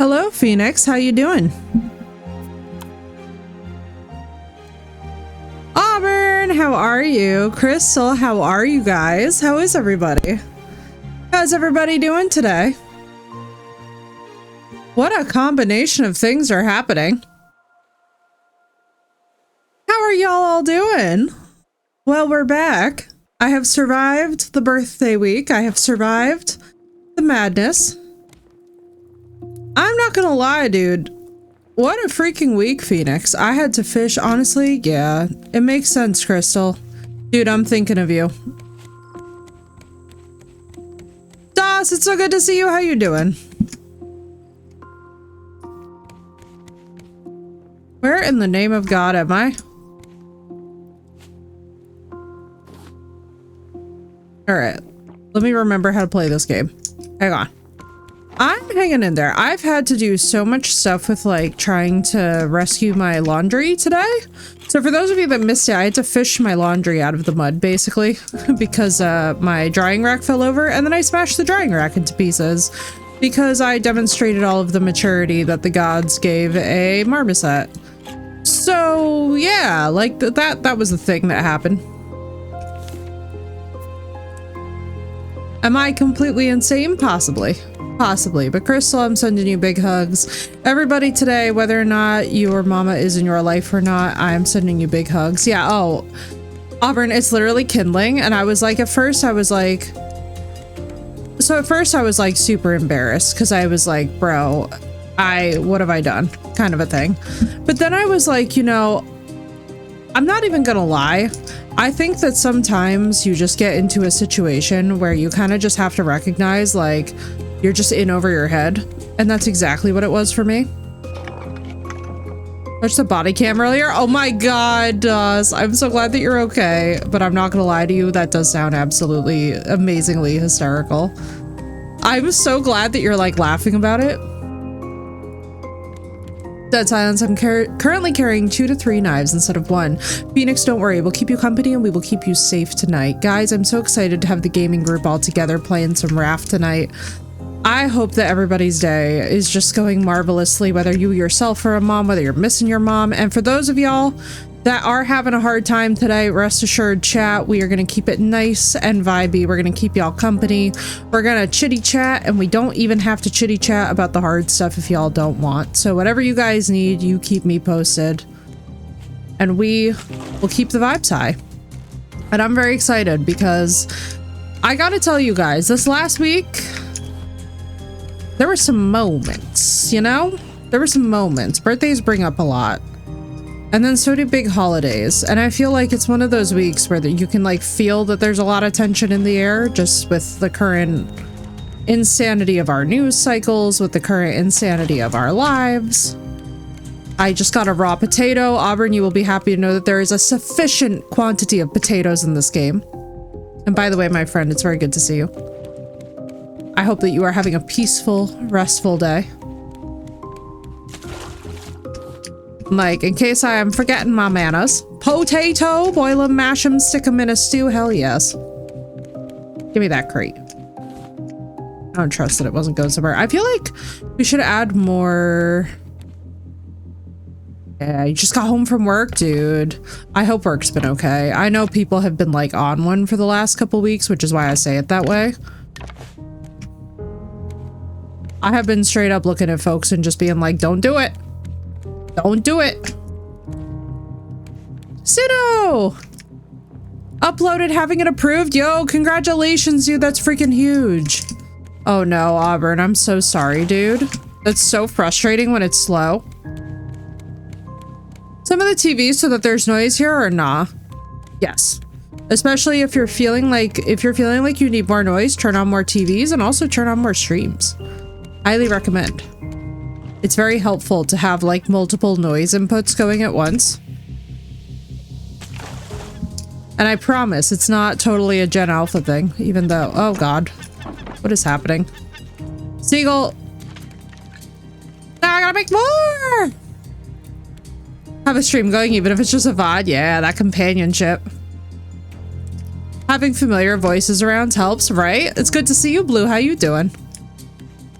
Hello, Phoenix. How you doing? Auburn, how are you? Crystal, how are you guys? How is everybody? How's everybody doing today? What a combination of things are happening. How are y'all all doing? Well, we're back. I have survived the birthday week. I have survived the madness. I'm not gonna lie, dude. What a freaking week, Phoenix. I had to fish, honestly. Yeah, it makes sense, Crystal. Dude, I'm thinking of you. Doss, it's so good to see you. How you doing? Where in the name of God am I? Alright. Let me remember how to play this game. Hang on. I'm hanging in there. I've had to do so much stuff with like trying to rescue my laundry today. So for those of you that missed it, I had to fish my laundry out of the mud basically because my drying rack fell over and then I smashed the drying rack into pieces because I demonstrated all of the maturity that the gods gave a marmoset. So yeah, like that was the thing that happened. Am I completely insane? Possibly. Possibly. But Crystal, I'm sending you big hugs. Everybody today, whether or not your mama is in your life or not, I'm sending you big hugs. Yeah, oh. Auburn, it's literally kindling. And I was like, at first I was like super embarrassed because I was like, bro, what have I done? Kind of a thing. But then I was like, you know, I'm not even gonna lie. I think that sometimes you just get into a situation where you kind of just have to recognize like you're just in over your head. And that's exactly what it was for me. Watched the body cam earlier. Oh my God, Doss. I'm so glad that you're okay. But I'm not gonna lie to you. That does sound absolutely amazingly hysterical. I'm so glad that you're like laughing about it. Dead silence. I'm currently carrying 2 to 3 knives instead of 1. Phoenix, don't worry. We'll keep you company and we will keep you safe tonight. Guys, I'm so excited to have the gaming group all together playing some RAFT tonight. I hope that everybody's day is just going marvelously, whether you yourself are a mom, whether you're missing your mom. And for those of y'all that are having a hard time today, rest assured, chat, we are going to keep it nice and vibey. We're going to keep y'all company. We're going to chitty chat, and we don't even have to chitty chat about the hard stuff if y'all don't want. So whatever you guys need, you keep me posted and we will keep the vibes high. And I'm very excited because I got to tell you guys, this last week, there were some moments, you know? There were some moments. Birthdays bring up a lot. And then so do big holidays. And I feel like it's one of those weeks where you can like feel that there's a lot of tension in the air just with the current insanity of our news cycles, with the current insanity of our lives. I just got a raw potato. Auburn, you will be happy to know that there is a sufficient quantity of potatoes in this game. And by the way, my friend, it's very good to see you. I hope that you are having a peaceful, restful day. Like, in case I am forgetting my manners. Potato, boil them, mash them, stick them in a stew. Hell yes. Give me that crate. I don't trust that it wasn't going somewhere. I feel like we should add more. Yeah, you just got home from work, dude. I hope work's been okay. I know people have been like on one for the last couple weeks, which is why I say it that way. I have been straight up looking at folks and just being like, don't do it. Don't do it. Sido! Uploaded, having it approved. Yo, congratulations, dude. That's freaking huge. Oh no, Auburn. I'm so sorry, dude. That's so frustrating when it's slow. Some of the TVs so that there's noise here or nah? Yes. Especially if you're feeling like you need more noise, turn on more TVs and also turn on more streams. Highly recommend. It's very helpful to have like multiple noise inputs going at once. And I promise it's not totally a Gen Alpha thing, even though, oh God, what is happening? Seagull. Now I gotta make more. Have a stream going, even if it's just a VOD. Yeah, that companionship. Having familiar voices around helps, right? It's good to see you, Blue. How you doing?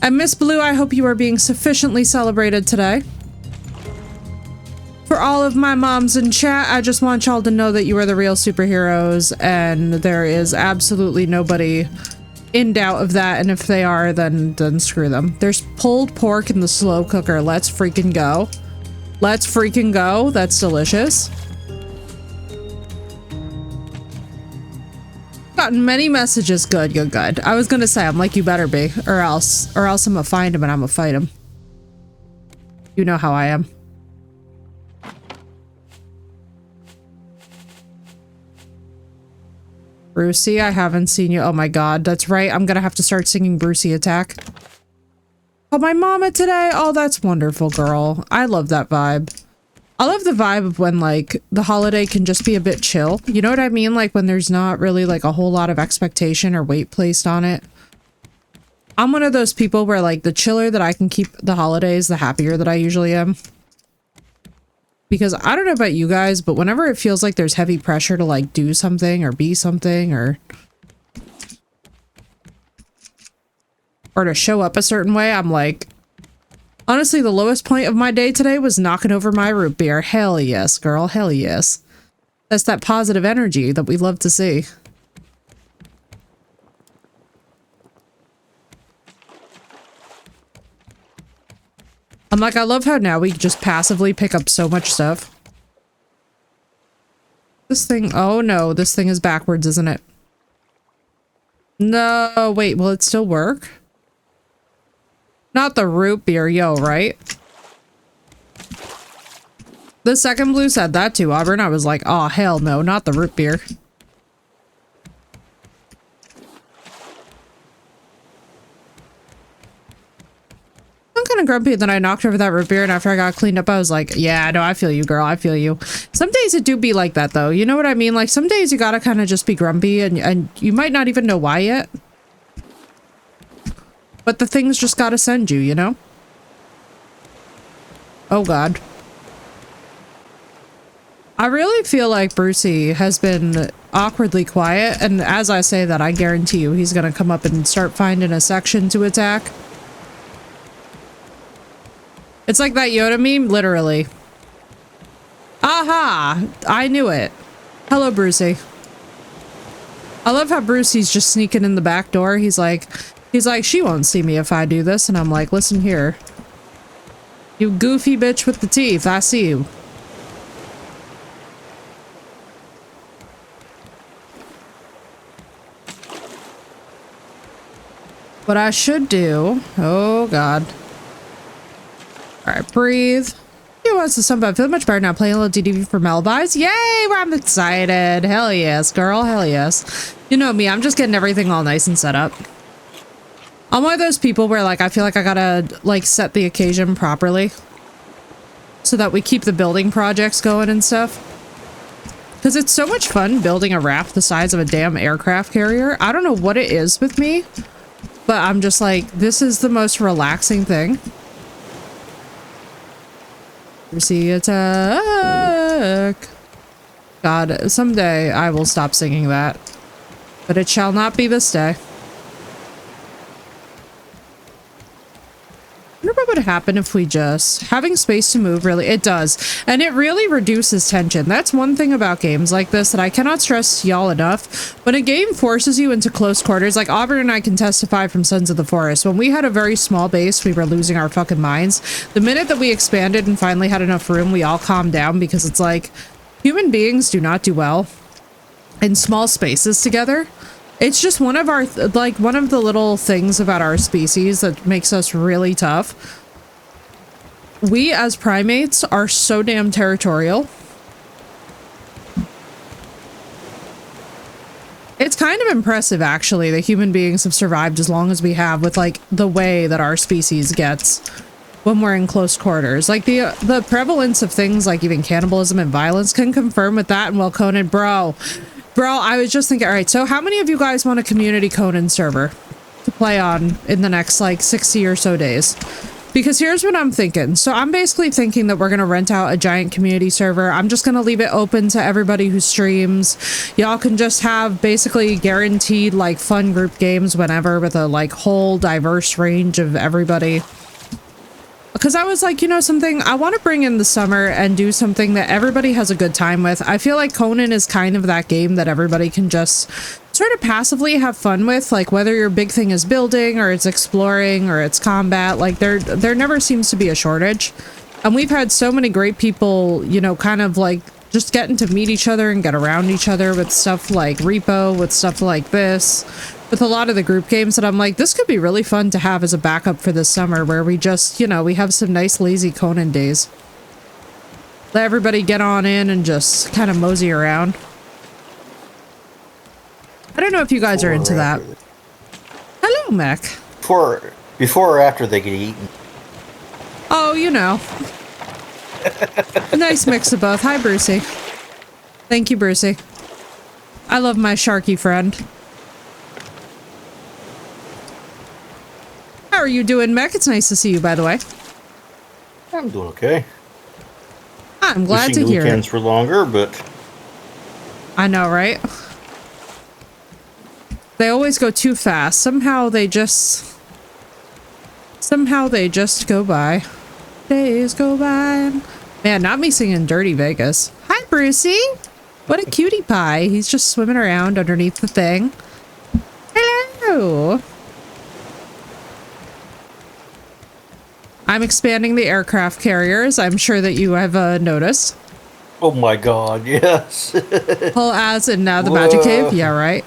And Miss Blue, I hope you are being sufficiently celebrated today. For all of my moms in chat, I just want y'all to know that you are the real superheroes, and there is absolutely nobody in doubt of that, and if they are, then screw them. There's pulled pork in the slow cooker. Let's freaking go. Let's freaking go. That's delicious. Gotten many messages. Good, good, good. I was gonna say, I'm like, you better be, or else I'm gonna find him and I'm gonna fight him. You know how I am. Brucey, I haven't seen you. Oh my god, that's right. I'm gonna have to start singing Brucey Attack. Oh, my mama today. Oh, that's wonderful, girl. I love that vibe. I love the vibe of when, like, the holiday can just be a bit chill. You know what I mean? Like, when there's not really, like, a whole lot of expectation or weight placed on it. I'm one of those people where, like, the chiller that I can keep the holidays, the happier that I usually am. Because I don't know about you guys, but whenever it feels like there's heavy pressure to, like, do something or be something or to show up a certain way, I'm like, honestly, the lowest point of my day today was knocking over my root beer. Hell yes, girl. Hell yes. That's that positive energy that we love to see. I'm like, I love how now we just passively pick up so much stuff. This thing, oh no, this thing is backwards, isn't it? No, wait, will it still work? Not the root beer, yo, right? The second blue said that too, Auburn. I was like, oh, hell no, not the root beer. I'm kind of grumpy that I knocked over that root beer, and after I got cleaned up, I was like, yeah, no, I feel you, girl. I feel you. Some days it do be like that, though. You know what I mean? Like, some days you gotta kind of just be grumpy, and you might not even know why yet. But the things just gotta send you, you know? Oh, God. I really feel like Brucey has been awkwardly quiet, and as I say that, I guarantee you he's gonna come up and start finding a section to attack. It's like that Yoda meme, literally. Aha! I knew it. Hello, Brucey. I love how Brucey's just sneaking in the back door. He's like, she won't see me if I do this. And I'm like, listen here. You goofy bitch with the teeth. I see you. What I should do... Oh, God. Alright, breathe. He wants to somebody feel much better now. Playing a little DDV for Melbys. Yay! I'm excited. Hell yes, girl. Hell yes. You know me. I'm just getting everything all nice and set up. I'm one of those people where, like, I feel like I gotta, like, set the occasion properly. So that we keep the building projects going and stuff. Because it's so much fun building a raft the size of a damn aircraft carrier. I don't know what it is with me. But I'm just like, this is the most relaxing thing. Brucey attack. God, someday I will stop singing that. But it shall not be this day. I wonder what would happen if we just... Having space to move, really... It does. And it really reduces tension. That's one thing about games like this that I cannot stress y'all enough. When a game forces you into close quarters, like Auburn and I can testify from Sons of the Forest. When we had a very small base, we were losing our fucking minds. The minute that we expanded and finally had enough room, we all calmed down because it's like... Human beings do not do well in small spaces together. It's just one of our, like, one of the little things about our species that makes us really tough. We, as primates, are so damn territorial. It's kind of impressive, actually, that human beings have survived as long as we have with, like, the way that our species gets when we're in close quarters. Like, the prevalence of things like even cannibalism and violence can confirm with that. And well, Conan, bro, I was just thinking, all right, so how many of you guys want a community Conan server to play on in the next, like, 60 or so days? Because here's what I'm thinking. So I'm basically thinking that we're going to rent out a giant community server. I'm just going to leave it open to everybody who streams. Y'all can just have basically guaranteed like fun group games whenever with a like whole diverse range of everybody. Because I was like, you know something, I want to bring in the summer and do something that everybody has a good time with. I feel like Conan is kind of that game that everybody can just sort of passively have fun with, like whether your big thing is building or it's exploring or it's combat, like there never seems to be a shortage. And we've had so many great people, you know, kind of like just getting to meet each other and get around each other with stuff like Repo, with stuff like this, with a lot of the group games that I'm like, this could be really fun to have as a backup for this summer where we just, you know, we have some nice lazy Conan days. Let everybody get on in and just kind of mosey around. I don't know if you guys are into that. Hello, Mech. Before or after they get eaten? Oh, you know. A nice mix of both. Hi, Brucey. Thank you, Brucey. I love my Sharky friend. How are you doing, Mech? It's nice to see you, by the way. I'm doing okay. I'm glad to hear it. Weekends were longer, but... I know, right? They always go too fast. Somehow they just go by. Days go by. Man, not me singing Dirty Vegas. Hi, Brucey. What a cutie pie. He's just swimming around underneath the thing. Hello. I'm expanding the aircraft carriers. I'm sure that you have noticed. Oh my god, yes. Whole as in now the magic cave. Yeah, right.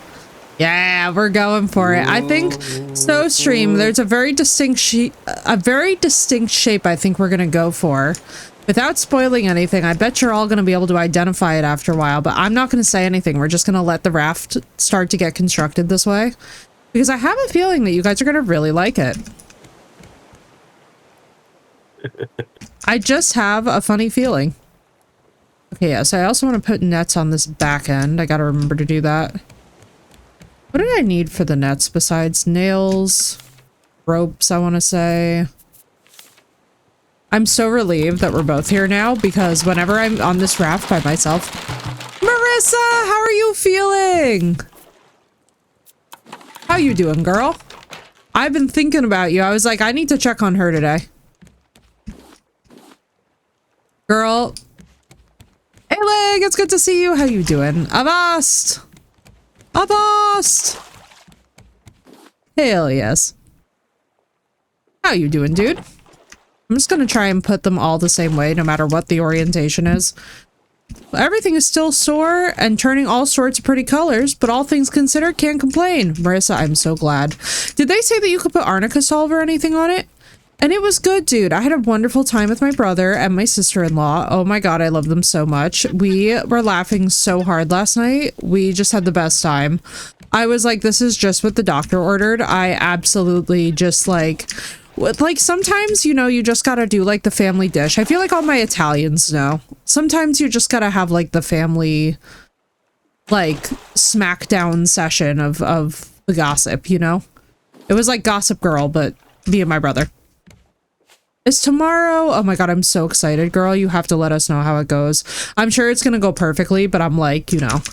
Yeah, we're going for it. I think so. Stream. There's a very distinct shape. I think we're gonna go for. Without spoiling anything, I bet you're all gonna be able to identify it after a while. But I'm not gonna say anything. We're just gonna let the raft start to get constructed this way, because I have a feeling that you guys are gonna really like it. I just have a funny feeling. Okay, yes. I also want to put nets on this back end. I gotta remember to do that. What did I need for the nets besides nails, ropes, I want to say? I'm so relieved that we're both here now because whenever I'm on this raft by myself... Marissa, how are you feeling? How you doing, girl? I've been thinking about you. I was like, I need to check on her today. Girl. Hey, Leg, it's good to see you. How you doing? Avast! Avast! Hell yes. How you doing, dude? I'm just gonna try and put them all the same way, no matter what the orientation is. Everything is still sore and turning all sorts of pretty colors, but all things considered, can't complain. Marissa, I'm so glad. Did they say that you could put arnica solve or anything on it? And it was good, dude. I had a wonderful time with my brother and my sister-in-law. Oh my god, I love them so much. We were laughing so hard last night. We just had the best time. I was like, this is just what the doctor ordered. I absolutely just like sometimes, you know, you just gotta do like the family dish. I feel like all my Italians know. Sometimes you just gotta have like the family, like, smackdown session of the gossip, you know? It was like Gossip Girl, but me and my brother. It's tomorrow. Oh my god, I'm so excited, girl. You have to let us know how it goes. I'm sure it's gonna go perfectly, but I'm like, you know.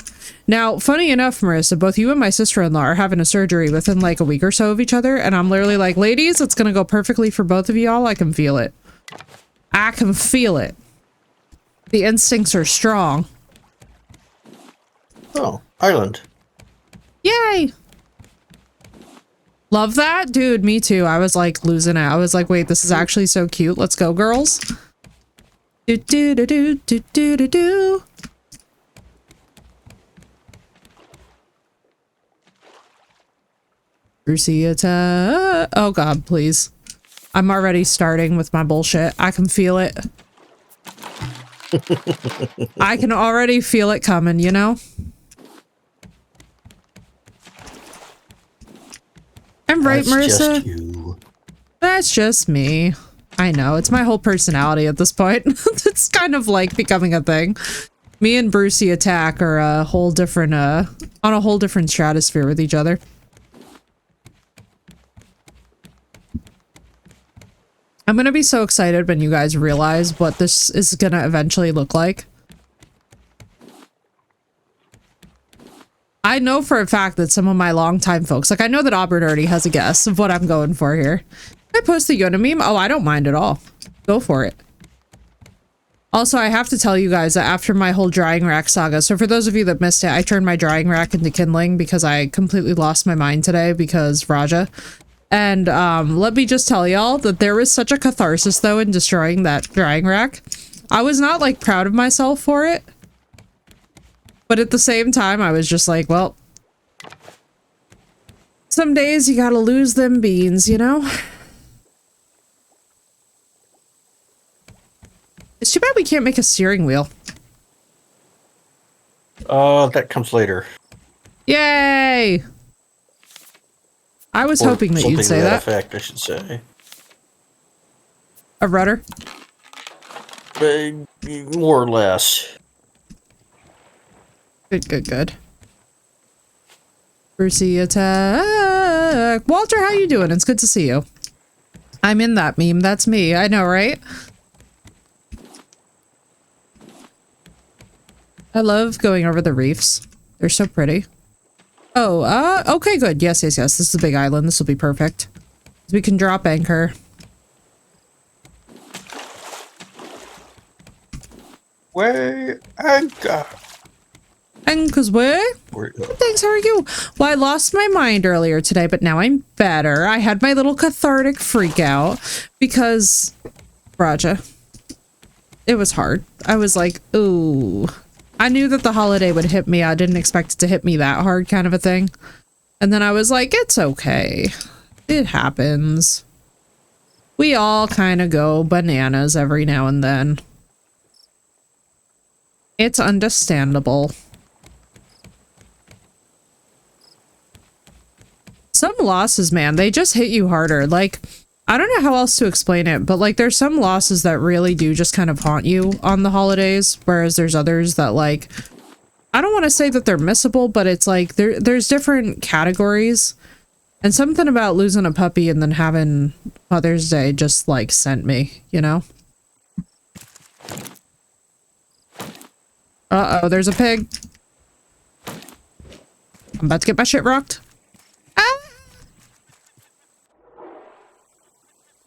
Now, funny enough, Marissa, both you and my sister-in-law are having a surgery within like a week or so of each other, and I'm literally like, ladies, it's gonna go perfectly for both of y'all. I can feel it. I can feel it. The instincts are strong. Oh, Ireland. Yay! Love that? Dude, me too. I was like losing it. I was like, wait, this is actually so cute. Let's go, girls. Do do do do do do do do. Brucey attack. Oh god, please. I'm already starting with my bullshit. I can feel it. I can already feel it coming, you know? I'm right, Marissa. Just you. That's just me. I know. It's my whole personality at this point. It's kind of like becoming a thing. Me and Brucey attack are a whole different, on a whole different stratosphere with each other. I'm gonna be so excited when you guys realize what this is gonna eventually look like. I know for a fact that some of my longtime folks, like I know that Auburn already has a guess of what I'm going for here. I post the Yona meme? Oh, I don't mind at all. Go for it. Also, I have to tell you guys that after my whole drying rack saga, so for those of you that missed it, I turned my drying rack into kindling because I completely lost my mind today because Raja. And let me just tell y'all that there was such a catharsis though in destroying that drying rack. I was not like proud of myself for it. But at the same time, I was just like, well, some days you gotta lose them beans, you know? It's too bad we can't make a steering wheel. That comes later. Yay! I was Or hoping that you'd something say to that. effect, I should say. A rudder? More or less. Good, good, good. Brucey attack! Walter, how you doing? It's good to see you. I'm in that meme. That's me. I know, right? I love going over the reefs. They're so pretty. Oh, okay, good. Yes, yes, yes. This is a big island. This will be perfect. We can drop anchor. Where anchor? Anchor's way? Thanks, how are you? Well, I lost my mind earlier today, but now I'm better. I had my little cathartic freak out because Raja. It was hard. I was like, ooh. I knew that the holiday would hit me. I didn't expect it to hit me that hard, kind of a thing. And then I was like, it's okay. It happens. We all kind of go bananas every now and then. It's understandable. Some losses, man, they just hit you harder. Like, I don't know how else to explain it, but like there's some losses that really do just kind of haunt you on the holidays, whereas there's others that like, I don't want to say that they're missable, but it's like there's different categories. And something about losing a puppy and then having Mother's Day just like sent me, you know? Uh-oh, there's a pig. I'm about to get my shit rocked. Ah!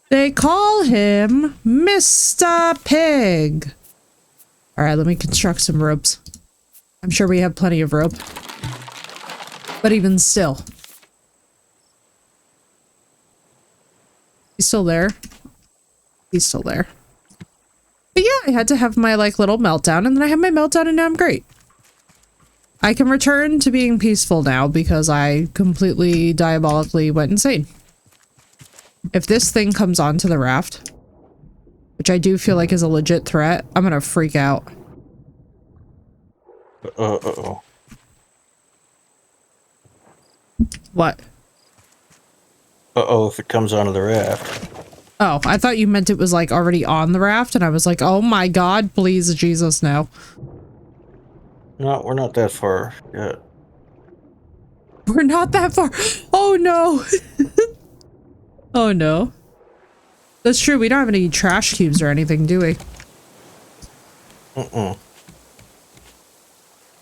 They call him Mr. Pig. All right, let me construct some ropes. I'm sure we have plenty of rope. But even still. He's still there. He's still there. But yeah, I had to have my like little meltdown and then I had my meltdown and now I'm great. I can return to being peaceful now because I completely diabolically went insane. If this thing comes onto the raft, which I do feel like is a legit threat, I'm gonna freak out. Uh-oh. What? Uh-oh, if it comes onto the raft. Oh, I thought you meant it was like already on the raft and I was like, oh my god, please, Jesus, no. No, we're not that far yet. We're not that far. Oh no. Oh no. That's true. We don't have any trash cubes or anything, do we?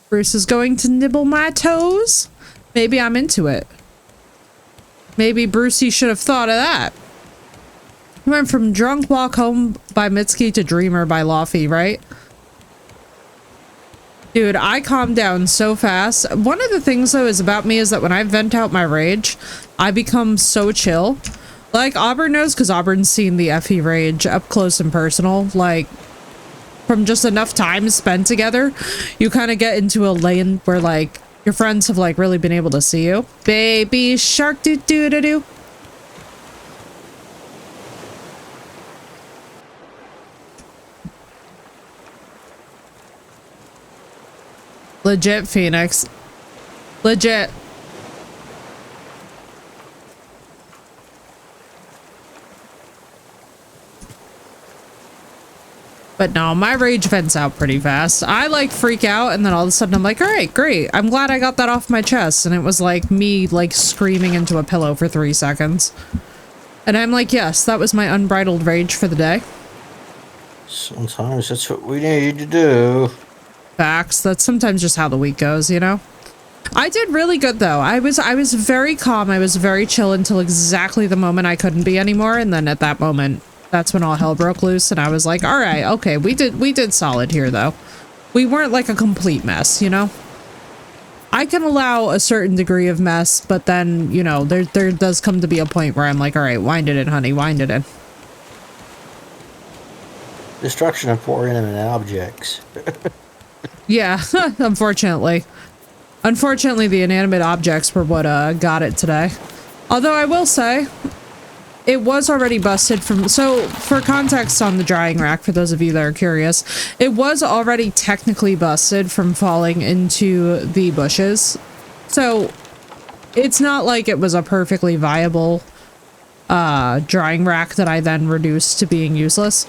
Bruce is going to nibble my toes. Maybe I'm into it. Maybe Brucey should have thought of that. We went from Drunk Walk Home by Mitski to Dreamer by Laffy, right? Dude, I calmed down so fast. One of the things though is about me is that when I vent out my rage, I become so chill. Like Auburn knows because Auburn's seen the FE rage up close and personal. Like from just enough time spent together, you kind of get into a lane where like your friends have like really been able to see you. Baby shark doo doo doo doo. Legit, Phoenix. Legit. But no, my rage vents out pretty fast. I like freak out and then all of a sudden I'm like, all right, great. I'm glad I got that off my chest. And it was like me like screaming into a pillow for 3 seconds. And I'm like, yes, that was my unbridled rage for the day. Sometimes that's what we need to do. Facts. That's sometimes just how the week goes, you know? I did really good though. I was very calm. I was very chill until exactly the moment I couldn't be anymore. And then at that moment, that's when all hell broke loose. And I was like, all right, okay, we did solid here though. We weren't like a complete mess, you know? I can allow a certain degree of mess, but then, you know, there does come to be a point where I'm like, all right, wind it in, honey, wind it in. Destruction of poor inanimate objects. Yeah, unfortunately. Unfortunately, the inanimate objects were what got it today. Although I will say, it was already busted from... So, for context on the drying rack, for those of you that are curious, it was already technically busted from falling into the bushes. So, it's not like it was a perfectly viable drying rack that I then reduced to being useless.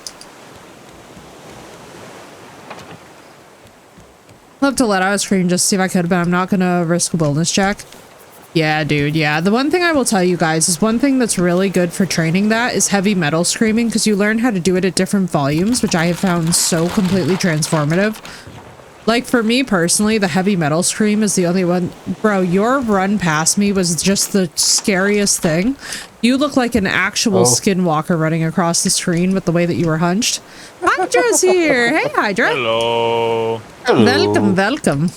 I'd love to let out a scream just to see if I could, but I'm not gonna risk a wellness check. Yeah, dude, yeah. The one thing I will tell you guys is one thing that's really good for training that is heavy metal screaming, because you learn how to do it at different volumes, which I have found so completely transformative. Like, for me personally, the heavy metal scream is the only one. Bro, your run past me was just the scariest thing. You look like an actual skinwalker running across the screen with the way that you were hunched. Hydra's here. Hey, Hydra. Hello. Hello. Welcome, welcome.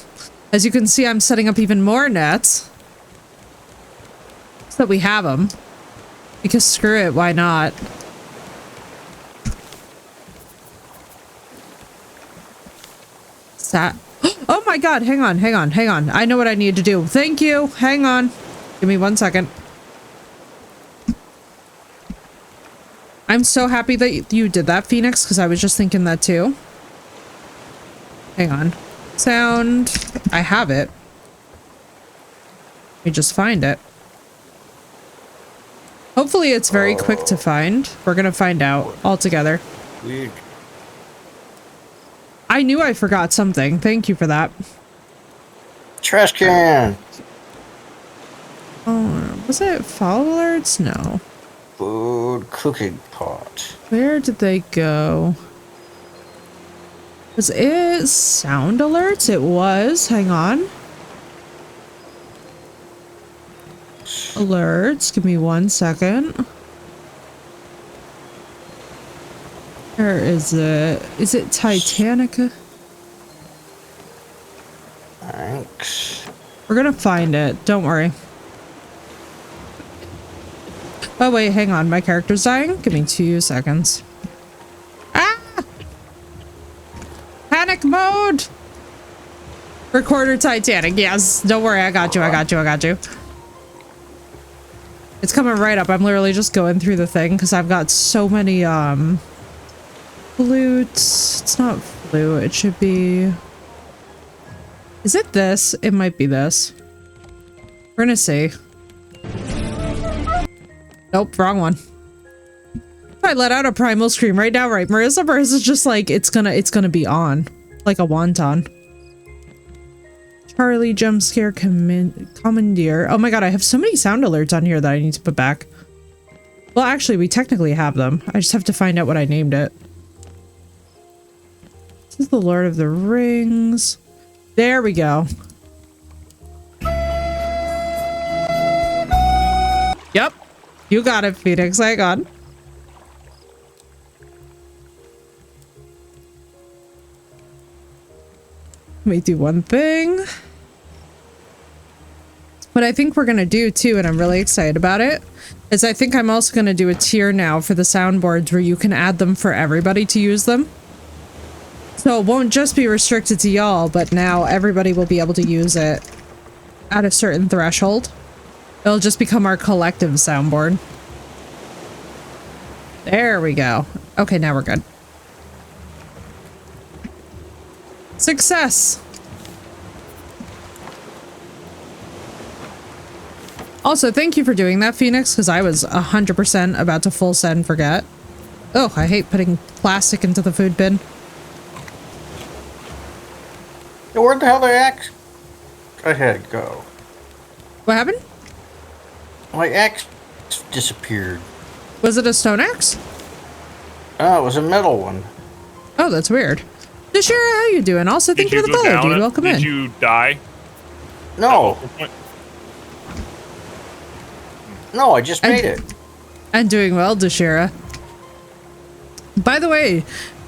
As you can see, I'm setting up even more nets. So that we have them. Because screw it, why not? Oh my god, hang on. I know what I need to do. Thank you. Hang on. Give me 1 second. I'm so happy that you did that, Phoenix, because I was just thinking that too. Hang on. Sound. I have it. Let me just find it. Hopefully it's very quick to find. We're gonna find out all together. Weird. I knew I forgot something. Thank you for that. Trash can. Oh, was it follow alerts? No. Food cooking pot. Where did they go? Was it sound alerts? It was. Hang on. Alerts. Give me 1 second. Where is it? Is it Titanica? Thanks. We're gonna find it. Don't worry. Oh wait, hang on. My character's dying? Give me 2 seconds. Ah! Panic mode! Recorder Titanic. Yes. Don't worry. I got you. It's coming right up. I'm literally just going through the thing because I've got so many, flutes. It's not flute. It should be... Is it this? It might be this. We're gonna see. Nope, wrong one. I let out a primal scream right now, right, Marissa? Marissa's just like, it's gonna be on. Like a wonton. Charlie jump scare commandeer. Oh my god, I have so many sound alerts on here that I need to put back. Well, actually, we technically have them. I just have to find out what I named it. This is the Lord of the Rings. There we go. Yep. You got it, Phoenix. Hang on. Let me do one thing. What I think we're going to do too, and I'm really excited about it, is I think I'm also going to do a tier now for the soundboards where you can add them for everybody to use them. So it won't just be restricted to y'all, but now everybody will be able to use it at a certain threshold. It'll just become our collective soundboard. There we go. Okay, now we're good. Success! Also, thank you for doing that, Phoenix, because I was 100% about to full send forget. Oh, I hate putting plastic into the food bin. Yo, where the hell they axe? I had to go. What happened? My axe disappeared. Was it a stone axe? Oh, it was a metal one. Oh, that's weird. Deshira, how you doing? Also, thank you for the follow, dude. Welcome in. Did you die? No. No, I just made it. I'm doing well, Deshira. By the way,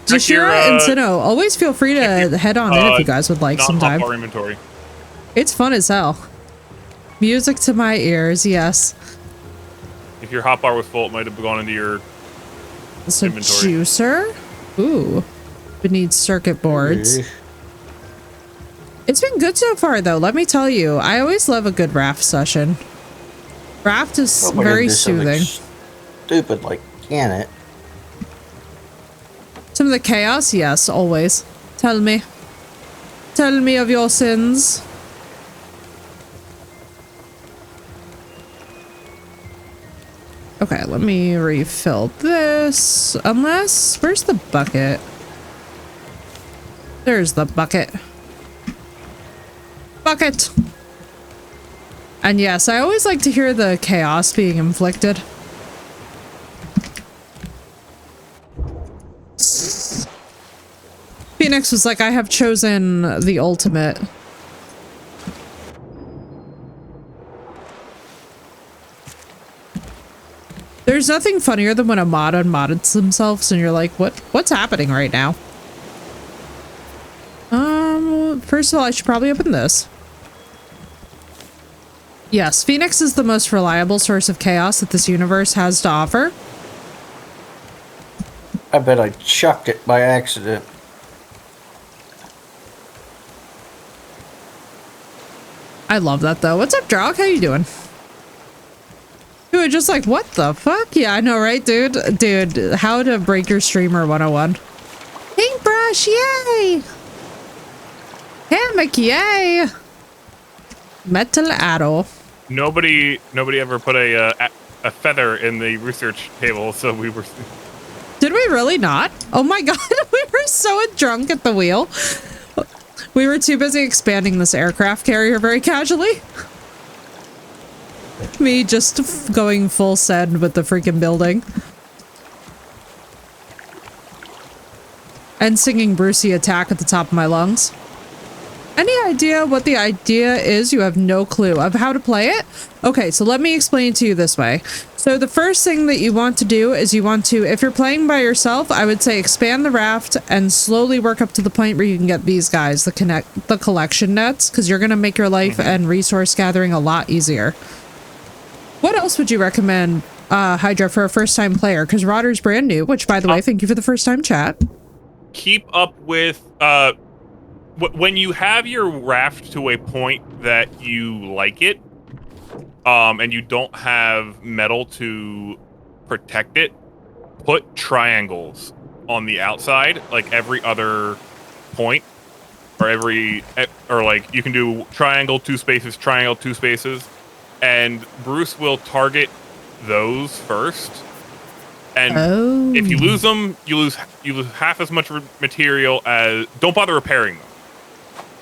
Deshira and Sinnoh, always feel free to head on in if you guys would like sometime. Our inventory. It's fun as hell. Music to my ears, yes. If your hotbar was full, it might have gone into your So inventory. Juicer? Ooh. We need circuit boards. It's been good so far, though. Let me tell you, I always love a good raft session. Raft is very soothing. Stupid, like, can it? Some of the chaos, yes, always. Tell me. Tell me of your sins. Okay, let me refill this. Unless, where's the bucket? There's the bucket. Bucket! And yes, I always like to hear the chaos being inflicted. Phoenix was like, I have chosen the ultimate. There's nothing funnier than when a mod unmodded themselves and you're like, what's happening right now? First of all, I should probably open this. Yes, Phoenix is the most reliable source of chaos that this universe has to offer. I bet I chucked it by accident. I love that though. What's up, Drog? How you doing? You were just like, what the fuck? Yeah, I know, right, dude? Dude, how to break your streamer 101. Paintbrush, yay! Hammock, yay! Metal arrow. Nobody ever put a feather in the research table, so we were. Did we really not? Oh my god, we were so drunk at the wheel. We were too busy expanding this aircraft carrier very casually. Me just going full send with the freaking building. And singing Brucey Attack at the top of my lungs. Any idea what the idea is? You have no clue of how to play it? Okay, so let me explain it to you this way. So the first thing that you want to do is you want to, if you're playing by yourself, I would say expand the raft and slowly work up to the point where you can get these guys, the collection nets, because you're going to make your life and resource gathering a lot easier. What else would you recommend, Hydra, for a first-time player? Because Rodder's brand new, which, by the way, thank you for the first-time chat. Keep up with, when you have your raft to a point that you like it, and you don't have metal to protect it, put triangles on the outside, like every other point, or like you can do triangle, 2 spaces, triangle, 2 spaces, and Bruce will target those first. And if you lose them, you lose half as much material as. Don't bother repairing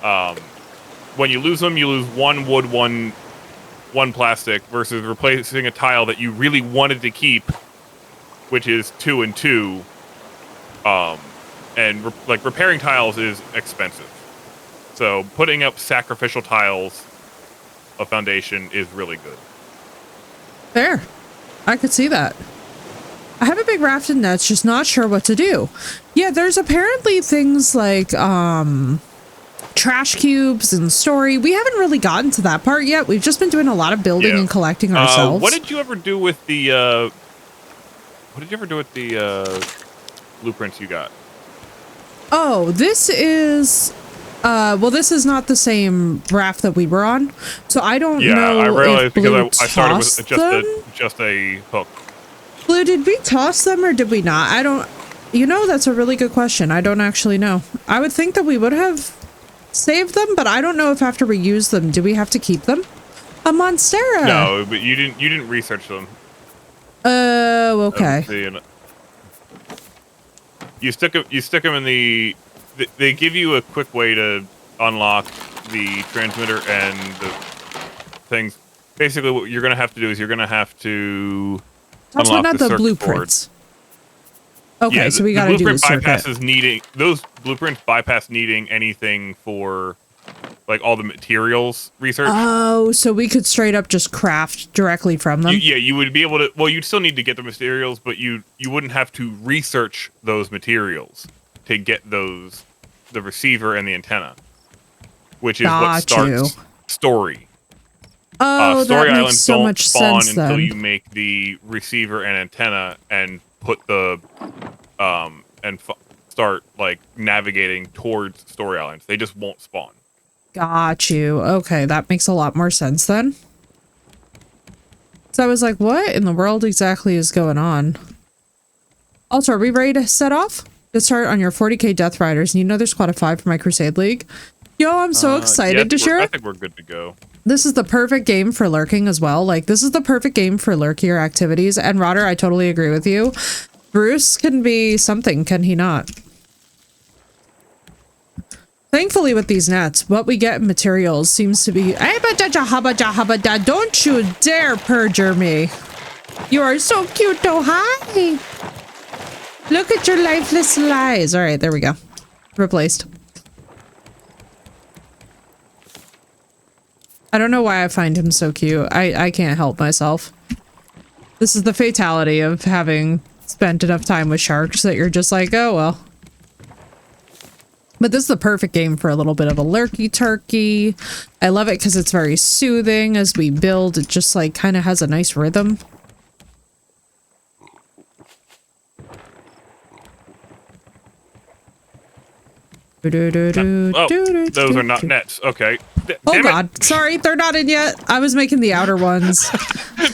them. When you lose them, you lose 1 wood, one plastic, versus replacing a tile that you really wanted to keep, which is 2 and 2. And like repairing tiles is expensive, so putting up sacrificial tiles of foundation is really good. Fair. I could see that. I have a big raft of nets, just not sure what to do. Yeah, there's apparently things like trash cubes and story. We haven't really gotten to that part yet. We've just been doing a lot of building and collecting ourselves. What did you ever do with the blueprints you got? Oh, this is well, this is not the same raft that we were on, so I don't know. Yeah, I realized because I started with just a hook. Blue, did we toss them or did we not? I don't. You know, that's a really good question. I don't actually know. I would think that we would have saved them, but I don't know if after we use them, do we have to keep them? A Monstera. No, but you didn't research them. Oh, okay. You stick them in the. They give you a quick way to unlock the transmitter and the things. Basically, what you're gonna have to do is you're gonna have to That's unlock what, not the circuit board. blueprints. Okay, Yeah, so we got to do the blueprint circuit. bypasses needing those blueprints bypass needing anything for like all the materials research. Oh, so we could straight up just craft directly from them. Yeah, you would be able to. Well, you'd still need to get the materials, but you wouldn't have to research those materials to get the receiver and the antenna, which is what starts story. Oh, Story that makes Islands so don't much spawn sense until then. you make the receiver and antenna and put the start like navigating towards Story Islands. They just won't spawn. Got you. Okay, that makes a lot more sense then. So I was like, what in the world exactly is going on? Also, are we ready to set off? To start on your 40k Death Riders. Need another squad of 5 for my Crusade League. Yo, I'm so excited to share. I think we're good to go. This is the perfect game for lurking as well. Like, this is the perfect game for lurkier activities. And Rodder, I totally agree with you. Bruce can be something, can he not? Thankfully, with these nets, what we get in materials seems to be... Don't you dare perjure me. You are so cute, oh hi. Look at your lifeless lies. All right, there we go. Replaced. I don't know why I find him so cute. I can't help myself. This is the fatality of having spent enough time with sharks that you're just like, oh, well. But this is the perfect game for a little bit of a lurky turkey. I love it because it's very soothing as we build. It just like kind of has a nice rhythm. Those are not nets. Okay. Oh god, sorry, they're not in yet. I was making the outer ones.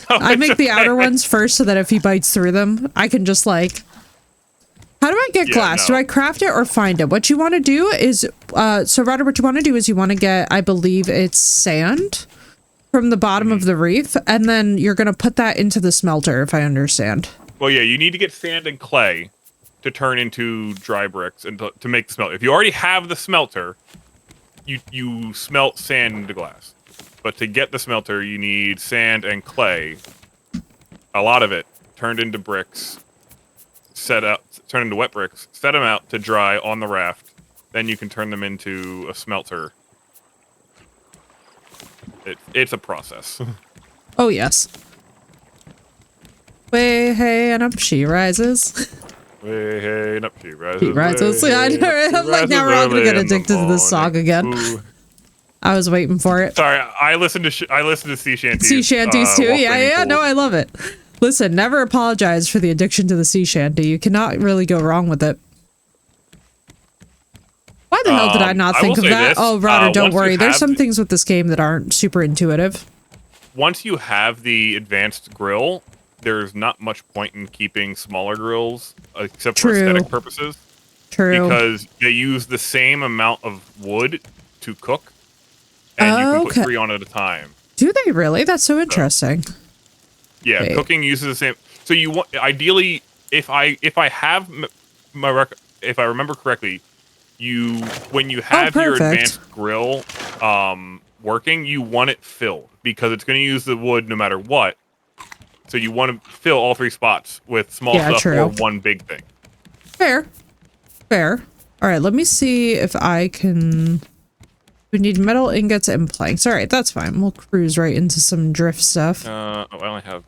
No, I make the outer ones first so that if he bites through them, I can just like... How do I get glass? Do I craft it or find it? What you want to do is... so Rodder, what you want to do is you want to get, I believe it's sand from the bottom of the reef, and then you're going to put that into the smelter, if I understand. Well, yeah, you need to get sand and clay to turn into dry bricks and to make the smelter. If you already have the smelter, you smelt sand into glass. But to get the smelter, you need sand and clay. A lot of it turned into bricks, turned into wet bricks, set them out to dry on the raft. Then you can turn them into a smelter. It's a process. Oh, yes. Way, hey, and up she rises. Way, hey, and up she rises. She rises. Way, Yeah, I know. I'm like, now we're all gonna get addicted to this song again. Ooh. I was waiting for it. Sorry, I listened to sea shanties. Sea shanties too. Yeah, pool. no, I love it. Listen, never apologize for the addiction to the sea shanty. You cannot really go wrong with it. Why the hell did I not think of that? Oh, Rodder, don't worry. There's some things with this game that aren't super intuitive. Once you have the advanced grill, there's not much point in keeping smaller grills, except for aesthetic purposes. True. Because they use the same amount of wood to cook, and you can put 3 on at a time. Do they really? That's so interesting. Yeah, wait. Cooking uses the same. So you want ideally, if I have if I remember correctly, when you have your advanced grill working, you want it filled because it's going to use the wood no matter what. So you want to fill all 3 spots with small stuff or one big thing. Fair. All right, let me see if I can... We need metal ingots and planks. All right, that's fine. We'll cruise right into some drift stuff. I only have...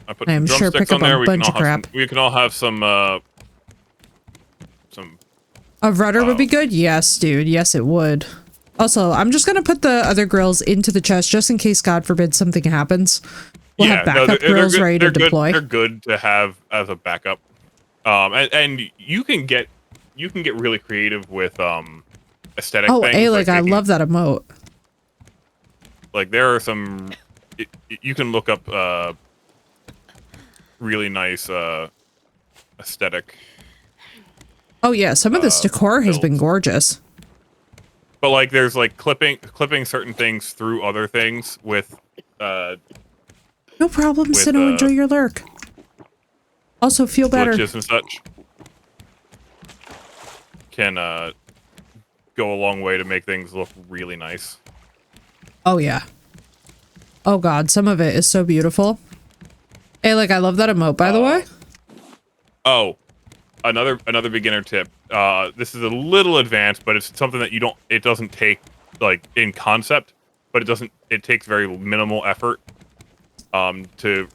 I put I am sure pick up a bunch of crap. We can all have some... A rudder would be good? Yes, dude. Yes, it would. Also, I'm just going to put the other grills into the chest just in case, God forbid, something happens. We'll have backup grills ready to deploy. They're good to have as a backup. And you can get really creative with aesthetic things. Oh, Alec, I love that emote. Like there are some you can look up really nice aesthetic. Oh yeah, some of this decor has been gorgeous. But like there's like clipping certain things through other things with no problem, Sinnoh, enjoy your lurk. Also feel better. Glitches and such can go a long way to make things look really nice. Oh yeah. Oh god, some of it is so beautiful. Hey, like, I love that emote, by the way. Oh, another beginner tip. This is a little advanced, but it's something that it doesn't take like in concept, but it takes very minimal effort to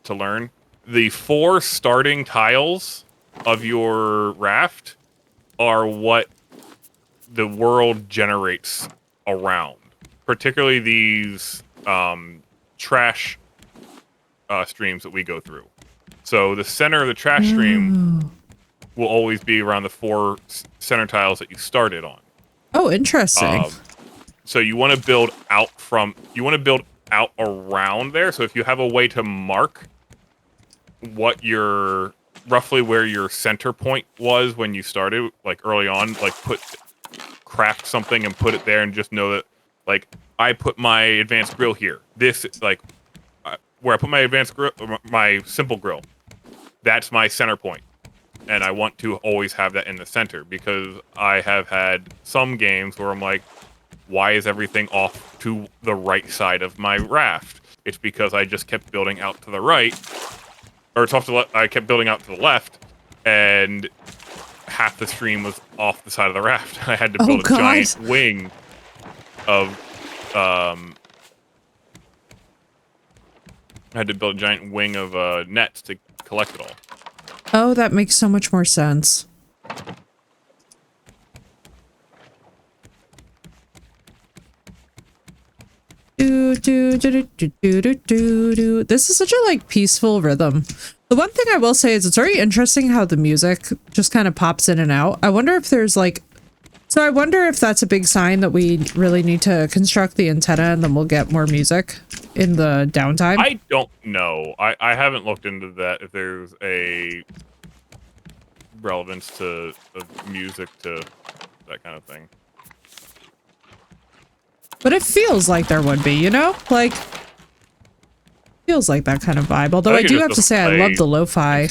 learn. The 4 starting tiles of your raft are what the world generates around, particularly these trash streams that we go through. So the center of the trash stream will always be around the 4 center tiles that you started on. Oh, interesting. So you want to build out around there. So if you have a way to mark what roughly where your center point was when you started, like early on, like craft something and put it there and just know that, like, I put my advanced grill here. This, like, where I put my advanced grill, my simple grill, that's my center point. And I want to always have that in the center, because I have had some games where I'm like, why is everything off to the right side of my raft? It's because I just kept building out to the right, or it's off to I kept building out to the left, and half the stream was off the side of the raft. I had to build a giant wing of nets to collect it all. Oh, that makes so much more sense. This is such a like peaceful rhythm. The one thing I will say is it's very interesting how the music just kind of pops in and out. I wonder if there's like, so I wonder if that's a big sign that we really need to construct the antenna and then we'll get more music in the downtime. I don't know. I haven't looked into that, if there's a relevance to music to that kind of thing. But it feels like there would be, you know? Like, feels like that kind of vibe. Although I do have to say I love the lo-fi.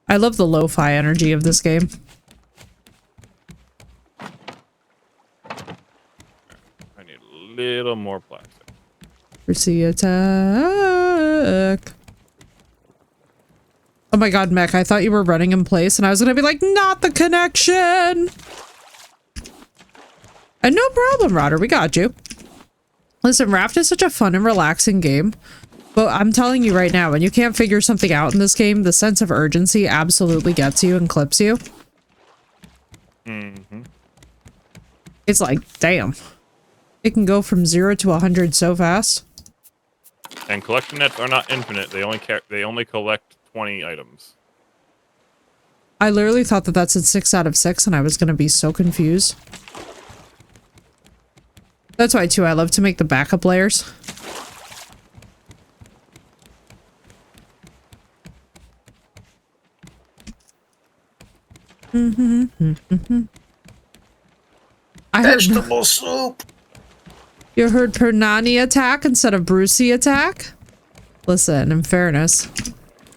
I love the lo-fi energy of this game. I need a little more plastic. Pursue attack. Oh my god, Mech, I thought you were running in place and I was gonna be like, not the connection! And no problem, Rodder, we got you. Listen, Raft is such a fun and relaxing game. But I'm telling you right now, when you can't figure something out in this game, the sense of urgency absolutely gets you and clips you. Mm-hmm. It's like, damn. It can go from 0 to 100 so fast. And collection nets are not infinite. They only collect 20 items. I literally thought that that's a 6 out of 6 and I was gonna be so confused. That's why, too, I love to make the backup layers. I heard vegetable soup. You heard Pernani attack instead of Brucey attack? Listen, in fairness.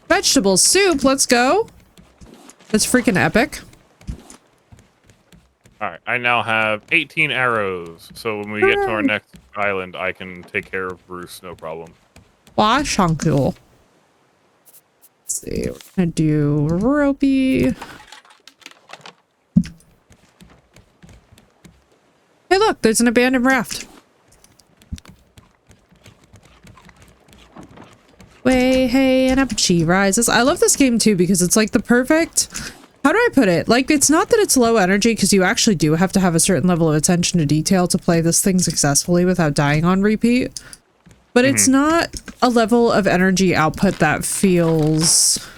Vegetable soup, let's go. That's freaking epic. Alright, I now have 18 arrows, so when we get to our next island, I can take care of Bruce, no problem. Why, Shankul? Let's see, we're gonna do ropey. Hey look, there's an abandoned raft. Way, hey, and up she rises. I love this game too because it's like the perfect... How do I put it? Like, it's not that it's low energy, because you actually do have to have a certain level of attention to detail to play this thing successfully without dying on repeat. But it's not a level of energy output that feels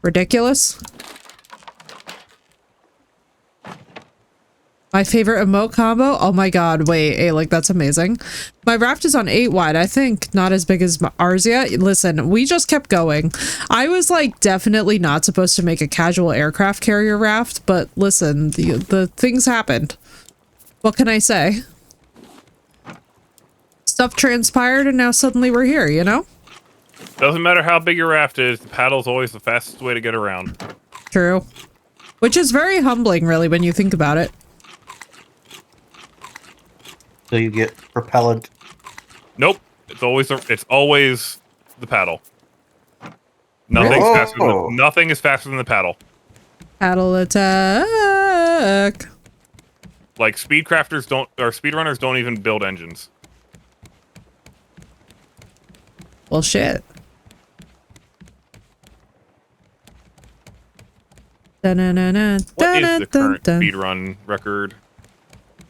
ridiculous. My favorite emote combo? Oh my god, wait, like that's amazing. My raft is on 8 wide, I think. Not as big as ours yet. Listen, we just kept going. I was like definitely not supposed to make a casual aircraft carrier raft, but listen, the things happened. What can I say? Stuff transpired and now suddenly we're here, you know? Doesn't matter how big your raft is, the paddle's always the fastest way to get around. True. Which is very humbling, really, when you think about it. So you get propellant. Nope. It's always the paddle. Nothing's Whoa. faster than nothing is faster than the paddle. Paddle attack. Like speedrunners don't even build engines. Well, shit. What is the current speedrun record?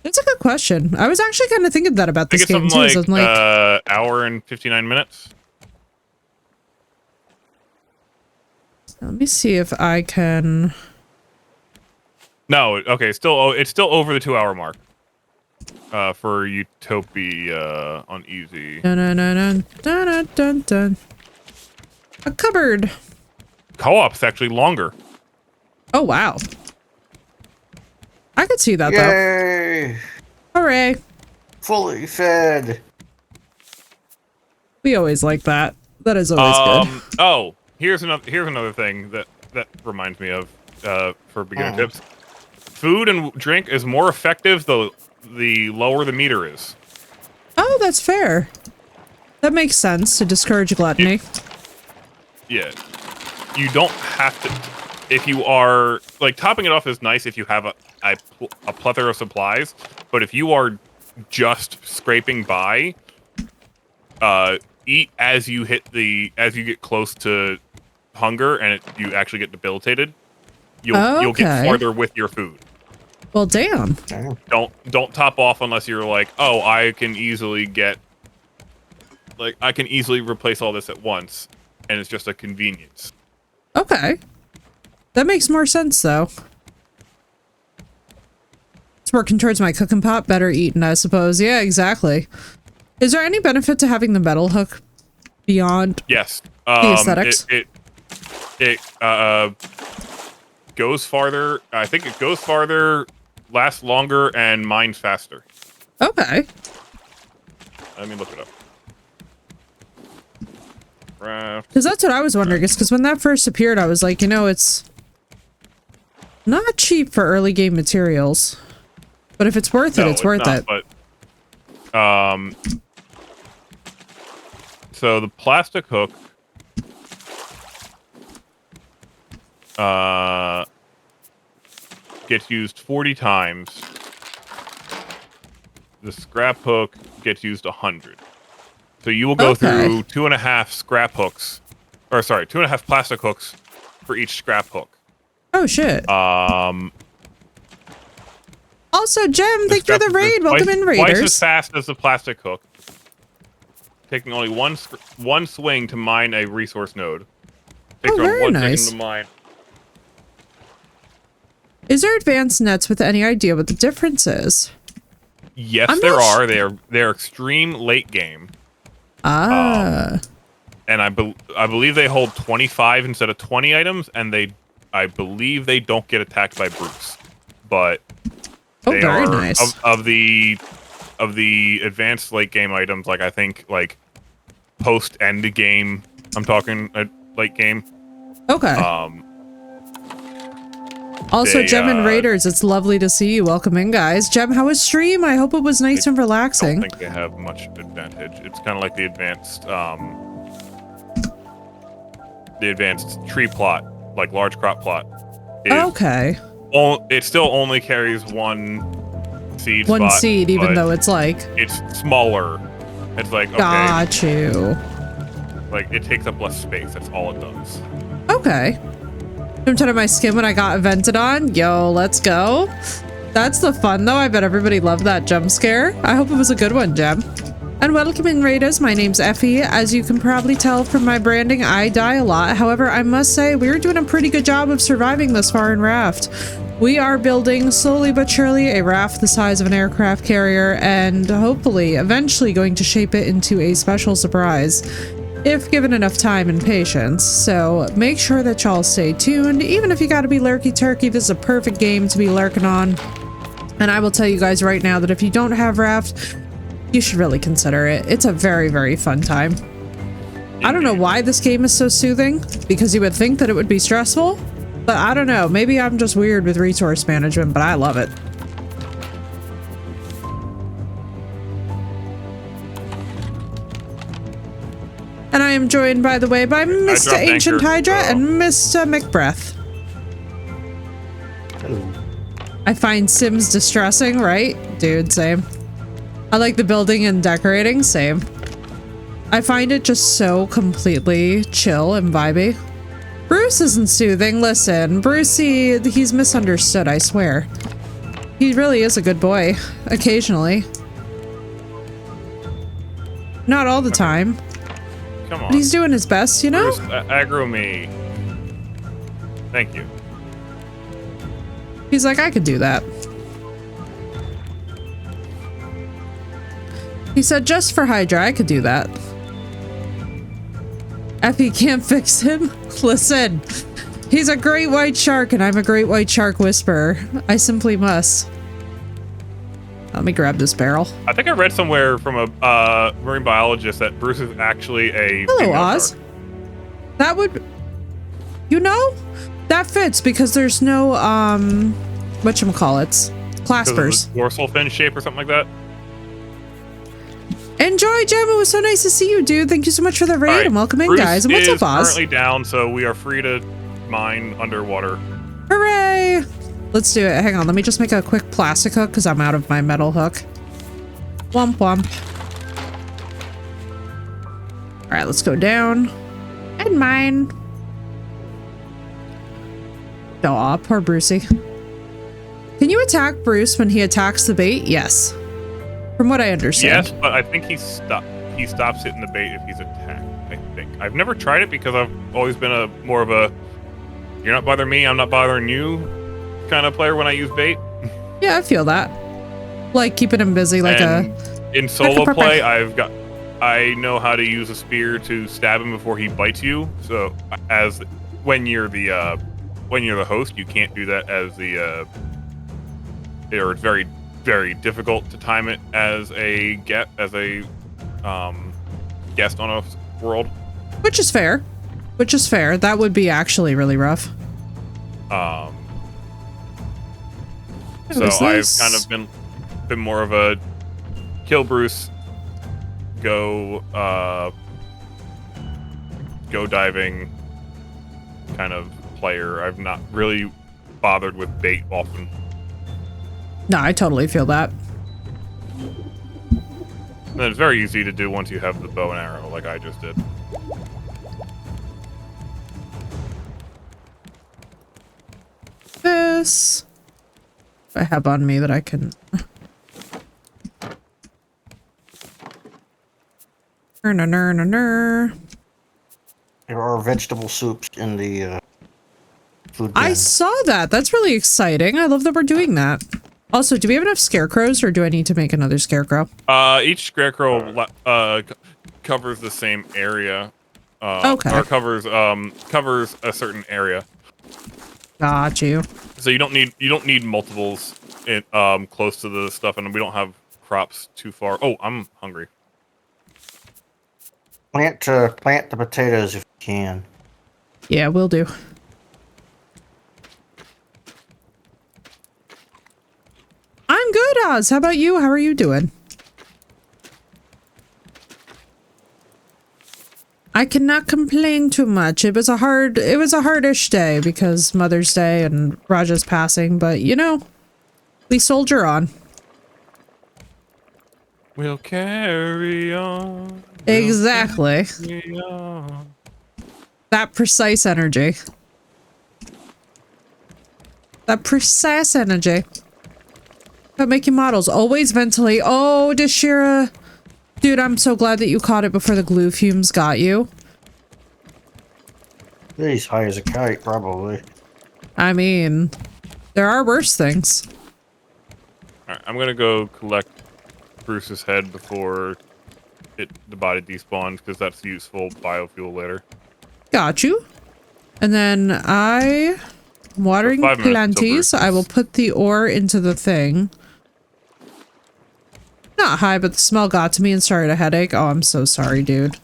That's a good question. I was actually kind of thinking that about I this think it's game too. something So like, I'm like, hour and 59 minutes. let me see if I can. No, okay, it's still over the 2-hour mark. For Utopia on easy. Dun, dun, dun, dun, dun, dun, dun. A cupboard. Co-op's actually longer. Oh wow. I could see that Yay! though. Hooray! Fully fed. We always like that. That is always good. Oh, here's another thing that reminds me of for beginner tips. Food and drink is more effective the lower the meter is. Oh, that's fair. That makes sense to discourage gluttony. Yeah. You don't have to. If you are like topping it off is nice if you have a plethora of supplies, but if you are just scraping by, eat as you get close to hunger and you actually get debilitated. You'll get farther with your food. Well, damn. Don't top off unless you're like, oh, I can easily replace all this at once, and it's just a convenience. Okay. That makes more sense, though. It's working towards my cooking pot. Better eating, I suppose. Yeah, exactly. Is there any benefit to having the metal hook beyond Yes. the aesthetics? It goes farther. I think it goes farther, lasts longer, and mines faster. Okay. Let me look it up. RAFT. Because that's what I was wondering. Is because when that first appeared, I was like, you know, it's not cheap for early game materials. But if it's worth it, it's worth it. But, so the plastic hook gets used 40 times. The scrap hook gets used 100. So you will go through 2.5 scrap hooks, or sorry, 2.5 plastic hooks for each scrap hook. Oh shit. Also, Jem, thank you for the raid. Welcome in, raiders. Twice as fast as the plastic hook. Taking only one swing to mine a resource node. Takes around 1 second to mine. Is there advanced nets with any idea what the difference is? Yes, there are. They're extreme late game. Ah. And I believe they hold 25 instead of 20 items, and I believe they don't get attacked by brutes. But they very are nice. of the advanced late game items. Like I think like post end game. I'm talking late game. Okay. Also, Jem and Raiders, it's lovely to see you. Welcome in, guys. Jem, how was stream? I hope it was nice and relaxing. I don't think they have much advantage. It's kind of like the advanced tree plot, like large crop plot. Okay. It still only carries one seed spot. One seed, even though it's like... It's smaller. It's like, okay. Got you. Like, it takes up less space. That's all it does. Okay. Jumped out of my skin when I got evented on. Yo, let's go. That's the fun, though. I bet everybody loved that jump scare. I hope it was a good one, Jem. And welcome in, raiders. My name's Effie. As you can probably tell from my branding, I die a lot. However, I must say we're doing a pretty good job of surviving this far in RAFT. We are building, slowly but surely, a RAFT the size of an aircraft carrier, and hopefully, eventually going to shape it into a special surprise, if given enough time and patience. So make sure that y'all stay tuned. Even if you gotta be lurky turkey, this is a perfect game to be lurking on. And I will tell you guys right now that if you don't have RAFT, you should really consider it. It's a very, very fun time. I don't know why this game is so soothing, because you would think that it would be stressful, but I don't know. Maybe I'm just weird with resource management, but I love it. And I am joined, by the way, by Mr. dropped Ancient anchor, Hydra so- and Mr. McBreath. Hello. I find Sims distressing, right? Dude, same. I like the building and decorating, same. I find it just so completely chill and vibey. Bruce isn't soothing. Listen, Brucey, he's misunderstood, I swear. He really is a good boy, occasionally. Not all the time. Come on. But he's doing his best, you know? Bruce, aggro me. Thank you. He's like, I could do that. He said, just for Hydra, I could do that. Effie can't fix him. Listen, he's a great white shark and I'm a great white shark whisperer. I simply must. Let me grab this barrel. I think I read somewhere from a marine biologist that Bruce is actually a Hello, female Oz. shark. That would, you know, that fits because there's no, whatchamacallits, Because of claspers. the dorsal fin shape or something like that. Enjoy, Gem. It was so nice to see you, dude. Thank you so much for the raid All right, and welcome in, Bruce guys. And what's is up, Oz? currently down, so we are free to mine underwater. Hooray! Let's do it. Hang on, let me just make a quick plastic hook because I'm out of my metal hook. Womp womp. All right, let's go down. And mine. Aw, poor Brucey. Can you attack Bruce when he attacks the bait? Yes. From what I understand. Yes, but I think he stops hitting the bait if he's attacked. I think. I've never tried it because I've always been more of a you're not bothering me, I'm not bothering you kind of player when I use bait. Yeah, I feel that. Like keeping him busy, like And in solo like a play, I know how to use a spear to stab him before he bites you. So when you're the host, you can't do that as or it's very, very difficult to time it as a guest on a world. Which is fair. Which is fair. That would be actually really rough. So is I've this? kind of been more of a kill Bruce, go diving kind of player. I've not really bothered with bait often. No, I totally feel that. And it's very easy to do once you have the bow and arrow, like I just did. This I have on me that I can. There are vegetable soups in the food bin. I saw that. That's really exciting. I love that we're doing that. Also, do we have enough scarecrows or do I need to make another scarecrow? Each scarecrow covers the same area. Okay. Or covers a certain area. Got you. So you don't need multiples close to the stuff, and we don't have crops too far. Oh, I'm hungry. Plant the potatoes if you can. Yeah, will do. I'm good, Oz. How about you? How are you doing? I cannot complain too much. It was a hardish day because Mother's Day and Raja's passing, but you know, we soldier on. We'll carry on. Exactly. Carry on. That precise energy. That precise energy. About making models. Always ventilate. Oh, Deshira. Dude, I'm so glad that you caught it before the glue fumes got you. He's high as a kite, probably. I mean, there are worse things. Alright, I'm gonna go collect Bruce's head before the body despawns, because that's useful biofuel later. Got you. And then I'm watering 5 minutes till plenty, Bruce so I will is- put the ore into the thing. Not high, but the smell got to me and started a headache. Oh, I'm so sorry, dude.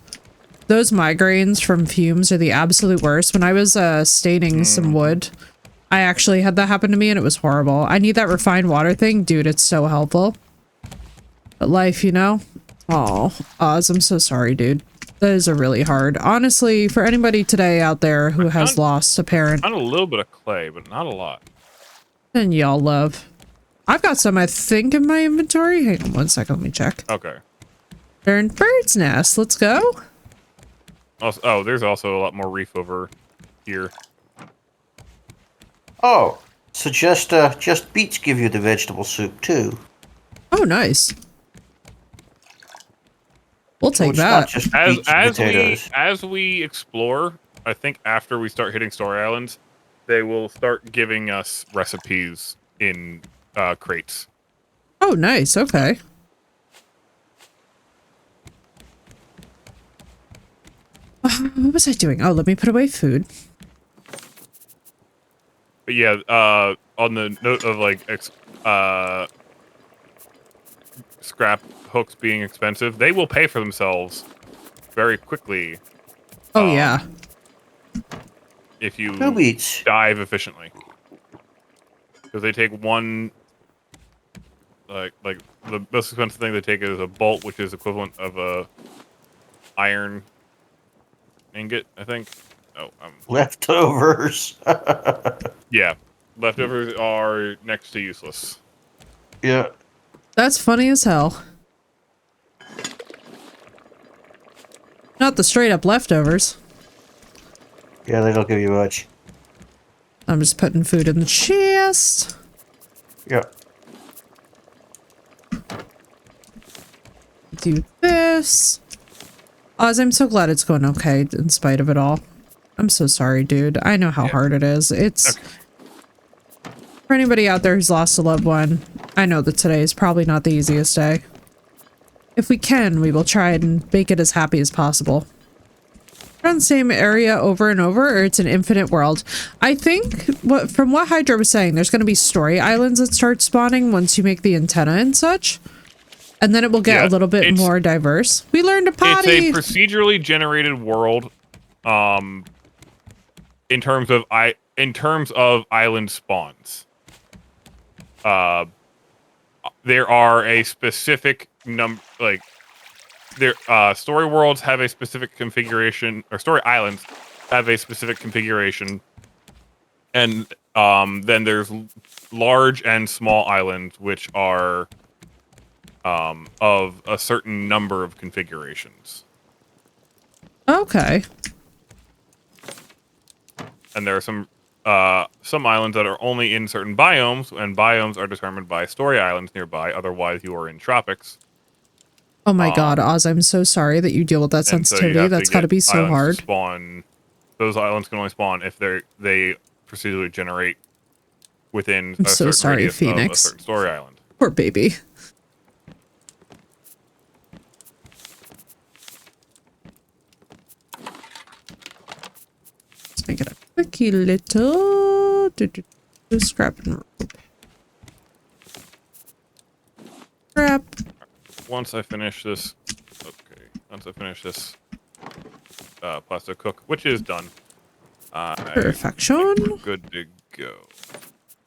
Those migraines from fumes are the absolute worst. When I was staining some wood, I actually had that happen to me and it was horrible. I need that refined water thing. Dude, it's so helpful. But life, you know? Oh, Oz, I'm so sorry, dude. Those are really hard. Honestly, for anybody today out there who has lost a parent. Found a little bit of clay, but not a lot. And y'all love. I've got some, I think, in my inventory. Hang on 1 second, let me check. Okay. They're in bird's nest. Let's go. Also, oh, there's also a lot more reef over here. Oh, so just beets give you the vegetable soup too. Oh, nice. We'll So take it's that. not just beets and potatoes. As we explore, I think after we start hitting story islands, they will start giving us recipes in crates. Oh, nice. Okay. What was I doing? Oh, let me put away food. But yeah, on the note of like scrap hooks being expensive, they will pay for themselves very quickly. Oh, yeah. Two If you beets. dive efficiently. Because they take one, like the most expensive thing they take is a bolt, which is equivalent of a iron ingot, I think. Oh, Leftovers. yeah. Leftovers are next to useless. Yeah. That's funny as hell. Not the straight up leftovers. Yeah, they don't give you much. I'm just putting food in the chest. Yeah. Do this. Oz, I'm so glad it's going okay in spite of it all. I'm so sorry, dude. I know how hard it is. It's... Okay. For anybody out there who's lost a loved one, I know that today is probably not the easiest day. If we can, we will try and make it as happy as possible. We're on the same area over and over, or it's an infinite world. I think, from what Hydra was saying, there's going to be story islands that start spawning once you make the antenna and such. And then it will get a little bit more diverse. We learned a potty! It's a procedurally generated world, in terms of island spawns. There are a specific story worlds have a specific configuration, or story islands have a specific configuration, and then there's large and small islands which are of a certain number of configurations. Okay. And there are some islands that are only in certain biomes, and biomes are determined by story islands nearby. Otherwise, you are in tropics. Oh my god, Oz, I'm so sorry that you deal with that sensitivity. So that's gotta be so hard. Those islands can only spawn if they procedurally generate within I'm so sorry, radius Phoenix. of a certain story island. Poor baby. Let's make it a quickie little scrap and rope. Scrap. Once I finish this, plastic cook, which is done, Perfection. we're good to go.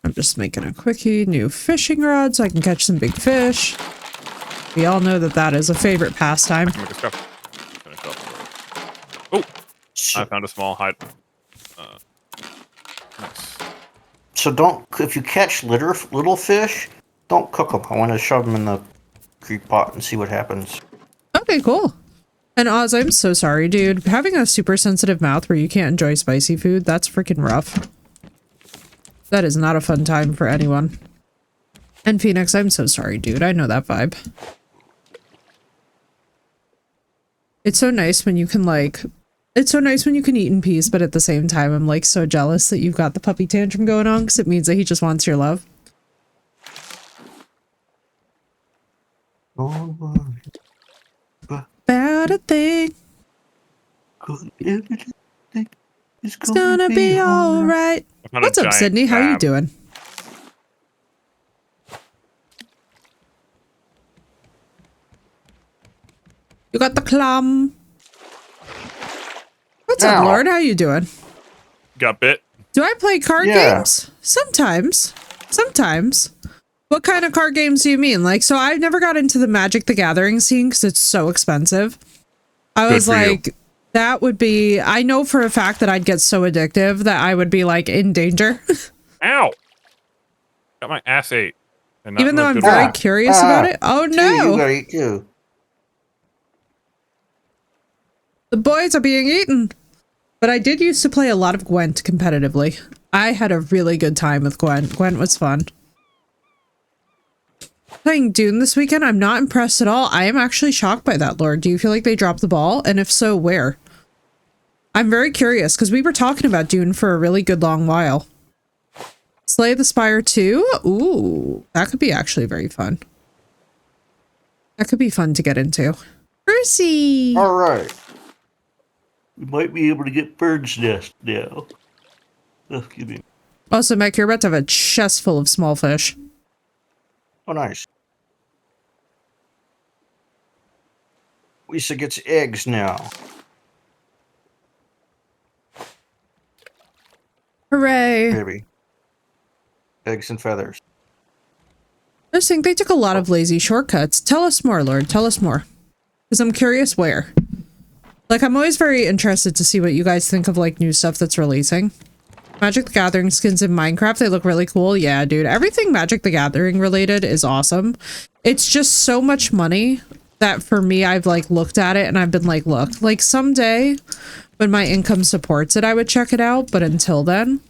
I'm just making a quickie new fishing rod so I can catch some big fish. We all know that that is a favorite pastime. Finish off. Oh, I found a small hide. Nice. So if you catch little fish, don't cook them. I want to shove them in the creek pot and see what happens. Okay, cool. And Oz, I'm so sorry, dude. Having a super sensitive mouth where you can't enjoy spicy food, that's freaking rough. That is not a fun time for anyone. And Phoenix, I'm so sorry, dude. I know that vibe. It's so nice when you can it's so nice when you can eat in peace, but at the same time, I'm like so jealous that you've got the puppy tantrum going on because it means that he just wants your love. About a thing. It's gonna be alright. What's up, Sydney? How you doing? You got the clam. What's up, Lord? How you doing? Got bit? Do I play card games? Sometimes. Sometimes. What kind of card games do you mean? Like, so I've never got into the Magic the Gathering scene because it's so expensive. I Good was for you. like, that would be, I know for a fact that I'd get so addictive that I would be like in danger. Ow! Got my ass ate. And not Even in though the I'm good very way. curious about it. Oh Gee, you no! gotta eat too. The boys are being eaten. But I did used to play a lot of Gwent competitively. I had a really good time with Gwent. Gwent was fun. Playing Dune this weekend, I'm not impressed at all. I am actually shocked by that, Lord. Do you feel like they dropped the ball? And if so, where? I'm very curious, because we were talking about Dune for a really good long while. Slay the Spire 2? Ooh, that could be actually very fun. That could be fun to get into. Brucey! All right. We might be able to get bird's nest now. Oh, excuse me. Also, Mike, you're about to have a chest full of small fish. Oh, nice. Lisa gets eggs now. Hooray! Baby. Eggs and feathers. I just think they took a lot of lazy shortcuts. Tell us more, Lord. Tell us more. Because I'm curious where. Like, I'm always very interested to see what you guys think of, like, new stuff that's releasing. Magic the Gathering skins in Minecraft, they look really cool. Yeah, dude. Everything Magic the Gathering related is awesome. It's just so much money that for me, I've, like, looked at it and I've been like, look, like, someday when my income supports it, I would check it out. But until then,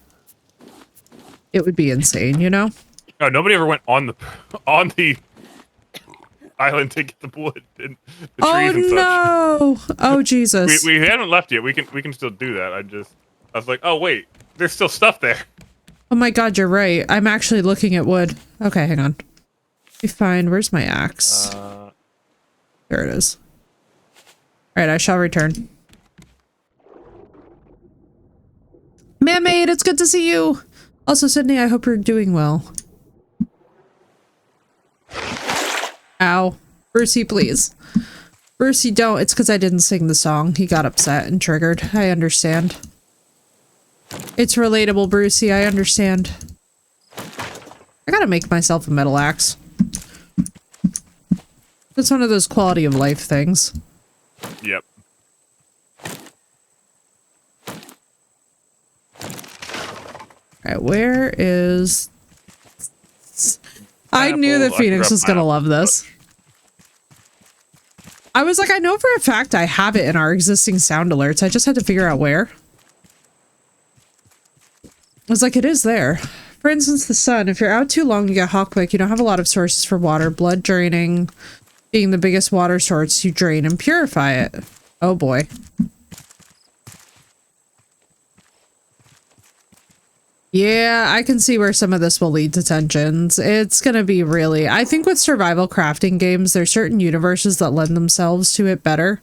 it would be insane, you know? Oh, nobody ever went on the island to get the wood and the trees and such. Oh no! Oh Jesus! We haven't left yet. We can still do that. I was like, oh wait, there's still stuff there. Oh my God, you're right. I'm actually looking at wood. Okay, hang on. Let me find. Where's my axe? There it is. All right, I shall return. Man-made, it's good to see you. Also, Sydney, I hope you're doing well. Ow. Brucey, please. Brucey, don't. It's because I didn't sing the song. He got upset and triggered. I understand. It's relatable, Brucey. I understand. I gotta make myself a metal axe. It's one of those quality of life things. Yep. Alright, where is... I knew that Pineapple, Phoenix I was gonna love this. I was like, I know for a fact I have it in our existing sound alerts. I just had to figure out where. I was like, it is there. For instance, the sun. If you're out too long, you get hot quick. You don't have a lot of sources for water. Blood draining being the biggest water source, you drain and purify it. Oh boy. Yeah, I can see where some of this will lead to tensions. It's gonna be really... I think with survival crafting games, there's certain universes that lend themselves to it better.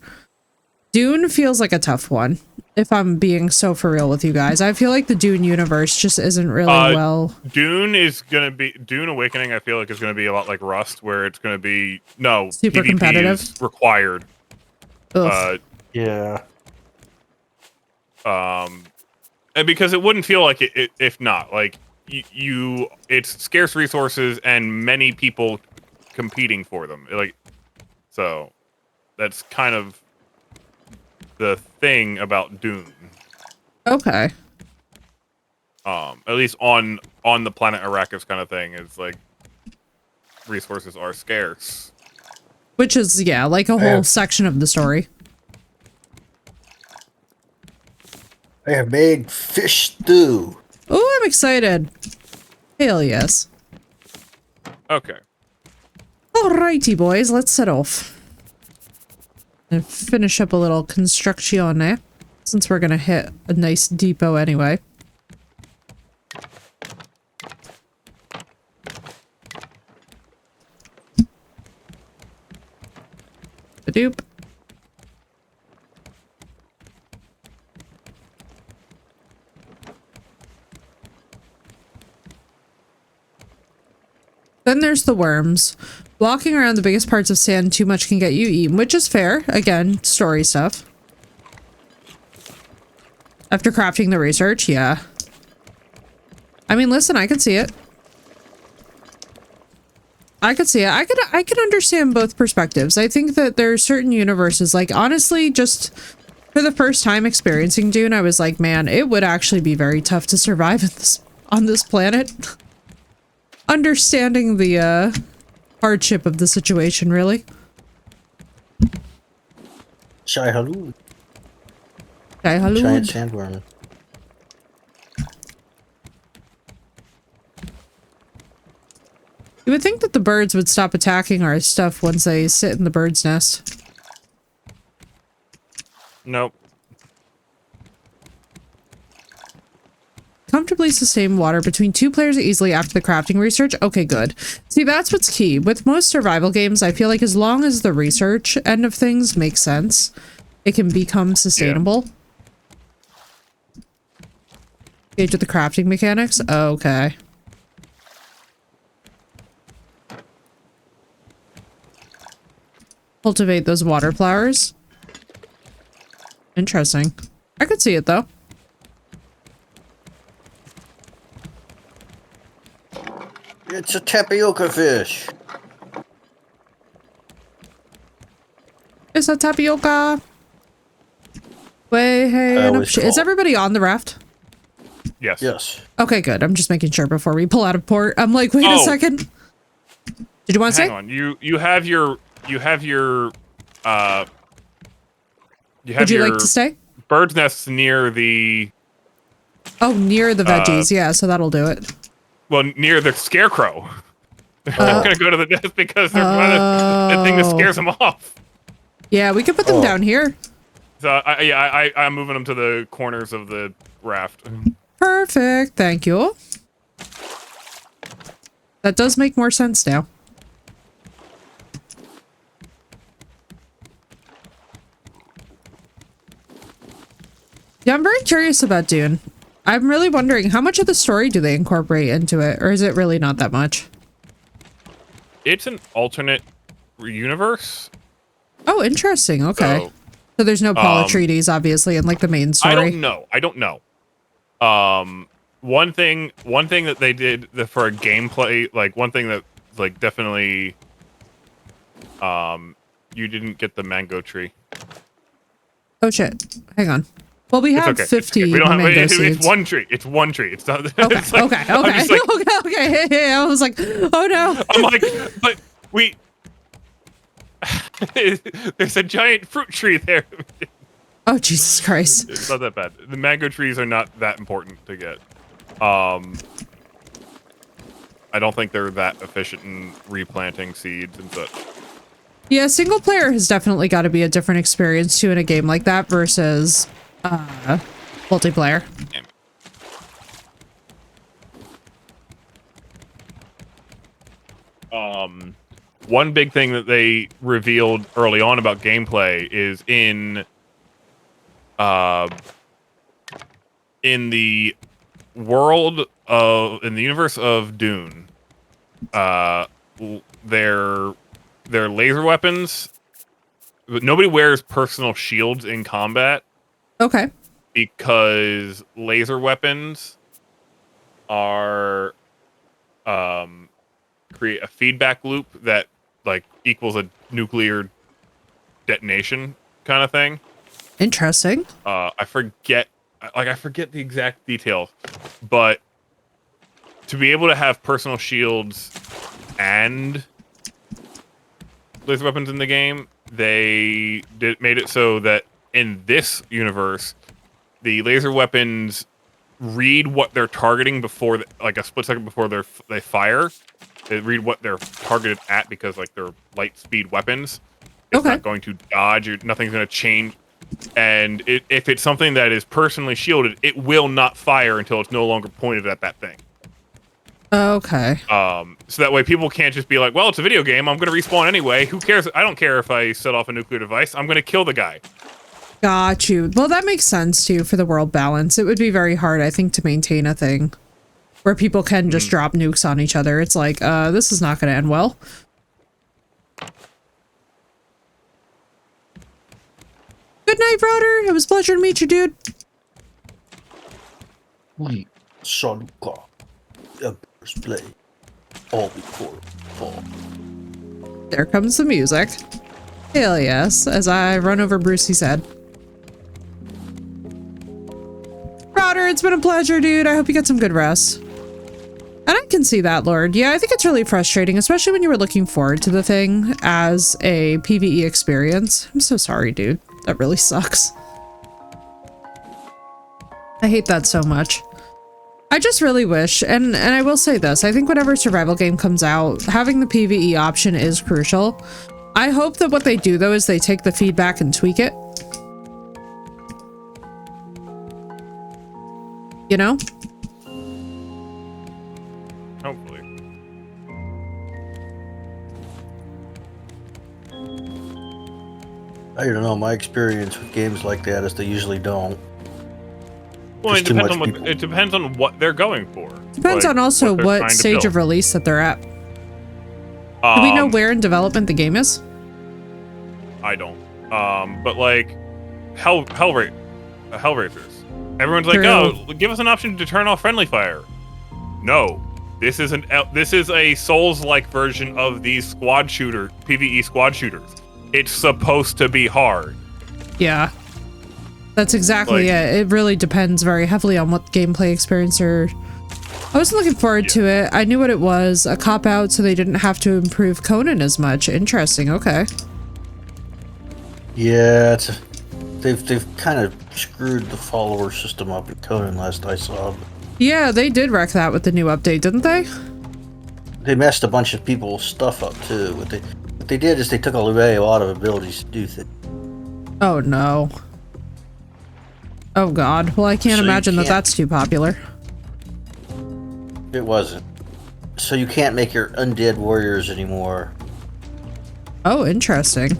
Dune feels like a tough one, if I'm being so for real with you guys. I feel like the Dune universe just isn't really well... Dune is gonna be... Dune Awakening, I feel like, is gonna be a lot like Rust, where it's gonna be... No, Super PvP competitive. is required. Ugh. Yeah. And because it wouldn't feel like it if not. Like, it's scarce resources and many people competing for them. Like, so that's kind of the thing about Dune. Okay. At least on the planet Arrakis kind of thing, is like resources are scarce. Which is, yeah, like a whole section of the story. I have made fish stew. Oh, I'm excited. Hell yes. Okay. Alrighty, boys, let's set off. And finish up a little construction, since we're gonna hit a nice depot anyway. Ba-doop. Then there's the worms. Walking around the biggest parts of sand too much can get you eaten, which is fair. Again, story stuff. After crafting the research, yeah. I mean, listen, I can see it. I could see it. I could understand both perspectives. I think that there are certain universes, like honestly, just for the first time experiencing Dune, I was like, man, it would actually be very tough to survive on this planet. Understanding the hardship of the situation, really. Shai Halud. Shai Halud. Giant sandworm. You would think that the birds would stop attacking our stuff once they sit in the bird's nest. Nope. Comfortably sustain water between 2 players easily after the crafting research. Okay, good. See, that's what's key. With most survival games, I feel like as long as the research end of things makes sense, it can become sustainable. Yeah. Gauge with the crafting mechanics? Okay. Cultivate those water flowers. Interesting. I could see it though. It's a tapioca fish. It's a tapioca. Way, hey, and up is everybody on the raft? Yes. Yes. Okay, good. I'm just making sure before we pull out of port. I'm like, wait a second. Did you want to say? Hang on. You have your Would you like to stay? Bird's nest near the near the veggies, yeah, so that'll do it. Well, near the scarecrow. They're not gonna go to the nest because they're the thing that scares them off. Yeah, we could put them down here. So I'm moving them to the corners of the raft. Perfect, thank you. That does make more sense now. Yeah, I'm very curious about Dune. I'm really wondering, how much of the story do they incorporate into it? Or is it really not that much? It's an alternate universe. Oh, interesting. Okay. So there's no Paul Atreides, obviously, in like the main story. I don't know. One thing that they did for a gameplay, like one thing that like definitely, you didn't get the mango tree. Oh shit! Hang on. Well, we have 50 we don't have, mango it's seeds. one tree. It's one tree. It's not. Okay. It's like, okay. Like, okay. I was like, oh no. I'm like, but we. There's a giant fruit tree there. Oh Jesus Christ! It's not that bad. The mango trees are not that important to get. I don't think they're that efficient in replanting seeds and such. Yeah, single player has definitely got to be a different experience too in a game like that versus multiplayer. One big thing that they revealed early on about gameplay is in the world of in the universe of Dune, their laser weapons. Nobody wears personal shields in combat. Okay. Because laser weapons are create a feedback loop that like equals a nuclear detonation kind of thing. Interesting. I forget the exact details, but to be able to have personal shields and laser weapons in the game, they made it so that in this universe, the laser weapons read what they're targeting before, like a split second before they fire. They read what they're targeted at because like they're light speed weapons. It's not going to dodge. Nothing's going to change. And if it's something that is personally shielded, it will not fire until it's no longer pointed at that thing. Okay. So that way people can't just be like, well, it's a video game. I'm going to respawn anyway. Who cares? I don't care if I set off a nuclear device. I'm going to kill the guy. Got you. Well, that makes sense too for the world balance. It would be very hard, I think, to maintain a thing where people can just drop nukes on each other. It's like, this is not going to end well. Good night, Roder. It was a pleasure to meet you, dude. We saw Luca. Emperor's play. All before fall. There comes the music. Hell yes, as I run over Brucey's head. Router, it's been a pleasure, dude. I hope you get some good rest. And I can see that, Lord. Yeah, I think it's really frustrating, especially when you were looking forward to the thing as a PvE experience. I'm so sorry, dude. That really sucks. I hate that so much. I just really wish, and I will say this, I think whenever a survival game comes out, having the PvE option is crucial. I hope that what they do, though, is they take the feedback and tweak it. You know? Hopefully. I don't know. My experience with games like that is they usually don't. Well, There's too much people. it depends on what they're going for. Depends on also what stage of release that they're at. Do we know where in development the game is? I don't. But like, Hellraisers. Everyone's like, oh, give us an option to turn off friendly fire. No, this is a Souls-like version of these PvE squad shooters. It's supposed to be hard. Yeah. That's exactly it. It really depends very heavily on what gameplay experience I wasn't looking forward to it. I knew what it was. A cop-out so they didn't have to improve Conan as much. Interesting. Okay. Yeah, they've kind of screwed the follower system up in Conan last I saw. Yeah, they did wreck that with the new update, didn't they? They messed a bunch of people's stuff up too. What they did is they took away a lot of abilities to do things. Oh no. Oh god. Well, I can't imagine that that's too popular. It wasn't. So you can't make your undead warriors anymore. Oh, interesting.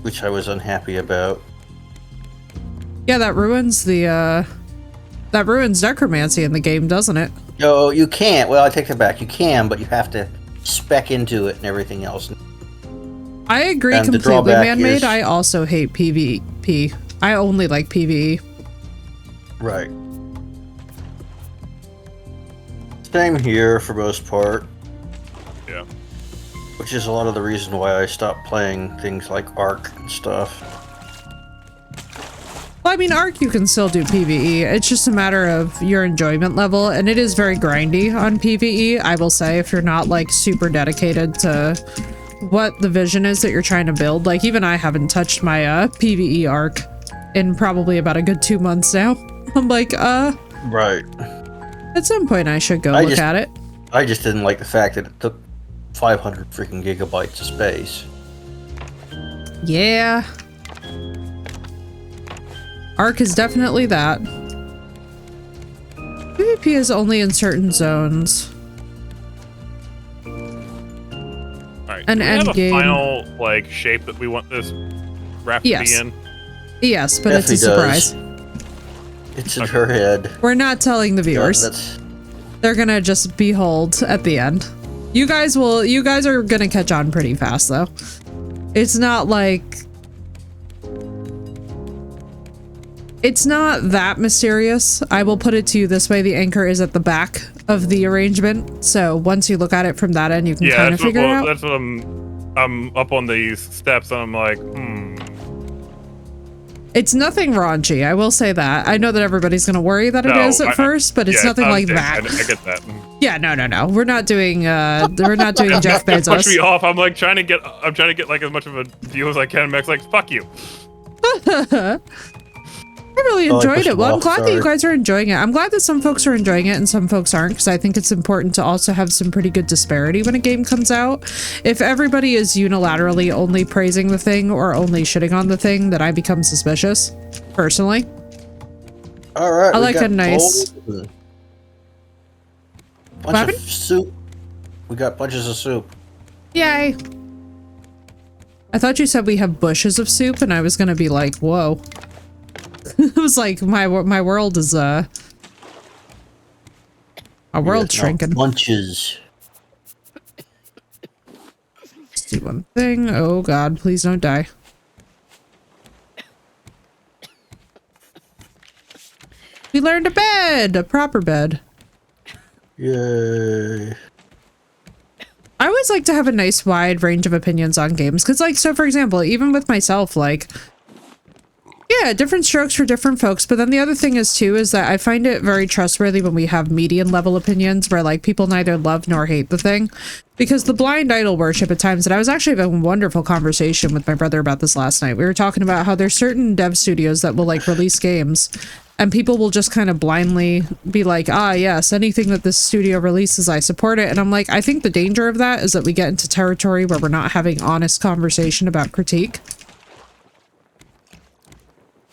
Which I was unhappy about. Yeah, that ruins necromancy in the game, doesn't it? No, you can't. Well, I take it back. You can, but you have to spec into it and everything else. I agree completely, man-made. I also hate PvP. I only like PvE. Right. Same here for most part. Yeah. Which is a lot of the reason why I stopped playing things like Ark and stuff. Well, I mean, Ark you can still do PvE. It's just a matter of your enjoyment level, and it is very grindy on PvE, I will say, if you're not, like, super dedicated to what the vision is that you're trying to build. Like, even I haven't touched my PvE Ark in probably about a good 2 months now. I'm like, Right. At some point I should go look at it. I just didn't like the fact that it took 500 freaking gigabytes of space. Yeah. Ark is definitely that. PvP is only in certain zones. Alright, An do we have end a game. final, like, shape that we want this raft to be in? Yes, but it's a surprise. It's in her head. We're not telling the viewers. They're gonna just behold at the end. You guys are gonna catch on pretty fast though. It's not like... It's not that mysterious. I will put it to you this way. The anchor is at the back of the arrangement. So once you look at it from that end, you can kind of figure it out. That's what I'm up on these steps and I'm like, It's nothing raunchy, I will say that. I know that everybody's gonna worry that it is at first, but it's nothing like that. I get that. Yeah, no. We're not doing Jeff Bezos. Push me off. I'm like trying to get like as much of a view as I can. Max like, fuck you. I really enjoyed it. Well, I'm glad that you guys are enjoying it. I'm glad that some folks are enjoying it and some folks aren't, because I think it's important to also have some pretty good disparity when a game comes out. If everybody is unilaterally only praising the thing or only shitting on the thing, then I become suspicious, personally. All right. I like a nice bunch of soup. We got bunches of soup. Yay. I thought you said we have bushes of soup, and I was gonna be like, whoa. It was like my world is my world's shrinking. Bunches. Let's do one thing. Oh god, please don't die. We learned a bed, a proper bed. Yay. I always like to have a nice wide range of opinions on games. Because, like, so for example, even with myself, like, yeah, different strokes for different folks. But then the other thing is, too, is that I find it very trustworthy when we have median level opinions where, like, people neither love nor hate the thing. Because the blind idol worship at times, and I was actually having a wonderful conversation with my brother about this last night. We were talking about how there's certain dev studios that will, like, release games, and people will just kind of blindly be like, ah, yes, anything that this studio releases, I support it. And I'm like, I think the danger of that is that we get into territory where we're not having honest conversation about critique.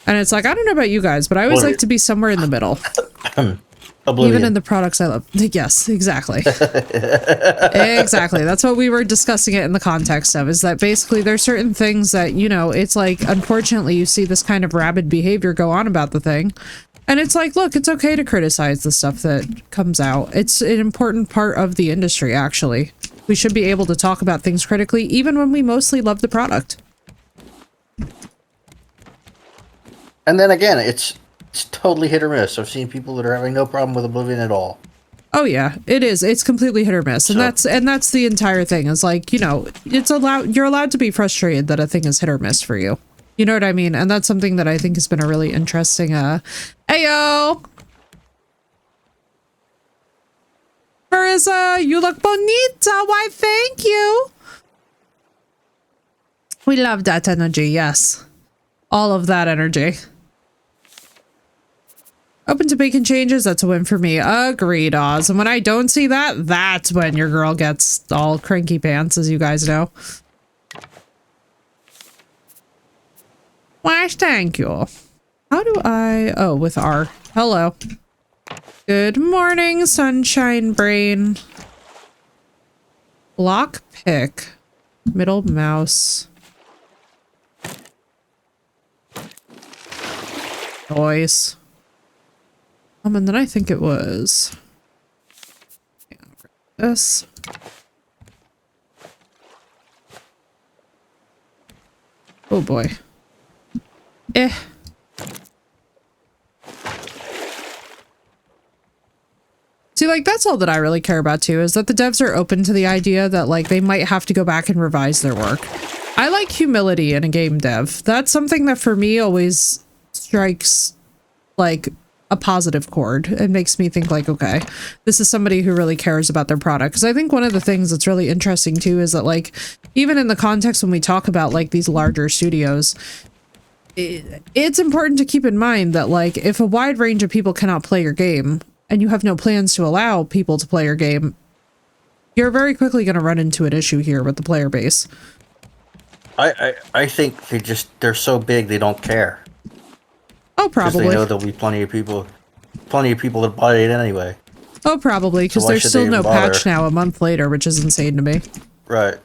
And it's like, I don't know about you guys, but I always like to be somewhere in the middle. Oblivion. Even in the products I love. Yes, exactly. Exactly. That's what we were discussing it in the context of, is that basically there's certain things that, you know, it's like, unfortunately, you see this kind of rabid behavior go on about the thing. And it's like, look, it's okay to criticize the stuff that comes out. It's an important part of the industry, actually. We should be able to talk about things critically, even when we mostly love the product. And then again, it's totally hit or miss. I've seen people that are having no problem with Oblivion at all. Oh yeah, it is. It's completely hit or miss. And that's the entire thing. Is like, you know, you're allowed to be frustrated that a thing is hit or miss for you. You know what I mean? And that's something that I think has been a really interesting Ayo! Marissa, you look bonita. Why, thank you. We love that energy, yes. All of that energy. Open to bacon changes, that's a win for me. Agreed, Oz. And when I don't see that, that's when your girl gets all cranky pants, as you guys know. Why, thank you. How do I... Oh, with R. Hello. Good morning, sunshine brain. Block pick. Middle mouse. Noise. And then I think it was this. Oh boy. See, like, that's all that I really care about too, is that the devs are open to the idea that, like, they might have to go back and revise their work. I like humility in a game dev. That's something that for me always strikes, like, a positive chord. It makes me think like, okay, this is somebody who really cares about their product. Because I think one of the things that's really interesting too is that, like, even in the context when we talk about, like, these larger studios, it's important to keep in mind that, like, if a wide range of people cannot play your game and you have no plans to allow people to play your game, you're very quickly going to run into an issue here with the player base. I think they're so big they don't care. Oh, probably. Because they know there'll be plenty of people that buy it anyway. Oh, probably, because So there's still no bother? patch now a month later, which is insane to me. Right.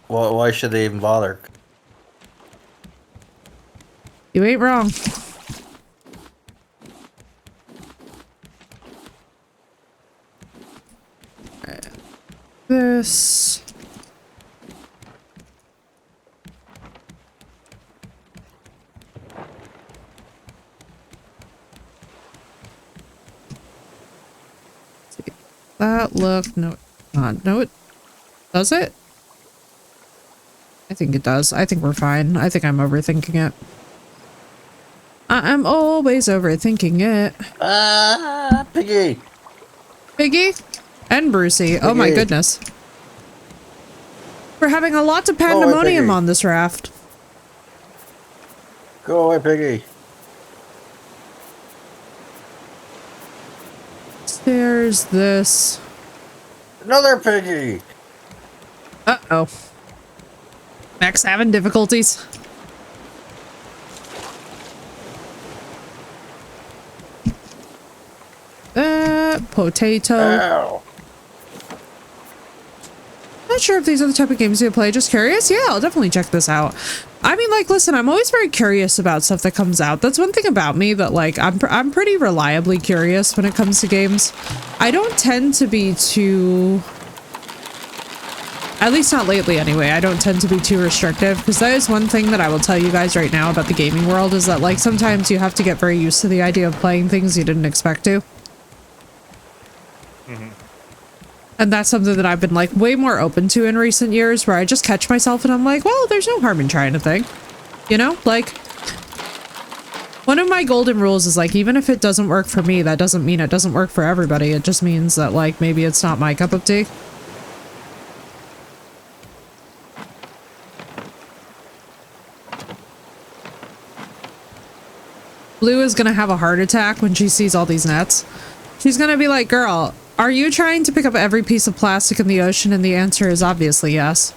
Well, why should they even bother? You ain't wrong. This... That look, no, no, it does it? I think it does. I think we're fine. I think I'm overthinking it. I'm always overthinking it. Piggy! Piggy? And Brucey. Piggy. Oh my goodness. We're having a lot of pandemonium on this raft. Go away, Piggy. There's this. Another Piggy! Uh-oh. Max having difficulties. Potato. Ow. Not sure if these are the type of games you play. Just curious? Yeah, I'll definitely check this out. I mean, like, listen, I'm always very curious about stuff that comes out. That's one thing about me that, like, I'm pretty reliably curious when it comes to games. I don't tend to be too... At least not lately, anyway. I don't tend to be too restrictive, because that is one thing that I will tell you guys right now about the gaming world, is that, like, sometimes you have to get very used to the idea of playing things you didn't expect to. And that's something that I've been like way more open to in recent years, where I just catch myself and I'm like, well, there's no harm in trying a thing. You know, like one of my golden rules is like, even if it doesn't work for me, that doesn't mean it doesn't work for everybody. It just means that like maybe it's not my cup of tea. Blue is gonna have a heart attack when she sees all these nets. She's gonna be like, girl, are you trying to pick up every piece of plastic in the ocean? And the answer is obviously yes.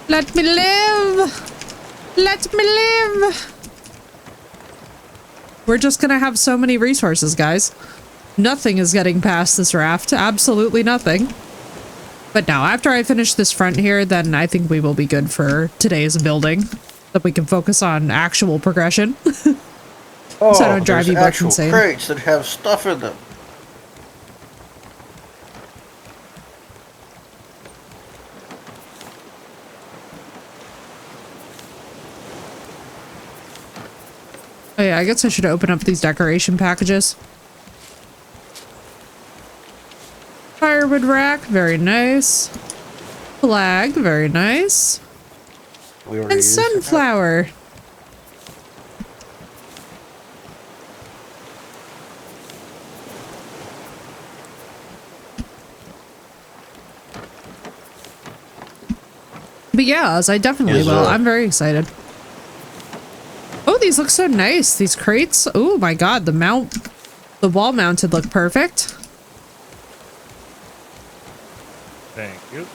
Let me live! Let me live! We're just gonna have so many resources, guys. Nothing is getting past this raft. Absolutely nothing. But now, after I finish this front here, then I think we will be good for today's building. That we can focus on actual progression. Oh, so I don't drive you both actual insane. crates that have stuff in them. Oh yeah, I guess I should open up these decoration packages. Firewood rack, very nice. Flag, very nice. And sunflower. But yeah, I definitely will. I'm very excited. Oh, these look so nice. These crates. Oh my god, the wall mounted look perfect. Thank you.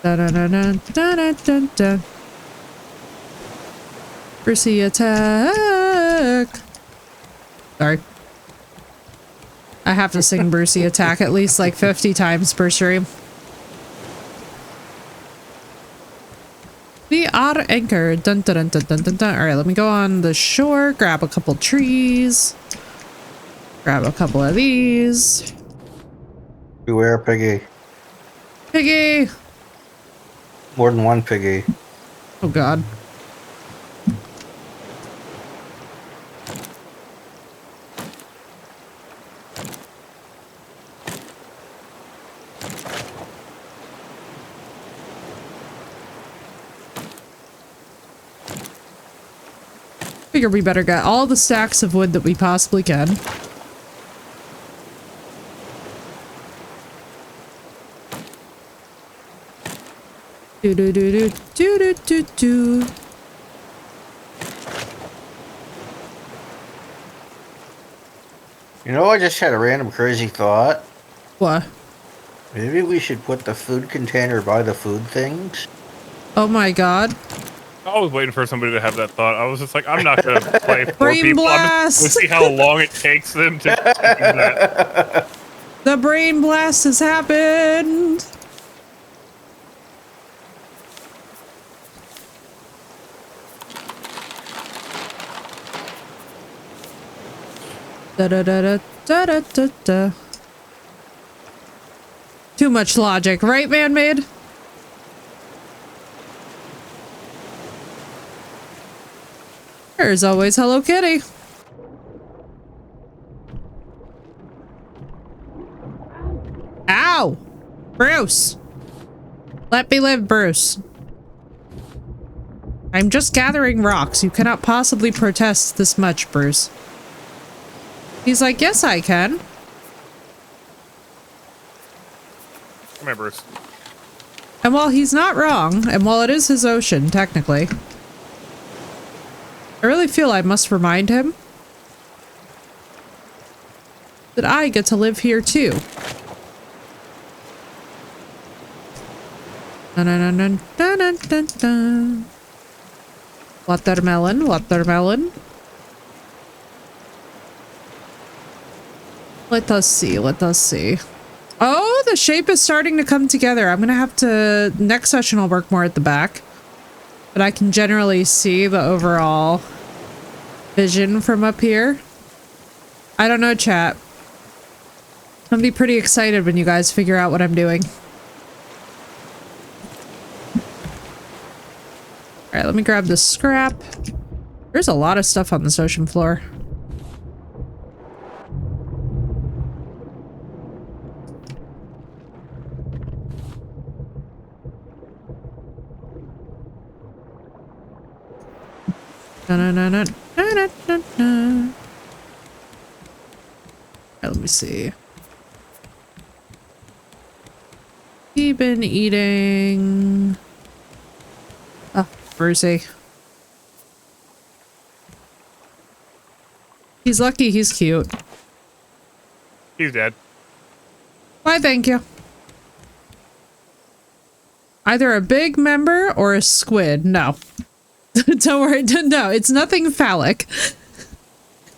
Da da da da da da da da. Brucey attack. Sorry. I have to sing Brucey attack at least like 50 times per stream. We are anchored. Dun dun dun dun dun dun. Alright, let me go on the shore, grab a couple trees. Grab a couple of these. Beware, piggy. Piggy! More than one piggy. Oh god. Figure we better get all the stacks of wood that we possibly can. Do do do do do do do do. You know, I just had a random crazy thought. What? Maybe we should put the food container by the food things. Oh my god. I was waiting for somebody to have that thought. I was just like, I'm not going to play four Brain people. blast! I'm just going to see how long it takes them to do that. The brain blast has happened! Da da da da da da da da. Too much logic, right, man-made? There's always Hello Kitty. Ow! Bruce! Let me live, Bruce. I'm just gathering rocks. You cannot possibly protest this much, Bruce. He's like, yes, I can. Come here, Bruce. And while he's not wrong, and while it is his ocean, technically, I really feel I must remind him that I get to live here too. Dun, dun, dun, dun, dun, dun, dun. Watermelon, watermelon. Let us see, let us see. Oh, the shape is starting to come together. I'm gonna have to, next session I'll work more at the back. But I can generally see the overall vision from up here. I don't know, chat. I'll be pretty excited when you guys figure out what I'm doing. Alright, let me grab the scrap. There's a lot of stuff on this ocean floor. Let me see. We've been eating. Oh, Brucey. He's lucky he's cute. He's dead. Why, thank you. Either a big member or a squid. No. Don't worry. No, it's nothing phallic.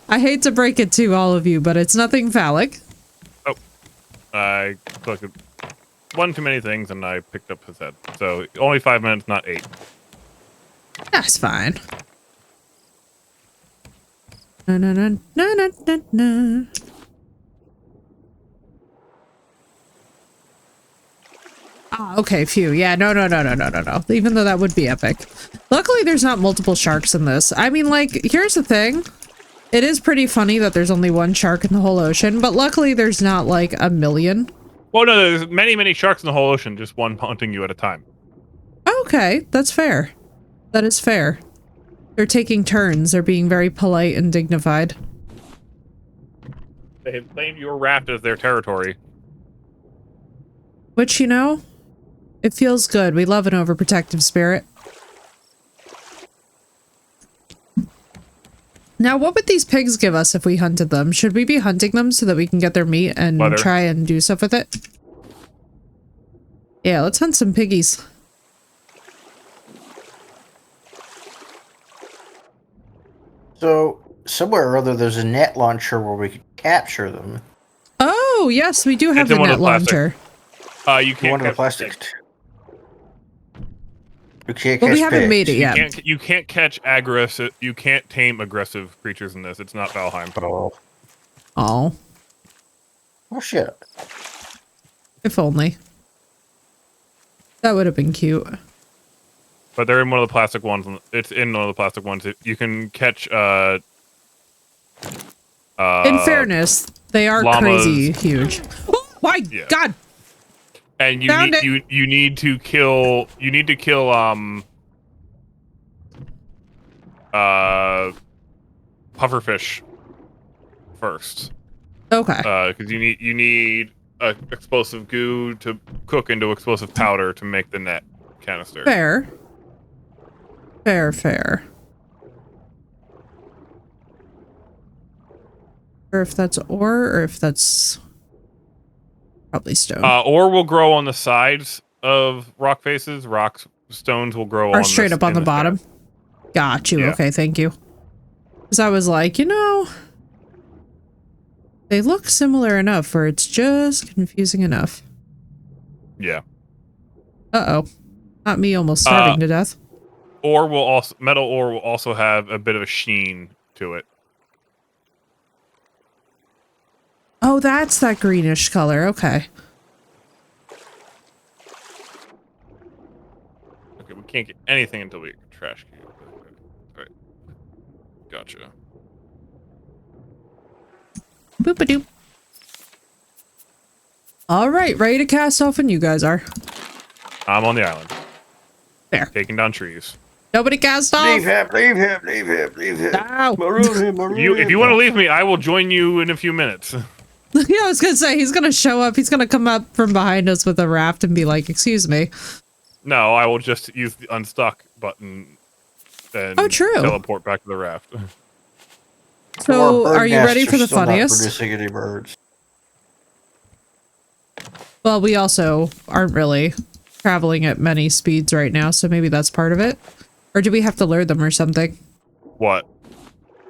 I hate to break it to all of you, but it's nothing phallic. Oh. I collected one too many things and I picked up his head. So only 5 minutes, not 8. That's fine. No, no, no, no, no, no, no. Ah, okay, phew. Yeah, no. Even though that would be epic. Luckily, there's not multiple sharks in this. I mean, like, here's the thing. It is pretty funny that there's only one shark in the whole ocean, but luckily there's not, like, a million. Well, no, there's many, many sharks in the whole ocean, just one hunting you at a time. Okay, that's fair. That is fair. They're taking turns. They're being very polite and dignified. They have claimed your raft as their territory. Which, you know, it feels good. We love an overprotective spirit. Now, what would these pigs give us if we hunted them? Should we be hunting them so that we can get their meat and Butter. try and do stuff with it? Yeah, let's hunt some piggies. So, somewhere or other, there's a net launcher where we could capture them. Oh, yes, we do have It's in the one net of the plastic. launcher. You can't One of the catch plastic. snakes. We can't Well, catch we haven't pigs. made it yet. You can't catch aggressive. You can't tame aggressive creatures in this. It's not Valheim. Oh. Oh, Oh, shit. if only. That would have been cute. But they're in one of the plastic ones. It's in one of the plastic ones. You can catch. In fairness, they are llamas. crazy huge. Oh my Yeah. god! And you Found need you need to kill pufferfish first. Okay. Because you need explosive goo to cook into explosive powder to make the net canister. Fair. Fair. Or if that's ore, or if that's probably stone. Ore will grow on the sides of rock faces. Stones will grow or on straight up on the bottom. Got you. Yeah. Okay, thank you. Because I was like, you know, they look similar enough where it's just confusing enough. Yeah. Uh-oh. Not me almost starving to death. Metal ore will also have a bit of a sheen to it. Oh, that's that greenish color. Okay. Okay, we can't get anything until we get a trash can. Alright. Gotcha. Boop-a-doop. All right, ready to cast off when you guys are. I'm on the island. There. Taking down trees. Nobody cast off. Leave him. Ow. Maroon him. If you want to leave me, I will join you in a few minutes. Yeah, I was gonna say, he's gonna show up. He's gonna come up from behind us with a raft and be like, excuse me. No, I will just use the unstuck button and true. teleport back to the raft. So, are you ready for the Still not funniest? producing any birds. Well, we also aren't really traveling at many speeds right now, so maybe that's part of it. Or do we have to lure them or something? What?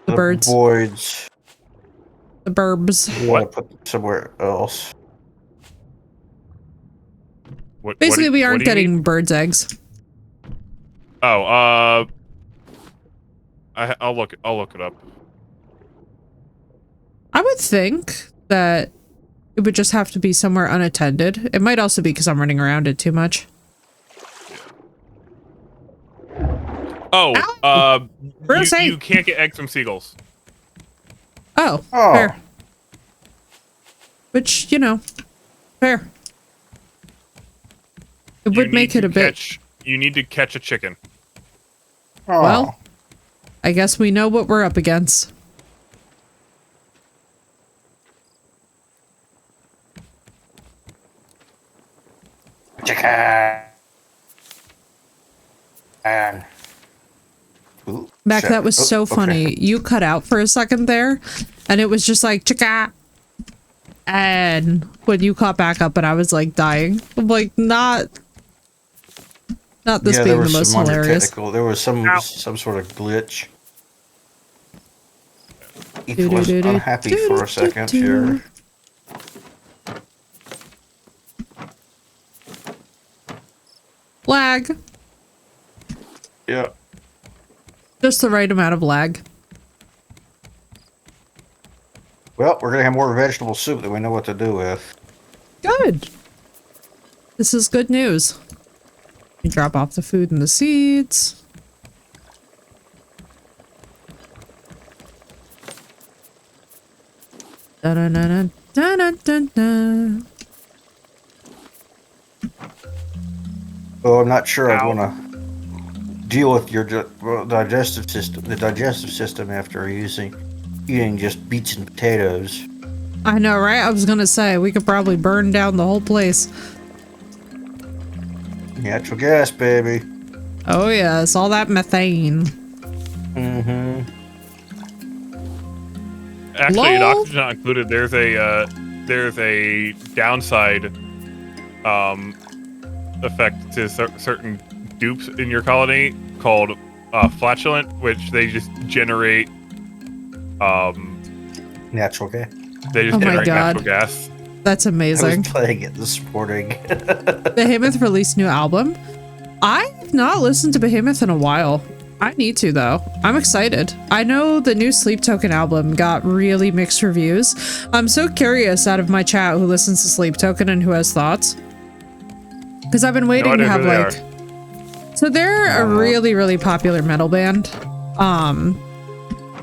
The birds. Voids. The burbs. You want to put them somewhere else. Basically, we aren't what do you getting need? birds' eggs. Oh, I'll look it up. I would think that it would just have to be somewhere unattended. It might also be because I'm running around it too much. Oh, Ow! you can't get eggs from seagulls. Oh, Oh. fair. Which, you know, fair. It would make it a bit... You need to catch a chicken. Oh. Well, I guess we know what we're up against. Chicken. And. Ooh, Mac, shit. that was so okay. funny. You cut out for a second there, and it was just like, chicka. And when you caught back up and I was like dying. I'm like, not this being the most hilarious. There was some sort of glitch. Ethan was unhappy for a second here. Lag. Yeah. Just the right amount of lag. Well, we're gonna have more vegetable soup that we know what to do with. Good. This is good news. You drop off the food and the seeds. Da-da-da-da-da-da-da. Oh, I'm not sure I want to deal with your digestive system. The digestive system after eating just beets and potatoes. I know, right? I was gonna say, we could probably burn down the whole place. Natural gas, baby. Oh yes, all that methane. Mm-hmm. Actually, Lol. oxygen not included. There's a downside effect to certain dupes in your colony called flatulent, which they just generate Natural gas. they just Oh my generate God. natural gas. That's I amazing. was playing it this morning. Behemoth released new album. I've not listened to Behemoth in a while. I need to though. I'm excited. I know the new Sleep Token album got really mixed reviews. I'm so curious out of my chat who listens to Sleep Token and who has thoughts. Because I've been waiting to have like... So they're a really, really popular metal band.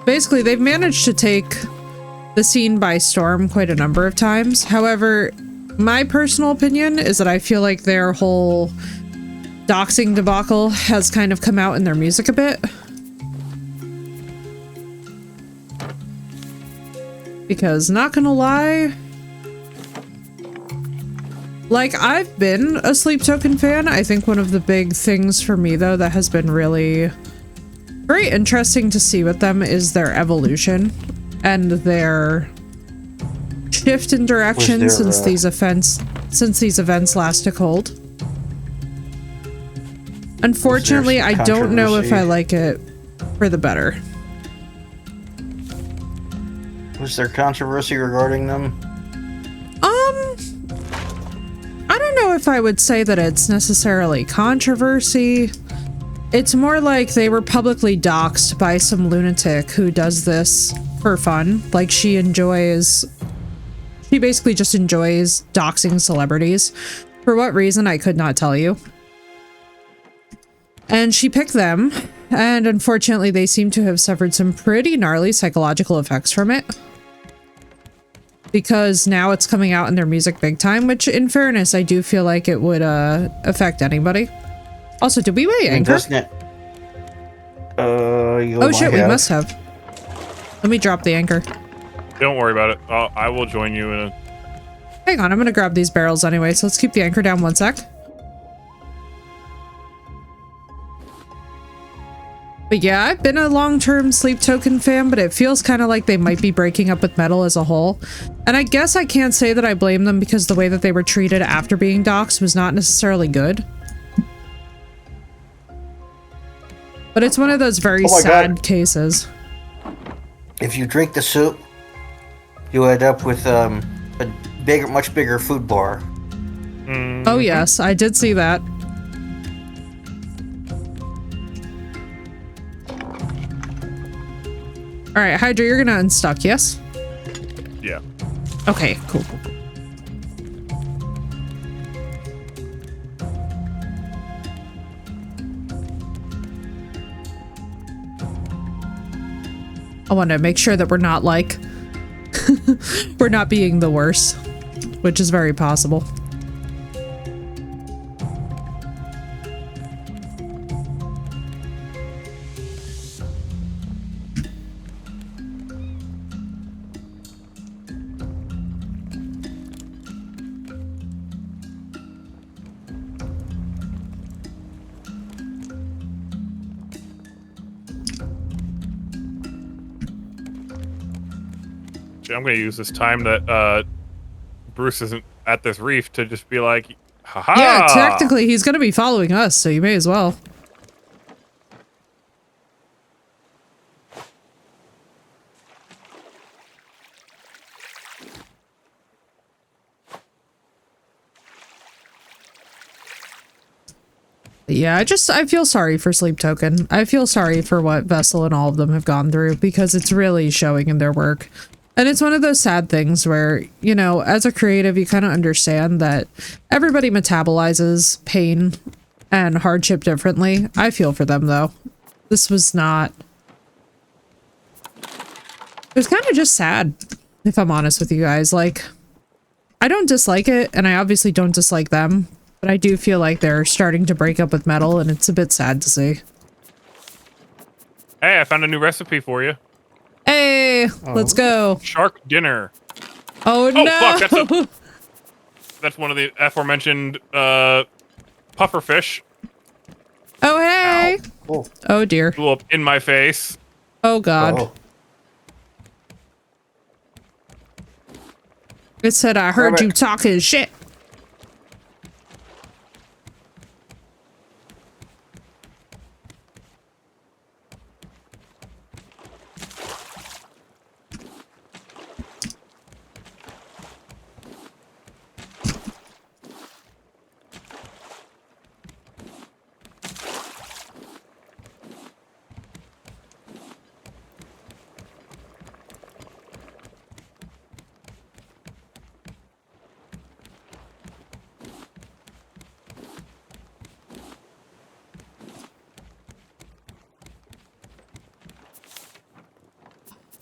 Basically, they've managed to take the scene by storm quite a number of times. However, my personal opinion is that I feel like their whole doxing debacle has kind of come out in their music a bit. Because, not gonna lie, like, I've been a Sleep Token fan. I think one of the big things for me, though, that has been really very interesting to see with them is their evolution and their shift in direction since these events last took hold. Unfortunately, I don't know if I like it for the better. Was there controversy regarding them? I don't know if I would say that it's necessarily controversy. It's more like they were publicly doxxed by some lunatic who does this for fun. Like, she basically just enjoys doxing celebrities. For what reason, I could not tell you. And she picked them, and unfortunately they seem to have suffered some pretty gnarly psychological effects from it. Because now it's coming out in their music big time, which in fairness, I do feel like it would affect anybody. Also, did we weigh anchor? Doesn't it? Oh shit, we must have. Let me drop the anchor. Don't worry about it. I will join you in a... Hang on, I'm gonna grab these barrels anyway, so let's keep the anchor down 1 sec. But yeah, I've been a long-term Sleep Token fan, but it feels kind of like they might be breaking up with metal as a whole. And I guess I can't say that I blame them because the way that they were treated after being doxxed was not necessarily good. But it's one of those very sad cases. If you drink the soup, you end up with a much bigger food bar. Mm-hmm. Oh yes, I did see that. All right, Hydra, you're gonna unstuck, yes? Yeah. Okay, cool. I want to make sure that we're not like, we're not being the worst, which is very possible. I'm going to use this time that Bruce isn't at this reef to just be like, haha. Yeah, technically he's going to be following us, so you may as well. Yeah, I feel sorry for Sleep Token. I feel sorry for what Vessel and all of them have gone through because it's really showing in their work. And it's one of those sad things where, you know, as a creative, you kind of understand that everybody metabolizes pain and hardship differently. I feel for them, though. This was not... It was kind of just sad, if I'm honest with you guys. Like, I don't dislike it, and I obviously don't dislike them, but I do feel like they're starting to break up with metal, and it's a bit sad to see. Hey, I found a new recipe for you. Hey, let's go. Shark dinner. Oh, no. Fuck, that's one of the aforementioned puffer fish. Oh, hey. Oh, Oh, dear. Blew up in my face. Oh, God. oh. It said, I heard you talking shit.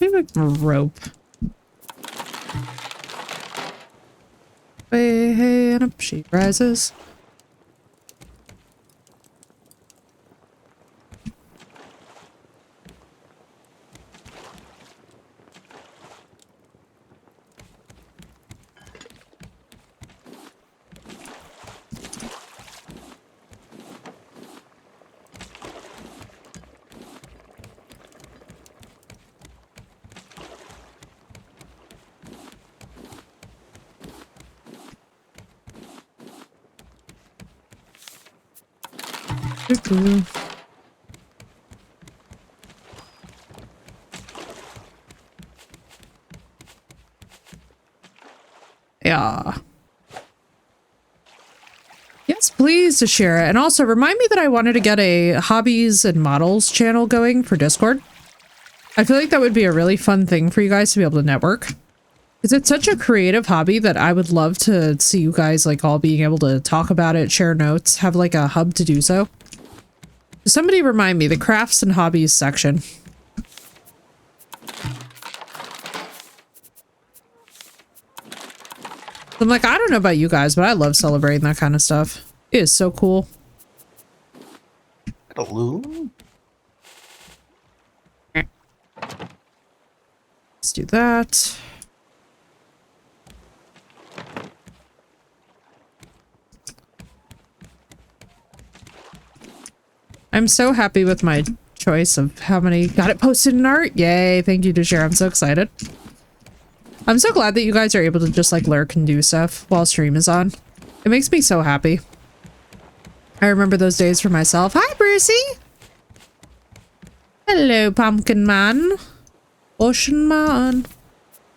Maybe like a rope. Hey, hey, and up she rises. Yeah. Yes, please to share it. And also remind me that I wanted to get a hobbies and models channel going for Discord. I feel like that would be a really fun thing for you guys to be able to network. Because it's such a creative hobby that I would love to see you guys like all being able to talk about it, share notes, have like a hub to do so. Somebody remind me, the crafts and hobbies section. I'm like, I don't know about you guys, but I love celebrating that kind of stuff. It is so cool. A loom? Let's do that. I'm so happy with my choice of how many got it posted in art. Yay, thank you to share. I'm so excited. I'm so glad that you guys are able to just like lurk and do stuff while stream is on. It makes me so happy. I remember those days for myself. Hi, Brucey. Hello, Pumpkin Man. Ocean Man.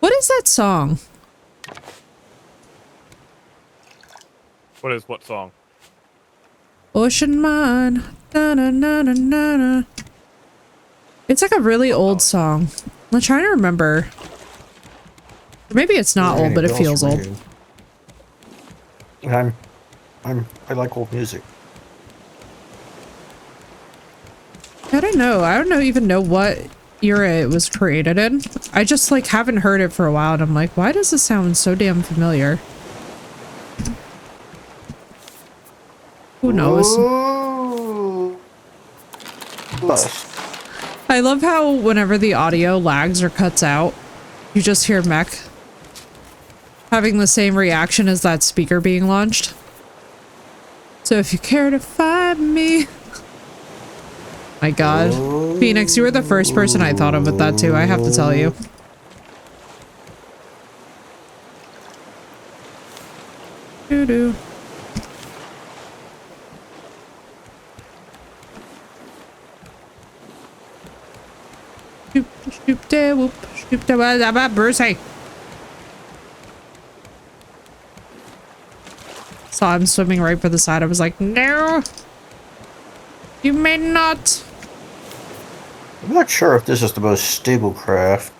What is that song? What is what song? Ocean Man. Na, na, na, na, na, na. It's like a really old song. I'm trying to remember. Maybe it's not old, but it feels old. I like old music. I don't know. I don't even know what era it was created in. I just like haven't heard it for a while and I'm like, why does this sound so damn familiar? Who knows? Ooh. Plus. I love how whenever the audio lags or cuts out, you just hear Mech having the same reaction as that speaker being launched. So if you care to find me. My god. Phoenix, you were the first person I thought of with that too, I have to tell you. Doo-doo. Shoop, shoop, da, whoop, shoop, da, ba, da, ba, Brucey. Saw him swimming right for the side. I was like, no, you may not. I'm not sure if this is the most stable craft.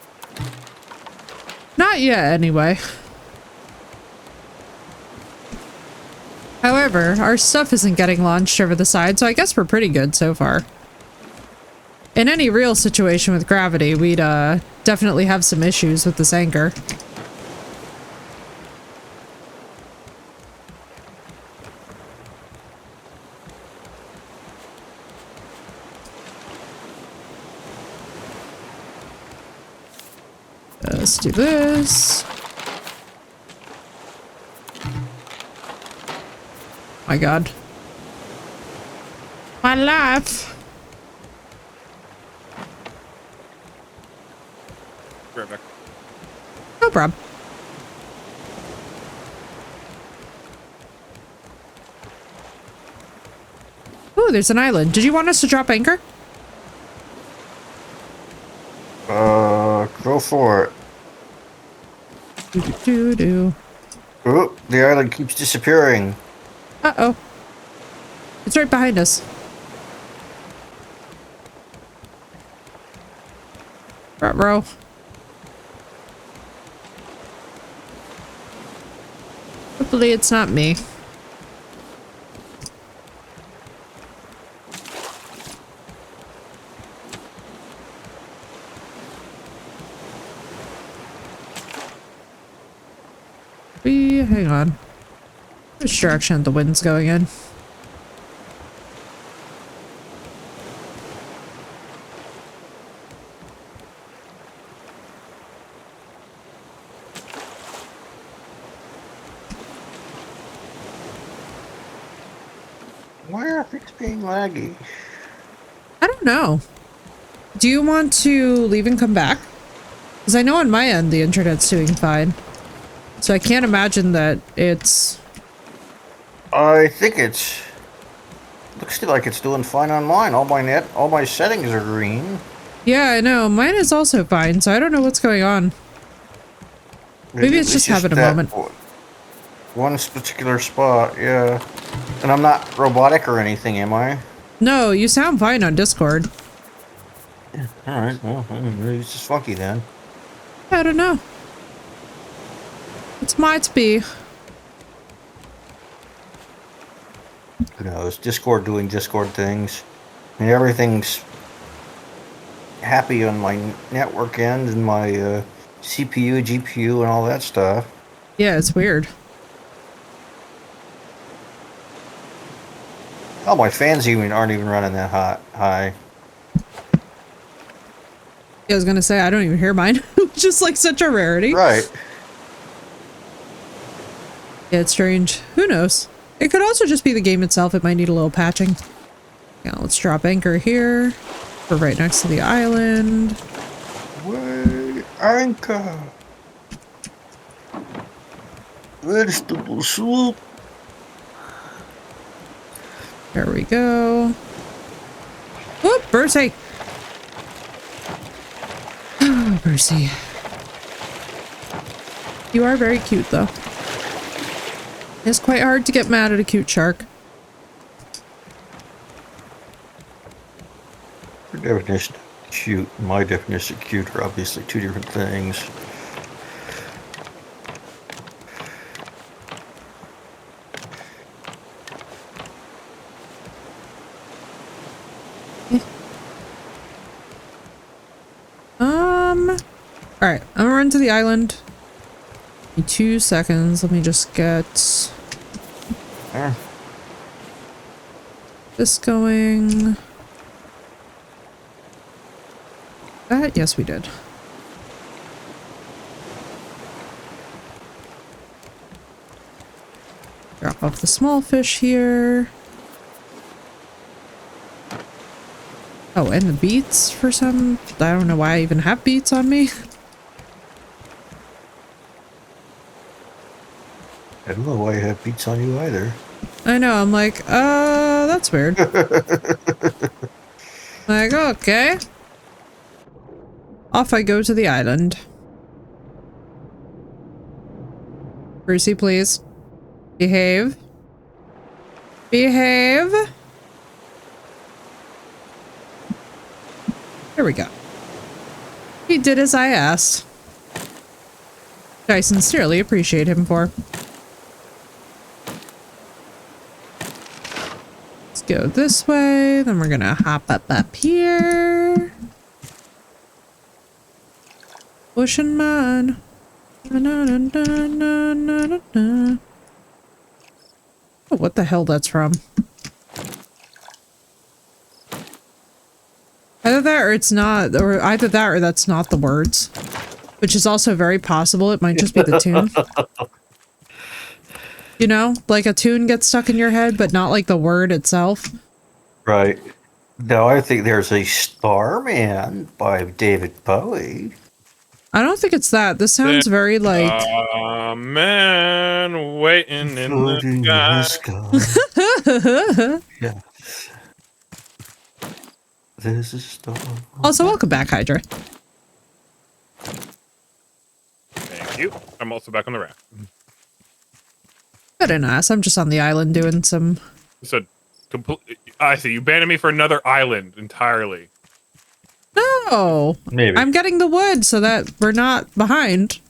Not yet, anyway. However, our stuff isn't getting launched over the side, so I guess we're pretty good so far. In any real situation with gravity, we'd definitely have some issues with this anchor. Let's do this. My god. My life. Right back. No problem. Oh, there's an island. Did you want us to drop anchor? Go for it. Do. Oh, the island keeps disappearing. Uh-oh. It's right behind us. Ruh-roh. Hopefully it's not me. Hang on. Which direction the wind's going in? Why are things being laggy? I don't know. Do you want to leave and come back? Because I know on my end the internet's doing fine. So I can't imagine that it's... I think it's... Looks like it's doing fine on mine. All my settings are green. Yeah, I know. Mine is also fine, so I don't know what's going on. Maybe it's just having a moment. One particular spot, yeah. And I'm not robotic or anything, am I? No, you sound fine on Discord. Yeah, alright, well, maybe it's just funky then. I don't know. It might be. Who knows? Discord doing Discord things. I mean, everything's happy on my network end and my CPU, GPU, and all that stuff. Yeah, it's weird. Oh, my fans aren't even running that high. I was gonna say, I don't even hear mine. Just like such a rarity. Right. Yeah, it's strange. Who knows? It could also just be the game itself. It might need a little patching. Yeah, let's drop anchor here. We're right next to the island. Way anchor. Vegetable soup. There we go. Whoop, Bercy. Oh, Bercy. You are very cute, though. It's quite hard to get mad at a cute shark. Your definition of cute and my definition of cute are obviously two different things. Alright, I'm gonna run to the island. Give me 2 seconds. Let me just get this going. That? Yes, we did. Drop off the small fish here. Oh, and the beets for some. I don't know why I even have beets on me. I don't know why you have beats on you either. I know, I'm like, that's weird. Like, okay. Off I go to the island. Brucey, please. Behave. Behave. There we go. He did as I asked. Which I sincerely appreciate him for. Let's go this way, then we're gonna hop up here. Ocean man. Oh, what the hell that's from? Either that or it's not, or either that or that's not the words. Which is also very possible. It might just be the tune. You know, like a tune gets stuck in your head, but not like the word itself. Right. No, I think there's a Starman by David Bowie. I don't think it's that. This sounds very like... man waiting in Floating the sky. Yeah. There's a star. Also, welcome back, Hydra. Thank you. I'm also back on the raft. Very nice. I'm just on the island doing some... So, I see. You banned me for another island entirely. No! Maybe. I'm getting the wood so that we're not behind.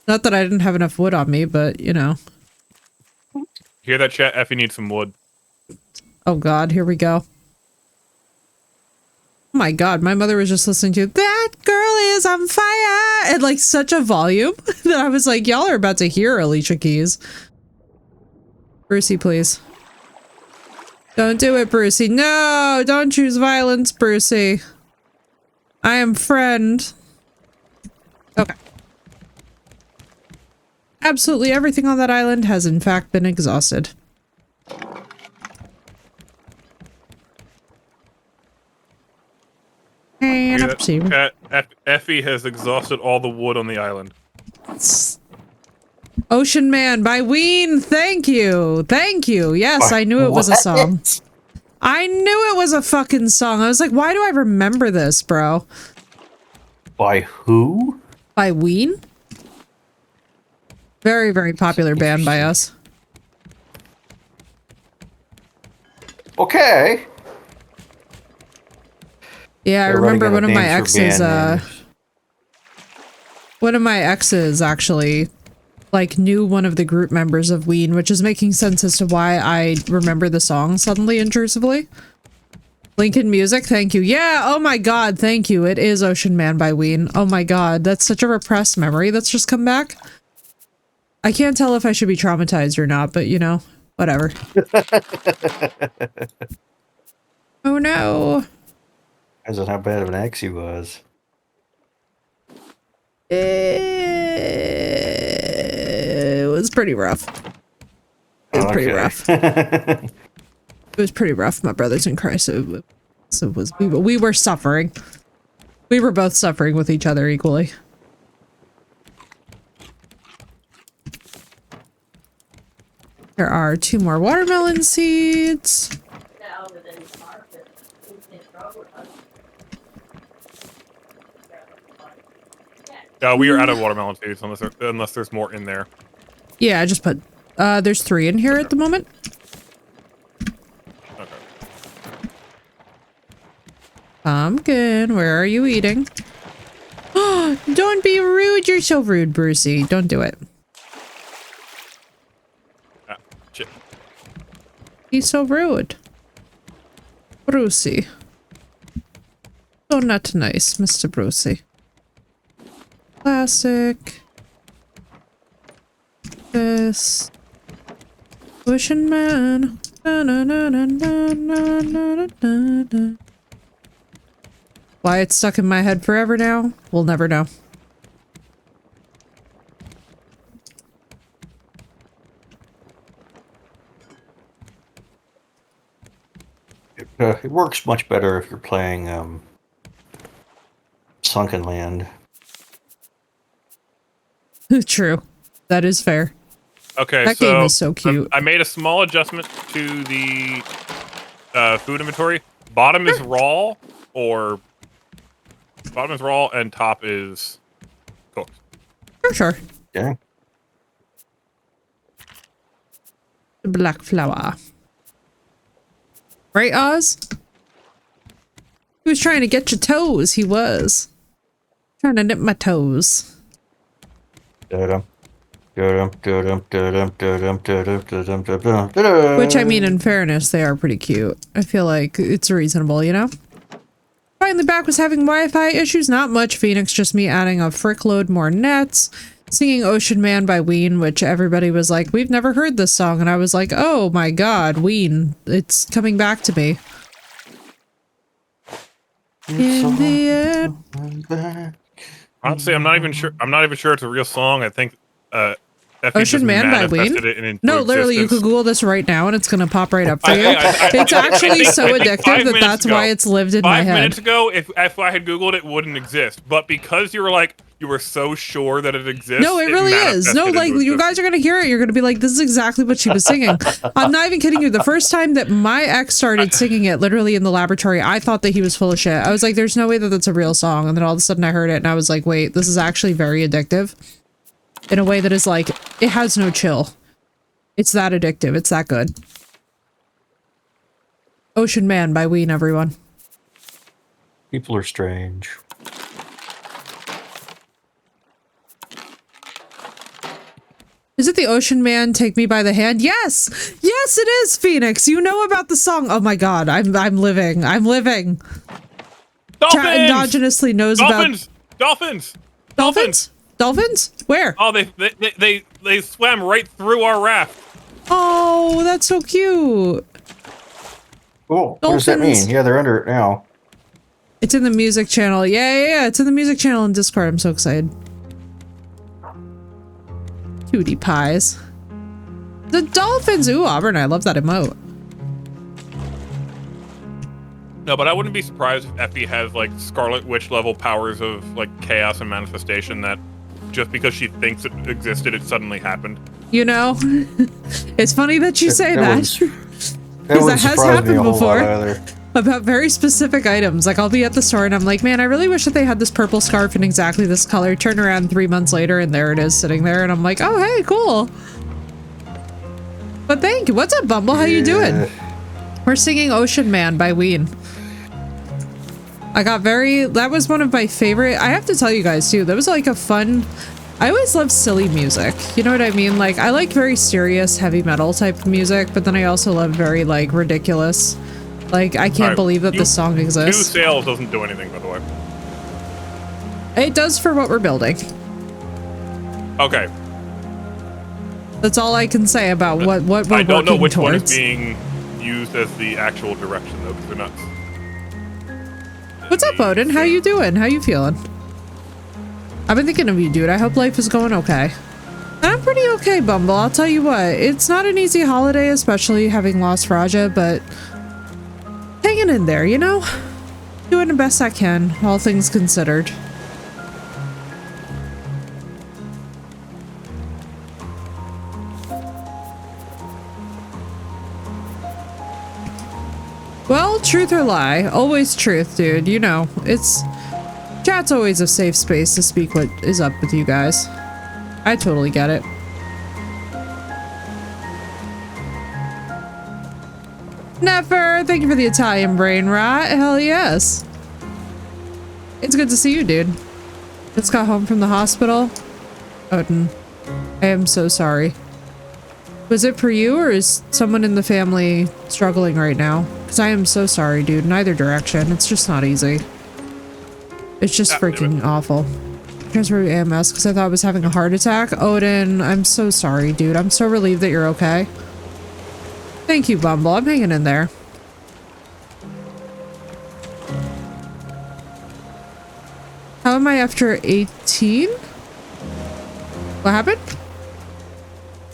Not that I didn't have enough wood on me, but, you know. Hear that, chat? Effie needs some wood. Oh god, here we go. Oh my god, my mother was just listening to "That Girl Is on Fire" at like such a volume that I was like, y'all are about to hear Alicia Keys. Brucey, please. Don't do it, Brucey. No, don't choose violence, Brucey. I am friend. Okay. Absolutely everything on that island has in fact been exhausted. And up to you. Effie has exhausted all the wood on the island. Ocean Man by Ween. Thank you. Thank you. Yes, I knew it was a song. I knew it was a fucking song. I was like, why do I remember this, bro? By who? By Ween? Very, very popular band by us. Okay. Yeah, I remember one of my exes, actually, like, knew one of the group members of Ween, which is making sense as to why I remember the song suddenly intrusively. Lincoln Music, thank you. Yeah, oh my god, thank you. It is Ocean Man by Ween. Oh my god, that's such a repressed memory that's just come back. I can't tell if I should be traumatized or not, but, you know, whatever. Oh no. Depends on how bad of an ex he was. It was pretty rough. It was pretty rough. It was pretty rough, my brothers in Christ. So it was we were suffering. We were both suffering with each other equally. There are 2 more watermelon seeds. We are out of watermelon seeds unless there's more in there. Yeah, I just put there's 3 in here at the moment. Okay. Pumpkin, where are you eating? Don't be rude. You're so rude, Brucey. Don't do it. Ah, shit. He's so rude. Brucey. So not nice, Mr. Brucey. Classic. This. Ocean Man. Da, na, na, na, na, na, na, na, na. Why it's stuck in my head forever now? We'll never know. It works much better if you're playing Sunken Land. True. That is fair. Okay, That game is so cute. I made a small adjustment to the food inventory. Bottom is raw, and top is cooked. Sure. Okay. The black flower. Right, Oz? He was trying to get your toes. He was. Trying to nip my toes. Da-dum. Which, Which, I mean, in fairness, they are pretty cute. I feel like it's reasonable, you know? Finally back was having Wi-Fi issues. Not much, Phoenix. Just me adding a frickload more nets. Singing Ocean Man by Ween, which everybody was like, we've never heard this song. And I was like, oh my god, Ween. It's coming back to me. In the end. Honestly, I'm not even sure it's a real song. I think Effie Ocean just Man by Ween? manifested it into No, literally, you existence. could Google this right now and it's going to pop right up for you. It's I actually think- so I think addictive 5 that minutes that's ago- why it's lived in my 5 head. minutes ago, if I had Googled it, wouldn't exist. But because you were so sure that it exists. No, it really is. No, manifested like, into you existence. guys are going to hear it. You're going to be like, this is exactly what she was singing. I'm not even kidding you. The first time that my ex started singing it, literally in the laboratory, I thought that he was full of shit. I was like, there's no way that that's a real song. And then all of a sudden I heard it and I was like, wait, this is actually very addictive. In a way that is like, it has no chill. It's that addictive. It's that good. Ocean Man by Ween, everyone. people are strange. Is it the Ocean Man, Take Me by the Hand? Yes! Yes, it is, Phoenix! You know about the song. Oh my god, I'm living. I'm living. Dolphins! Chat endogenously knows Dolphins! about... Dolphins! Dolphins? Dolphins? Where? Oh, they swam right through our raft. Oh, that's so cute. Cool. What does that Dolphins. mean? Yeah, they're under it now. It's in the music channel. Yeah. It's in the music channel in Discord. I'm so excited. Cutie pies. The dolphins. Ooh, Auburn, I love that emote. No, but I wouldn't be surprised if Effie has like Scarlet Witch level powers of like chaos and manifestation that just because she thinks it existed, it suddenly happened. You know? It's funny that you say that. That that has surprise me happened a whole before. lot either. About very specific items. Like, I'll be at the store and I'm like, man, I really wish that they had this purple scarf in exactly this color. Turn around 3 months later and there it is sitting there. And I'm like, oh, hey, cool. But thank you. What's up, Bumble? How you doing? We're singing Ocean Man by Ween. That was one of my favorite. I have to tell you guys too, that was like a fun, I always love silly music. You know what I mean? Like, I like very serious heavy metal type of music, but then I also love very like ridiculous. Like, I can't believe that this song exists. 2 sales doesn't do anything, by the way. It does for what we're building. Okay. That's all I can say about what we're I don't know working which one is towards. being used as the actual direction, though, because they're not. What's up, Odin? How you doing? How you feeling? I've been thinking of you, dude. I hope life is going okay. I'm pretty okay, Bumble. I'll tell you what. It's not an easy holiday, especially having lost Raja, but hanging in there, you know? Doing the best I can, all things considered. Well, truth or lie, always truth, dude. You know, chat's always a safe space to speak what is up with you guys. I totally get it. Never, thank you for the Italian brain rot. Hell yes. It's good to see you, dude. Just got home from the hospital. Odin, I am so sorry. Was it for you or is someone in the family struggling right now? Because I am so sorry, dude. In either direction. It's just not easy. It's just freaking awful. Transfer to AMS because I thought I was having a heart attack. Odin, I'm so sorry, dude. I'm so relieved that you're okay. Thank you, Bumble. I'm hanging in there. How am I after 18? What happened?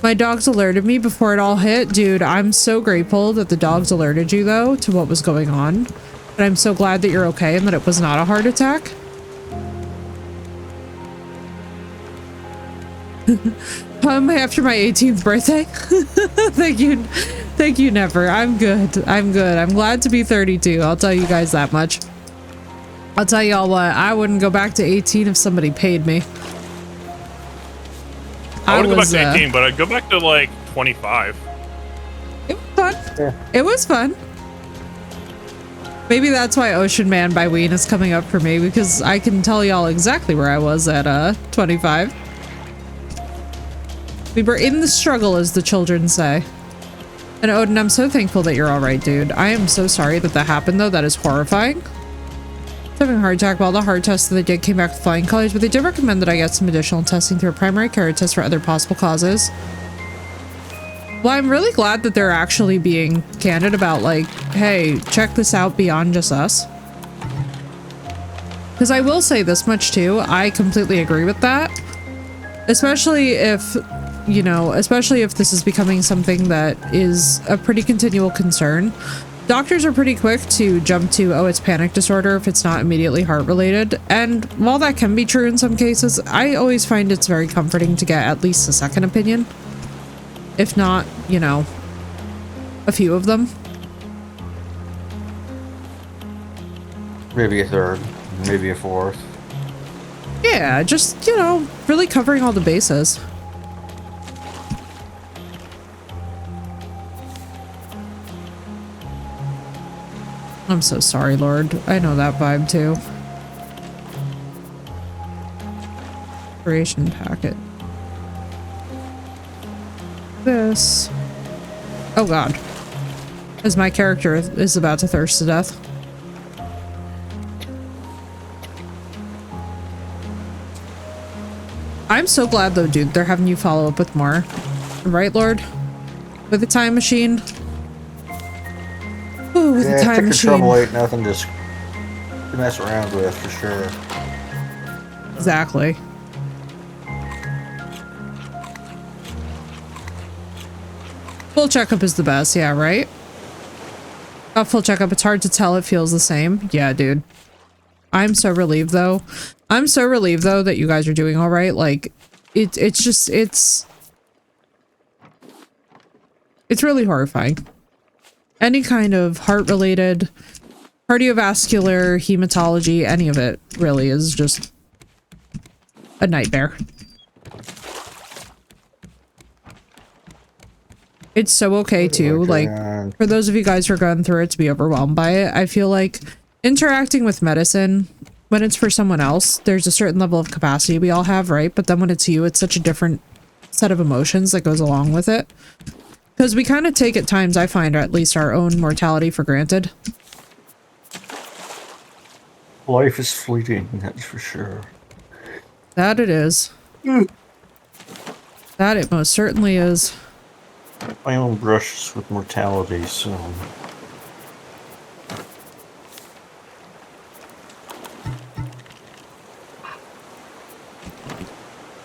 My dogs alerted me before it all hit. Dude, I'm so grateful that the dogs alerted you, though, to what was going on. And I'm so glad that you're okay and that it was not a heart attack. How am I after my 18th birthday? Thank you. Thank you, Never. I'm good. I'm good. I'm glad to be 32. I'll tell you guys that much. I'll tell y'all what, I wouldn't go back to 18 if somebody paid me. I wouldn't go back to 18, but I'd go back to like 25. It was fun. Yeah. It was fun. Maybe that's why Ocean Man by Ween is coming up for me, because I can tell y'all exactly where I was at 25. We were in the struggle, as the children say. And Odin, I'm so thankful that you're alright, dude. I am so sorry that that happened, though. That is horrifying. Having a heart attack. While the heart test that they did came back with flying colors, but they did recommend that I get some additional testing through a primary care test for other possible causes. Well, I'm really glad that they're actually being candid about, like, hey, check this out beyond just us. Because I will say this much too, I completely agree with that. Especially if, you know, especially if this is becoming something that is a pretty continual concern. Doctors are pretty quick to jump to, oh, it's panic disorder if it's not immediately heart related. And while that can be true in some cases, I always find it's very comforting to get at least a second opinion. If not, you know, a few of them. Maybe a third, maybe a fourth. Yeah, just, you know, really covering all the bases. I'm so sorry, Lord. I know that vibe too. Creation packet. This. Oh god. As my character is about to thirst to death. I'm so glad though, dude, they're having you follow up with more. Right, Lord? With the time machine? Ooh, with the time machine. Trouble ain't nothing to mess around with, for sure. Exactly. Full checkup is the best, yeah, right? A full checkup, it's hard to tell, it feels the same. Yeah, dude. I'm so relieved though. I'm so relieved though that you guys are doing all right. Like, it's really horrifying. Any kind of heart-related, cardiovascular, hematology, any of it really is just a nightmare. It's so okay too, like, for those of you guys who are going through it, to be overwhelmed by it. I feel like interacting with medicine, when it's for someone else, there's a certain level of capacity we all have, right? But then when it's you, it's such a different set of emotions that goes along with it. Because we kind of take at times, I find, at least our own mortality for granted. Life is fleeting, that's for sure. That it is. That it most certainly is. My own brushes with mortality, so...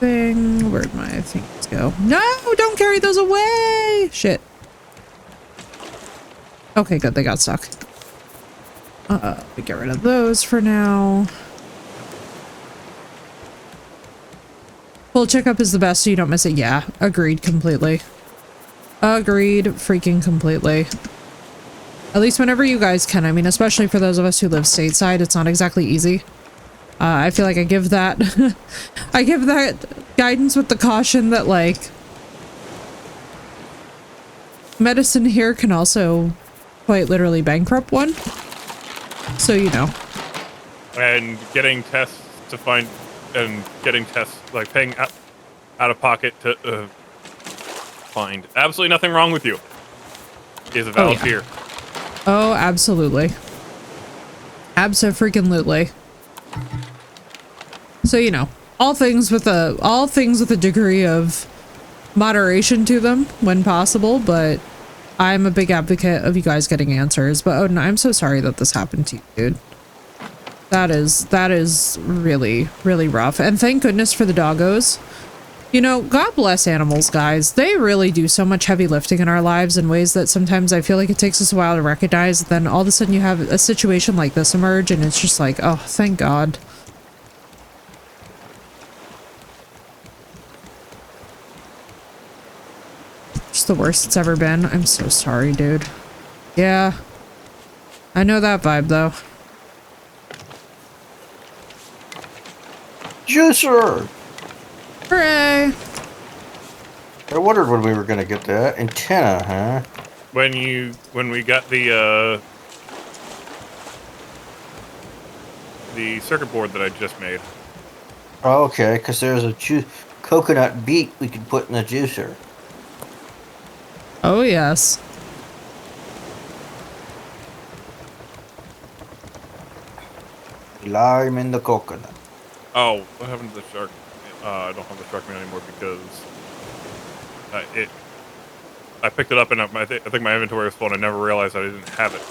Where'd my things go? No, don't carry those away! Shit. Okay, good, they got stuck. We get rid of those for now. Full checkup is the best so you don't miss it. Yeah, agreed completely. Agreed freaking completely. At least whenever you guys can. I mean, especially for those of us who live stateside, it's not exactly easy. I feel like I give that I give that guidance with the caution that, like, medicine here can also quite literally bankrupt one. So, you know. And getting tests to find, and getting tests, like paying out of pocket to find absolutely nothing wrong with you is a valid fear. Oh, absolutely. Abso-freaking-lutely. So, you know, all things with a degree of moderation to them when possible, but I'm a big advocate of you guys getting answers. But Odin, I'm so sorry that this happened to you, dude. That is really, really rough. And thank goodness for the doggos. You know, God bless animals, guys. They really do so much heavy lifting in our lives in ways that sometimes I feel like it takes us a while to recognize. Then all of a sudden you have a situation like this emerge and it's just like, oh, thank God. Just the worst it's ever been. I'm so sorry, dude. Yeah. I know that vibe, though. Juicer! Hooray! I wondered when we were gonna get that. Antenna, huh? When we got the circuit board that I just made. Oh, okay, because there's a coconut beet we could put in the juicer. Oh, yes. Lime in the coconut. Oh, what happened to the shark? I don't have the shark meat anymore because I picked it up and I think my inventory was full and I never realized I didn't have it.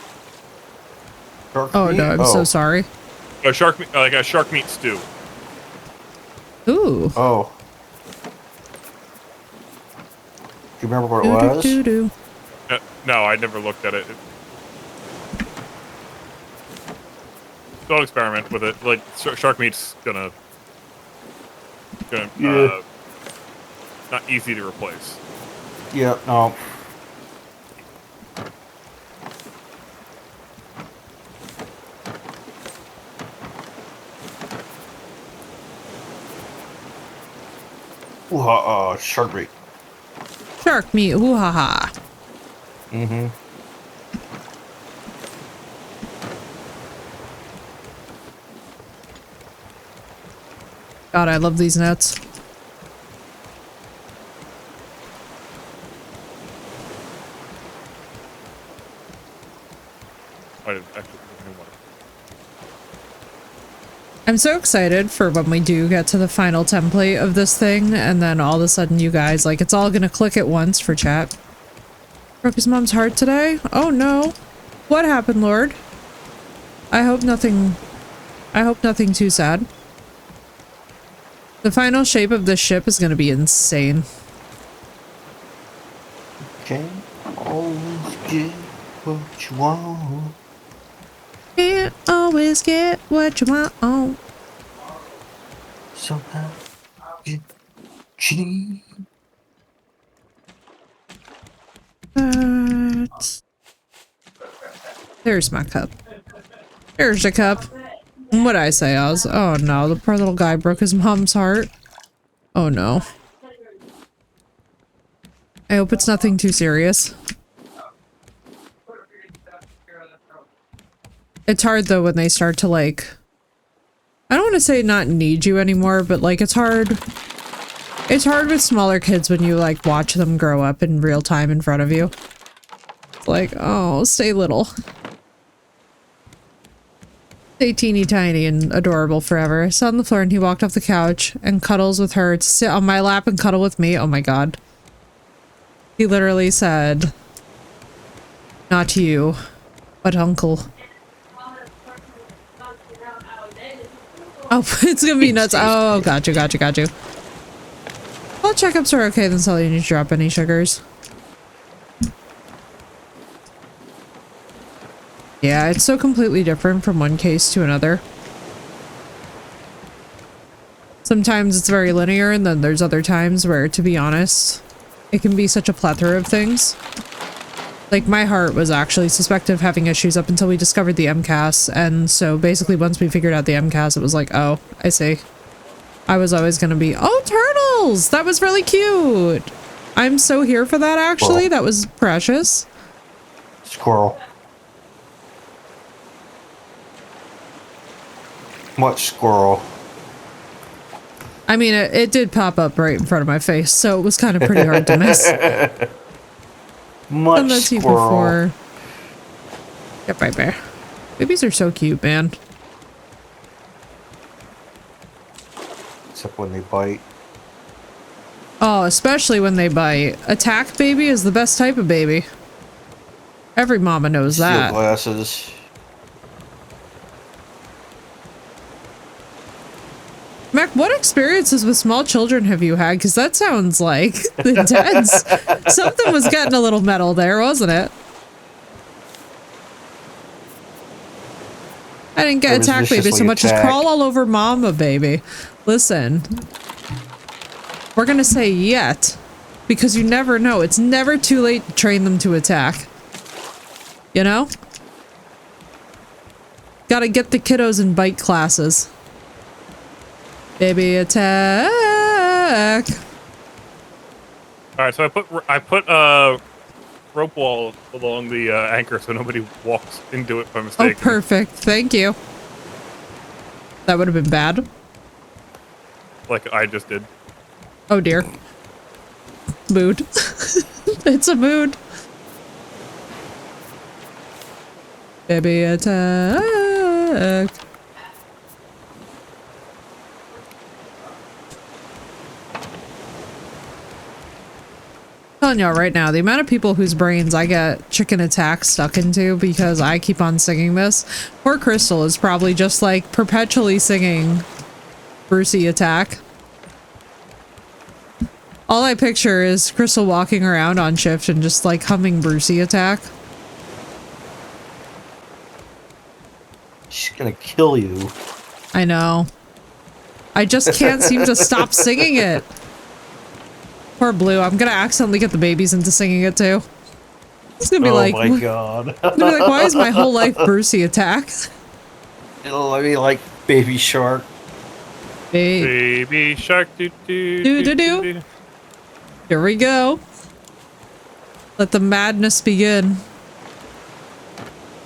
Shark Oh, meat? no, I'm so sorry. A shark meat, like a shark meat stew. Ooh. Oh. Do you remember what it was? Do. No, I never looked at it. Don't experiment with it. Like shark meat's gonna Yeah. not easy to replace. Yeah, no. Ooh, shark meat. Shark meat. Ooh, ha, ha. Mm-hmm. God, I love these nets. I didn't actually. I'm so excited for when we do get to the final template of this thing, and then all of a sudden you guys, like, it's all gonna click at once for chat. Broke his mom's heart today? Oh no. What happened, Lord? I hope nothing too sad. The final shape of this ship is gonna be insane. Can't always get what you want. Can't always get what you want. Somehow get what you need. There's my cup. There's the cup. What'd I say, Oz? Oh no, the poor little guy broke his mom's heart. Oh no. I hope it's nothing too serious. It's hard though when they start to, like, I don't want to say not need you anymore, but like it's hard with smaller kids when you like watch them grow up in real time in front of you. It's like, oh, stay little. Stay teeny tiny and adorable forever. I sat on the floor and he walked off the couch and cuddles with her to sit on my lap and cuddle with me. Oh my god. He literally said, not you, but uncle. Oh, it's gonna be nuts. Oh, got you. All checkups are okay, then Sally, you need to drop any sugars. Yeah, it's so completely different from one case to another. Sometimes it's very linear, and then there's other times where, to be honest, it can be such a plethora of things. Like, my heart was actually suspected of having issues up until we discovered the MCAS, and so basically once we figured out the MCAS, it was like, oh, I see. I was always gonna be, oh, turtles! That was really cute! I'm so here for that, actually. Squirrel. That was precious. Squirrel. What squirrel? I mean, it did pop up right in front of my face, so it was kind of pretty hard to miss. Much Done that to you squirrel. before. Yep, right there. Babies are so cute, man. except when they bite. Oh, especially when they bite. Attack baby is the best type of baby. Every mama knows Steel that. glasses. Mac, what experiences with small children have you had? Because that sounds like intense. Something was getting a little metal there, wasn't it? I didn't get attack baby so much as crawl all over mama baby. Listen, we're gonna say yet, because you never know. It's never too late to train them to attack. You know? Gotta get the kiddos in bite classes. Baby attack. All right, so I put rope wall along the anchor so nobody walks into it by mistake. Oh, perfect. Thank you. That would have been bad. Like I just did. Oh dear. Mood. It's a mood. Baby attack. Telling y'all right now, the amount of people whose brains I get chicken attack stuck into because I keep on singing this. Poor Crystal is probably just like perpetually singing Brucey attack. All I picture is Crystal walking around on shift and just like humming Brucey attack. She's gonna kill you. I know. I just can't seem to stop singing it. Poor Blue. I'm gonna accidentally get the babies into singing it too. It's gonna be like, oh my god. It's gonna be like, why is my whole life Brucey attack? It'll be like Baby Shark. Baby shark doo doo doo doo doo. Here we go. Let the madness begin.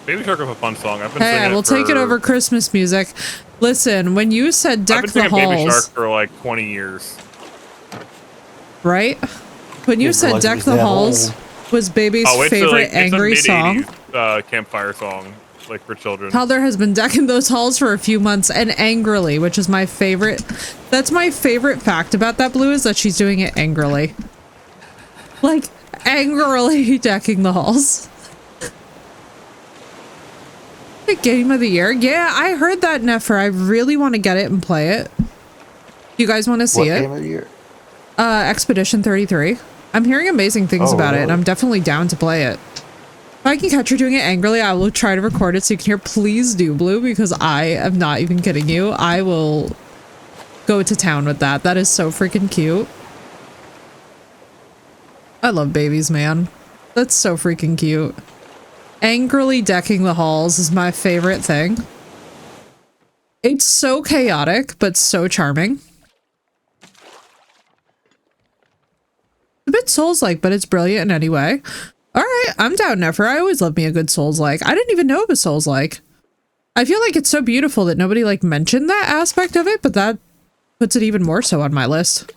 Baby Shark is a fun song. I've been Hey, singing we'll take it over Christmas music. Listen, when you said deck the halls, Baby Shark for like 20 years. Right? When you said deck the halls was Baby's favorite angry song. Campfire song, like for children. Calder has been decking those halls for a few months and angrily, which is my favorite. That's my favorite fact about that Blue is that she's doing it angrily. Like, angrily decking the halls. The game of the year? Yeah, I heard that, Nefer. I really want to get it and play it. You guys want to see it? What game of the year? Expedition 33. I'm hearing amazing things about it, and I'm definitely down to play it. If I can catch her doing it angrily, I will try to record it so you can hear. Please do, Blue, because I am not even kidding you. I will go to town with that. That is so freaking cute. I love babies, man. That's so freaking cute. Angrily decking the halls is my favorite thing. It's so chaotic, but so charming. A bit Souls-like, but it's brilliant in any way. Alright, I'm down, Nefer. I always love me a good Souls-like. I didn't even know it was Souls-like. I feel like it's so beautiful that nobody, like, mentioned that aspect of it, but that puts it even more so on my list.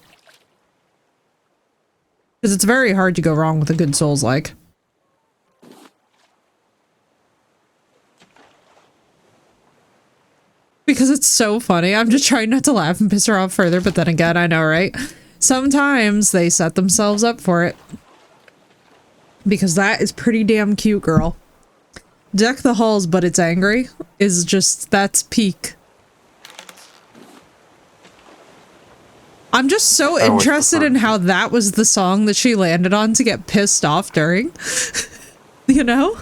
Because it's very hard to go wrong with a good Souls-like. Because it's so funny. I'm just trying not to laugh and piss her off further, but then again, I know, right? Sometimes they set themselves up for it. Because that is pretty damn cute, girl. Deck the halls, but it's angry is just, that's peak. I'm just so interested in how that was the song that she landed on to get pissed off during. You know?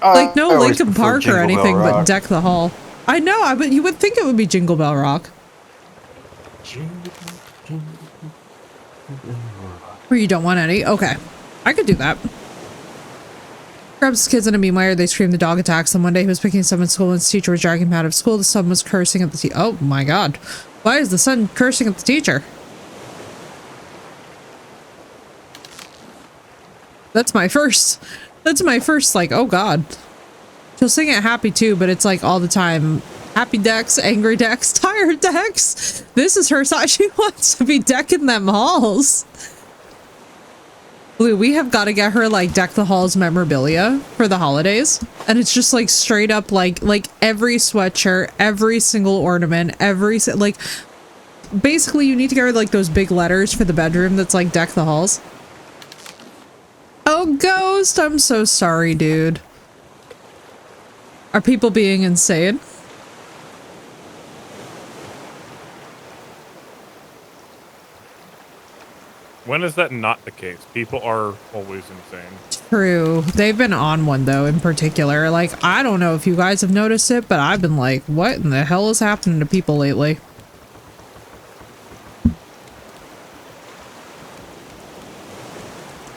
Like, no Linkin Park or anything, but Deck the Hall. I know, but you would think it would be Jingle Bell Rock. Or you don't want any? Okay. I could do that. Grabs his kids in a meanwhile, they scream, the dog attacks them. One day he was picking someone at school and his teacher was dragging him out of school. The son was cursing at the teacher. Oh my god. Why is the son cursing at the teacher? That's my first, like, oh god. She'll sing it happy too, but it's like all the time. Happy decks, angry decks, tired decks. This is her side. She wants to be decking them halls. Blue, we have got to get her like Deck the Halls memorabilia for the holidays. And it's just like straight up like every sweatshirt, every single ornament, like basically you need to get rid of like those big letters for the bedroom that's like deck the halls. Oh, Ghost, I'm so sorry, dude. Are people being insane? When is that not the case? People are always insane. True. They've been on one though in particular. Like, I don't know if you guys have noticed it, but I've been like, what in the hell is happening to people lately?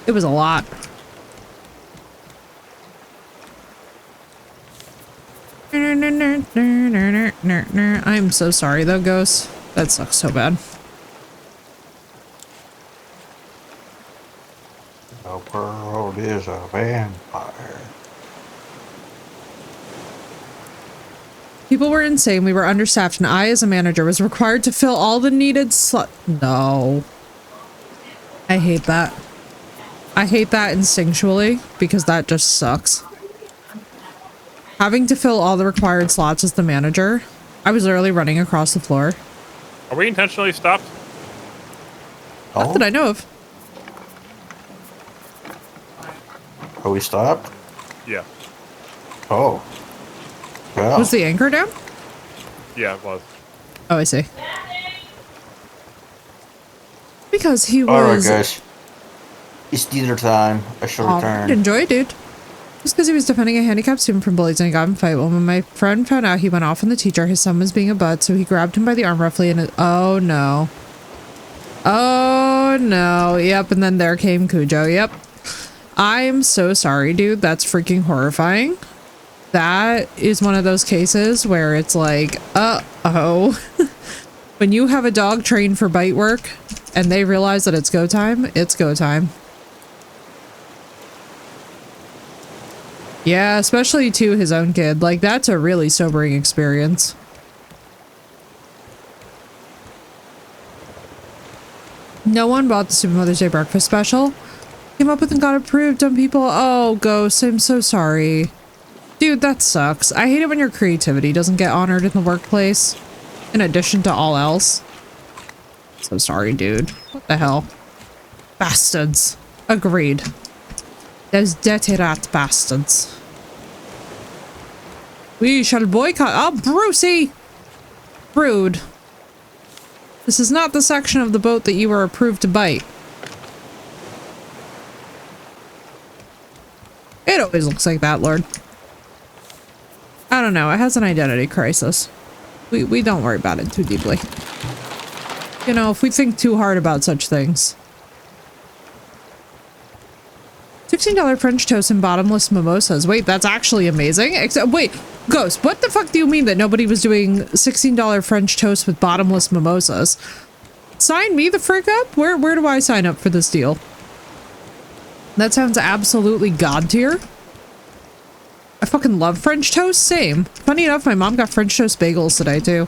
It was a lot. I'm so sorry though, Ghost. That sucks so bad. The world is a vampire. People were insane. We were understaffed, and I, as a manager, was required to fill all the needed No. I hate that. I hate that instinctually, because that just sucks. Having to fill all the required slots as the manager, I was literally running across the floor. Are we intentionally stopped? Not that I know of. Are we stopped? Yeah. Oh. Well. Was the anchor down? Yeah, it was. Oh, I see. Because he was... Alright, guys. It's dinner time. I shall return. Enjoy, dude. Just because he was defending a handicapped student from bullies and he got in a fight. Well, when my friend found out he went off on the teacher, his son was being a butt, so he grabbed him by the arm roughly and... Oh, no. Oh, no. Yep, and then there came Cujo. Yep. I'm so sorry, dude. That's freaking horrifying. That is one of those cases where it's like, uh-oh. When you have a dog trained for bite work and they realize that it's go time, it's go time. Yeah, especially to his own kid. Like, that's a really sobering experience. No one bought the Super Mother's Day breakfast special. Came up with and got approved on people. Oh, Ghost, I'm so sorry. Dude, that sucks. I hate it when your creativity doesn't get honored in the workplace, in addition to all else. So sorry, dude. What the hell? Bastards. Agreed. Those dirty rat bastards. We shall boycott. Oh, Brucey! Rude. This is not the section of the boat that you were approved to bite. It always looks like that, Lord. I don't know. It has an identity crisis. We don't worry about it too deeply. You know, if we think too hard about such things. $16 French toast and bottomless mimosas. Wait, that's actually amazing. Except, wait, Ghost, what the fuck do you mean that nobody was doing $16 French toast with bottomless mimosas? Sign me the frick up? Where do I sign up for this deal? That sounds absolutely god tier. I fucking love French toast. Same. Funny enough, my mom got French toast bagels today too.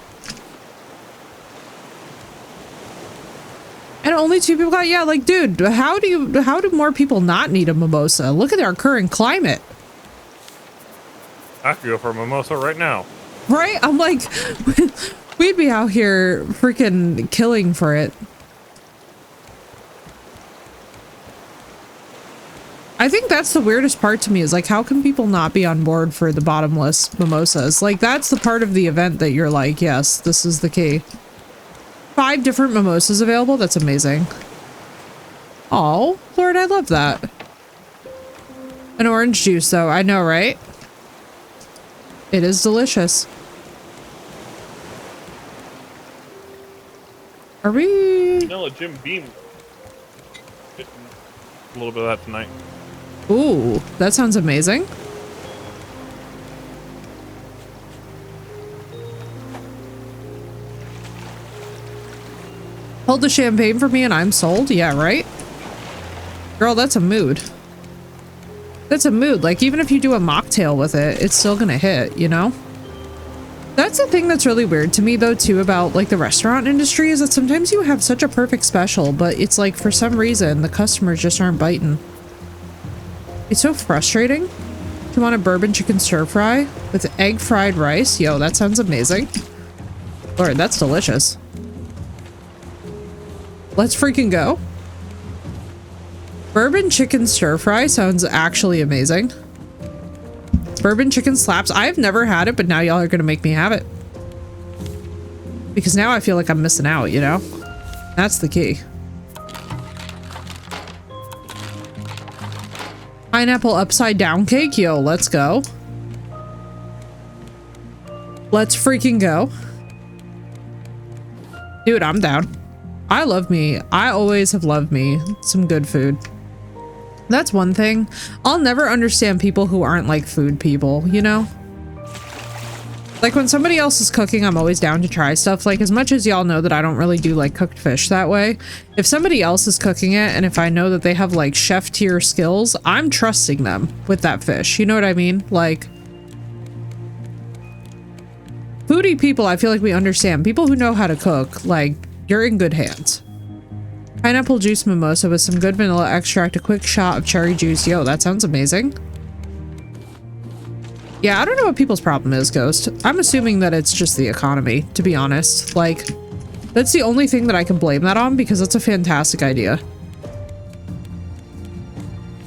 And only 2 people got, yeah, like, dude, how do more people not need a mimosa? Look at our current climate. I could go for a mimosa right now. Right? I'm like, we'd be out here freaking killing for it. I think that's the weirdest part to me is like, how can people not be on board for the bottomless mimosas? Like, that's the part of the event that you're like, yes, this is the key. 5 different mimosas available? That's amazing. Oh, Lord, I love that. An orange juice, though. I know, right? It is delicious. Are we... Vanilla Jim Beam. Getting a little bit of that tonight. Ooh, that sounds amazing. Hold the champagne for me and I'm sold? Yeah, right? Girl, that's a mood. That's a mood. Like, even if you do a mocktail with it, it's still gonna hit, you know? That's the thing that's really weird to me, though, too, about, like, the restaurant industry, is that sometimes you have such a perfect special, but it's like, for some reason, the customers just aren't biting. It's so frustrating. Do you want a bourbon chicken stir fry with egg fried rice? Yo, that sounds amazing. Lord, that's delicious. Let's freaking go. Bourbon chicken stir fry sounds actually amazing. Bourbon chicken slaps. I've never had it, but now y'all are gonna make me have it. Because now I feel like I'm missing out, you know? That's the key. Pineapple upside down cake. Yo, let's go. Let's freaking go. Dude, I'm down. I love me. I always have loved me some good food. That's one thing. I'll never understand people who aren't like food people, you know? Like when somebody else is cooking, I'm always down to try stuff. Like as much as y'all know that I don't really do like cooked fish that way. If somebody else is cooking it and if I know that they have like chef tier skills, I'm trusting them with that fish. You know what I mean? Like foodie people, I feel like we understand. People who know how to cook, like you're in good hands. Pineapple juice mimosa with some good vanilla extract, a quick shot of cherry juice. Yo, that sounds amazing. Yeah, I don't know what people's problem is, Ghost. I'm assuming that it's just the economy, to be honest. Like, that's the only thing that I can blame that on because it's a fantastic idea.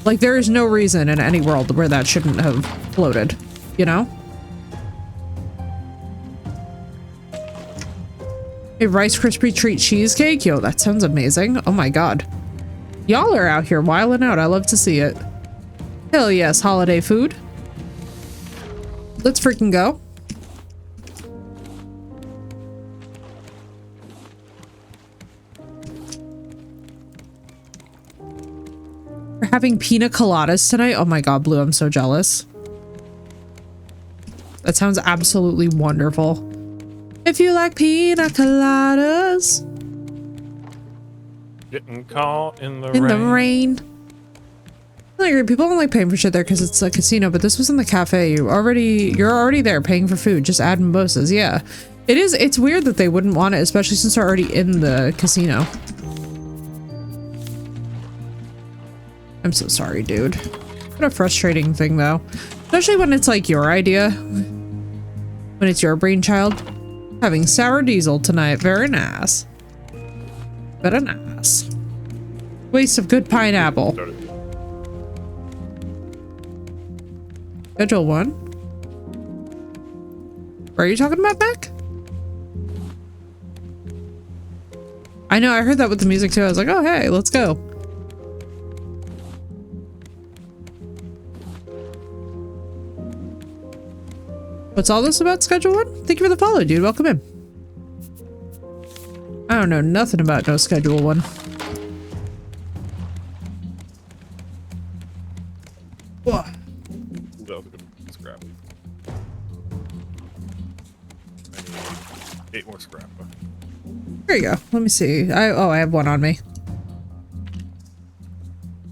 Like, there is no reason in any world where that shouldn't have floated, you know? A Rice Krispie treat cheesecake? Yo, that sounds amazing. Oh my god. Y'all are out here wilding out. I love to see it. Hell yes, holiday food. Let's freaking go. We're having pina coladas tonight. Oh my god, Blue, I'm so jealous. That sounds absolutely wonderful. If you like pina coladas. Getting caught in the rain. Like, people don't like paying for shit there because it's a casino, but this was in the cafe. You're already there paying for food. Just add mimosas. Yeah, it is. It's weird that they wouldn't want it, especially since they're already in the casino. I'm so sorry, dude. What a frustrating thing, though. Especially when it's like your idea. When it's your brainchild. Having sour diesel tonight. Very nice. Very nice. Waste of good pineapple. Schedule 1. What are you talking about, Beck? I know, I heard that with the music too. I was like, oh, hey, let's go. What's all this about, Schedule 1? Thank you for the follow, dude. Welcome in. I don't know nothing about no Schedule 1. Whoa. That was a good scrap. I need 8 more scrap. Here you go. Let me see. I have 1 on me.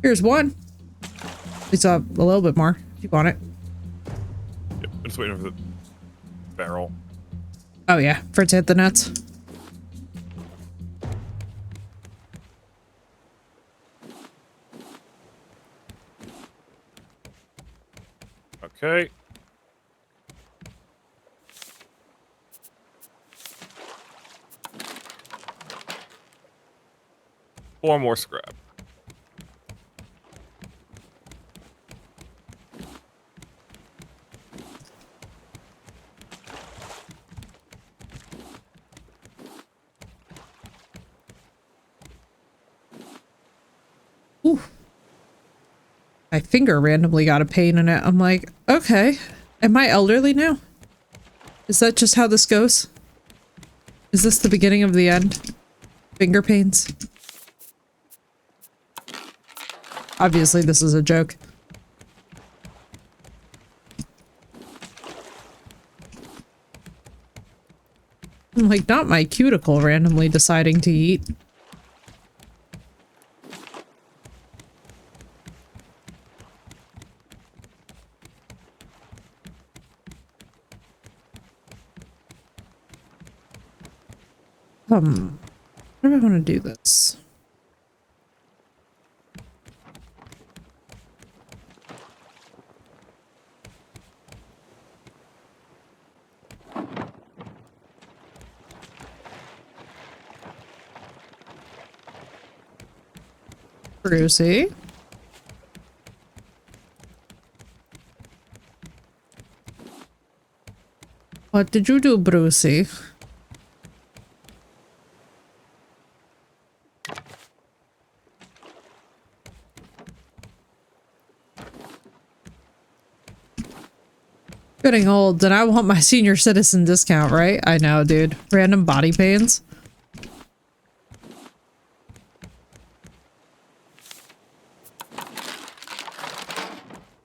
Here's 1. It's a little bit more. If you want it. Yep, I'm just waiting for the barrel. Oh yeah, for it to hit the nuts. Okay. Four more scrap. Ooh. My finger randomly got a pain in it. I'm like, okay. Am I elderly now? Is that just how this goes? Is this the beginning of the end? Finger pains? Obviously, this is a joke. I'm like, not my cuticle randomly deciding to eat. How do I want to do this? Brucey. What did you do, Brucey? Getting old, and I want my senior citizen discount, right? I know, dude. Random body pains.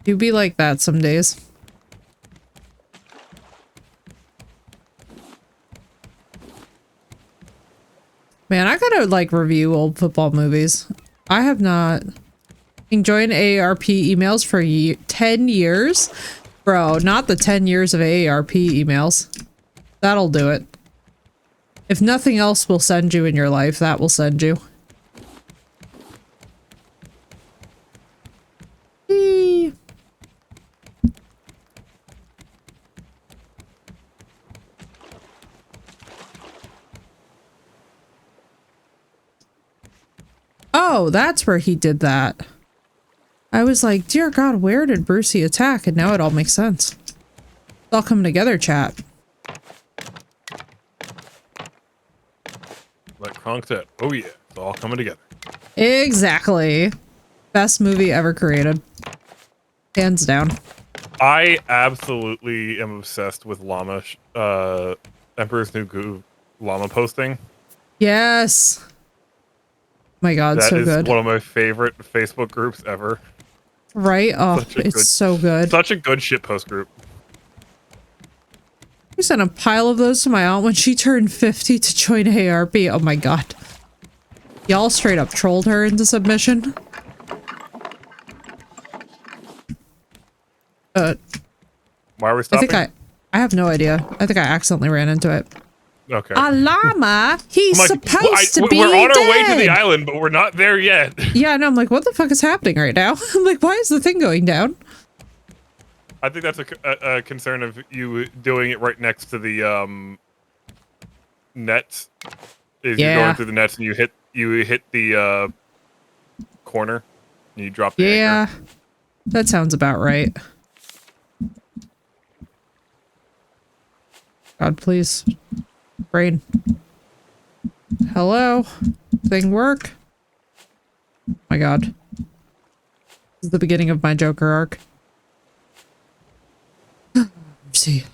You be like that some days. Man, I gotta like review old football movies. I have not enjoyed AARP emails for 10 years. Bro, not the 10 years of AARP emails. That'll do it. If nothing else will send you in your life, that will send you. Eee. Oh, that's where he did that. I was like, dear God, where did Brucey attack? And now it all makes sense. It's all coming together, chat. Like Kronk said, oh yeah, it's all coming together. Exactly. Best movie ever created. Hands down. I absolutely am obsessed with llama, Emperor's New Groove llama posting. Yes. My God, That so is good. one of my favorite Facebook groups ever. Right? Oh, it's so good. Such a good shitpost group. I sent a pile of those to my aunt when she turned 50 to join ARP. Oh my God. Y'all straight up trolled her into submission. Why are we I stopping? think I have no idea. I think I accidentally ran into it. Okay. A llama? He's I'm like, supposed to be We're on our way to dead. the island, but we're not there yet. Yeah, and I'm like, what the fuck is happening right now? I'm like, why is the thing going down? I think that's a concern of you doing it right next to the nets. Is you're going through the nets and you hit the corner and you drop the anchor. That sounds about right. God, please. Brain. Hello? Thing work? Oh my God. This is the beginning of my Joker arc. See.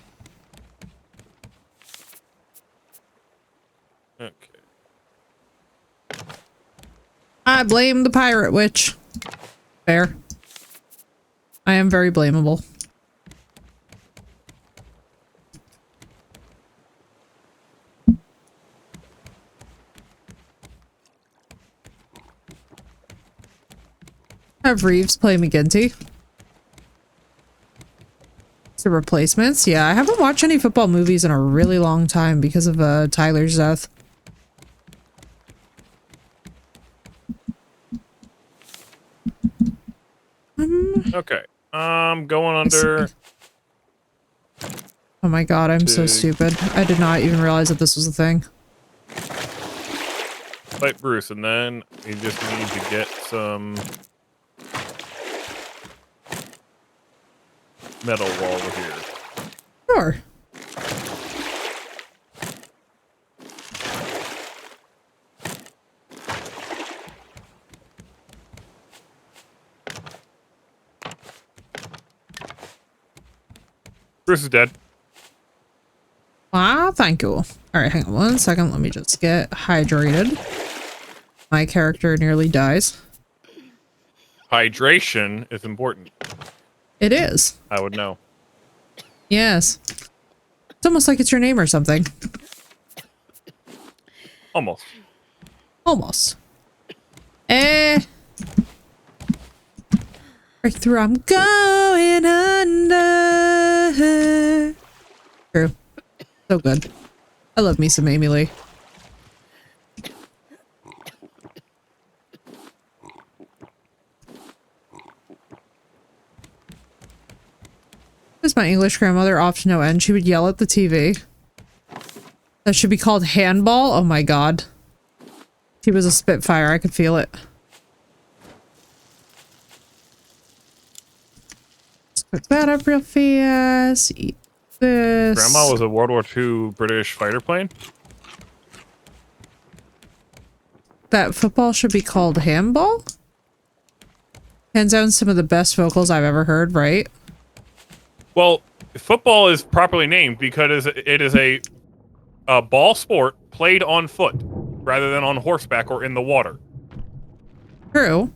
Okay. I blame the pirate witch. Fair. I am very blamable. Have Reeves play McGinty. The replacements? Yeah, I haven't watched any football movies in a really long time because of Tyler's death. Okay. Going under. Oh my God, I'm so stupid. I did not even realize that this was a thing. Fight Bruce, and then you just need to get some metal while we're here. Sure. Bruce is dead. Ah, thank you. Alright, hang on one second. Let me just get hydrated. My character nearly dies. Hydration is important. It is. I would know. Yes. It's almost like it's your name or something. Almost. Almost. Breakthrough, I'm going under. True. So good. I love me some Amy Lee. As my English grandmother off to no end, she would yell at the TV. That should be called handball? Oh my God. She was a spitfire. I could feel it. Cook that up real fast. Eat this. Grandma was a World War II British fighter plane. That football should be called handball? Hands down some of the best vocals I've ever heard, right? Well, football is properly named because it is a ball sport played on foot rather than on horseback or in the water. True.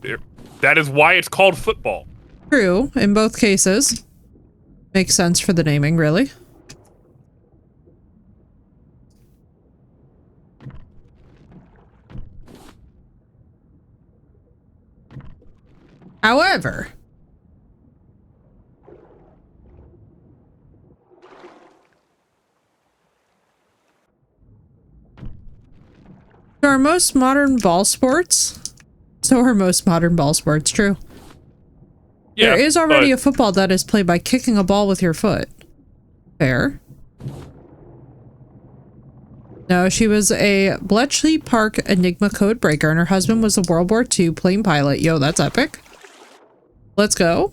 That is why it's called football. True, in both cases. Makes sense for the naming, really. However, so are most modern ball sports. True. Yeah, there is already a football that is played by kicking a ball with your foot. Fair. No, she was a Bletchley Park Enigma code breaker, and her husband was a World War II plane pilot. Yo, that's epic. Let's go.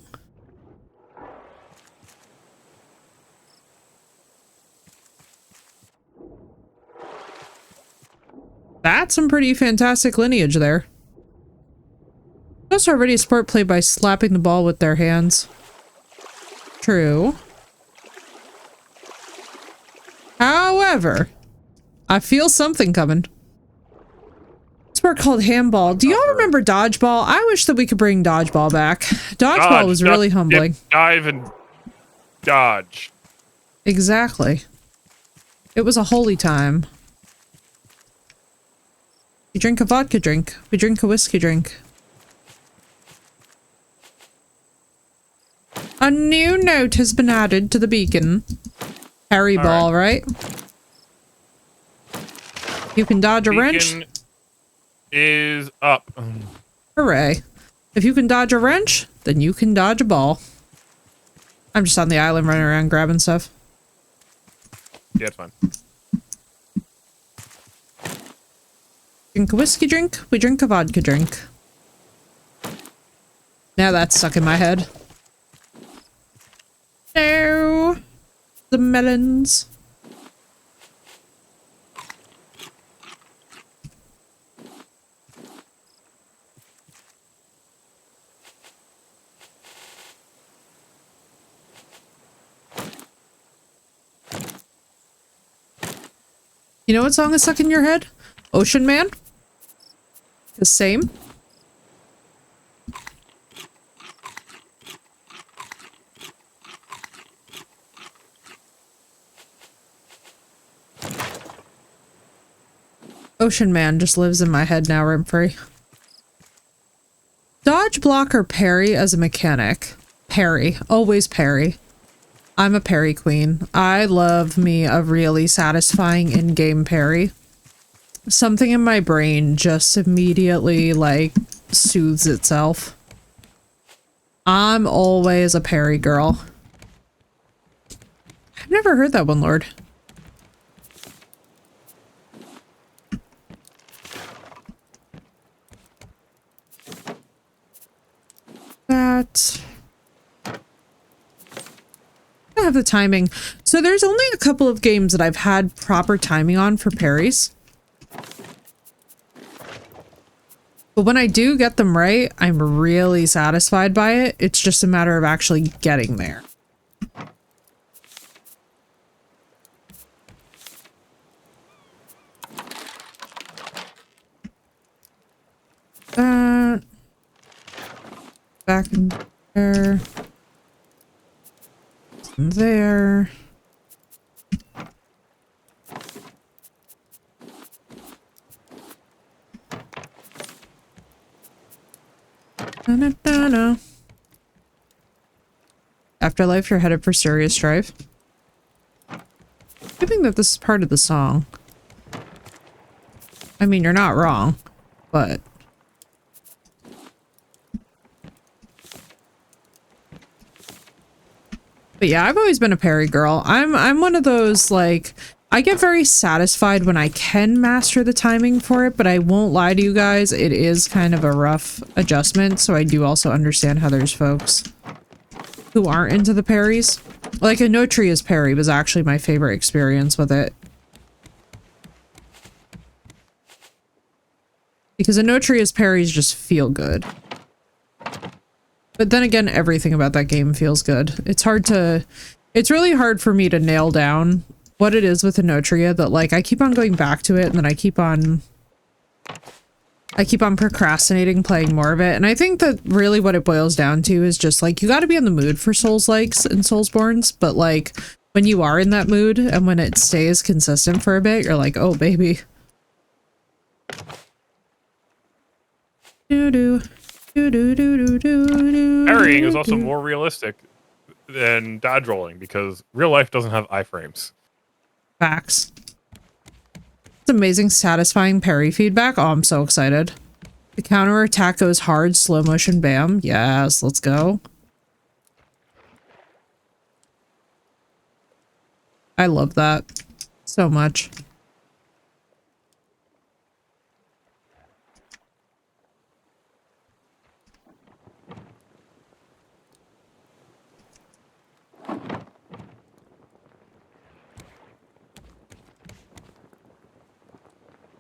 That's some pretty fantastic lineage there. There's already a sport played by slapping the ball with their hands. True. However, I feel something coming. Sport called handball. Do y'all remember dodgeball? I wish that we could bring dodgeball back. Dodgeball was really humbling. Dive and dodge. Exactly. It was a holy time. We drink a vodka drink. We drink a whiskey drink. A new note has been added to the beacon. Harry ball, right? You can dodge a wrench. Is up. Hooray. If you can dodge a wrench, then you can dodge a ball. I'm just on the island running around grabbing stuff. Yeah, it's fine. Drink a whiskey drink, we drink a vodka drink. Now that's stuck in my head. No! The melons. You know what song is stuck in your head? Ocean Man? The same? Ocean Man just lives in my head now, rent-free. Dodge, block, or parry as a mechanic? Parry. Always parry. I'm a parry queen. I love me a really satisfying in-game parry. Something in my brain just immediately, like, soothes itself. I'm always a parry girl. I've never heard that one, Lord. That... I have the timing. So there's only a couple of games that I've had proper timing on for parries. But when I do get them right, I'm really satisfied by it. It's just a matter of actually getting there. Back in there. And there. Da-da-da-da. Afterlife, you're headed for serious strife. I think that this is part of the song. I mean, you're not wrong, but... But yeah, I've always been a parry girl. I'm one of those, like, I get very satisfied when I can master the timing for it, but I won't lie to you guys, it is kind of a rough adjustment, so I do also understand how there's folks. who aren't into the parries. Like a No Tria's parry was actually my favorite experience with it. Because a No Tria's parries just feel good. But then again, everything about that game feels good. It's really hard for me to nail down what it is with a No Tria that like I keep on going back to it and then I keep on procrastinating playing more of it. And I think that really what it boils down to is just like you got to be in the mood for Souls-likes and Soulsborns, but like when you are in that mood and when it stays consistent for a bit, you're like, oh baby. Parrying is also more realistic than dodge rolling because real life doesn't have iframes. Facts. It's amazing, satisfying parry feedback. Oh, I'm so excited. The counter attack goes hard, slow motion, bam. Yes, let's go. I love that so much.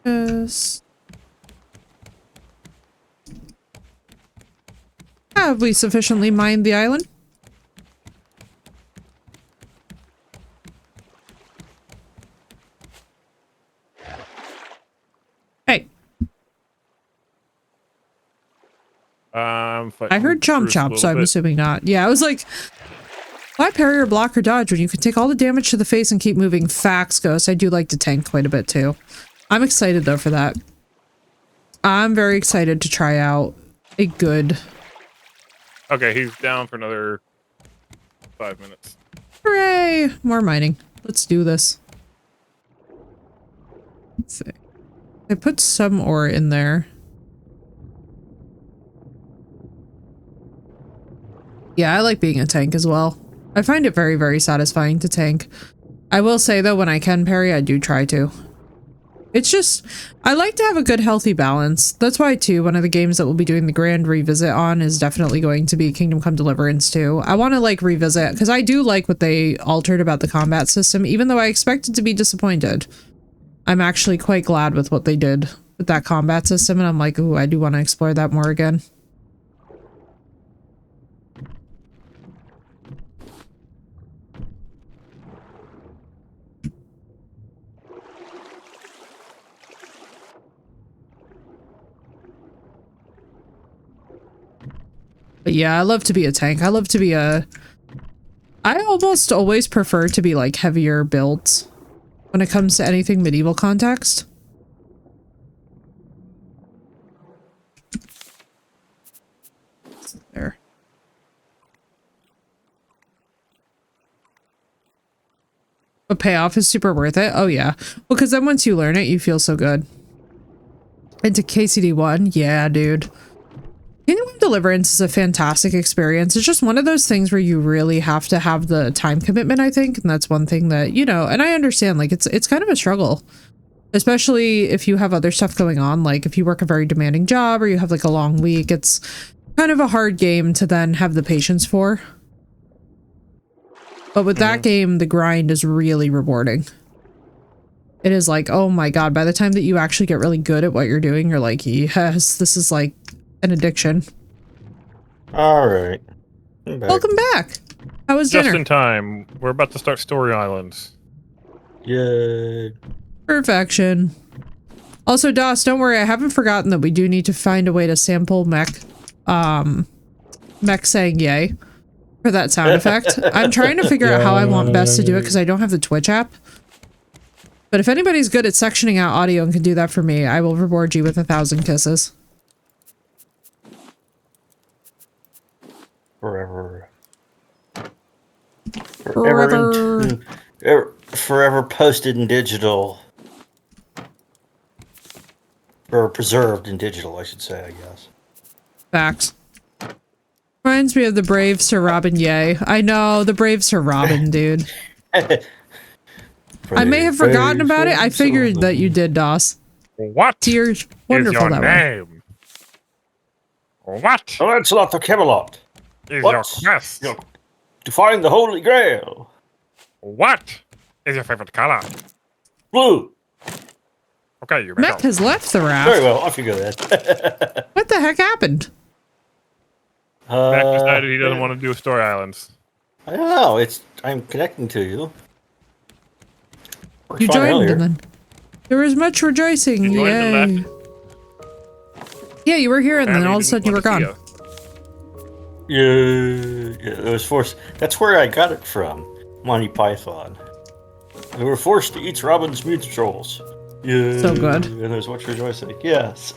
Yes. Have we sufficiently mined the island? Hey. I heard chomp chomp, so I'm assuming not. Yeah, I was like, why parry or block or dodge when you can take all the damage to the face and keep moving? Facts, Ghost. I do like to tank quite a bit too. I'm excited though for that. I'm very excited to try out a good... Okay, he's down for another 5 minutes. Hooray! More mining. Let's do this. Let's see. I put some ore in there. Yeah, I like being a tank as well. I find it very, very satisfying to tank. I will say though, when I can parry, I do try to. It's just, I like to have a good healthy balance. That's why too, one of the games that we'll be doing the grand revisit on is definitely going to be Kingdom Come Deliverance 2. I want to like revisit, because I do like what they altered about the combat system, even though I expected to be disappointed. I'm actually quite glad with what they did with that combat system, and I'm like, ooh, I do want to explore that more again. But yeah, I love to be a tank. I love to be a... I almost always prefer to be like heavier builds when it comes to anything medieval context. There. But payoff is super worth it. Oh yeah. Well, because then once you learn it, you feel so good. Into KCD1, yeah, dude. Kingdom Come Deliverance is a fantastic experience. It's just one of those things where you really have to have the time commitment, I think. And that's one thing that, you know, and I understand, like, it's kind of a struggle. Especially if you have other stuff going on. Like, if you work a very demanding job or you have, like, a long week, it's kind of a hard game to then have the patience for. But with that game, the grind is really rewarding. It is like, oh my god, by the time that you actually get really good at what you're doing, you're like, yes, this is like an addiction. Alright. Welcome back. How was dinner? Just in time. We're about to start Story Islands. Yay. Perfection. Also, Das, don't worry, I haven't forgotten that we do need to find a way to sample Mech saying yay for that sound effect. I'm trying to figure out how I want best to do it because I don't have the Twitch app. But if anybody's good at sectioning out audio and can do that for me, I will reward you with 1,000 kisses. Forever. Forever posted in digital. Or preserved in digital, I should say, I guess. Facts. Reminds me of the brave Sir Robin Yay. I know, the brave Sir Robin, dude. I may have forgotten about it. I figured that you did, Das. What? You're wonderful is your that way. name? What Lancelot of Camelot. is What's your quest? to find the Holy Grail. What is your favorite color? Blue. Okay, you Mech has left the raft. Very well, off you go then. What the heck happened? Mac decided he doesn't want to do story islands. I don't know. I'm connecting to you. You Fine joined earlier. and then there was much rejoicing. You joined and Yay. Yeah, you were here and then Apparently all of a sudden you were gone. Yeah, it was forced. That's where I got it from. Monty Python. They were forced to eat Robin's meat trolls. Yeah. So good. And there's much rejoicing. Yes.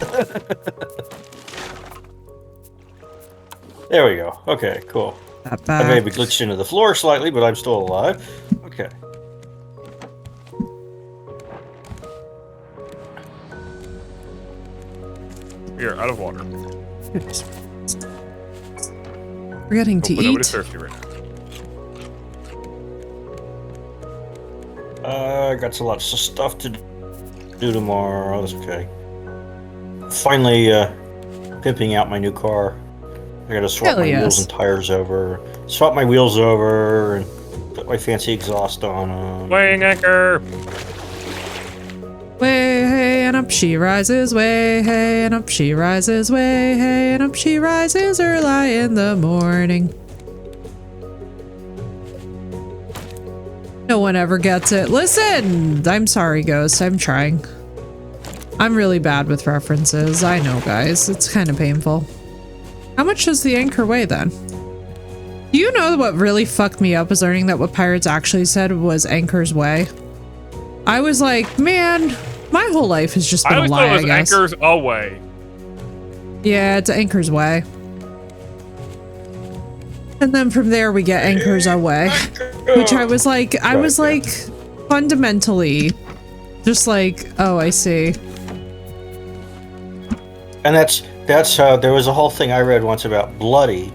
There we go. Okay, cool. That I may back. be glitched into the floor slightly, but I'm still alive. Okay. You're out of water. Forgetting to But nobody's eat. thirsty right now. I got a lot of stuff to do tomorrow. That's okay. Finally, pimping out my new car. I gotta swap Hell my yes. wheels and tires over. Swap my wheels over and put my fancy exhaust on them. Weighing anchor. Way hey and up she rises, way hey and up she rises, way hey and up she rises early in the morning. No one ever gets it. Listen! I'm sorry, Ghost. I'm trying. I'm really bad with references. I know, guys. It's kind of painful. How much does the anchor weigh then? Do you know what really fucked me up was learning that what pirates actually said was anchor's weigh? I was like, man, my whole life has just been I a always lie, thought it I was guess. anchors away. Yeah, it's anchor's way. And then from there we get anchors away. Which I was like, fundamentally just like, oh, I see. And that's there was a whole thing I read once about bloody.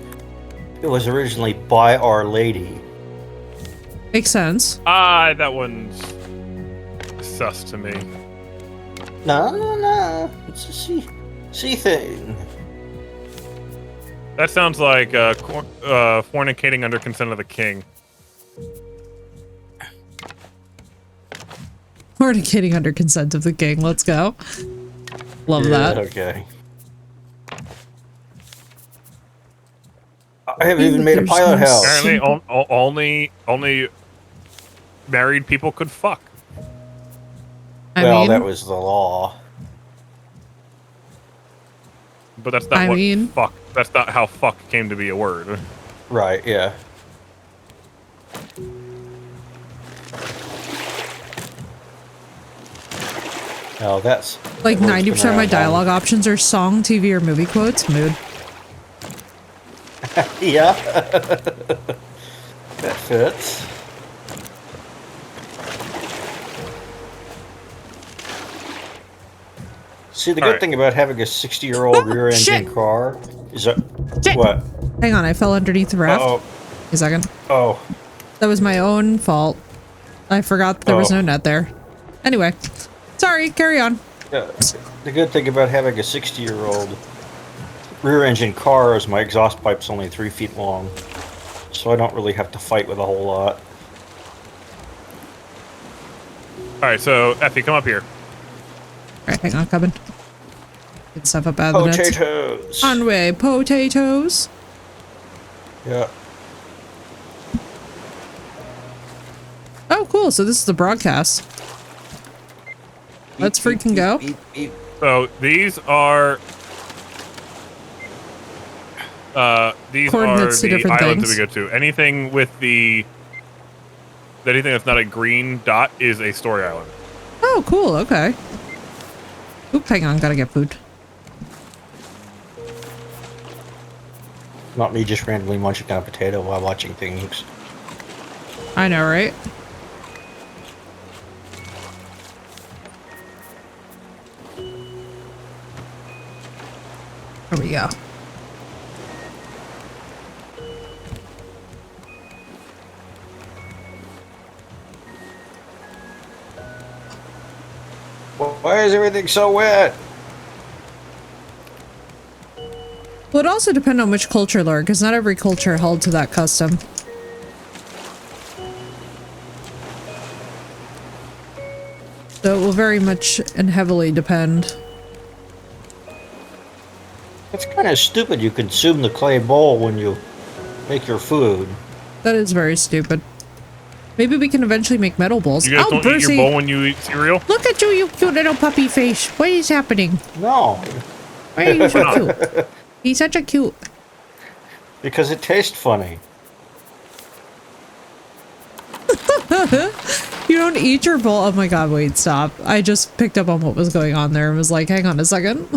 It was originally by Our Lady. Makes sense. That one's sus to me. No. It's a sea thing. That sounds like fornicating under consent of the king. Fornicating under consent of the king. Let's go. Love that. Okay. I haven't even made a There's pilot no house. Apparently, only married people could fuck. Well, that was the law. But that's not fuck. That's not how fuck came to be a word. Right, yeah. Oh, that's... Like that word's 90% of my been around dialogue options are song, TV, or movie quotes. Mood. Yeah. That fits. See, the good thing about having a 60-year-old rear-engine shit. car is that... Shit. What? Hang on, I fell underneath the raft. Uh-oh. A second. Oh. That was my own fault. I forgot there was no net there. Anyway. Sorry, carry on. Yeah, the good thing about having a 60-year-old rear-engine car is my exhaust pipe's only 3 feet long, so I don't really have to fight with a whole lot. Alright, so Effie, come up here. Alright, hang on, coming. Get stuff up out of the nets. Potatoes! On way, potatoes. Yeah. Oh, cool. So this is the broadcast. Let's freaking go. So these are Coordinates to the different islands things. that we go to. Anything that's not a green dot is a story island. Oh, cool. Okay. Oop, hang on. Gotta get food. Not me just randomly munching down a potato while watching things. I know, right? There we go. Why is everything so wet? Well, it also depends on which culture, Lord, because not every culture held to that custom. So it will very much and heavily depend. It's kind of stupid you consume the clay bowl when you make your food. That is very stupid. Maybe we can eventually make metal bowls. You guys Oh, don't eat your Brucey! bowl when you eat cereal? Look at you, you cute little puppy face. What is happening? No. Why are you so cute? He's such a cute. Because it tastes funny. You don't eat your bowl. Oh my god, wait, stop. I just picked up on what was going on there and was like, hang on a second.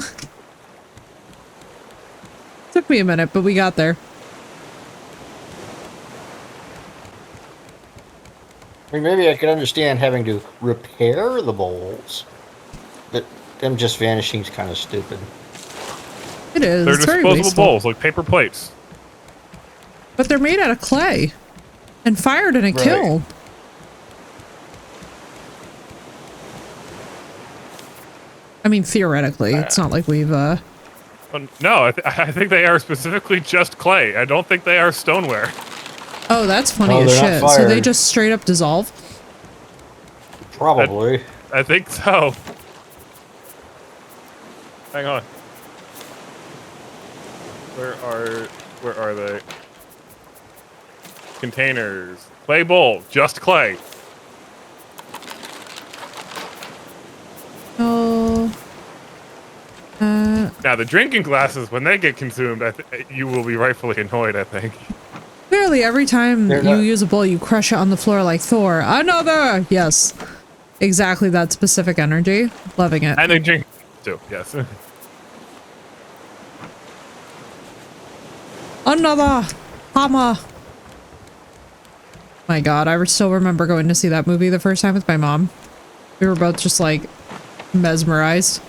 Took me a minute, but we got there. I mean, maybe I could understand having to repair the bowls, but them just vanishing is kind of stupid. It is. They're It's very disposable wasteful. bowls, like paper plates. But they're made out of clay and fired in a kiln. I mean, theoretically, it's not like we've, No, I think they are specifically just clay. I don't think they are stoneware. Oh, that's funny Oh, as they're shit. not So they fired. just straight up dissolve? Probably. I think so. Hang on. Where are they? Containers. Clay bowl. Just clay. Oh. Now, the drinking glasses, when they get consumed, you will be rightfully annoyed, I think. Clearly, every time They're you not- use a bowl, you crush it on the floor like Thor. Another! Yes. Exactly that specific energy. Loving it. And they drink, too, yes. Another! Hammer! My god, I still remember going to see that movie the first time with my mom. We were both just like mesmerized.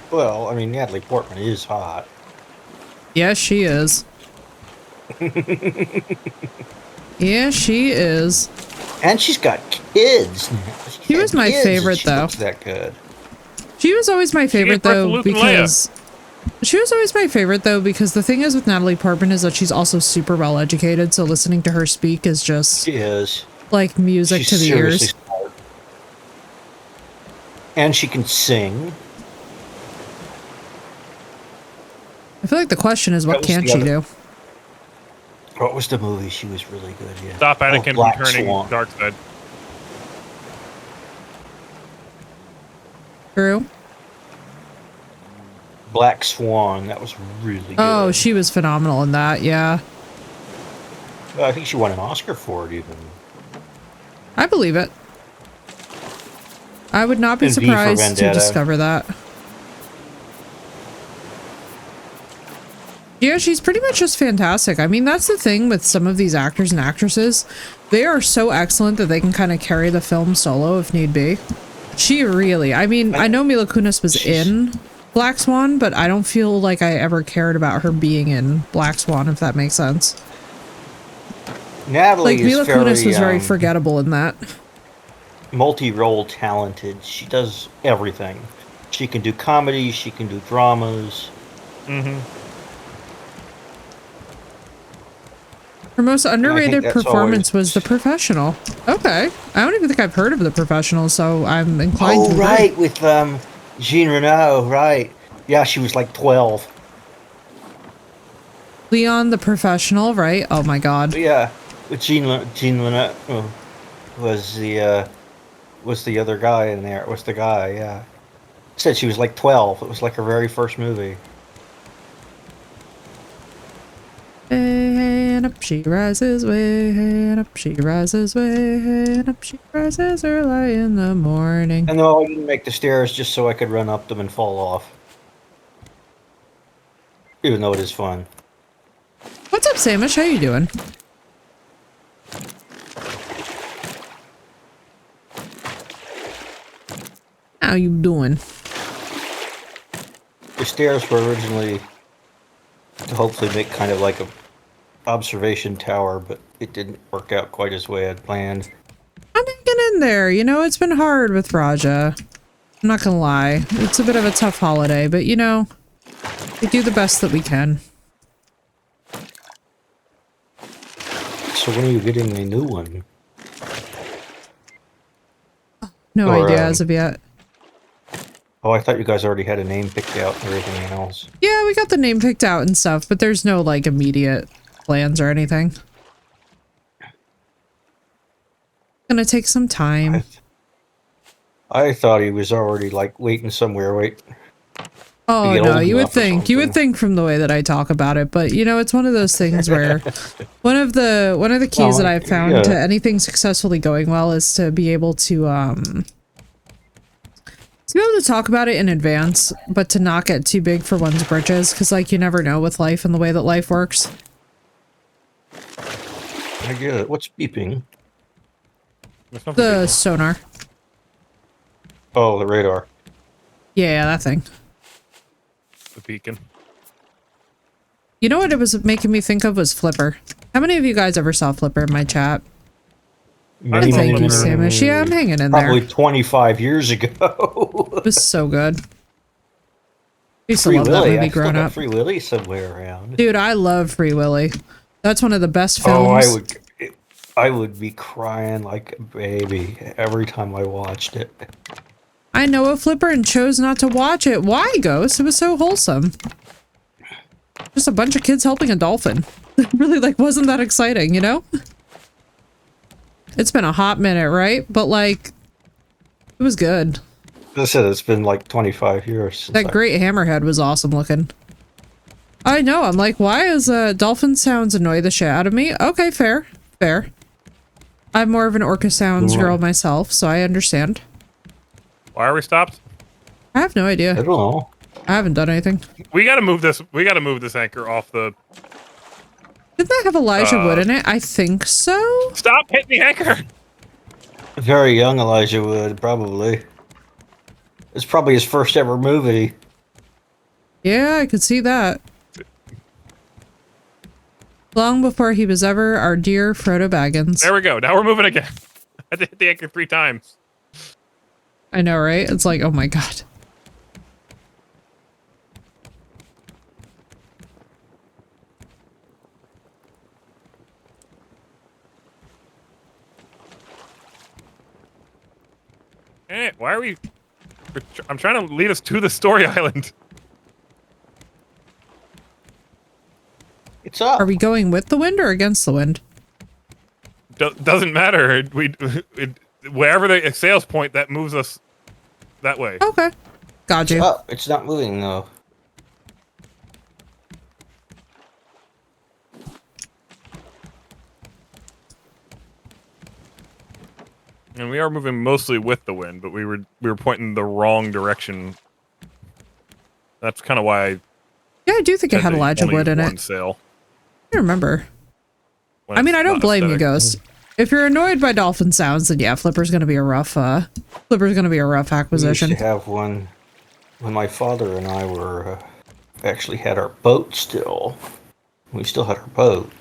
Well, I mean, Natalie Portman is hot. Yes, she is. Yeah, she is. And she's got kids. She was my favorite, she though. Looks that good. She was always my favorite, gave birth to though, Luke and because... She was always my favorite, though, because the thing is with Natalie Portman is that she's also super well educated, so listening to her speak is just, She is. like, music She's to the seriously ears. smart. And she can sing. I feel like the question is, what That was can't the she other- do? What was the movie she was really good in? Stop Anakin Black from turning Swan. dark side. True? Black Swan. That was really good. Oh, she was phenomenal in that, yeah. Well, I think she won an Oscar for it, even. I believe it. I would not be And V for surprised to Vendetta. discover that. Yeah, she's pretty much just fantastic. I mean, that's the thing with some of these actors and actresses. They are so excellent that they can kind of carry the film solo if need be. She really, I mean, I know Mila Kunis was in Black Swan, but I don't feel like I ever cared about her being in Black Swan, if that makes sense. Natalie Like, is Mila Kunis was very um, forgettable in that. multi-role talented. She does everything. She can do comedy. She can do dramas. Mm-hmm. Her most underrated that's performance always- was The Professional. Okay. I don't even think I've heard of The Professional, so I'm inclined to Oh, agree. right, with Jean Reno, right. Yeah, she was like 12. Leon the Professional, right? Oh my god. Yeah, with Jean Reno was the other guy in there. Was the guy, yeah. Said she was like 12. It was like her very first movie. And up she rises, way and up she rises, way and up she rises early in the morning. And no, I didn't make the stairs just so I could run up them and fall off. Even though it is fun. What's up, Samish? How you doing? How you doing? The stairs were originally to hopefully make kind of like a observation tower, but it didn't work out quite as way I'd planned. I'm hanging in there. You know, it's been hard with Raja. I'm not gonna lie. It's a bit of a tough holiday, but you know, we do the best that we can. So when are you getting a new one? No Or, idea as of yet. Oh, I thought you guys already had a name picked out and everything else. Yeah, we got the name picked out and stuff, but there's no like immediate plans or anything. Gonna take some time. I thought he was already like waiting somewhere. Oh get no, old you would enough or think. You would something. think from the way that I talk about it, but you know, it's one of those things where one of the keys that I've found to anything successfully going well is to be able to talk about it in advance, but to not get too big for one's britches, because like you never know with life and the way that life works. I get it. What's beeping? The sonar. Oh, the radar. Yeah, that thing. The beacon. You know what it was making me think of was Flipper. How many of you guys ever saw Flipper in my chat? Many, Thank many, you, many, Samish. Yeah, I'm hanging in there. Probably 25 years ago. It was so good. I used to Free love that Willy. movie I still growing got up. Free Willy somewhere around. Dude, I love Free Willy. That's one of the best Oh, films. I would be crying like a baby every time I watched it. I know a Flipper and chose not to watch it. Why, Ghost? It was so wholesome. Just a bunch of kids helping a dolphin. It really, like, wasn't that exciting, you know? It's been a hot minute, right? But, like, it was good. As I said, it's been like 25 years. Since That great hammerhead was awesome looking. I know, I'm like, why is dolphin sounds annoy the shit out of me? Okay, fair. Fair. I'm more of an orca sounds girl myself, so I understand. Why are we stopped? I have no I idea. don't know. I haven't done anything. We gotta move this. We gotta move this anchor off the. Didn't that have Elijah Wood in it? I think so. Stop hitting the anchor. Very young Elijah Wood, probably. It's probably his first ever movie. Yeah, I could see that. Long before he was ever our dear Frodo Baggins. There we go. Now we're moving again. I had to hit the anchor 3 times. I know, right? It's like, oh my god. Why are we... I'm trying to lead us to the story island. It's up. Are we going with the wind or against the wind? Doesn't matter. Wherever the sails point, that moves us that way. Okay. Got It's you. up. It's not moving, though. And we are moving mostly with the wind, but we were pointing the wrong direction. That's kind of why. Yeah, I do think it had Elijah Wood in one it. sail. I remember. When I mean, it's I don't not blame you, aesthetic. Ghost. If you're annoyed by dolphin sounds, then yeah, Flipper's gonna be a rough acquisition. We used to have one when my father and I were actually had our boat still. We still had our boat.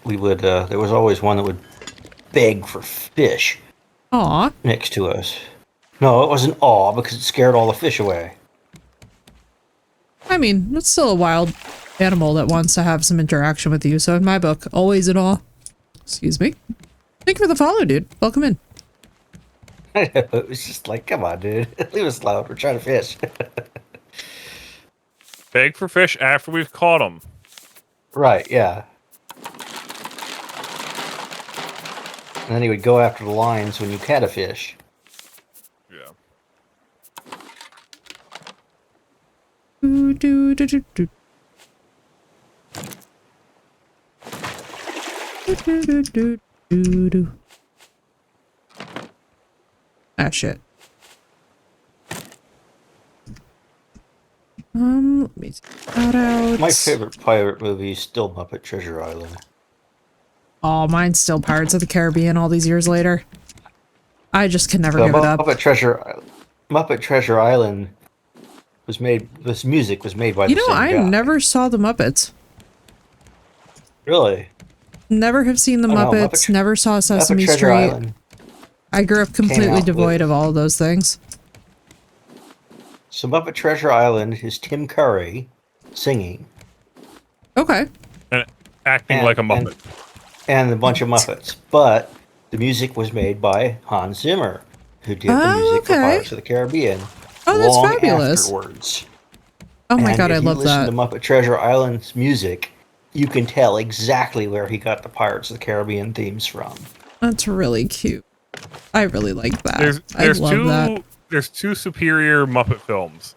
We would there was always one that would beg for fish Aw. next to us. No, it wasn't awe because it scared all the fish away. I mean, it's still a wild animal that wants to have some interaction with you, so in my book, always in awe. Excuse me. Thank you for the follow, dude. Welcome in. It was just like, come on, dude. Leave us alone. We're trying to fish. Beg for fish after we've caught them. Right, yeah. And then he would go after the lines when you caught a fish. Yeah. Do, do, do, do, do. Do, do, do, do, do. Ah, shit. Let me take that out. My favorite pirate movie is still Muppet Treasure Island. Oh, mine's still Pirates of the Caribbean all these years later. I just can never give it up. Muppet Treasure Island was made. This music was made by You the know, same I guy. never saw the Muppets. Really. Never have seen the Oh, no, Muppets. Never saw Sesame Muppet Treasure Street. Island. I grew up completely out devoid with- of all of those things. So Muppet Treasure Island is Tim Curry singing Okay. And acting like a Muppet. and a bunch of Muppets, but the music was made by Hans Zimmer, who did the music for okay. Pirates of the Caribbean. Oh, that's long fabulous. afterwards. Oh my And god, I if you love listen that. to Muppet Treasure Island's music, you can tell exactly where he got the Pirates of the Caribbean themes from. That's really cute. I really like that. There's I love that. there's two superior Muppet films.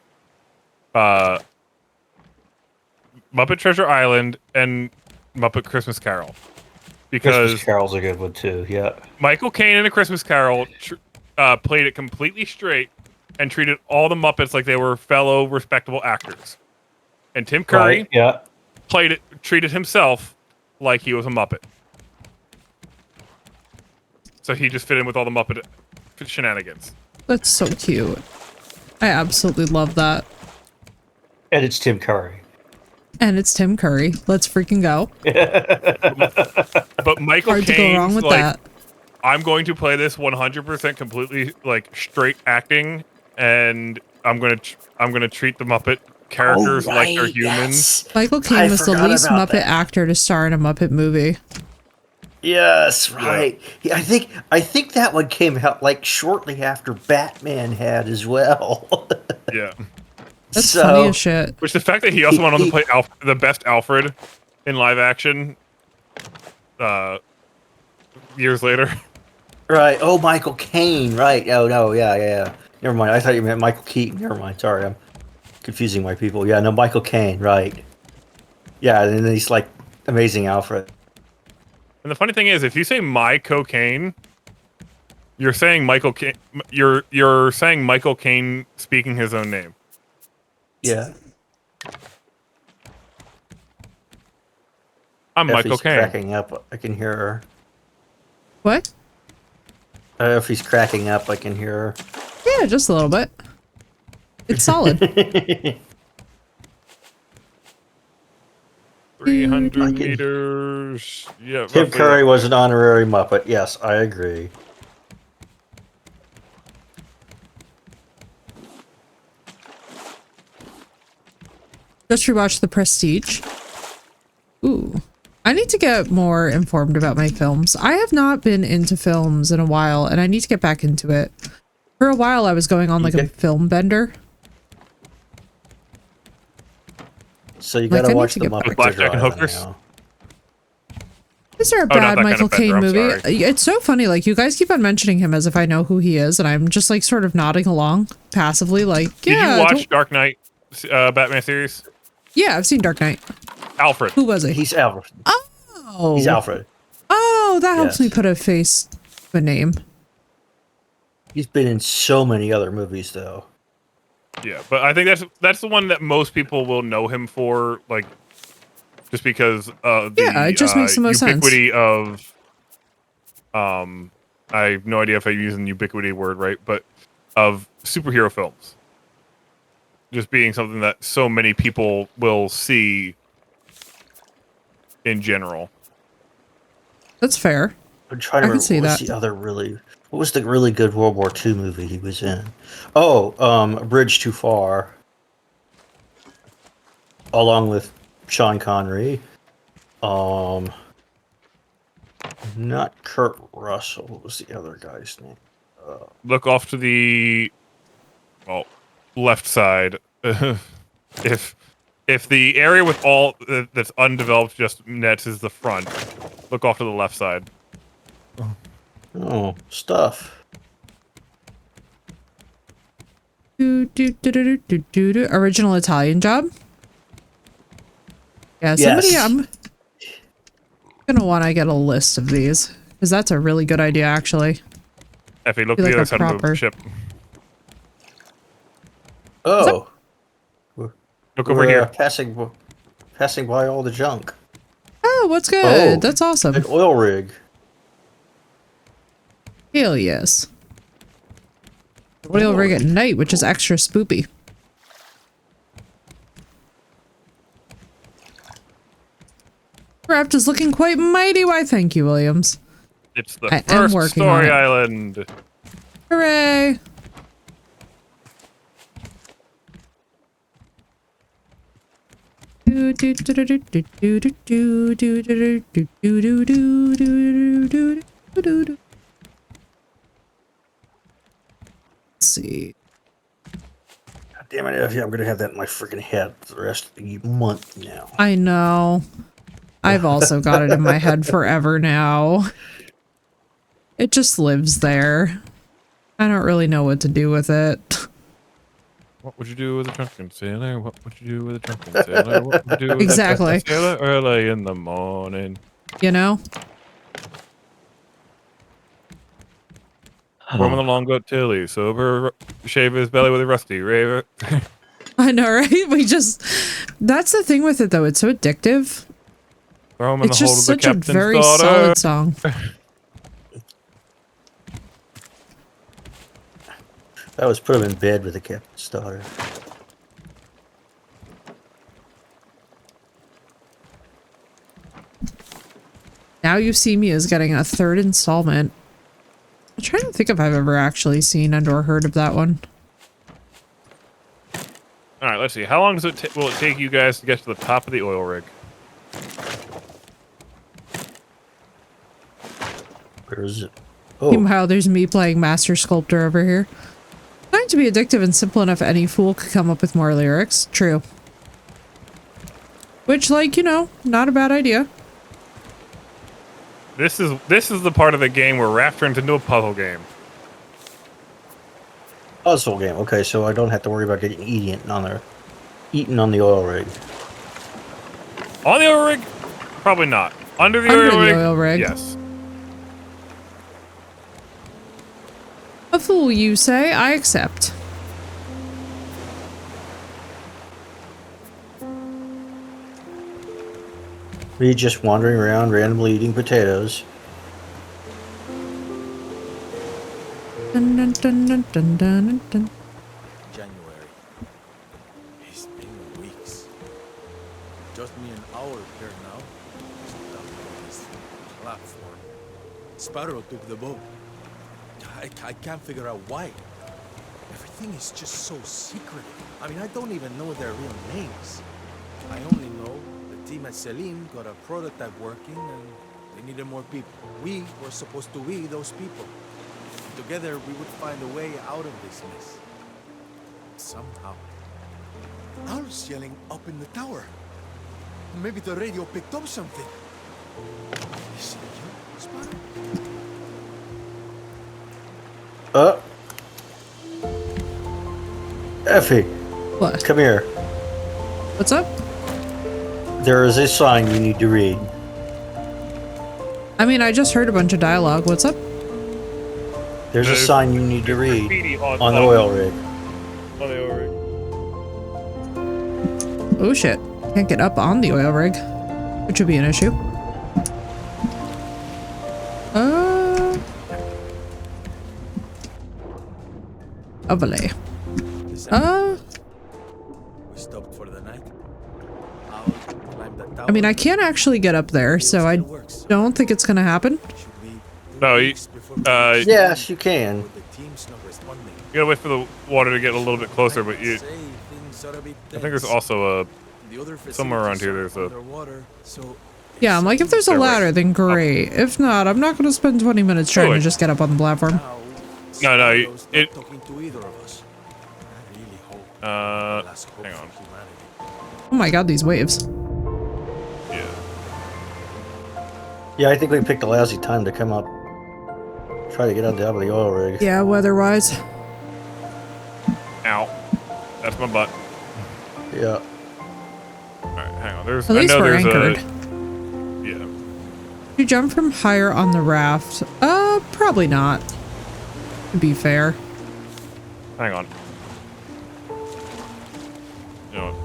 Muppet Treasure Island and Muppet Christmas Carol. Because Christmas Carol's a good one too, yeah. Michael Caine in A Christmas Carol played it completely straight and treated all the Muppets like they were fellow respectable actors. And Tim Curry treated himself like he was a Muppet. So he just fit in with all the Muppet shenanigans. That's so cute. I absolutely love that. And it's Tim Curry. And it's Tim Curry. Let's freaking go. But Michael Hard to go wrong Caine's with like, that. I'm going to play this 100% completely like straight acting, and I'm gonna treat the Muppet characters like they're humans. Yes. Michael Caine was the least Muppet actor to star in a Muppet movie. Yes, right. Yeah, I think that one came out like shortly after Batman had as well. Yeah. That's funny as shit. Which the fact that he also went on to play the best Alfred in live action years later. Right. Oh, Michael Caine. Right. Oh, no. Yeah. Never mind. I thought you meant Michael Keaton. Never mind. Sorry. I'm confusing my people. Yeah, no, Michael Caine. Right. Yeah, and then he's like Amazing Alfred. And the funny thing is, if you say my cocaine, you're saying Michael Caine. You're saying Michael Caine speaking his own name. Yeah. I'm Michael Caine. Cracking up. I can hear her. What? If he's cracking up, I can hear her. Yeah, just a little bit. It's solid. 300 meters. Yeah. Tim Curry was an honorary Muppet. Yes, I agree. Just rewatched The Prestige. Ooh. I need to get more informed about my films. I have not been into films in a while, and I need to get back into it. For a while, I was going on like a film bender. So you gotta watch the Muppet Blackjack and Hookers. Now. Is there a bad Michael Caine movie? It's so funny. Like, you guys keep on mentioning him as if I know who he is, and I'm just like sort of nodding along passively. Like, yeah. Did you watch Dark Knight Batman series? Yeah, I've seen Dark Knight. Alfred. Who was it? He's Alfred. Oh. He's Alfred. Oh, that helps me put a face to a name. He's been in so many other movies, though. Yeah, but I think that's the one that most people will know him for, like, just because the it just makes the most ubiquity sense. of I have no idea if I'm using ubiquity word right, but of superhero films. Just being something that so many people will see in general. That's fair. I'm trying to remember what was the really good World War II movie he was in? Oh, A Bridge Too Far. Along with Sean Connery. Not Kurt Russell. What was the other guy's name? Look off to the left side. If the area with all that's undeveloped just nets is the front, look off to the left side. Oh, stuff. Original Italian Job. Yeah, somebody. I'm gonna want to get a list of these because that's a really good idea, actually. Effie, look to the other side of the ship. Oh. Look over here. Passing by all the junk. Oh, what's good? That's awesome. An oil rig. Hell yes. Oil rig at night, which is extra spoopy. Raft is looking quite mighty. Why, thank you, Williams. It's the first Story Island. Hooray! see. God damn it, Effie, I'm gonna have that in my freaking head for the rest of the month now. I know. I've also got it in my head forever now. It just lives there. I don't really know what to do with it. What would you do with a drunken sailor? What would you do with a drunken sailor? What would you do with Exactly. a drunken sailor early in the morning? You know? Warm on the long goat tilly, sober, shave his belly with a rusty raver. I know, right? That's the thing with it, though. It's so addictive. Throw him in It's the hold just of such the a captain's very daughter. solid song. I was put him in bed with the captain's daughter. Now You See Me is getting a third installment. I'm trying to think if I've ever actually seen and or heard of that one. All right, let's see. How long does it will it take you guys to get to the top of the oil rig? Where is it? Oh, Meanwhile, there's me playing Master Sculptor over here. Trying to be addictive and simple enough any fool could come up with more lyrics. True. Which, like, you know, not a bad idea. This is the part of the game where Raft turns into a puzzle game. puzzle game. Okay, so I don't have to worry about getting eaten on the oil rig. On the oil rig? Probably not. Under the oil rig? Yes. A fool, you say? I accept. Me just wandering around randomly eating potatoes. Dun, dun, dun, dun, dun, dun, dun. January. It's been weeks. Just me and Owl here now. Stuck on this platform. Sparrow took the boat. I can't figure out why. Everything is just so secretive. I mean, I don't even know their real names. I only know the team at Selim got a prototype working and they needed more people. We were supposed to be those people. Together, we would find a way out of this mess. Somehow. Owl's yelling up in the tower. Maybe the radio picked up something. Is it you, Sparrow? Effie, What? come here. What's up? There is a sign you need to read. I mean, I just heard a bunch of dialogue. What's up? There's a sign you need to read graffiti on the oil rig. On the oil rig. Oh shit. Can't get up on the oil rig, which would be an issue. Overlay. We stopped for the night. Owl climbed the tower. I mean, I can't actually get up there, so I don't think it's gonna happen. No, Yes, you can. The team's not responding. you gotta wait for the water to get a little bit closer, but I think there's also somewhere around here there's a... Yeah, I'm like, if there's a ladder, then great. If not, I'm not gonna spend 20 minutes trying to just get up on the platform. No, no, it... Talking to either of us. I really hope hang on. Oh my god, these waves. Yeah. Yeah, I think we picked a lousy time to come up. Try to get on top of the oil rig. Yeah, weather-wise. Ow. That's my butt. Yeah. Alright, hang on. There's... At least we're anchored. Yeah. You jump from higher on the raft? Probably not. To be fair. Hang on. You know what?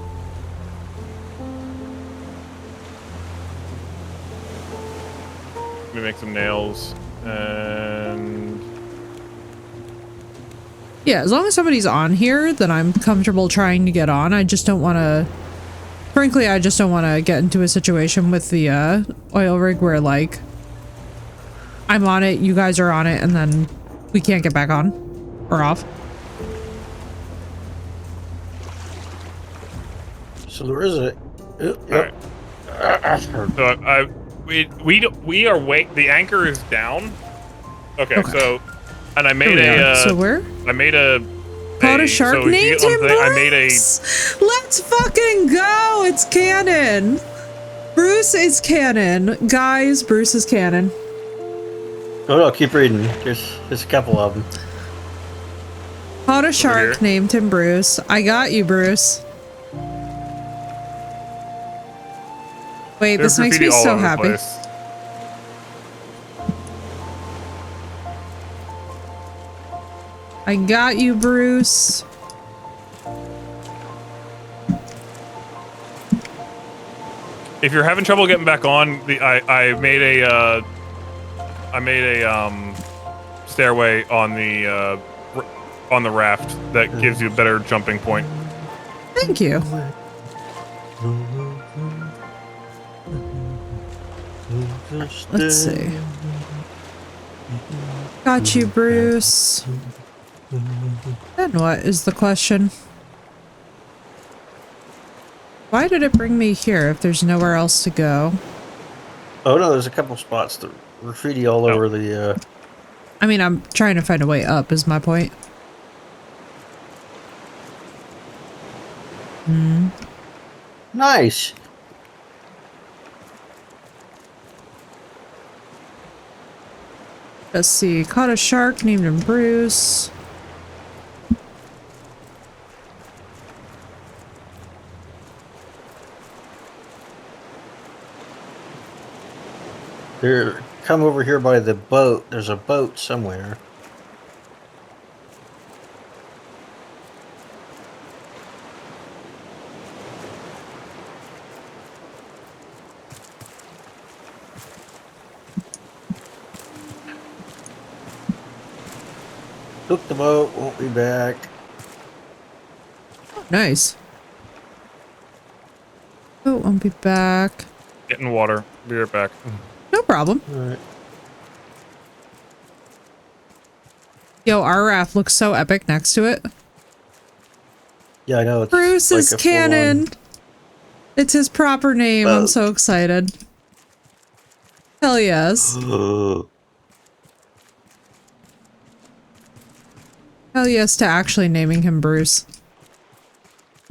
Let me make some nails and... Yeah, as long as somebody's on here, then I'm comfortable trying to get on. I just don't want to... Frankly, I just don't want to get into a situation with the oil rig where, like, I'm on it, you guys are on it, and then we can't get back on or off. So there is a... Alright. So we are the anchor is down. Okay, so and I made So where? I made a Caught a shark, so if you named get on him thing, I made a. Bruce! Let's fucking go! It's canon! Bruce is canon. Guys, Bruce is canon. Oh no, keep reading. There's a couple of them. Caught a shark, here. named him Bruce. I got you, Bruce. Wait, There's this makes me graffiti all so over the happy. place. I got you, Bruce. If you're having trouble getting back on, I made a stairway on the raft that gives you a better jumping point. Thank you. Let's see. Got you, Bruce. Then what is the question? Why did it bring me here if there's nowhere else to go? Oh no, there's a couple spots. The graffiti all over the. I mean, I'm trying to find a way up is my point. Nice. Let's see. Caught a shark, named him Bruce. Here, come over here by the boat. There's a boat somewhere. Took the boat, won't be back. Nice. Oh, I'll be back. Get in water. Be right back. No problem. Alright. Yo, our raft looks so epic next to it. Yeah, I know. It's Bruce like is a full-on canon. It's his proper name. I'm boat. so excited. Hell yes. Hell yes to actually naming him Bruce.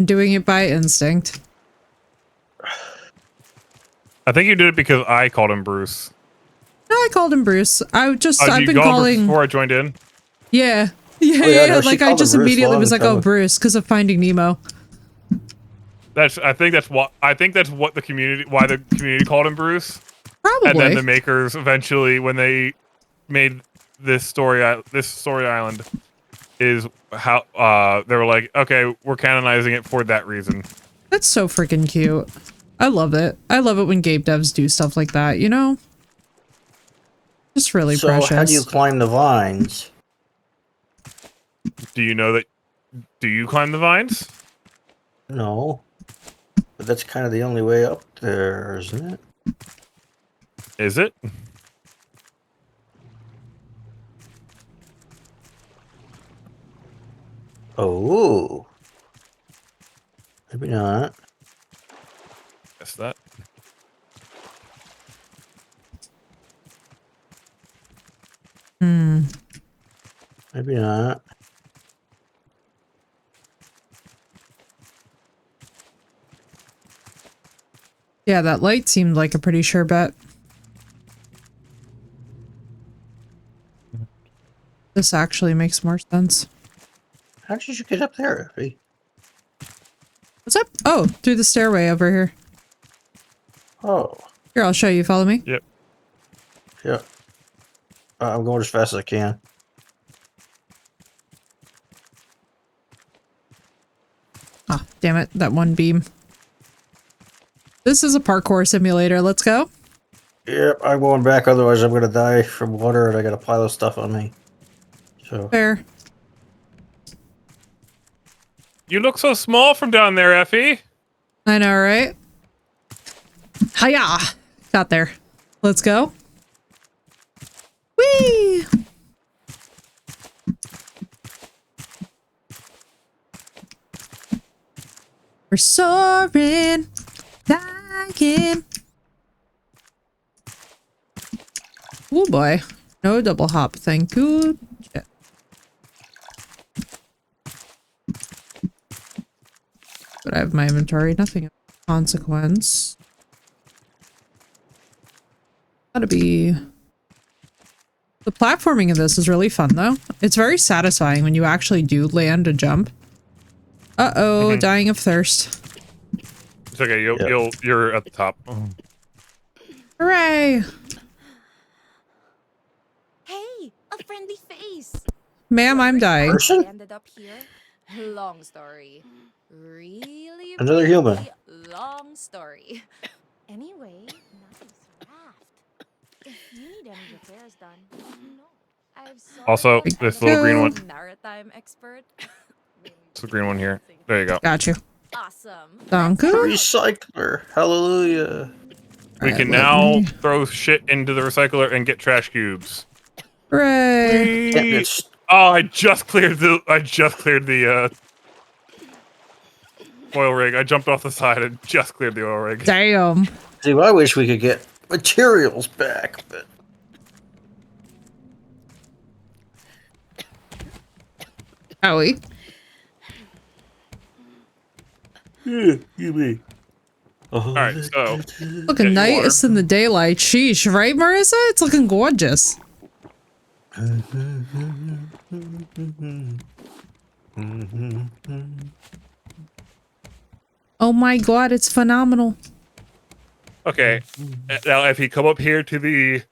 Doing it by instinct. I think you did it because I called him Bruce. No, I called him Bruce. I've You been called him Bruce calling. before I joined in. Yeah. Yeah, Oh, yeah, yeah. no, she Like I called him just Bruce immediately long was like, ago. oh, Bruce, because of Finding Nemo. I think that's what the community why the community called him Bruce. Probably. And then the makers eventually, when they made this story island, is how they were like, okay, we're canonizing it for that reason. That's so freaking cute. I love it. I love it when game devs do stuff like that, you know? Just really So precious. how do you climb the vines? Do you know that? Do you climb the vines? No. But that's kind of the only way up there, isn't it? Is it? Oh. Maybe not. Guess that. Maybe not. Yeah, that light seemed like a pretty sure bet. This actually makes more sense. How did you get up there, Effie? What's up? Oh, through the stairway over here. Oh. Here, I'll show you. Follow me. Yep. Yeah. I'm going as fast as I can. Ah, damn it. That one beam. This is a parkour simulator. Let's go. Yep, I'm going back, otherwise I'm gonna die from water and I got a pile of stuff on me. So Fair. You look so small from down there, Effie. I know, right? Hiya! Got there. Let's go. Whee! We're soaring, flying. Oh boy. No double hop, thank you. Shit. But I have my inventory. Nothing of consequence. Gotta be... The platforming of this is really fun, though. It's very satisfying when you actually do land a jump. Uh-oh, dying of thirst. It's okay. You're at the top. Hooray! Hey, a friendly face. Ma'am, I'm dying. Person? I ended up here. Long story. Really, Another human. really long story. Anyway, nice raft. If you need any repairs done, let me know. I've Also, sorted this out little green a one. maritime expert. It's the green one here. There you go. Got you. Awesome. Danke. Recycler. Hallelujah. We Alright, can let now me- throw shit into the recycler and get trash cubes. Hooray! Yeah, it's Oh, I just cleared the oil rig. I jumped off the side and just cleared the oil rig. Damn. see. I wish we could get materials back, but Owie. yeah, you me. All right, so Looking Get your nice in the daylight. Sheesh, right, Marissa? It's looking gorgeous. Oh my god, it's phenomenal. okay. Now, if you come up here to the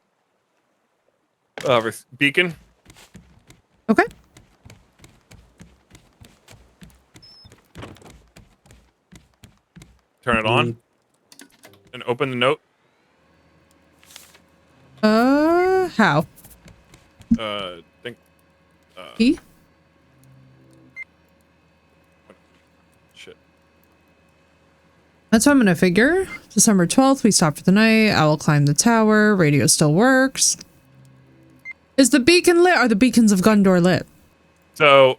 beacon, Okay. turn it on, and open the note. How? Think. E? Shit. That's what I'm gonna figure. December 12th, we stop for the night. I will climb the tower. Radio still works. Is the beacon lit? Are the beacons of Gondor lit? So,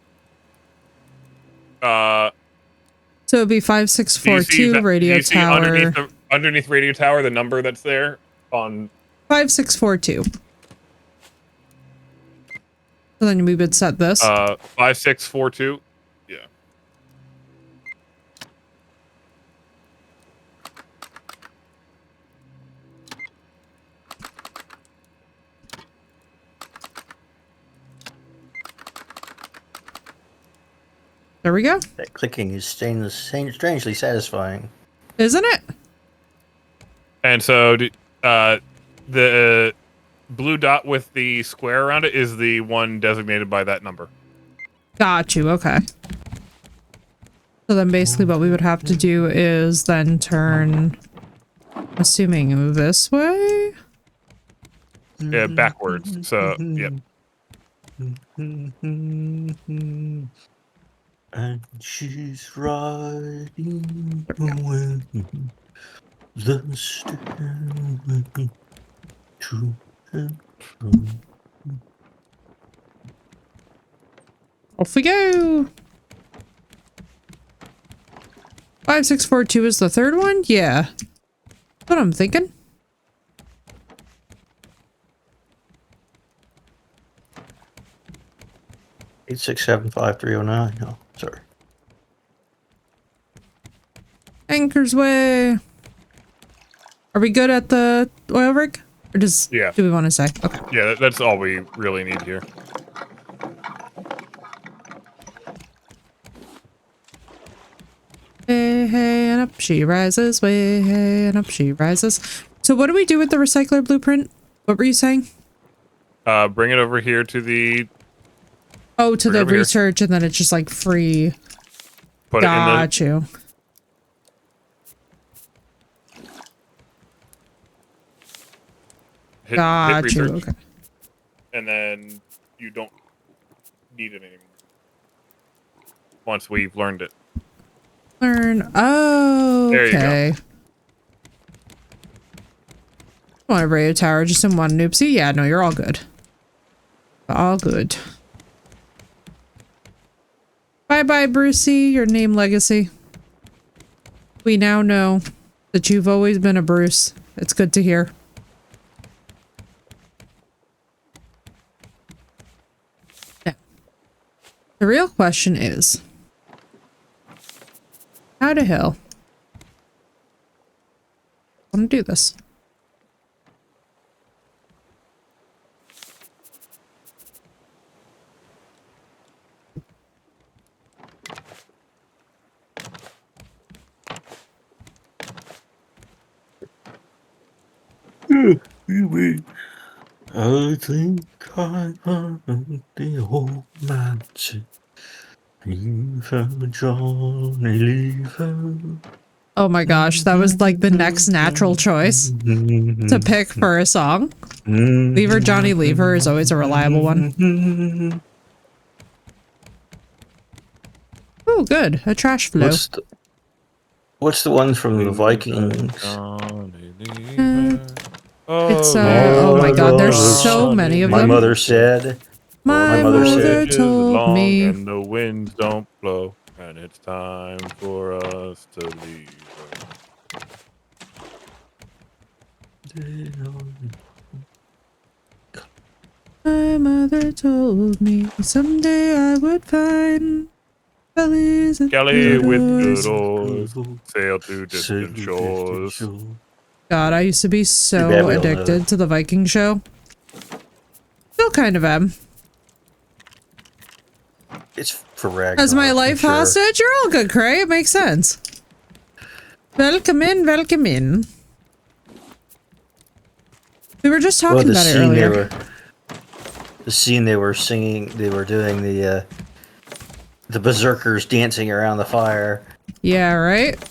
So it'd be do you see 5642 that- radio do you see tower. underneath radio tower the number that's there on 5642. So then we would set this. 5642. Yeah. There we go. That clicking is strangely satisfying. Isn't it? And so the blue dot with the square around it is the one designated by that number. Got you. Okay. So then basically what we would have to do is then turn, assuming this way? Yeah, backwards. So, yep. And she's riding away the stairway to heaven. Off we go. 5642 is the third one? Yeah. That's what I'm thinking. Eight 675 309. Oh, sorry. Anchor's way. Are we good at the oil rig? Or does Yeah. do we want to say? Okay. Yeah, that's all we really need here. Hey, hey, and up she rises. Way, hey, and up she rises. So what do we do with the recycler blueprint? What were you saying? Bring it over here to the Oh, to Bring it the over here. research, and then it's just like free. put it in the Got you. hit Got you. research, Okay. and then you don't need it anymore. Once we've learned it. Learn. Oh, There you go. okay. Want a radio tower? Just in one noopsie? Yeah, no, you're all good. All good. Bye-bye, Brucey, your name legacy. We now know that you've always been a Bruce. It's good to hear. Now, the real question is, How to hill. I want to do this. I think I heard the old man say, "Leave her, Johnny, leave her." Oh my gosh, that was like the next natural choice to pick for a song. Leave Her, Johnny, Leave Her is always a reliable one. Oh, good. A trash flow. What's the one from the Vikings? It's oh my god, there's so many of My them. mother said. My my mother mother said, told me. And the winds don't blow, and it's time for us to leave. My mother told me someday I would find bellies and Kelly with doors. good oars, sail to distant shores. God, I used to be bad so we all know addicted that. to the Viking show. Still kind of am. It's for Ragnar. As my I'm life sure. hostage, you're all good, Cray. It makes sense. Welcome in, welcome in. We were just talking about it earlier. The scene they were singing, they were doing the berserkers dancing around the fire. Yeah, right?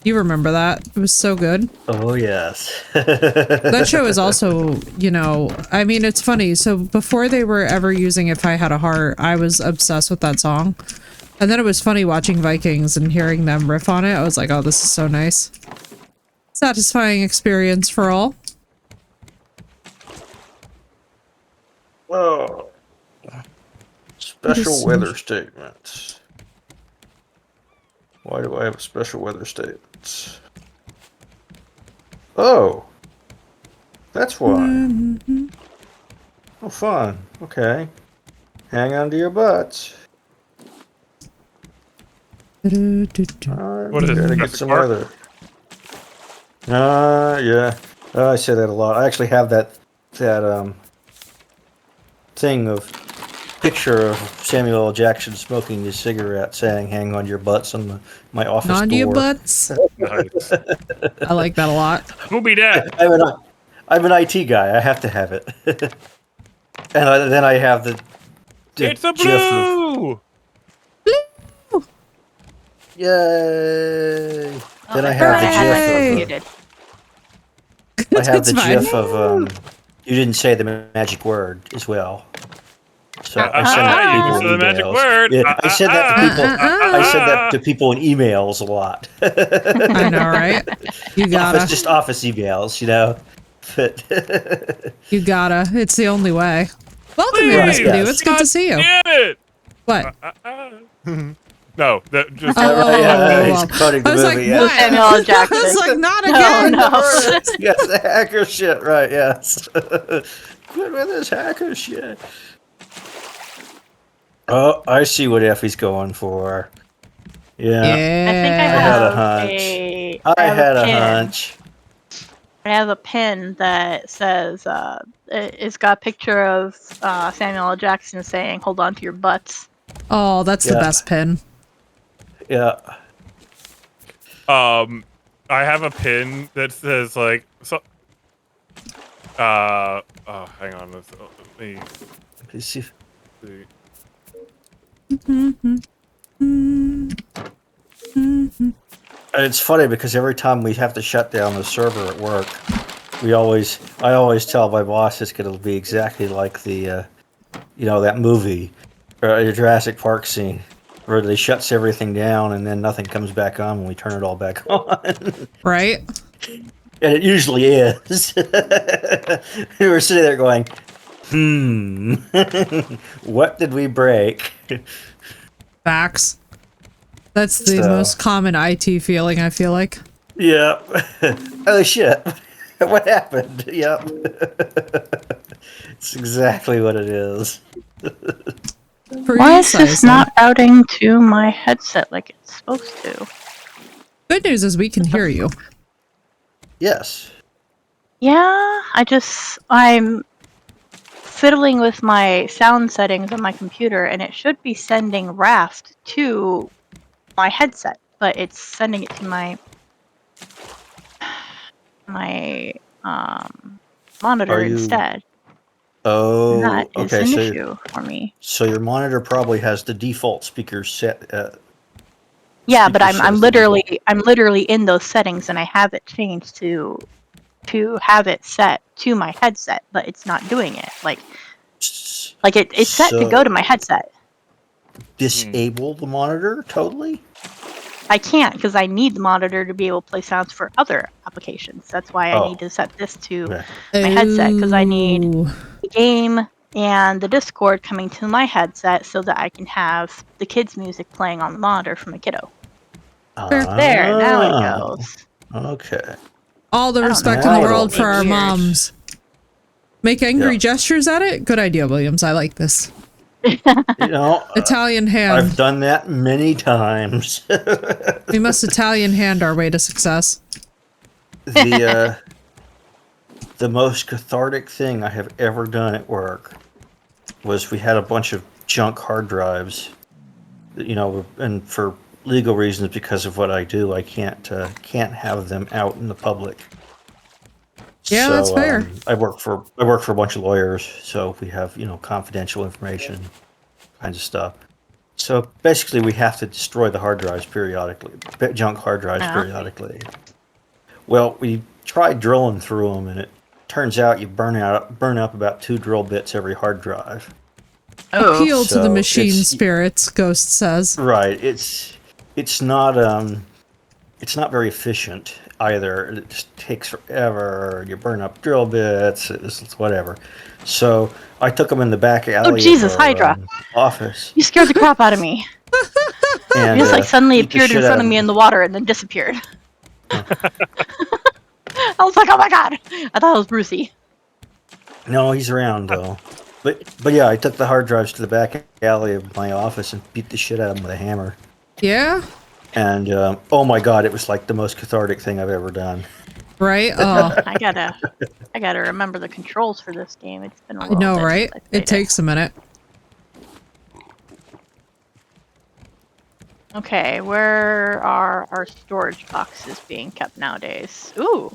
You remember that. It was so good. Oh, yes. That show is also, you know, I mean, it's funny. So before they were ever using If I Had a Heart, I was obsessed with that song. And then it was funny watching Vikings and hearing them riff on it. I was like, oh, this is so nice. Satisfying experience for all. Oh. Special weather statements. Why do I have a special weather statement? Oh. That's why. Oh, fun. Okay. Hang on to your butts. What is it, Gotta get Jurassic some Park? weather. Yeah. I say that a lot. I actually have that thing of picture of Samuel L. Jackson smoking his cigarette saying hang on your butts on my office door. On your butts. Nice. I like that a lot. Who be that? I'm an IT guy. I have to have it. And then I have the It's a gif of- blue! Yay! Then I I have the had my gif phone of muted. I have the It's fine. gif of you didn't say the magic word as well. So I send that to You people said in the magic emails. word. Yeah, I said that to people. I said that to people in emails a lot. I know, right? You gotta. Just office emails, you know. But You gotta. It's the only way. Welcome in, Miss Please. Purdue. It's good to see you. Damn it! What? No, that just. he's quoting the I was movie. like, yeah. what? Samuel L. Jackson. I was like, not No, again. no. Yes, the hacker shit, right? Yes. Quit with this hacker shit. Oh, I see what Effie's going for. Yeah. I think I Yeah. had a have hunch. I I have had a pin. hunch. I have a pin that says it's got a picture of Samuel L. Jackson saying, "Hold on to your butts." Oh, that's the Yeah. best pin. Yeah. I have a pin that says like so. Oh, hang on. Let me You see- see. It's funny because every time we have to shut down the server at work, I always tell my boss it's going to be exactly like the, that movie, or the Jurassic Park scene, where they shuts everything down and then nothing comes back on when we turn it all back on. Right? And it usually is. We were sitting there going, what did we break? Facts. That's the So- most common IT feeling, I feel like. Yep. Oh shit. What happened? Yep. It's exactly what it is. For Why you, is this Siza. not outing to my headset like it's supposed to? Good news is we can hear you. Yes. Yeah, I'm fiddling with my sound settings on my computer, and it should be sending RAFT to my headset, but it's sending it to my monitor Are you- instead. Oh, And that is okay. an So, issue for me. so your monitor probably has the default speaker set. Yeah, but speaker set I'm as the default. literally in those settings, and I have it changed to have it set to my headset, but it's not doing it. It's set to go to my headset. Disable the monitor totally? I can't because I need the monitor to be able to play sounds for other applications. That's why I need to set this to Okay. my headset, because I need Ooh. the game and the Discord coming to my headset so that I can have the kids' music playing on the monitor for my kiddo. There, now it goes. Okay. All the I don't respect know in the why world it for our weird. moms. Make angry Yeah. gestures at it? Good idea, Williams. I like this. You know, Italian I've hand. done that many times. We must Italian hand our way to success. The most cathartic thing I have ever done at work was we had a bunch of junk hard drives. You know, and for legal reasons, because of what I do, I can't have them out in the public. Yeah, So, that's fair. I work for a bunch of lawyers, so we have confidential information, kinds of stuff. So basically, we have to destroy the hard drives periodically, junk hard drives periodically. Well, we tried drilling through them, and it turns out you burn up about 2 drill bits every hard drive. Appeal to the So machine it's- spirits, Ghost says. Right. It's not very efficient either. It just takes forever. You burn up drill bits. It's whatever. So I took them in the back alley. Jesus, of our, Hydra. Office. You scared the crap out of me. And He just suddenly beat the appeared in shit front out of me in the water and then disappeared. I was like, oh my god! I thought it was Brucey. No, he's around though. But yeah, I took the hard drives to the back alley of my office and beat the shit out of them with a hammer. Yeah? And oh my god, it was like the most cathartic thing I've ever done. Right? Oh, I gotta remember the controls for this game. It's been a I little know, bit right? since I played It takes a minute. Okay, where are our storage boxes being kept nowadays? Ooh,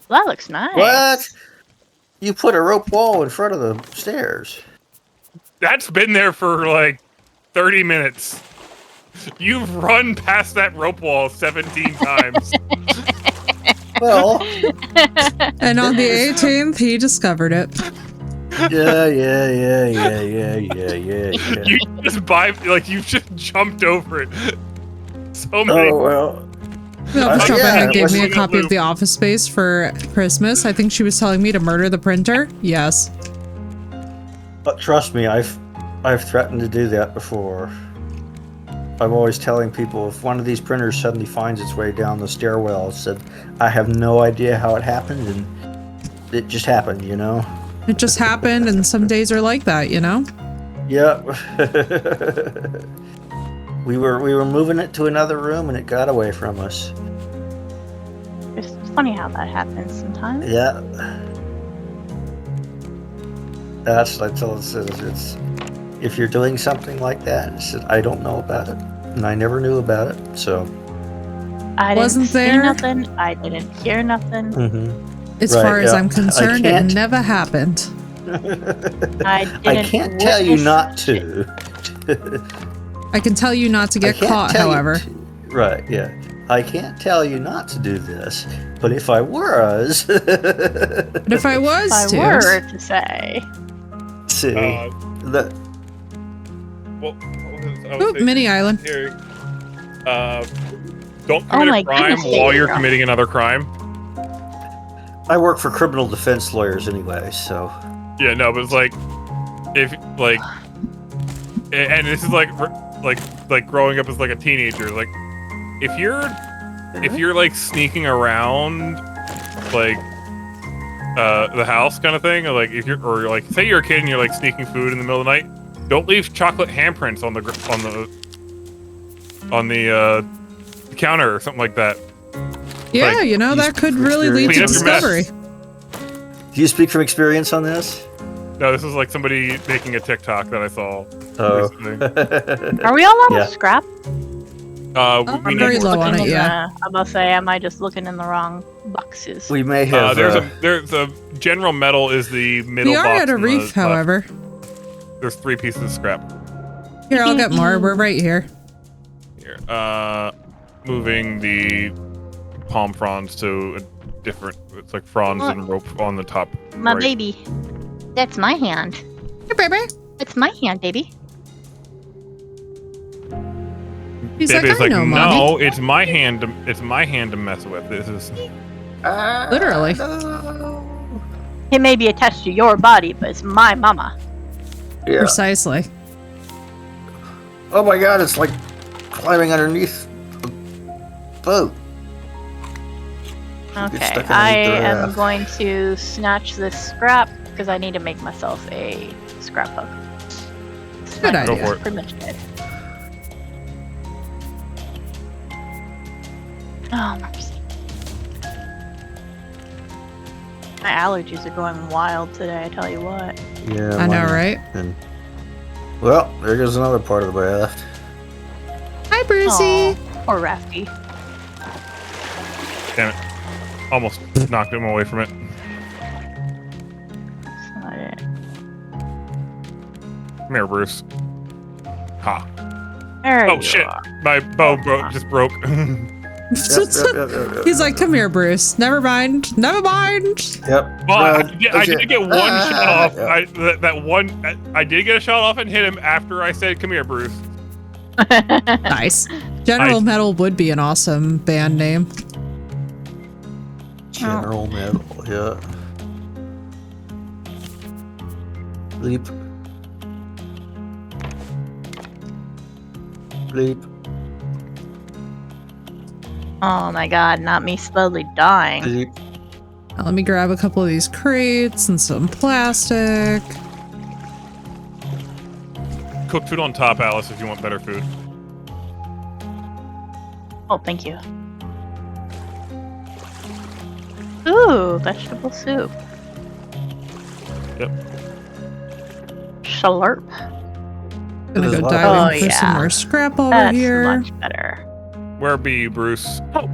that looks nice. What? You put a rope wall in front of the stairs. That's been there for like 30 minutes. You've run past that rope wall 17 times. Well, And on the 18th, he discovered it. yeah. You you just jumped over it. So many. Oh well. The office shop yeah, ahead it gave me a wasn't a copy of loop. the Office Space for Christmas. I think she was telling me to murder the printer. Yes. But trust me, I've threatened to do that before. I'm always telling people if one of these printers suddenly finds its way down the stairwell, said I have no idea how it happened, and it just happened, you know. It just happened, and some days are like that, you know? Yeah. we were moving it to another room, and it got away from us. It's funny how that happens sometimes. Yeah. That's what I told us. It's if you're doing something like that, I said I don't know about it, and I never knew about it. So. I Wasn't didn't see there? nothing. I didn't hear nothing. Mm-hmm. As Right, far as yeah. I'm concerned, it can't- never happened. I I can't tell you witness not it. to. I can tell you not to I get can't caught, tell you however. right, yeah. I can't tell you not to do this, but if I was, But if I was If to, I were to say, see, that Well, I was Oop, thinking mini island. here, don't Oh commit my a crime goodness, while you're Gabriel. committing another crime. I work for criminal defense lawyers anyway, so Yeah, no, but it's like, if like, and this is like growing up as like a teenager. Like, if you're like sneaking around, like, the house kind of thing, or like or like say you're a kid and you're like sneaking food in the middle of the night, don't leave chocolate handprints on the counter or something like that. Yeah, Like, you know, you that could speak really lead to Clean up your mess. discovery. Do you speak from experience on this? No, this is like somebody making a TikTok that I saw Oh. recently. Are we all out Yeah. of scrap? We I'm need very more low on scrap. it, yeah. I'm about to say, am I just looking in the wrong boxes? We may have. There's a general metal is the middle We are box. at a on the reef, left. however. There's 3 pieces of scrap. Here, I'll get more. We're right here. Here, moving the palm fronds to a different. It's like fronds and rope on the top. My right. baby. That's my hand. Here, baby. It's my hand, baby. He's Baby's like, I know, mommy. no, it's my hand. It's my hand to mess with. This is. Literally. It may be attached to your body, but it's my mama. Yeah. Precisely. Oh my god, it's like climbing underneath a boat. Okay, stuck underneath I the am raft. going to snatch this scrap because I need to make myself a scrap hook. Good My idea. hook Go for is it. pretty much dead. Oh, mercy. My allergies are going wild today, I tell you what. Yeah. I know, mine- right? And, well, there goes another part of the raft. Hi, Brucey. Aw, poor Rafty. Damn it! Almost knocked him away from it. That's not it. Come here, Bruce. Ha! There Oh you shit! are. My bow just broke. He's like, come here, Bruce. Never mind. Never mind. Yep. Well, I Run. did get one Ah, shot off. yeah. That one, I did get a shot off and hit him after I said, "Come here, Bruce." Nice. General Metal would be an awesome band name. General Metal, yeah. Bleep. Bleep. Oh my god, not me slowly dying. Bleep. Now, let me grab a couple of these crates and some plastic. Cook food on top, Alice, if you want better food. Oh, thank you. Ooh, vegetable soup. Yep. Slurp. Gonna go Oh, dive in for some yeah. more scrap over That's here. much better. Where be you, Bruce? Oh,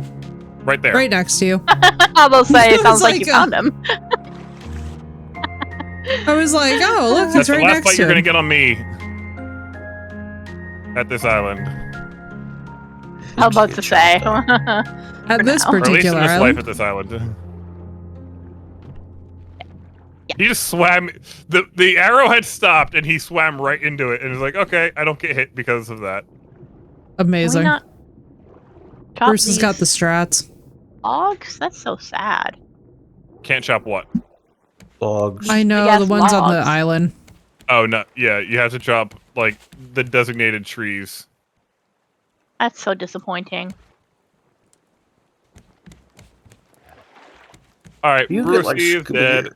right there. Right next to you. I will say, it It sounds was like like you a- found him. I was like, oh, look, That's he's the right last next fight to you're gonna him. get on me. At this island. I was about to say. At this now. Or at least in particular this life island. at this island. He just swam. The arrow had stopped and he swam right into it and was like, okay, I don't get hit because of that. Can we Amazing. not chop Bruce has got the these strats. logs? That's so sad. Can't chop what? Logs. I know, Big-ass the ones on the logs. island. Oh, no. Yeah, you have to chop, like, the designated trees. That's so disappointing. Alright, You Bruce get, like, is scuba dead. gear.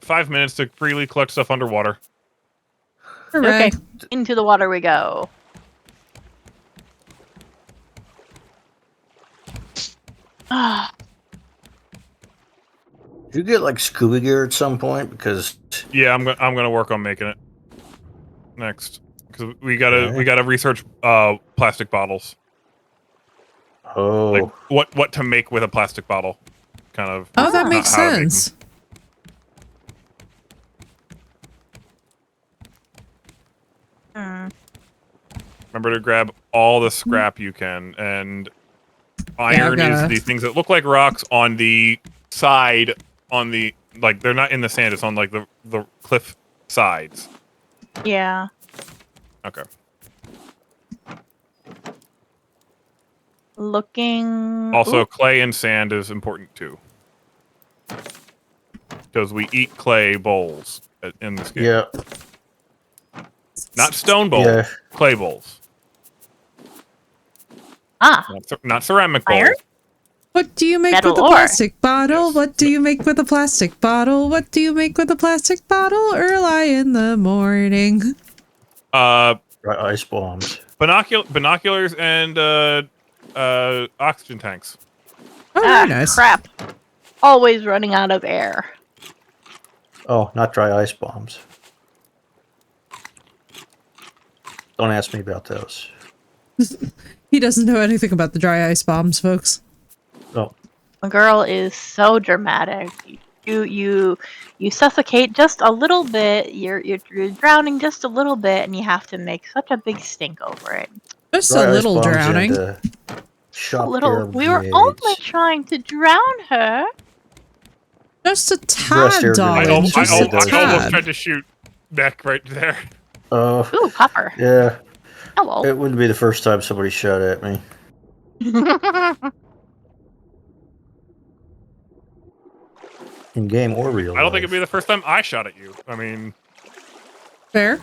5 minutes to freely collect stuff underwater. Hooray. Okay, into the water we go. Ah, Did you get like scuba gear at some point? Because Yeah, I'm gonna work on making it next because we gotta research plastic bottles. oh, Like what to make with a plastic bottle, kind of. Oh, that not makes how to make sense. hmm. Remember to grab all the scrap you can, and iron gotta- is the things that look like rocks on the side, on the like they're not in the sand. It's on like the cliff sides. Yeah. Okay. Looking. Also, Ooh, clay and sand is important too, because we eat clay bowls in this game. yeah, Not stone bowls, yeah. clay bowls. ah, Not ceramic bowls. Iron? What do you make Metal with a ore. plastic bottle? Yes. What do you make with a plastic bottle? What do you make with a plastic bottle early in the morning? Uh, Right, ice bombs. binoculars and oxygen tanks. Oh, very nice. Crap. Always running out of air. Oh, not dry ice bombs. Don't ask me about those. He doesn't know anything about the dry ice bombs, folks. Oh, A girl is so dramatic. You suffocate just a little bit. You're drowning just a little bit, and you have to make such a big stink over it. Just dry a ice little bombs drowning. and shop A little. air We were grenades. only trying to drown her. Just a Breast tad, air darling. grenades. Just a I I almost tad. tried to shoot Beck right there. Ooh, copper. Yeah. Hello. It wouldn't be the first time somebody shot at me. In game or real I don't think life. it'd be the first time I shot at you. I mean, Fair.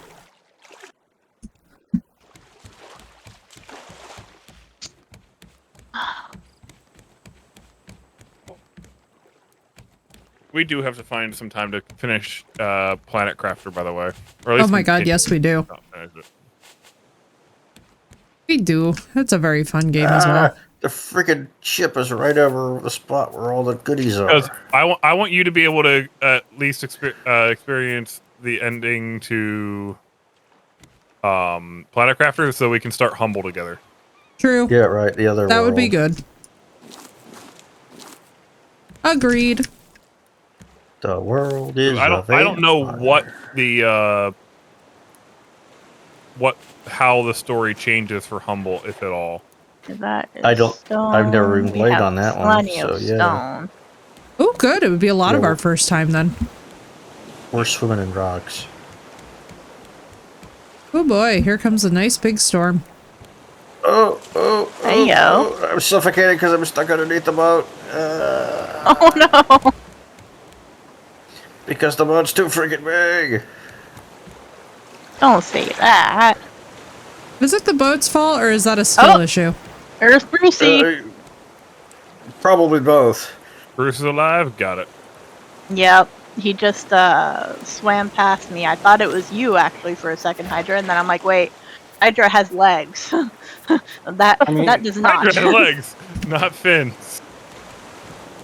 we do have to find some time to finish Planet Crafter, by the way. Or at Oh least my god, continue. yes we do. Not finish it. We do. It's a very fun game as well. The freaking ship is right over the spot where all the goodies are. Because I want you to be able to at least experience the ending to Planet Crafter, so we can start Humble together. True. Yeah, right. The other That would be world. good. Agreed. The world is. I don't know what the how the story changes for Humble, if at all. That is I don't- Stone. I've never even We played have on that one, plenty so of yeah. stone. Oh, good. It would be a lot of Yeah. our first time then. We're swimming in rocks. Oh boy, here comes a nice big storm. Hey, yo. I'm suffocating because I'm stuck underneath the boat. Oh no! Because the boat's too freaking big. Don't say that. Is it the boat's fault or is that a skill issue? There's Brucey. Probably both. Bruce is alive. Got it. Yep. He just swam past me. I thought it was you actually for a second, Hydra, and then I'm like, wait, Hydra has legs. that does not. Hydra has legs, not fins.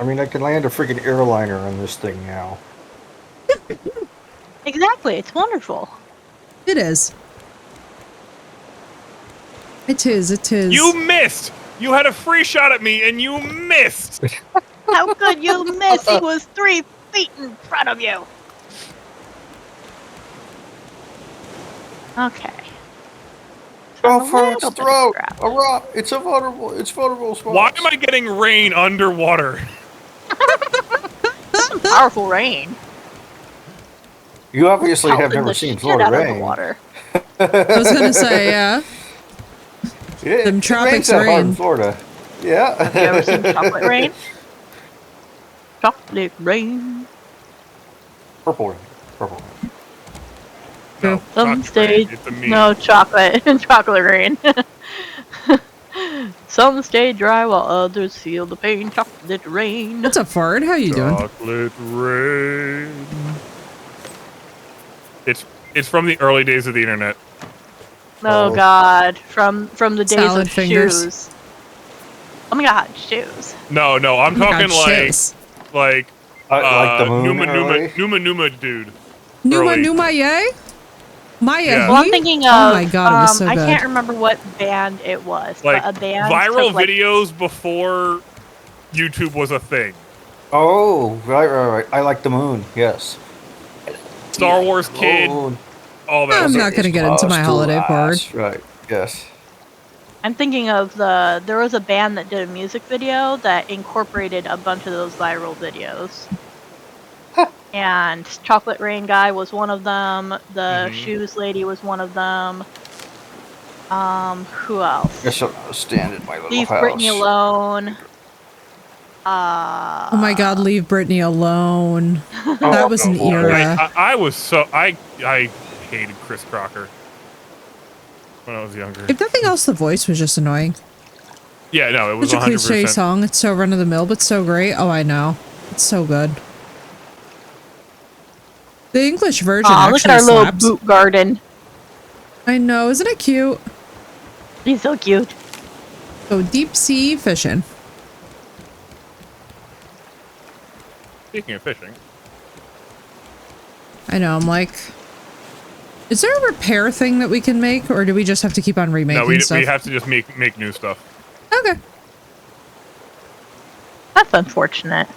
I mean, I can land a freaking airliner on this thing now. Exactly. It's wonderful. It is. It is, it is. You missed. You had a free shot at me, and you missed. How could you miss? He was 3 feet in front of you. Okay. Go for little its bit of throat! scrap. A rock! It's vulnerable spot. Why am I getting rain underwater? Some powerful rain. You obviously have Pelting never the seen shit Florida out of the rain. water. I was gonna say, yeah. Yeah, Them it tropics rains that hard in rain. Florida. Yeah. Have you ever seen chocolate rain? Chocolate rain. Purple rain. Purple rain. No, Some chocolate stage, rain. It's a meme. no chocolate, chocolate rain. Some stay dry while others feel the pain. Chocolate rain. What's up, Ford? How you doing? Chocolate rain. It's from the early days of the internet. Oh Oh. God, from the days Salad of fingers. shoes. Oh my God, shoes. No, I'm Oh my talking God, like shiz. like Like the moon. early? Numa dude. Numa Early. Numa Yay? Maya. Yeah. Well, I'm thinking of. Oh my God, it was so I good. can't remember what band it was, Like but a band viral took, like, videos before YouTube was a thing. Oh, right. I like the moon. Yes. Star Wars Kid, Moon. all that. I'm stuff. not gonna get into my holiday part. Right. Yes. I'm thinking of there was a band that did a music video that incorporated a bunch of those viral videos. And Chocolate Rain Guy was one of them. The Shoes Lady was one of them. Who else? Guess I'll stand in my little Leave house. Britney alone. Oh my God, leave Britney alone. That was an no. era. I was so I hated Chris Crocker when I was younger. If nothing else, the voice was just annoying. Yeah, no, it was Such a cliche 100%. song. It's so run of the mill, but so great. Oh, I know. It's so good. The English version Aw, look at actually our slaps. little boot garden. I know, isn't it cute? He's so cute. Go deep sea fishing. Speaking of fishing. I know, I'm like... Is there a repair thing that we can make, or do we just have to keep on remaking No, stuff? we have to just make new stuff. Okay. That's unfortunate.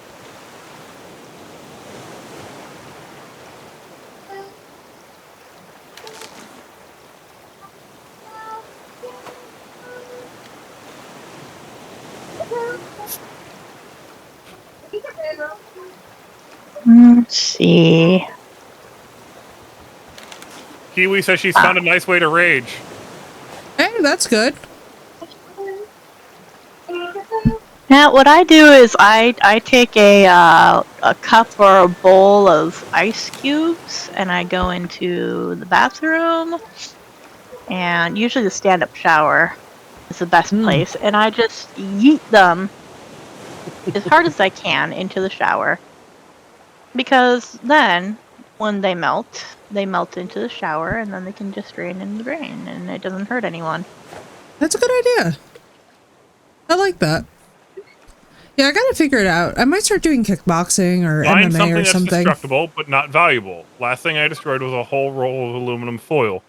Let's see. Kiwi says she's found a nice way to rage. Hey, that's good. Now, what I do is I take a cup or a bowl of ice cubes, and I go into the bathroom, and usually the stand-up shower is the best place, and I just yeet them as hard as I can into the shower, because then when they melt into the shower, and then they can just drain in the drain, and it doesn't hurt anyone. That's a good idea. I like that. Yeah, I gotta figure it out. I might start doing kickboxing or Find MMA something or that's something. destructible but not valuable. Last thing I destroyed was a whole roll of aluminum foil.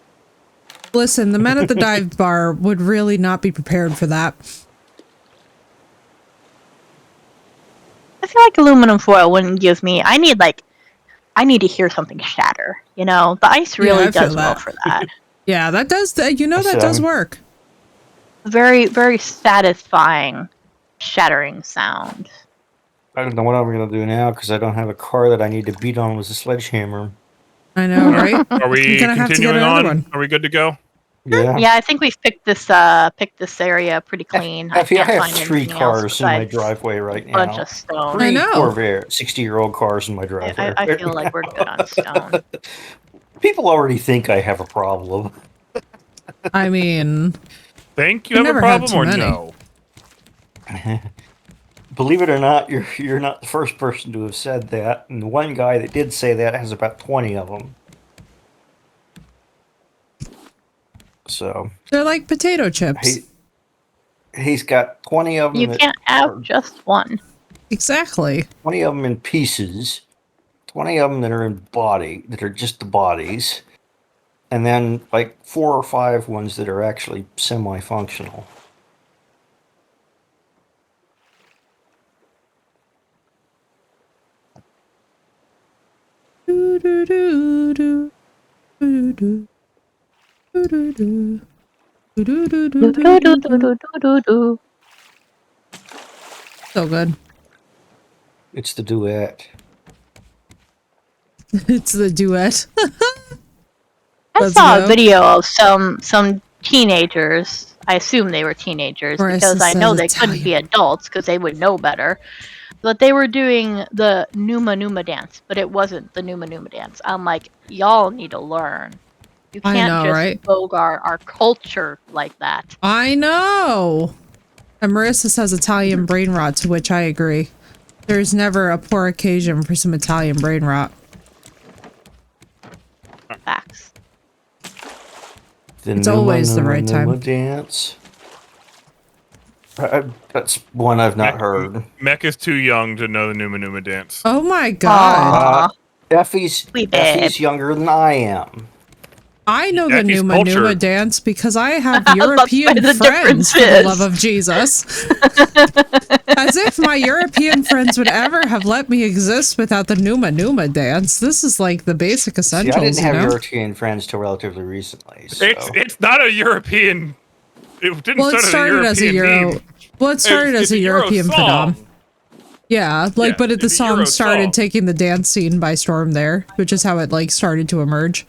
Listen, the men at the dive bar would really not be prepared for that. I feel like aluminum foil wouldn't give me. I need to hear something shatter. You know, the ice really I feel does well that. for that. Yeah, that does. You know, that does work. Very, very satisfying, shattering sound. I don't know what I'm going to do now because I don't have a car that I need to beat on with a sledgehammer. I know, right? Are we You're gonna have to get continuing another on? one. Are we good to go? Yeah. Yeah, I think we've picked this area pretty clean. Effie, I can't have find 3 anything else cars in my besides driveway right a bunch now. of stone. 3 I know. Corvair, 60-year-old cars in my driveway. I feel like we're good on stone. People already think I have a problem. I mean, Think You you have a never had problem too or many. no? Believe it or not, you're not the first person to have said that. And the one guy that did say that has about 20 of them. So they're like potato chips. he's got 20 of them. You can't have just one. Exactly. 20 of them in pieces. 20 of them that are just the bodies. And then like 4 or 5 ones that are actually semi-functional. Do, do, do, do, do, do, do, do, do. Do, do, do, do, do, do, do. So good. It's the duet. It's the duet. I Let's saw go. a video of some teenagers. I assume they were teenagers Marissa because I know says they couldn't be adults because they would know better. But they were doing the Numa Numa dance, but it wasn't the Numa Numa dance. I'm like, y'all need to learn. You I can't know, just right? bogart our culture like that. I know. And Marissa says Italian brain rot, to which I agree. There's never a poor occasion for some Italian brain rot. Facts. It's always the right time. Dance. That's one I've not heard. Mech is too young to know the Numa Numa dance. Oh my god. Aw. Effie's Sweet babe. younger than I am. I know the Jackie's Numa culture. Numa dance because I have That's European where the friends, difference for the is. love of Jesus. As if my European friends would ever have let me exist without the Numa Numa dance. This is like the basic See, essentials, I didn't have you know? European friends till relatively recently. So. It's not a European. It didn't Well, it start started as a Euro. meme. Well, it started It's as a a Euro European song. phenom. Yeah, like, Yeah, but the it's a Euro song started song. taking the dance scene by storm there, which is how it like started to emerge.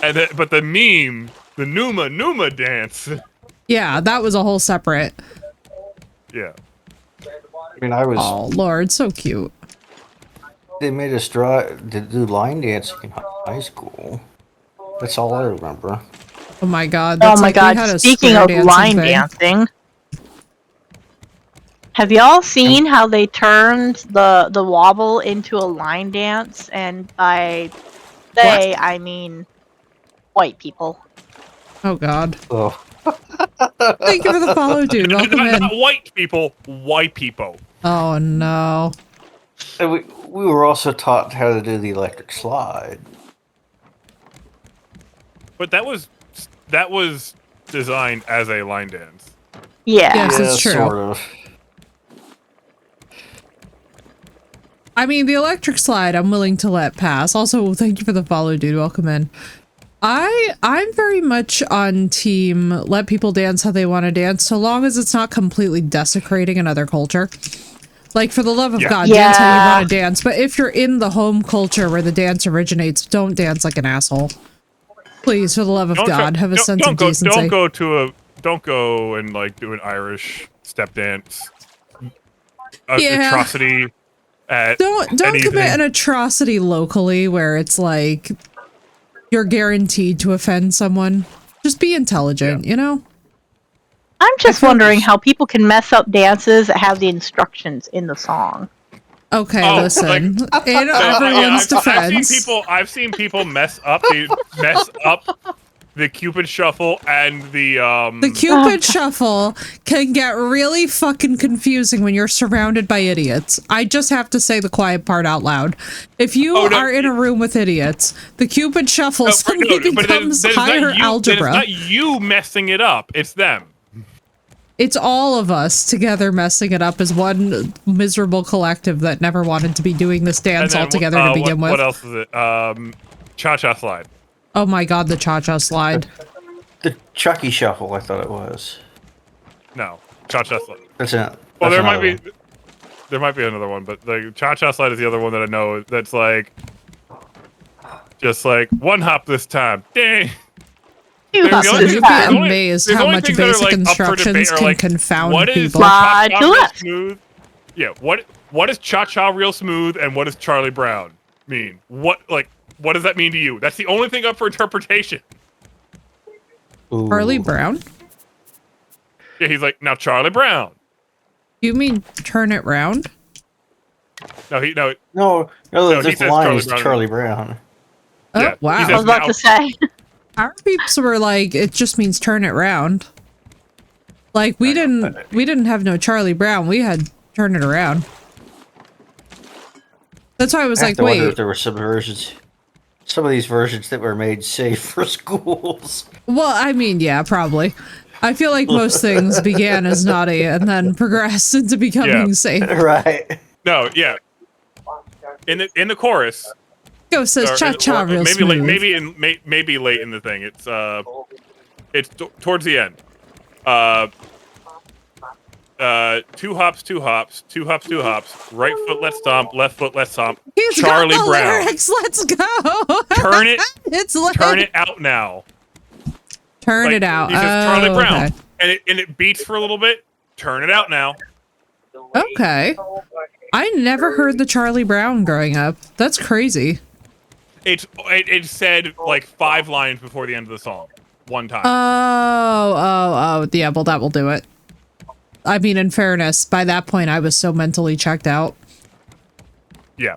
But the meme, the Numa Numa dance. Yeah, that was a whole separate. Yeah. I mean, I was. Oh Lord, so cute. They made us to do line dancing in high school. That's all I remember. Oh my God. Oh That's my like we god, had a speaking square of dancing line thing. dancing. Have y'all seen how they turned the wobble into a line dance? And by they, I mean white people. Oh God. Oh, Thank you for the follow, dude. Welcome in. Not white people, white people. Oh no. And we were also taught how to do the electric slide. But that was designed as a line dance. Yeah. Yes, it's true. Sort of. I mean, the electric slide, I'm willing to let pass. Also, thank you for the follow, dude. Welcome in. I'm very much on team let people dance how they want to dance, so long as it's not completely desecrating another culture. Like, for the love of God, dance how you want to dance. But if you're in the home culture where the dance originates, don't dance like an asshole. Please, for the love of God, have a sense of decency. Don't go and like do an Irish step dance. Atrocity. Don't commit an atrocity locally where it's like you're guaranteed to offend someone. Just be intelligent, you know? I'm just wondering how people can mess up dances that have the instructions in the song. Okay, listen. In everyone's defense, I've seen people mess up the Cupid Shuffle and the Cupid Shuffle can get really fucking confusing when you're surrounded by idiots. I just have to say the quiet part out loud. If you are in a room with idiots, the Cupid Shuffle suddenly becomes higher algebra. It's not you messing it up. It's them. It's all of us together messing it up as one miserable collective that never wanted to be doing this dance altogether to begin with. What else is it? Cha-cha slide. Oh my god, the cha-cha slide. The Chucky Shuffle, I thought it was. No, cha-cha slide. That's not. Well, there might be another one, but the cha-cha slide is the other one that I know. That's like, just like one hop this time. Dang. You'd be amazed how much basic instructions can confound people. Smooth? Yeah. What is cha-cha real smooth, and what does Charlie Brown mean? What does that mean to you? That's the only thing up for interpretation. Ooh. Charlie Brown? Yeah, he's like, now Charlie Brown. You mean turn it round? No, this line is Charlie Brown. Oh, yeah, wow. I was about to say. Our peeps were like, it just means turn it round. Like, we didn't have no Charlie Brown. We had turn it around. That's why I was like, wait. Wonder if there were some of these versions that were made safe for schools. Well, I mean, yeah, probably. I feel like most things began as naughty and then progressed into becoming safe. Right. No, yeah. In the chorus. Go says cha-cha real maybe smooth. Maybe late in the thing. It's towards the end. 2 hops, 2 hops, 2 hops, 2 hops. Right foot, let's stomp. Left foot, let's stomp. He's Charlie got the Brown. Lyrics. Let's go. Turn it. It's lit. Turn it out now. Turn it out. He says Charlie Brown, okay. and it beats for a little bit. Turn it out now. Okay. I never heard the Charlie Brown growing up. That's crazy. It said like 5 lines before the end of the song, one time. Oh. Yeah, well, that will do it. I mean, in fairness, by that point, I was so mentally checked out. Yeah.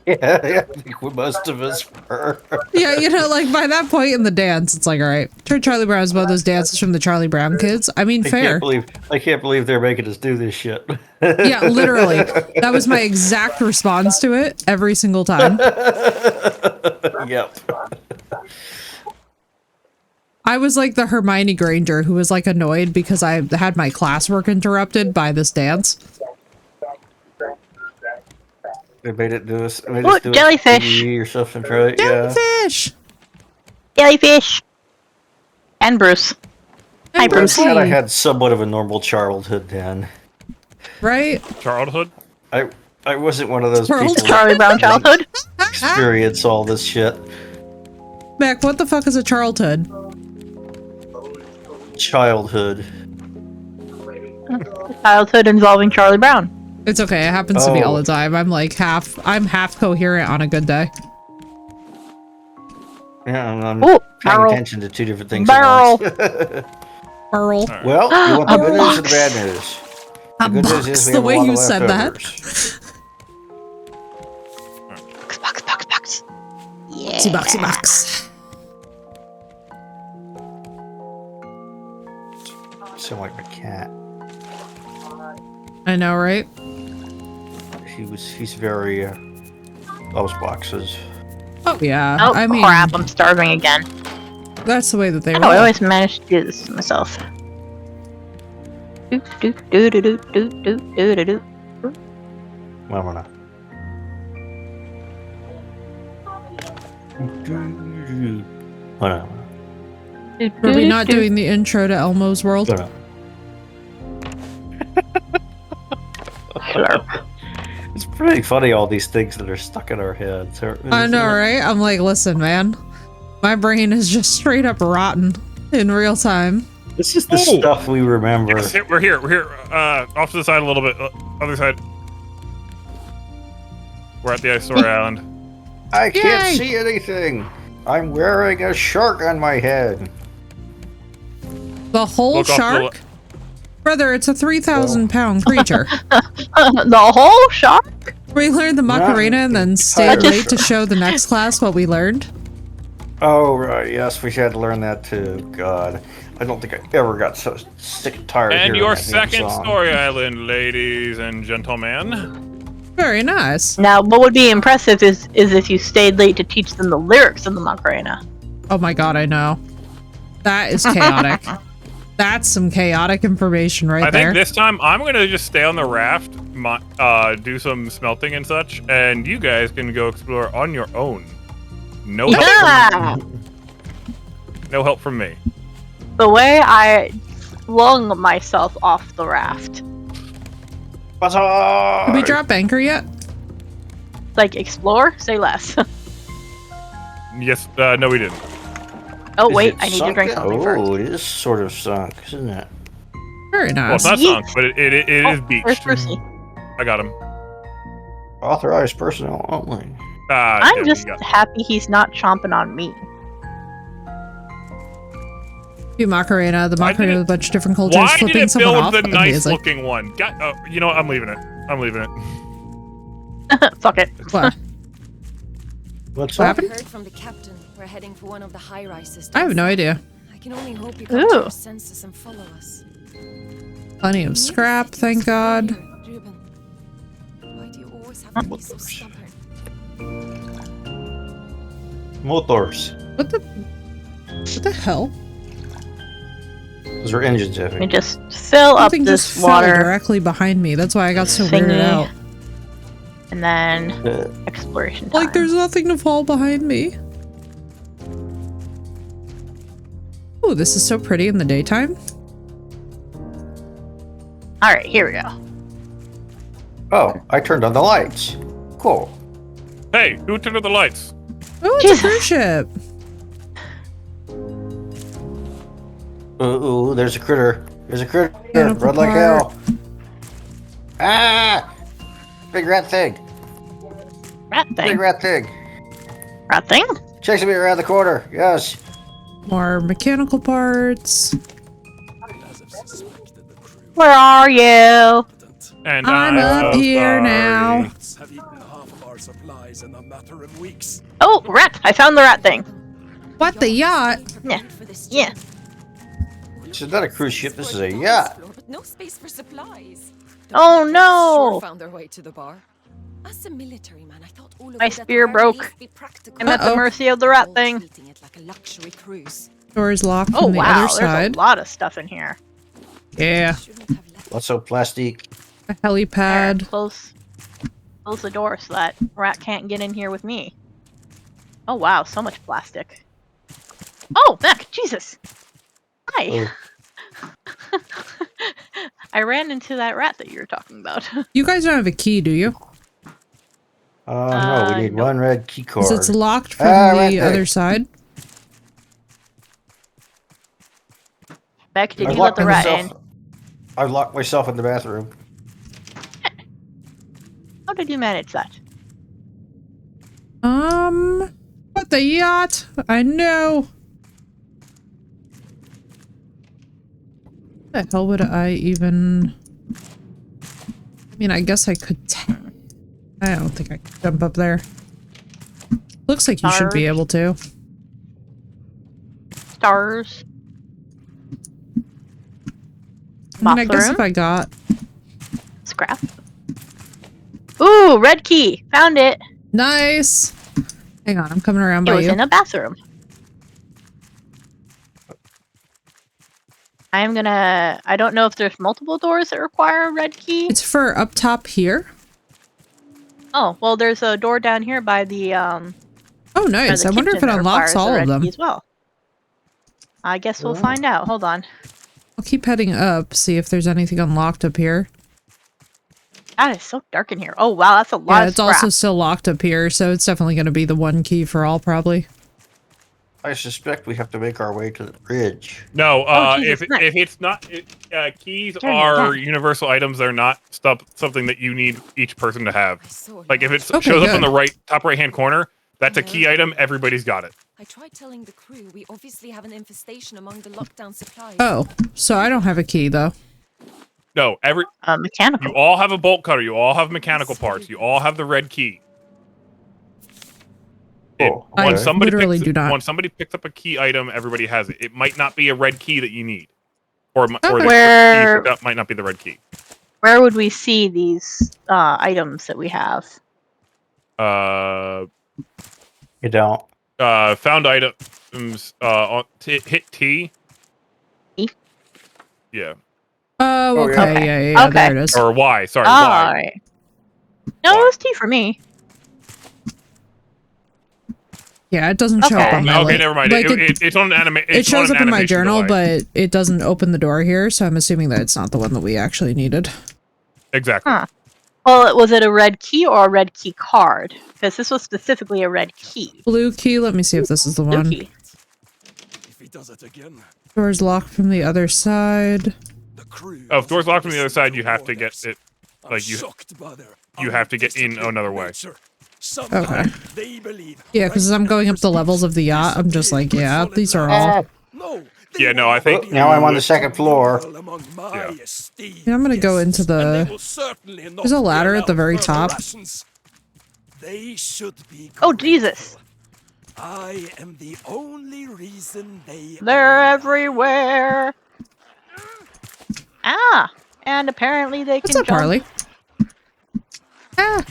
Yeah, I think most of us were. Yeah, you know, like, by that point in the dance, it's like, all right, Charlie Brown is one of those dances from the Charlie Brown kids. I mean, fair. I can't believe they're making us do this shit. Yeah, literally. That was my exact response to it every single time. Yep. I was like the Hermione Granger who was like annoyed because I had my classwork interrupted by this dance. They made it do us. Look, jellyfish. Or something, right? Jellyfish. Yeah. Jellyfish. And Bruce. Hi, Bruce. I'm glad I had somewhat of a normal childhood then. Right? Childhood? I wasn't one of those people. Charlie Brown childhood. Experience all this shit. Mac, what the fuck is a childhood? Childhood. Childhood involving Charlie Brown. It's okay. It happens to me all the time. I'm like I'm half coherent on a good day. Yeah, I'm paying attention to 2 different things Barrel. at once. Earl. Well, you want the good news or the bad news? The good news is we the have way a lot you of said that. Box. Yeah. Boxy box. Sound like a cat. I know, right? He's very those boxes. Oh yeah. Oh I mean, crap! I'm starving again. that's the way that they Oh, roll. I always manage to do this to myself. Do do do do do do do do do do. Well, I'm gonna. Hold on. Are we not doing the intro to Elmo's World? Hold on. It's pretty funny, all these things that are stuck in our heads. I know, right? I'm like, listen, man. My brain is just straight up rotten in real time. It's just the Ooh. stuff we remember. Yes, we're here. We're here. Off to the side a little bit. Other side. We're at the Ice Story Island. I can't Yay! see anything. I'm wearing a shark on my head. The whole Look off to the shark? Brother, it's a 3,000-pound creature. The whole shark? We learned the Macarena and then stayed entire late to show the next class what we learned. Oh, right. Yes, we had to learn that too. God. I don't think I ever got so sick and tired of And hearing your that damn second song. Story Island, ladies and gentlemen. Very nice. Now, what would be impressive is if you stayed late to teach them the lyrics of the Macarena. Oh my god, I know. That is chaotic. That's some chaotic information right I there. think this time I'm gonna just stay on the raft, do some smelting and such, and you guys can go explore on your own. No help. Yeah! No help from me. The way I flung myself off the raft. Did we drop anchor yet? Like, explore? Say less. Yes. No, we didn't. Oh, Is wait, it I need to sunk drink yet? something first. Oh, it is sort of sunk, isn't it? Very Well, nice. it's not Yeet. sunk, but it is beached. Where's Brucey? I got him. Authorized personnel only. I'm yeah, just you got him. happy he's not chomping on me. The Macarena Why with a bunch of different cultures Why did flipping it someone build off. the Amazing. nice-looking one? You know what? I'm leaving it. I'm leaving it. Fuck it. What? What's What up? happened? Heard from the captain. We're heading for one of the high-rise systems. I have no idea. I can only hope you come to Ooh. your senses and follow us. Plenty of scrap, thank God. Ruben, why do you always have to be so stubborn? Motors. What the hell? Those are engines, I Let me think. just fill up Something this just water, fell directly behind me. That's why I got so weirded Thingy. out. and then Uh, exploration time. Like there's nothing to fall behind me. Oh, this is so pretty in the daytime. Alright, here we go. oh, I turned on the lights. Cool. Hey, who turned on the lights? Oh, it's Jesus. a cruise ship. Ooh, there's a critter. There's a critter. Beautiful Run like part. hell. Ah! Big rat thing. Rat Big thing. rat thing. Rat thing? Chasing me around the corner. Yes. More mechanical parts. As I've suspected, the crew Where are you? And I'm up so here sorry. now. have eaten half of our supplies in a matter of weeks. Oh, rat! I found the rat thing. What, the yacht? Yeah. Yeah. This is not a cruise ship. This is a yacht. But no space for supplies. The Oh, pirates no. Sure found their way to the bar. As a military man, I thought all of My it at the spear very broke. least be practical. I'm at the Uh-oh. mercy of the rat All thing. treating it like a luxury cruise. Doors locked Oh, from the wow. other There's side. a lot of stuff in here. Yeah. Shouldn't have left. Lots of plastic. A There, helipad. close the door so that rat can't get in here with me. Oh, wow. So much plastic. Oh, Mac! Jesus! Hi! I ran into that rat that you were talking about. You guys don't have a key, do you? No, we need nope. one red key card. Because it's locked from right the there. other side. Beck, did I've you let the rat myself, in? I've locked myself in the bathroom. How did you manage that? What the yacht? I know. The hell would I even? I mean, I guess I could. I don't think I could jump up there. Looks like you should be Stars. able to. Stars. I mean, I guess Bathroom. if I got... Scrap. Ooh, red key. Found it. Nice! Hang on, I'm coming around It by was you. in a bathroom. I don't know if there's multiple doors that require a red key. It's for up top here. Oh, well, there's a door down here by the Oh, nice. the I wonder if it kitchen that unlocks requires a all of red them. key as well. I guess we'll Oh. find out. Hold on. I'll keep heading up, see if there's anything unlocked up here. God, it's so dark in here. Oh, wow, that's a lot Yeah, of it's scrap. also still locked up here, so it's definitely going to be the one key for all, probably. I suspect we have to make our way to the bridge. No, Jesus, if nice. it's not keys Turn it are down. universal items. They're not something that you need each person to have. I saw Like if you. it Okay, shows up on good. the top right hand corner, that's a key item. Everybody's got it. I tried telling the crew we obviously have an infestation among the lockdown supplies. Oh, so I don't have a key, though. No, Mechanical. you all have a bolt cutter. You all have mechanical parts. You all have the red key. Oh, I okay. literally do not. When somebody picks up a key item, everybody has it. It might not be a red key that you need, or the Okay. key Where- picked up might not be the red key. Where would we see these items that we have? You don't. Found items. Hit T. E? Yeah. Oh, Oh, yeah. okay, yeah, Okay. there it is. Or Y. Sorry, All Y. right. No, it was T for me. Yeah, it doesn't show up Okay. on my Okay, list. never mind. Like, It's on an anime. it shows up in my journal, but it doesn't open the door here, so I'm assuming that it's not the one that we actually needed. Exactly. Huh. Well, was it a red key or a red key card? Because this was specifically a red key. Blue key, let me see if this is the Blue one. key. If he does it again, Door's locked from the other side. the crew. Oh, if door's locked from the other must side, you listen have to get orders. it. I'm Like you. shocked by their you have to get in undisciplined another way. nature. Sometimes they believe Yeah, because as I'm going up the levels of the yacht, I'm just like, yeah, these are all... No, Yeah, no, I think- Now I'm on the second floor. Yeah. Yeah, I'm gonna go into the... There's a ladder at the very top. They should be Oh, Jesus. I am the only reason they They're are. everywhere. Ah, and apparently they What's can up, jump. Harley? Ah!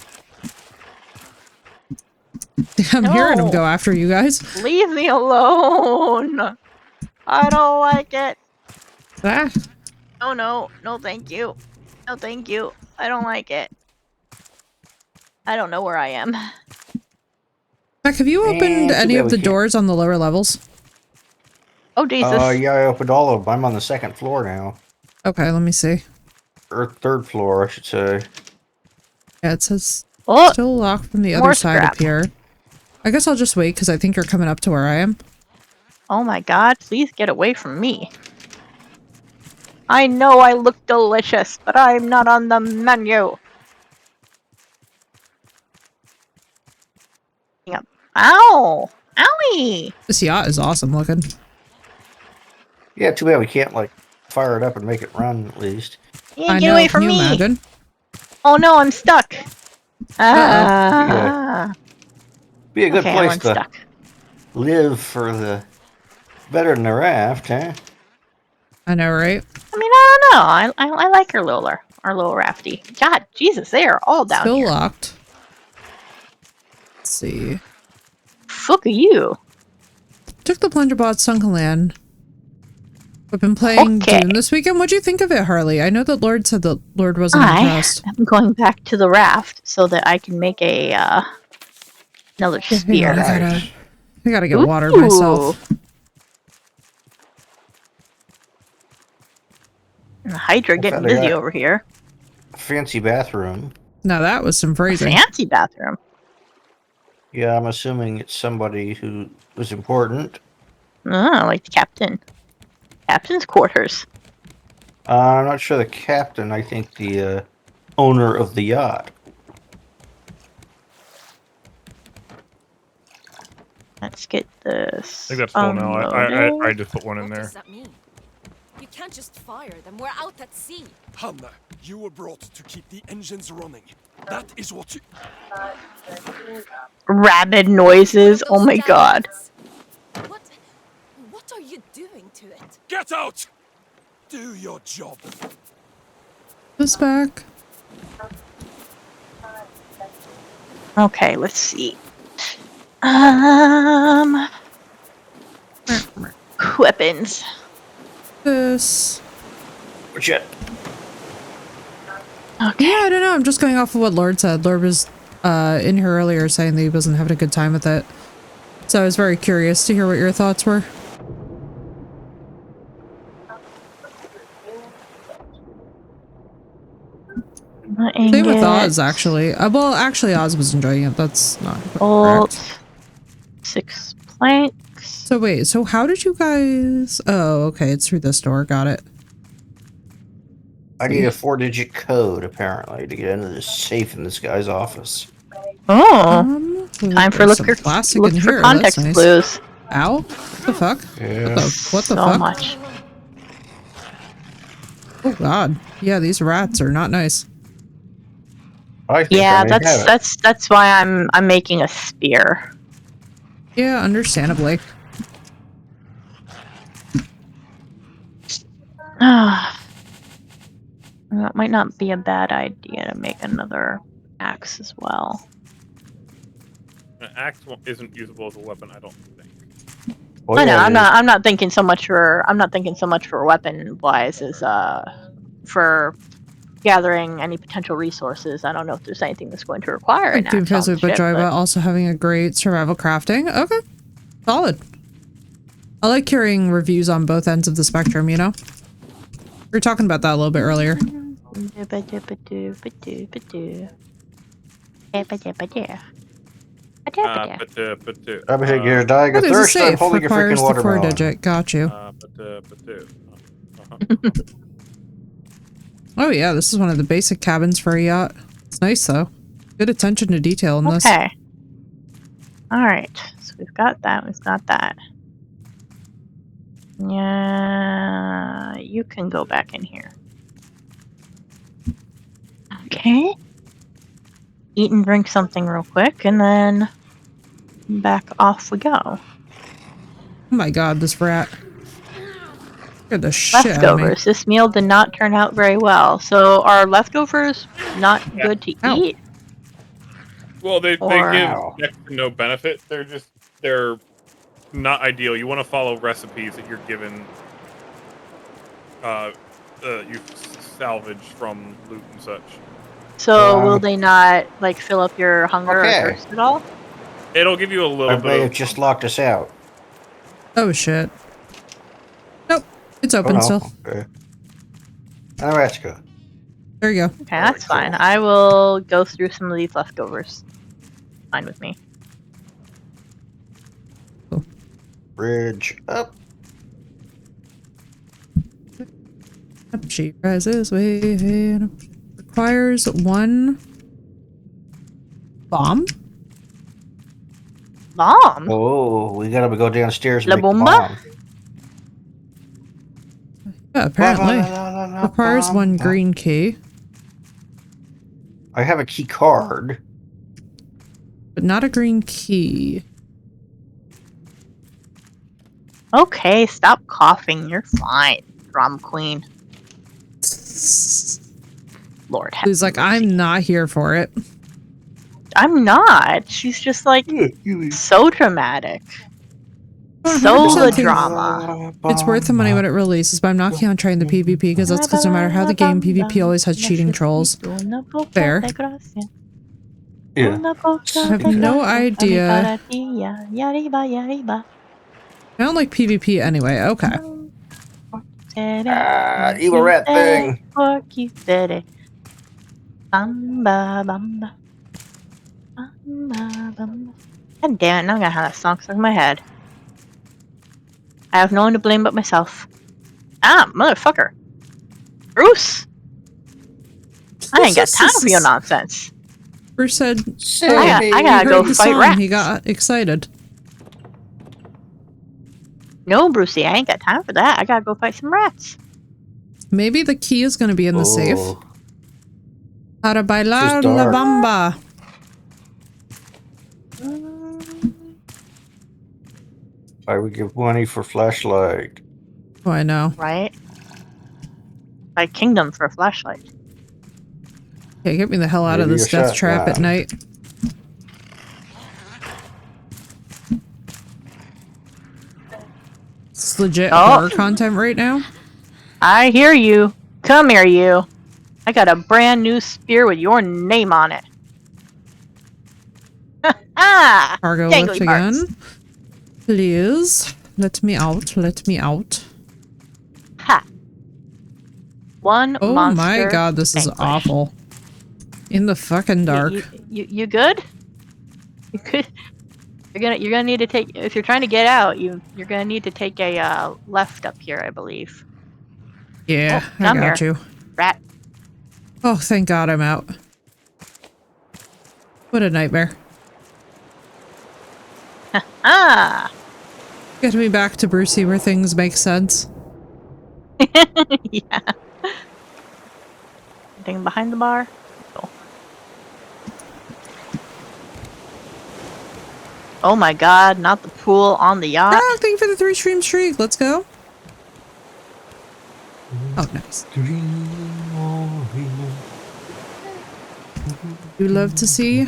I'm hearing him No. go after you guys. Leave me alone. I don't like it. Ah! Oh no, no thank you. No thank you. I don't like it. I don't know where I am. Mac, have you opened too any bad of we the can't. doors on the lower levels? Oh Jesus. Yeah, I opened all of them. I'm on the second floor now. Okay, let me see. Or third floor, I should say. Yeah, it says Oh, still locked from the more other side scrap. up here. I guess I'll just wait because I think you're coming up to where I am. oh my god, please get away from me. I know I look delicious, but I'm not on the menu. Yep. Ow! Owie! This yacht is awesome looking. Yeah, too bad we can't, like, fire it up and make it run, at least. Yeah, I get know, away can from you me! imagine? Oh no, I'm stuck! Ah. Be a good Okay, place I'm to stuck. live for the... Better than the raft, huh? I know, right? I mean, I don't know. I like our little rafty. God, Jesus, they are all down Still here. locked. Let's see. Fuck you. Took the plunger bot Sunken Land. We've been playing Okay. Dune this weekend. What'd you think of it, Harley? I know that Lord said that Lord wasn't I impressed. am going back to the raft so that I can make a another Hang on, spear. I gotta get water myself. And the Hydra getting thought I busy got- over here. Fancy bathroom. Now that was some phrasing. Fancy bathroom. Yeah, I'm assuming it's somebody who was important. Like the captain. Captain's quarters. I'm not sure the captain. I think the owner of the yacht. Let's get this. I think that's full now. I unloaded. just put one in What there. does that mean? You can't just fire them. We're out at sea. Hanna, you were brought to keep the engines running. That is what you... Rabid noises. Oh my god. What are you doing to it? Get out! Do your job. this back. Okay, let's see. Weapons. This. Which it? Okay. Yeah, I don't know. I'm just going off of what Lord said. Lord was in here earlier saying that he wasn't having a good time with it. So I was very curious to hear what your thoughts were. Same with Oz, actually. Well, actually, Oz was enjoying it. That's not Bolt. correct. 6 planks. So wait, so how did you guys... Oh, okay, it's through this door. Got it. I need a 4-digit code, apparently, to get into this safe in this guy's office. Oh. Time for there's look some for plastic look in for here. context That's nice. clues. Ow? What the fuck? Yeah. What the So fuck? much. Oh god. Yeah, these rats are not nice. I think Yeah, I may have it. that's why I'm making a spear. Yeah, understandably. That might not be a bad idea to make another axe as well. An axe isn't usable as a weapon, I don't think. Oh, I know, yeah, it is. I'm not thinking so much for weapon wise as for gathering any potential resources. I don't know if there's anything that's going to require an I do axe on the visit, but ship, joy about also having a great survival crafting. Okay. Solid. I like hearing reviews on both ends of the spectrum, you know? We were talking about that a little bit earlier. I'm gonna die Oh, of there's a thirst. I'm safe. holding a Requires freaking the watermelon. 4-digit. Got you. Oh yeah, this is one of the basic cabins for a yacht. It's nice though. Good attention to detail in this. Okay. Alright. So we've got that. We've got that. Yeah. You can go back in here. Okay. Eat and drink something real quick, and then back off we go. Oh my god, this rat. Scared the shit out of me. Leftovers. This meal did not turn out very well. So are leftovers not good to Ow. eat? Well, they Or- give next to no benefit. They're not ideal. You want to follow recipes that you're given. You salvage from loot and such. So will they not like fill up your hunger Okay. or thirst at all? It'll give you a I little may bit have of. just locked us out. Oh shit. Nope. It's open Oh, still. okay. Now let's go. There you go. Okay, that's fine. I will go through some of these leftovers. Fine with me. Bridge up. Up she rises, way up. Requires 1 bomb. Bomb? Oh, we gotta go downstairs and La make the bomba? bomb. Yeah, apparently. Requires 1 green key, I have a key card. but not a green key. Okay, stop coughing. You're fine, Drum Queen. Lord have He's like, mercy. I'm not here for it. I'm not. She's just like so dramatic. Oh, So 100% the think drama. It's worth the money when it releases, but I'm not keen on trying the PvP because no matter how the game, PvP always has cheating trolls. Fair. Yeah. I have no idea. I don't like PvP anyway. Okay. Evil rat thing. God damn it, now I'm gonna have that song stuck in my head. I have no one to blame but myself. Ah, motherfucker. Bruce! I ain't got time for your nonsense. Bruce said, I gotta he go heard the fight song, rats. he got excited. No, Brucey, I ain't got time for that. I gotta go fight some rats. Maybe the key is going to be in the safe. Oh. Para bailar Just la dark. bamba. I would give money for flashlight. Oh, I know. Right? Like Kingdom for a flashlight. Okay, get me the hell out of Maybe this you're death trap at shotgun. night. It's legit Oh. horror content right now. I hear you. Come here, you. I got a brand new spear with your name on it. Ah! Cargo Dangly lift parts. again. Please. Let me out. Let me out. Ha! One Oh monster. my god, this is vanquished. awful. In the fucking dark. You good? You good? You're gonna need to take, if you're trying to get out, you're gonna need to take a left up here, I believe. Yeah, Oh, I come got here. you. Rat. Oh, thank god I'm out. What a nightmare. Ah! Get me back to Brucey where things make sense. Yeah. Anything behind the bar? No. Oh my god, not the pool on the yacht. Oh, thank you for the 3-stream streak. Let's go. Oh, nice. You love to see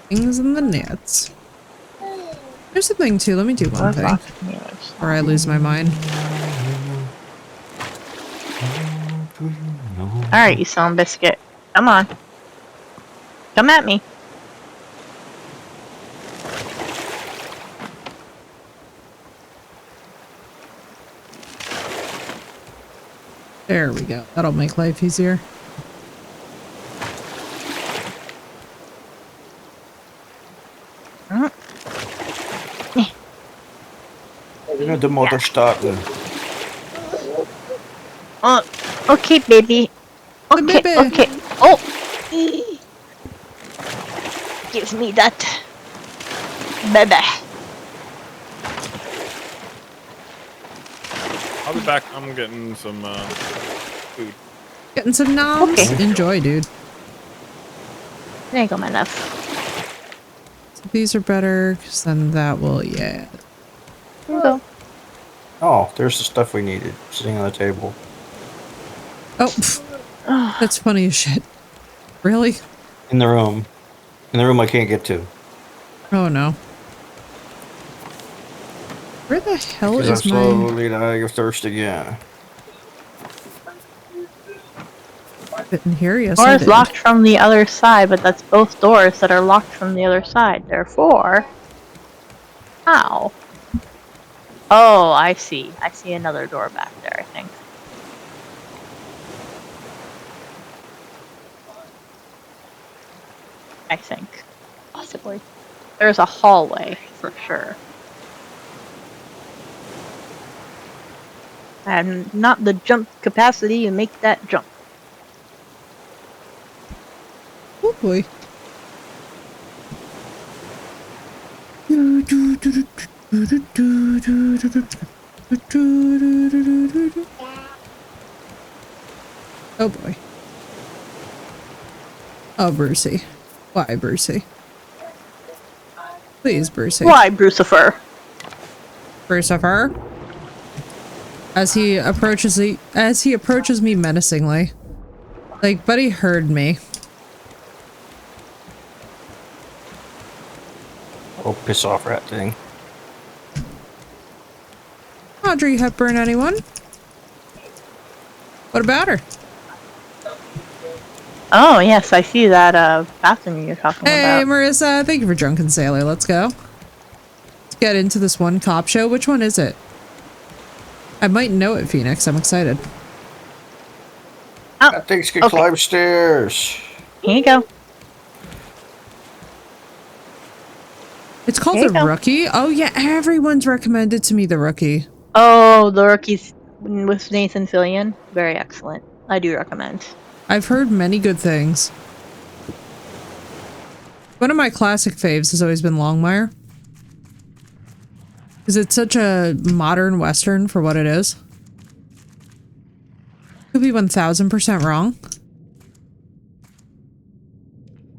things in the nets. There's a thing too. Let me do one Doors thing, locked from the other side. or I lose my mind. Alright, you son of a biscuit. Come on. Come at me. There we go. That'll make life easier. You know the motor starting. Okay, baby. Okay, baby. okay. Oh! Give me that. Baby. I'll be back. I'm getting some food. Getting some noms. Okay. Enjoy, dude. There you go, my love. So these are better, because then that will, yeah. Here you go. Oh, there's the stuff we needed sitting on the table. Oh, pff, that's funny as shit. Really? In the room. In the room I can't get to. Oh no. Where the hell Because I'm is my... slowly dying of thirst again. Didn't hear you. Yes, I Door's did. locked from the other side, but that's both doors that are locked from the other side. Therefore... Ow. Oh, I see. I see another door back there, I think. I think. Possibly. There's a hallway, for sure. And not the jump capacity to make that jump. Oh boy. Oh boy. Oh, Brucey. Why, Brucey? Please, Brucey. Why, Brucifer? Brucifer. As he approaches me menacingly. Like, buddy heard me. Oh, piss off, rat thing. Audrey Hepburn, anyone? What about her? Oh, yes, I see that bathroom you're talking Hey, about. Marissa, thank you for Drunken Sailor. Let's go. Let's get into this one cop show. Which one is it? I might know it, Phoenix. I'm excited. Oh, That thing can okay. climb stairs. Here you go. It's called There you The go. Rookie. Oh, yeah, everyone's recommended to me The Rookie. Oh, the Rookies with Nathan Fillion. Very excellent. I do recommend. I've heard many good things. One of my classic faves has always been Longmire. Because it's such a modern Western for what it is. Could be 1000% wrong.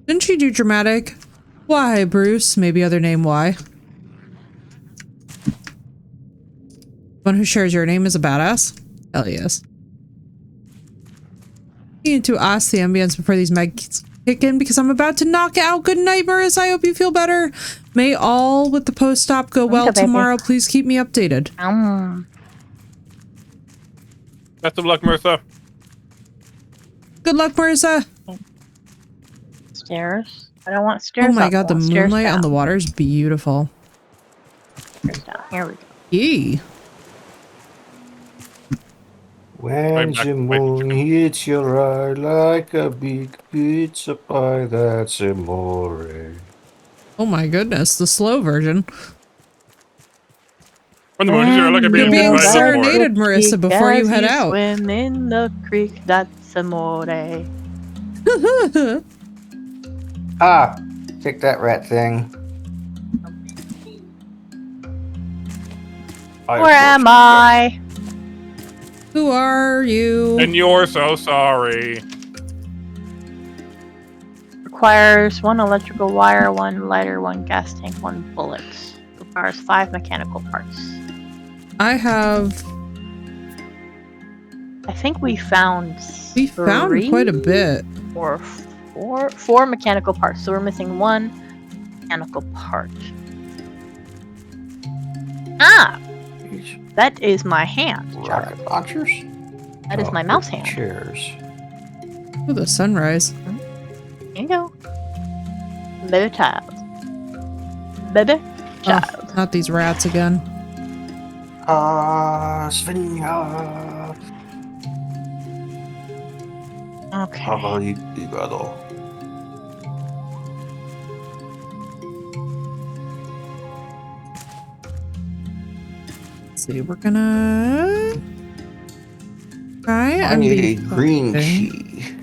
Didn't she do dramatic? Why, Bruce? Maybe other name why. One who shares your name is a badass? Hell yes. You need to ask the ambience before these meds kick in because I'm about to knock out. Good night, Marissa. I hope you feel better. May all with the post-op go well baby. tomorrow. Please keep me updated. Best of luck, Marissa. Good luck, Marissa. Stairs. I don't want stairs. Oh my up, god, the I want stairs moonlight down. on the water is beautiful. Stairs down. Here we go. Yee. When back, the wait. moon hits your eye like a big pizza pie, that's amore. Oh my goodness, the slow version. From the morning, you're like a You're baby being by the more. serenaded, Marissa, before you head out. Swim in the creek, that's amore. Ah, take that rat thing. Where am I? Who are you? And you're so sorry. Requires 1 electrical wire, 1 lighter, 1 gas tank, 1 bullet. Requires 5 mechanical parts. I have... I think we found We found 3 quite a bit. or 4 mechanical parts. So we're missing 1 mechanical part. Ah! That is my hand, Charlie. Rocket launchers? That is Oh, my mouse good hand. Chairs. Ooh, the sunrise. Here you go. Baby child. Baby child. Oh, not these rats again. Svenja. Okay. Havalibado. Let's see, we're gonna try I and need be a green focusing. key.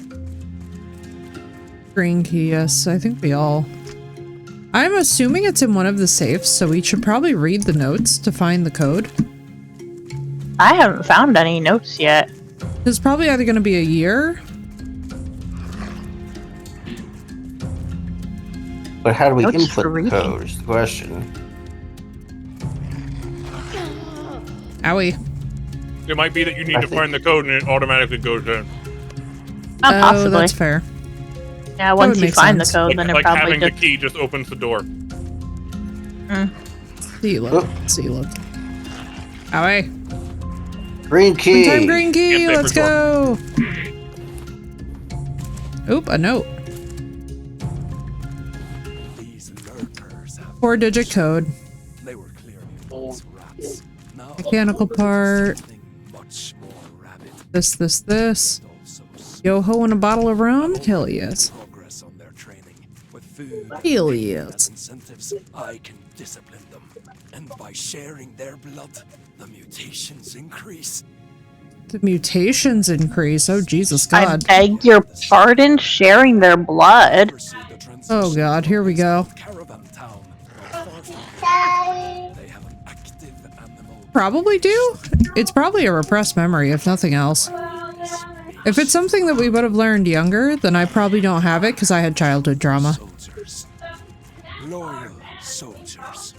Green key, yes. I think we all... I'm assuming it's in one of the safes, so we should probably read the notes to find the code. I haven't found any notes yet. It's probably either going to be a year. But how do we Notes input for the reading. code is the question. Owie. It might be that you need I to think- find the code and it automatically goes in. Not Oh, possibly. that's fair. Yeah, would once you make find sense. the code, Like, then it like probably having the just... key just opens the door. See, look. Oop. See, look. Owie. Green key. One time green key. Can't pay Let's for go. Oop, a note. These lurkers have 4-digit code. They were clearly false rats. Now Mechanical part. something much more rabid. This. Also Yo-ho and a bottle of rum? Hell yes. progress on their training. With food Hell as yes. incentives, I can discipline them. And by sharing their blood, the mutations increase. The mutations increase. Oh, Jesus I God. beg your pardon, sharing their blood. Pursue the transition Oh, God. Here we go. Caravan town. Far from here. They have an active animal. Probably do. It's probably a repressed memory, if nothing else. If it's something that we would have learned younger, then I probably don't have it because I had childhood trauma. Soldiers. Loyal soldiers.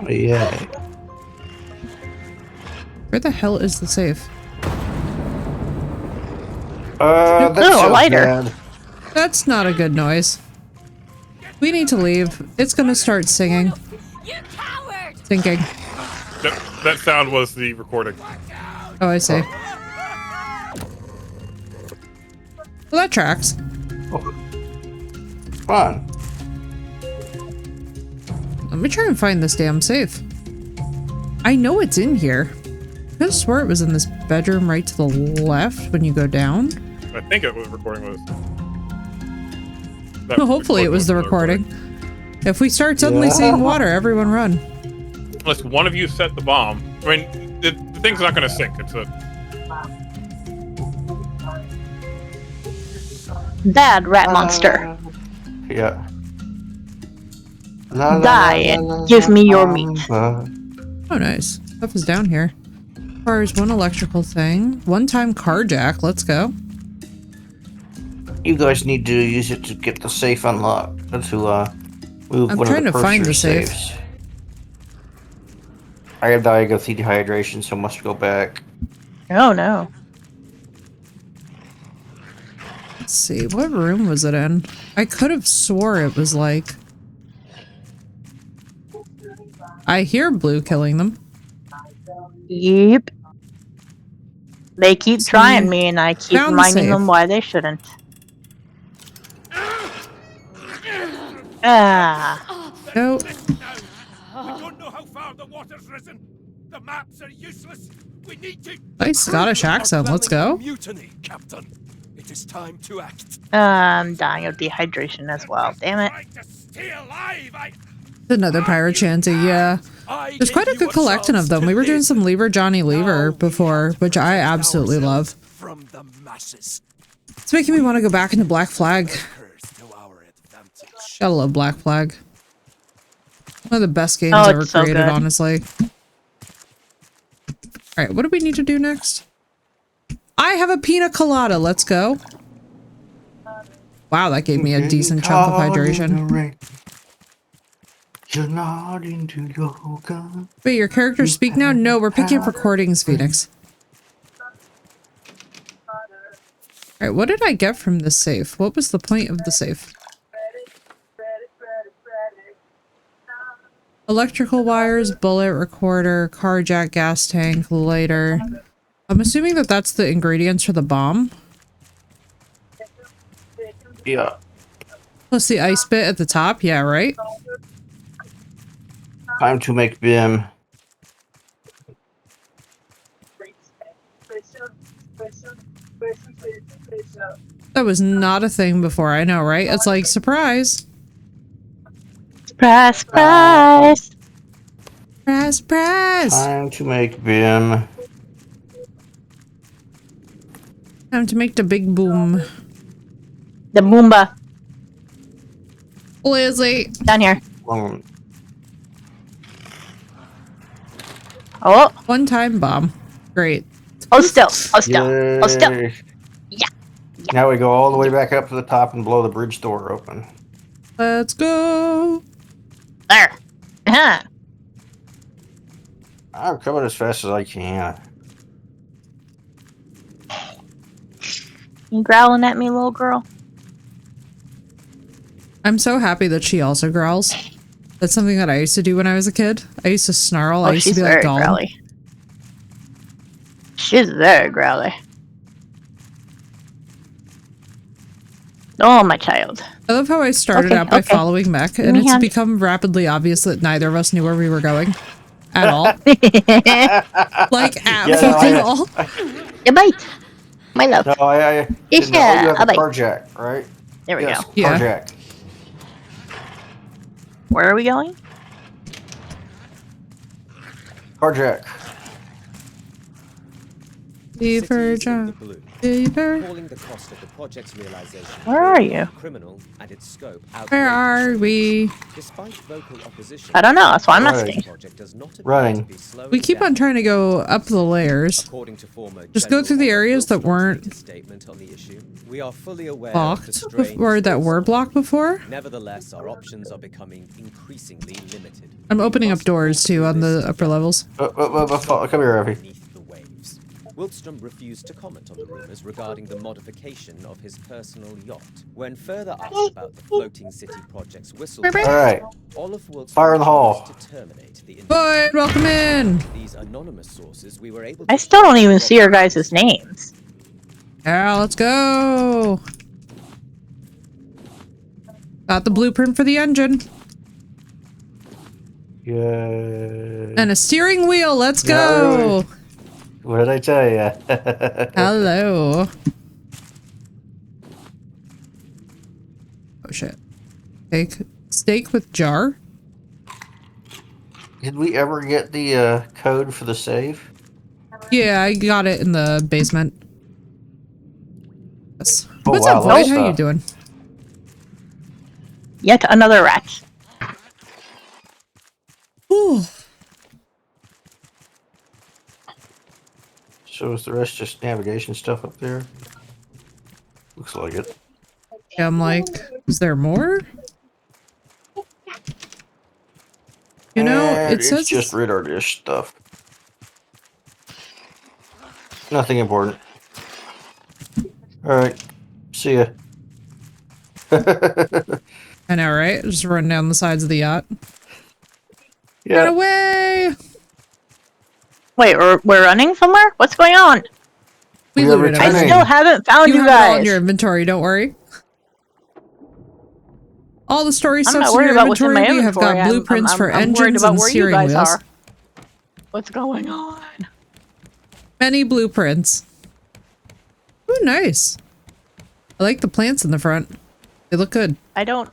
Oh, yeah. Where the hell is the safe? That's Oh, a so lighter. bad. That's not a good noise. We need to leave. It's gonna start singing. You coward! Thinking. That sound was the recording. Oh, I see. Well, that tracks. Fun. Let me try and find this damn safe. I know it's in here. I could have swore it was in this bedroom right to the left when you go down. I think it was recording was. Well, hopefully it was the recording. If we start suddenly Yeah. seeing water, everyone run. Unless one of you set the bomb. I mean, the thing's not going to sink. It's a. Bad rat monster. Yeah. Die and give me your meat. Oh, nice. Stuff is down here. Requires 1 electrical thing. 1-time car jack. Let's go. You guys need to use it to get the safe unlocked. To move I'm one trying of to the find the purser safe. safes. I have diago dehydration, so must go back. Oh no. Let's see, what room was it in? I could have swore it was like... I hear Blue killing them. Yep. They keep See, trying me, and I keep found the reminding them safe. why they shouldn't. Ah. Nope. I don't know how far the water's risen. The maps are useless. We need to. Nice Scottish accent, let's go. Mutiny, Captain. It is time to act. I'm dying of dehydration as well. Damn it. Trying to stay alive. Another pirate shanty, yeah. There's quite a good collection of them. We were doing some Lever Johnny Lever before, which I absolutely love. From the masses. It's making me want to go back into Black Flag. Gotta love Black Flag. One of the best games ever it's so created, good. honestly. Alright, what do we need to do next? I have a pina colada, let's go. Wow, that gave me a decent chunk of hydration. You're not into yoga. Wait, your characters speak now? No, we're picking up recordings, Phoenix. Alright, what did I get from this safe? What was the point of the safe? Electrical wires, bullet, recorder, car jack, gas tank, lighter. I'm assuming that that's the ingredients for the bomb. Yeah. Plus the ice bit at the top, yeah, right? Time to make BIM. That was not a thing before, I know, right? It's like, surprise. Surprise, surprise! Surprise, surprise! Time to make BIM. Time to make the big boom. The Moomba. Lizzie! Down here. Um, Oh. One time bomb. Great. Oh, still. Oh, still. Oh, still. yay. Yeah. Now we go all the way back up to the top and blow the bridge door open. Let's go! There. Uh-huh. I'm coming as fast as I can. You growling at me, little girl? I'm so happy that she also growls. That's something that I used to do when I was a kid. I used to snarl. I Oh, used to she's be like very Gollum. growly. She's very growly. Oh, my child. I love how I started Okay, out by okay. following Mech, Give and me it's hand. become rapidly obvious that neither of us knew where we were going. At all. Like, at Yeah, no, fucking all. Yeah, bite. My love. No, I Yes, didn't know. Oh, you have I'll the bite. car jack, right? There we Yes, go. Yeah. car jack. Where are we going? Car jack. Beaver Cities in the jump. blue, Beaver. calling the cost of the project's realization Where are you? criminal and its scope Where are outrageous. we? Despite vocal opposition, I don't know. That's why I'm Right. asking. the project does not appear Running. to be slowing We keep down. on trying to go up the layers. According to former Just go through the General areas that Wilson's weren't latest statement on the issue, we are fully aware of Blocked, the strange or that were source. blocked before. Nevertheless, our options are becoming increasingly limited. I'm We opening up must doors walk too through on this the upper together. levels. Come here, Rafi. Beneath the waves. Wilstrom refused to comment on the rumors regarding the modification of his personal yacht. When further asked about the floating city project's whistle, All right. Olaf Wilstrom Fire in the hall. chose to terminate the Boyd, welcome in. These anonymous sources we were able I to still don't even see your guys' names. Yeah, let's go. Got the blueprint for the engine Yay. and a steering wheel. Let's Yeah, go. really. What did I tell you? Hello. Oh shit. Steak with jar. Did we ever get the code for the save? Yeah, I got it in the basement. Yes. Oh, What's wow, up, lots Boyd? of How you stuff. doing? Yet another rat. Ooh. So is the rest just navigation stuff up there? Looks like it. Yeah, I'm like, is there more? You know, And it says it's just radar dish stuff. Nothing important. All right. See ya. I know, right? Just run down the sides of the yacht. Run Yeah. away! Wait, we're running somewhere? What's going on? We We are looted I returning. everything. still haven't found you have it all in guys. your inventory, don't worry. All the story I'm stuff's not in worried your about what's in inventory. my We have inventory. got blueprints for I'm worried engines about and where you steering guys wheels. are. What's going on? Many blueprints. Ooh, nice. I like the plants in the front. They look good. I don't.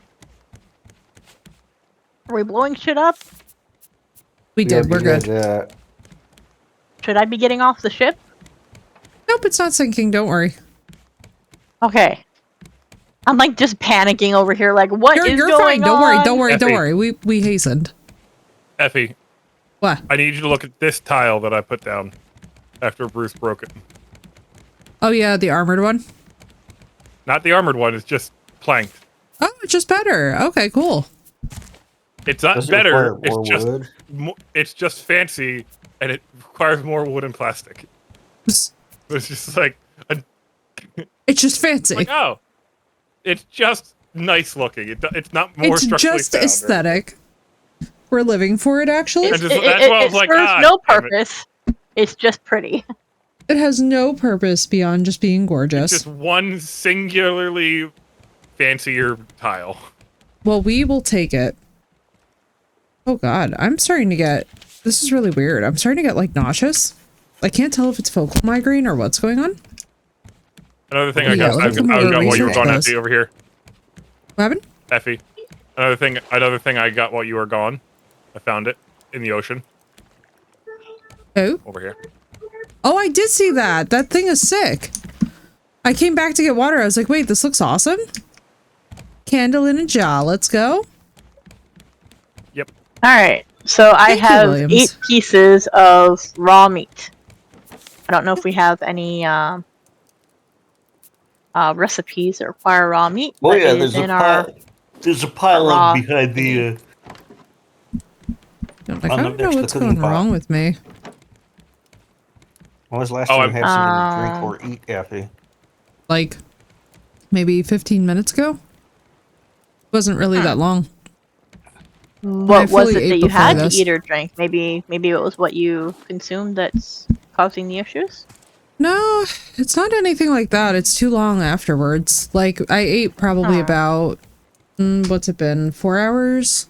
Are we blowing shit up? We did. We're good. Should I be getting off the ship? Nope, it's not sinking. Don't worry. Okay. I'm like just panicking over here. Like, what is You're going fine. Don't worry. on? Don't worry. Don't Effie. worry. We hastened. Effie, What? I need you to look at this tile that I put down after Bruce broke it. Oh yeah, the armored one. Not the armored one, it's just planked. Oh, it's just better. Okay, cool. It's not Does it better, require it's more just wood? it's just fancy and it requires more wood and plastic. It's It's just like just fancy. like oh, it's just nice looking. It's not more It's structurally just sound or- aesthetic. We're living for it, actually. And just- that's why I was like, serves ah, no damn it. purpose. It's just pretty. It has no purpose beyond just being gorgeous. Just one singularly fancier tile. Well, we will take it. Oh god, I'm starting to get... This is really weird. I'm starting to get, like, nauseous. I can't tell if it's focal migraine or what's going on. Another thing I Yeah, got, let me come I over got and while you were research gone, this. Effie, over here. What happened? Effie. Another thing I got while you were gone. I found it in the ocean. Oh? Over here. Oh, I did see that. That thing is sick. I came back to get water. I was like, wait, this looks awesome. Candle in a jar. Let's go. Yep. Alright, so I Thank you, have Williams. 8 pieces of raw meat. I don't know if we have any recipes that require raw meat. Oh but yeah, it is there's a in our pile. There's a pile raw of behind the. I'm like, On I the don't know next to what's cooking going pot. wrong with me. When was the last Oh, time you had something to Um, drink or eat, Effie? Like, maybe 15 minutes ago? Wasn't really that long. what was fully it ate that you before had this. to eat or drink? Maybe it was what you consumed that's causing the issues? No, it's not anything like that. It's too long afterwards. Like, I ate probably Huh. about, what's it been, 4 hours?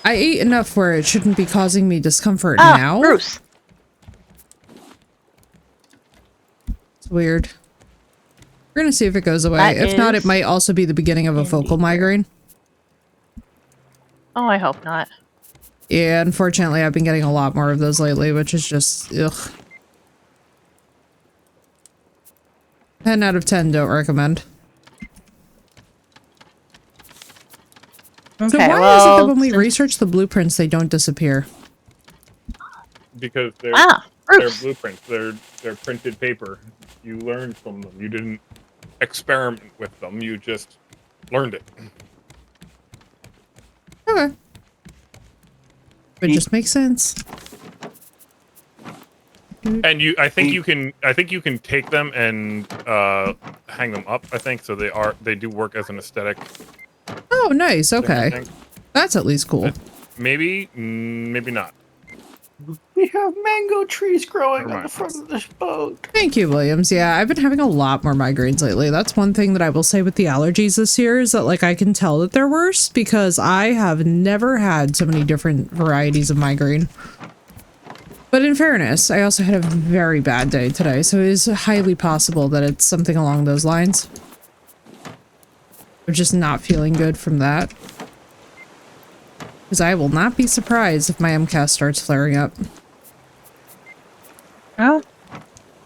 I ate enough where it shouldn't be causing me discomfort now. Bruce! It's weird. We're gonna see if it goes away. That If not, it is might also be the beginning of a focal indeed migraine. Oh, I hope not. Yeah, unfortunately, I've been getting a lot more of those lately, which is just, ugh. 10 out of 10 don't recommend. Okay, So why well, is it that when we since- research the blueprints, they don't disappear? Because they're Bruce! blueprints. They're printed paper. You learned from them. You didn't experiment with them. You just learned it. Okay. It just makes sense. And I think you can take them and hang them up. I think so. They do work as an aesthetic. Oh, nice. thing, I Okay. think. That's at least cool. Maybe not. We have mango trees growing Never on the mind. front of this boat. Thank you, Williams. Yeah, I've been having a lot more migraines lately. That's one thing that I will say with the allergies this year is that, like, I can tell that they're worse because I have never had so many different varieties of migraine. But in fairness, I also had a very bad day today, so it is highly possible that it's something along those lines. I'm just not feeling good from that. Because I will not be surprised if my MCAS starts flaring up. Well,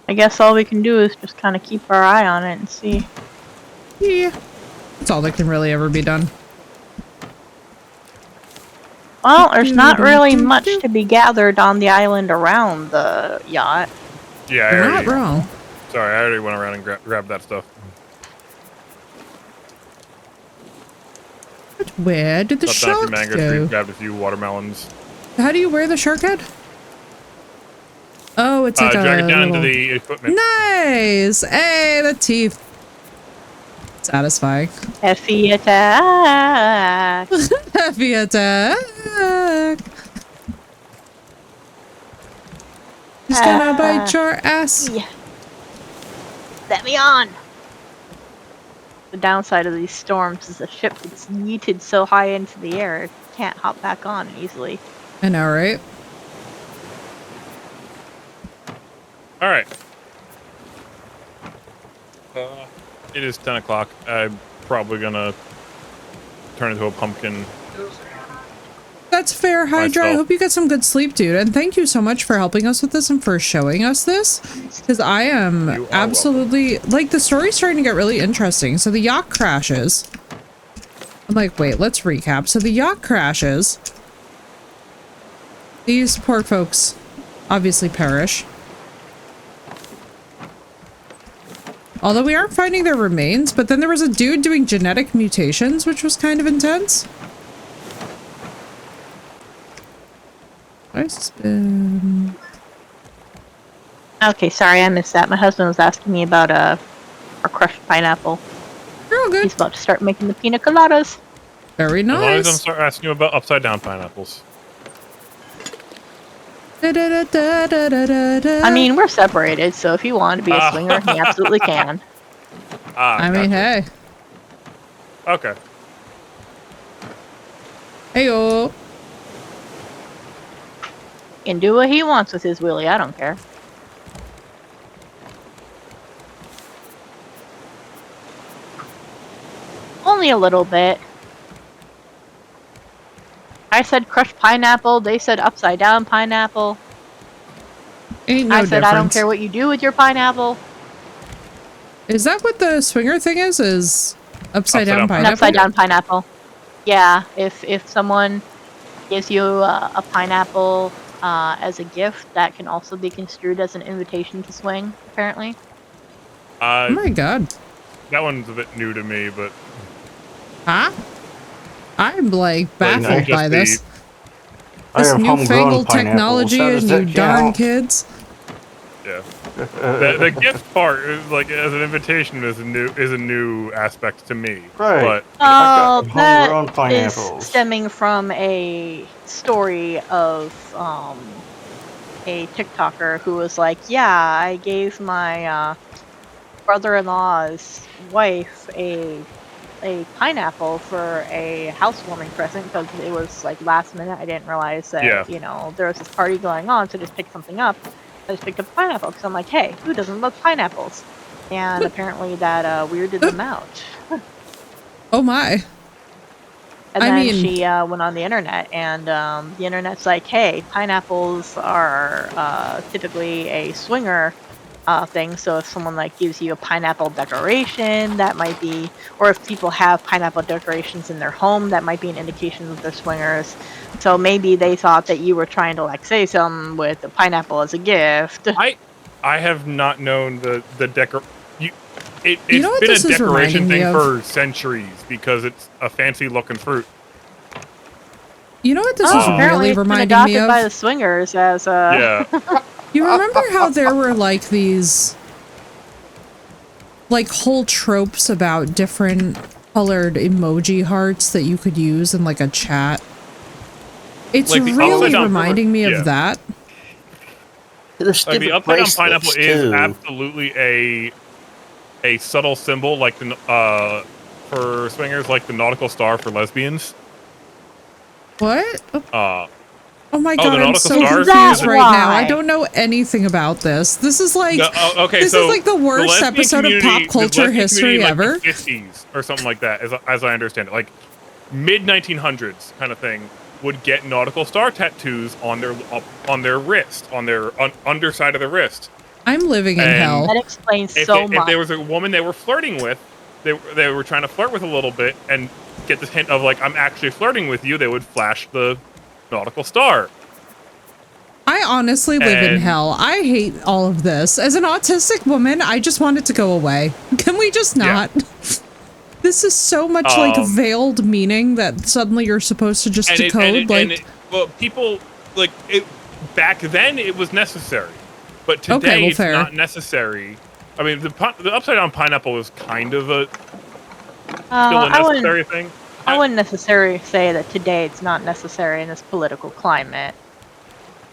I guess all we can do is just kind of keep our eye on it and see. Yeah. That's all that can really ever be done. Well, there's not really much to be gathered on the island around the yacht. Yeah, You're not wrong. Sorry, I already went around and grabbed that stuff. But where did the Chopped down a few shark mango go? trees, grabbed a few watermelons. How do you wear the shark head? Oh, it's like a Drag it down little... into the equipment. Nice! Hey, the teeth. Satisfying. Heavy attack. Heavy attack. He's gonna bite your ass. Yeah. Let me on. The downside of these storms is the ship gets yeeted so high into the air it can't hop back on easily. I know, right? All right. It is 10 o'clock. I'm probably gonna turn into a pumpkin. That's fair, Hydra. I Myself. hope you get some good sleep, dude. And thank you so much for helping us with this and for showing us this. Because I am You are absolutely... Like, the story's starting to get really interesting. So the yacht crashes. I'm like, wait, let's recap. So the yacht crashes. These poor folks obviously perish. Although we aren't finding their remains, but then there was a dude doing genetic mutations, which was kind of intense. Husband. Okay, sorry I missed that. My husband was asking me about our crushed pineapple. You're all good. He's about to start making the pina coladas. Very As long as I'm nice. start asking you about upside down pineapples. I mean, we're separated, so if he wanted to be a swinger, he absolutely can. I mean, hey. Okay. Heyo. He can do what he wants with his willy, I don't care. Only a little bit. I said crushed pineapple, they said upside down pineapple. Ain't no I said I don't difference. care what you do with your pineapple. Is that what the swinger thing is? Is upside down An pineapple? upside down pineapple. Yeah, if someone gives you a pineapple as a gift, that can also be construed as an invitation to swing, apparently. Oh my god. That one's a bit new to me, but Huh? I'm like Like, baffled just by this. the- I This have homegrown newfangled pineapples. technology How does and you that darn count? kids. yeah. The gift part is like as an invitation is a new aspect to me. Right. But Oh, homegrown that is pineapples. stemming from a story of a TikToker who was like, "Yeah, I gave my brother-in-law's wife a pineapple for a housewarming present because it was like last minute. I didn't realize that there was this party going on, so I just picked something up. I just picked up a pineapple because I'm like, hey, who doesn't love pineapples? And apparently that weirded them out. Oh my. And I then mean- she went on the internet, and the internet's like, hey, pineapples are typically a swinger thing. So if someone like gives you a pineapple decoration, that might be, or if people have pineapple decorations in their home, that might be an indication that they're swingers. So maybe they thought that you were trying to like say something with the pineapple as a gift. I have not known the decor. It's You know what been this a is decoration reminding me thing of? for centuries because it's a fancy looking fruit. You know what this Oh, is apparently really it's been reminding adopted me of? by the swingers as a Yeah. You remember how there were like these like whole tropes about different colored emoji hearts that you could use in like a chat? It's Like the really upside down reminding me yeah. of that. There's Like the stupid upside down bracelets, pineapple is too. absolutely a subtle symbol, like the for swingers, like the nautical star for lesbians. What? Oh, Oh my the god, I'm nautical so stars confused is- right now. I Why? don't know anything about this. This is like okay, this so is like the worst lesbian episode of community- pop the culture lesbian history community in, ever. like, the 50s or something like that, as I understand it, like mid 1900s kind of thing, would get nautical star tattoos on their wrist, on their underside of the wrist. I'm living in And- hell. that explains If, so if much. there was a woman they were flirting with, they were trying to flirt with a little bit and get this hint of like, I'm actually flirting with you, they would flash the nautical star. I honestly live in And- hell. I hate all of this. As an autistic woman, I just want it to go away. Can we just not? This is so much like veiled meaning that suddenly you're supposed to just decode. Well, people like it back then. It was necessary, but today Okay, well, it's fair. not necessary. I mean, the upside down pineapple is kind of still a I wouldn't. necessary thing. I wouldn't necessarily say that today it's not necessary in this political climate.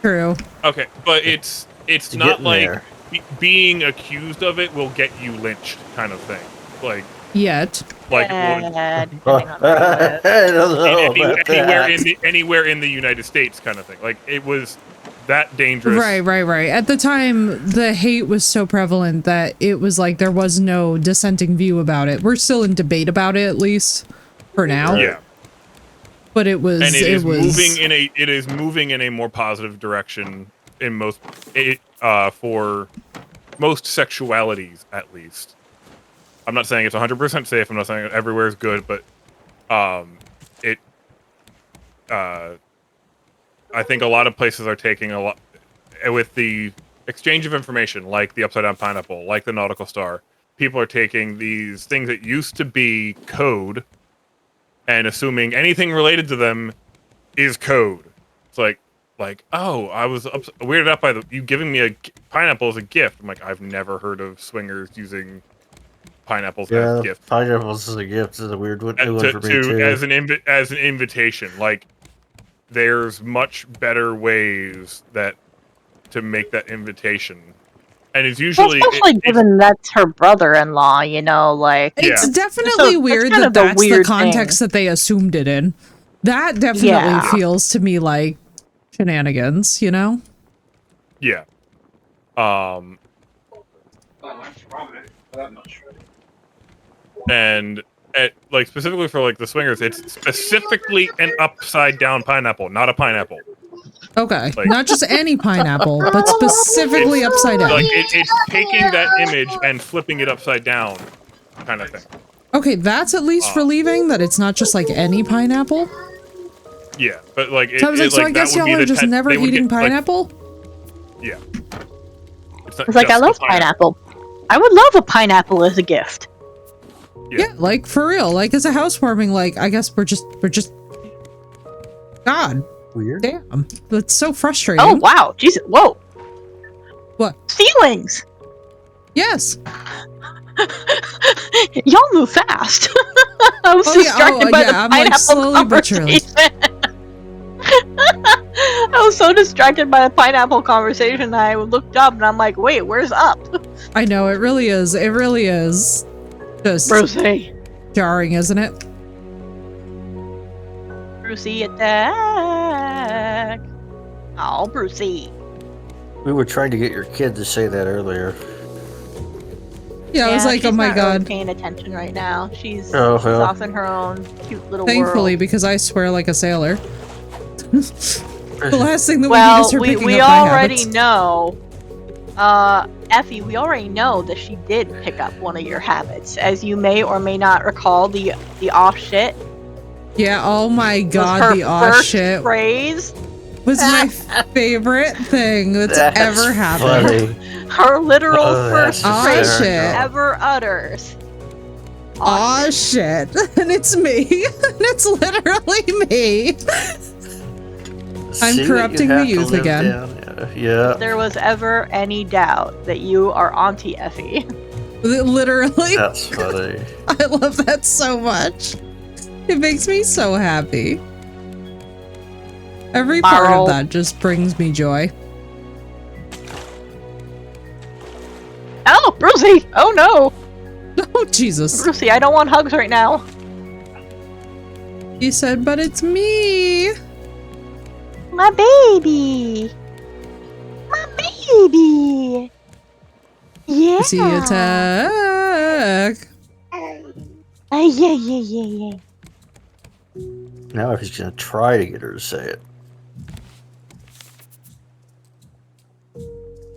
True. Okay, but it's To not get in like there. being accused of it will get you lynched kind of thing. Like Yet. Depending I on where you live. don't know about that. anywhere in the United States kind of thing. Like it was that dangerous. Right. At the time, the hate was so prevalent that it was like there was no dissenting view about it. We're still in debate about it, at least for now. Yeah. But it was. And it is was moving in a more positive direction in most for most sexualities, at least. I'm not saying it's 100% safe. I'm not saying everywhere is good, but I think a lot of places are taking a lot with the exchange of information, like the upside down pineapple, like the nautical star. People are taking these things that used to be code and assuming anything related to them is code. It's like, oh, I was weirded out by you giving me a pineapple as a gift. I'm like, I've never heard of swingers using pineapples as gifts. Pineapples as a gift is a weird one, new one for me too. As an invitation. Like, there's much better ways to make that invitation. And it's usually especially given that's her brother-in-law, you know, like it's definitely weird that that's the context that they assumed it in. That definitely feels to me like shenanigans, you know? Yeah. And like specifically for like the swingers, it's specifically an upside down pineapple, not a pineapple. Okay, like, not just any pineapple, but specifically upside down. Like it's taking that image and flipping it upside down, kind of thing. Okay, that's at least relieving that it's not just like any pineapple. Yeah, but like So I was like, so I guess y'all are just never eating pineapple. Yeah. It's like I love pineapple. I would love a pineapple as a gift. Yeah, like for real, like as a housewarming, like I guess we're just God. Weird. Damn. That's so frustrating. Oh wow, Jesus, whoa. What? Feelings. Yes. Y'all move fast. I was distracted by the I'm pineapple like slowly but surely. I was so distracted by the pineapple conversation that I looked up and I'm like, wait, where's up? I know, it really is. It really is. Just Brucey. Jarring, isn't it? Brucey attack. Oh, Brucey. We were trying to get your kid to say that earlier. Yeah, I was like, oh my not god. Really paying attention right now. She's well. off in her own cute little Thankfully, world. because I swear like a sailor. The last thing that we need is her picking we up my already habits. know. Effie, we already know that she did pick up one of your habits, as you may or may not recall. The off shit. Yeah. Oh my god, her the aw first shit phrase was my favorite thing that's ever happened. Funny. Her literal first Aw phrase shit. ever utters. Aw shit. And it's me. And it's literally me. I'm See, corrupting you the have to youth live again. down. Yeah. If there was ever any doubt that you are Auntie Effie. Literally. That's funny. I love that so much. It makes me so happy. Every part of that just brings me joy. Oh, Brucey! Oh no! Oh, Jesus. Brucey, I don't want hugs right now. He said, but it's me. My baby! My baby! Yeah! See attack. Yeah. Now he's gonna try to get her to say it.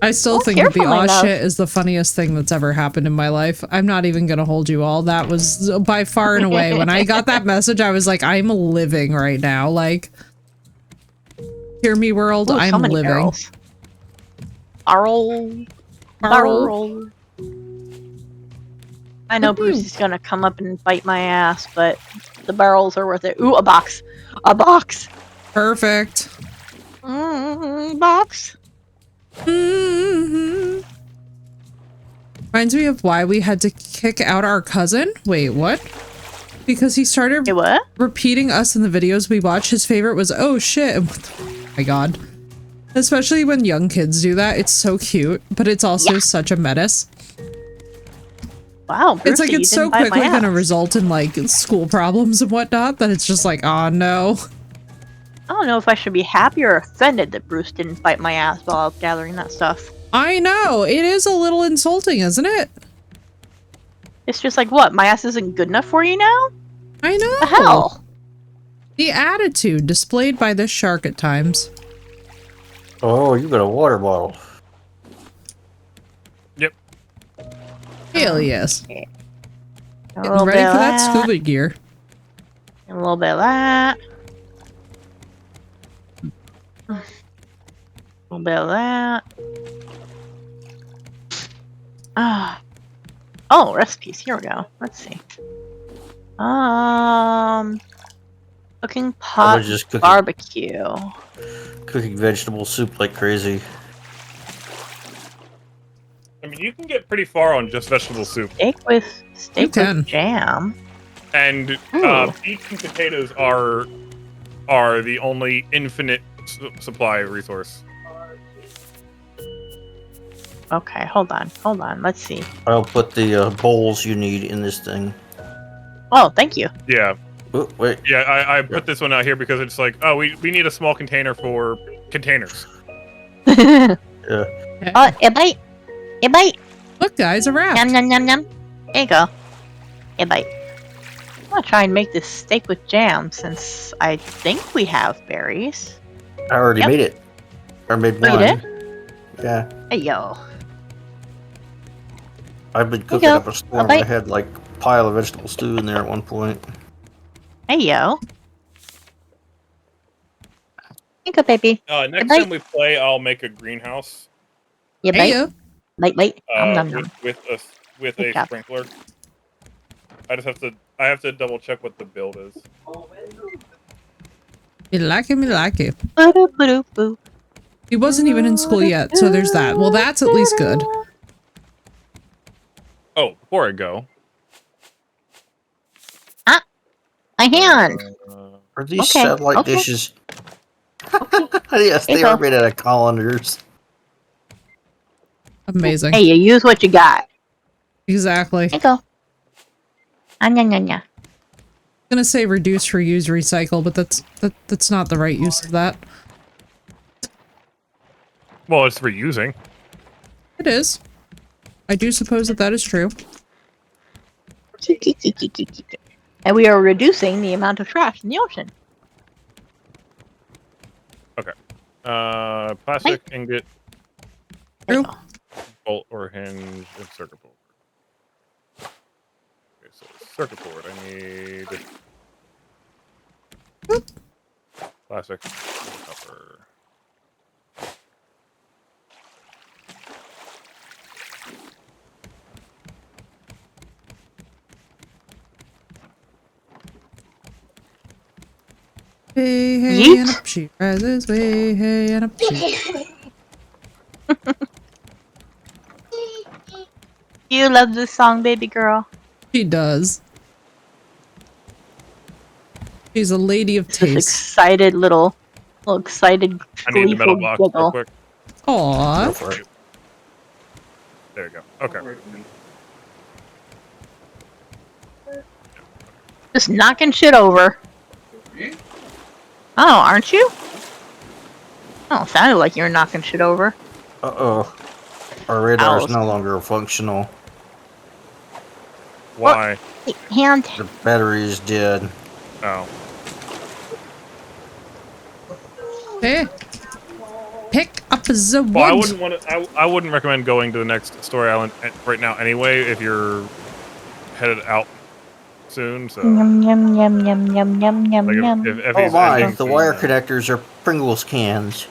I still think that the aw shit is the funniest thing that's ever happened in my life. I'm not even gonna hold you all. That was by far and away. When I got that message, I was like, I'm living right now. Like, hear me, world. Ooh, I'm so many living. Barrel. I know Bruce is gonna come up and bite my ass, but the barrels are worth it. Ooh, a box. A box. Perfect. Box. Reminds me of why we had to kick out our cousin. Wait, what? Because he started Hey, what? repeating us in the videos we watch. His favorite was, oh shit. And oh my god. Especially when young kids do that. It's so cute, but it's also such a menace. Wow, It's like Brucey, it's you so didn't bite my quickly going to ass. result in like school problems and whatnot that it's just like, oh no. I don't know if I should be happy or offended that Bruce didn't bite my ass while I was gathering that stuff. I know. It is a little insulting, isn't it? It's just like, what? My ass isn't good enough for you now? I know. The hell? The attitude displayed by this shark at times. Oh, you got a water bottle. Yep. Hell yes. A Getting little ready bit for of that scuba gear. A little bit of that. A little bit of that. Oh, recipes. Here we go. Let's see. Cooking pot was just cooking. barbecue. Cooking vegetable soup like crazy. I mean, you can get pretty far on just vegetable soup. Steak with can. jam. And Ooh. beets and potatoes are the only infinite supply resource. Okay, hold on. Let's see. I'll put the bowls you need in this thing. Oh, thank you. Yeah. Oh, wait. Yeah, I put this one out here because it's like, oh, we need a small container for containers. Yeah. Oh, it bite. It bite. Look, guys, a raft. Yum, yum, yum, yum. There you go. It bite. I'm gonna try and make this steak with jam since I think we have berries. I already Yep. made it. I made Oh, you one. did? Yeah. Hey, yo. I've been you cooking go. up a storm. bite. I had like a pile of vegetable stew in there at one point. Hey, yo. Here you go, baby. Next bite. time we play, I'll make a greenhouse You Hey, bite. yo. Bite. Nom, nom, nom. with Good a job. sprinkler. I have to double check what the build is. Me like it, me like it. Boo-doo-boo-doo-boo. He wasn't even in school yet, so there's that. Well, that's at least good. Oh, before I go, My hand. Are these Okay, satellite okay. dishes? Yes, they Hey, are go. made out of colanders. Amazing. Hey, you use what you got. Exactly. Here you go. Anya, nya, nya. I'm gonna say reduce, reuse, recycle, but that's not the right use of that. well, it's reusing. It is. I do suppose that is true. And we are reducing the amount of trash in the ocean. Plastic ingot, True. bolt or hinge, and circuit board. Okay, so circuit board. I need plastic, copper. Hey, hey, Yeet. and up she rises. Way, hey, and up she. You love this song, baby girl. She does. She's a lady of This taste. excited little excited, I need the metal gleeful box real giggle. quick. Go Aww. for it. There you go. Okay. Just knocking shit over. Oh, aren't you? Oh, sounded like you were knocking shit over. Uh-oh. Our radar is Owls. no longer functional. Why? Hey, hand. The battery is dead. Oh. Hey. Pick up the wood. Well, I wouldn't want to. I wouldn't recommend going to the next story island right now. Anyway, if you're headed out soon, so Yum yum yum yum yum yum yum like yum. if Oh he's my, ending the soon, wire then- connectors are Pringles cans.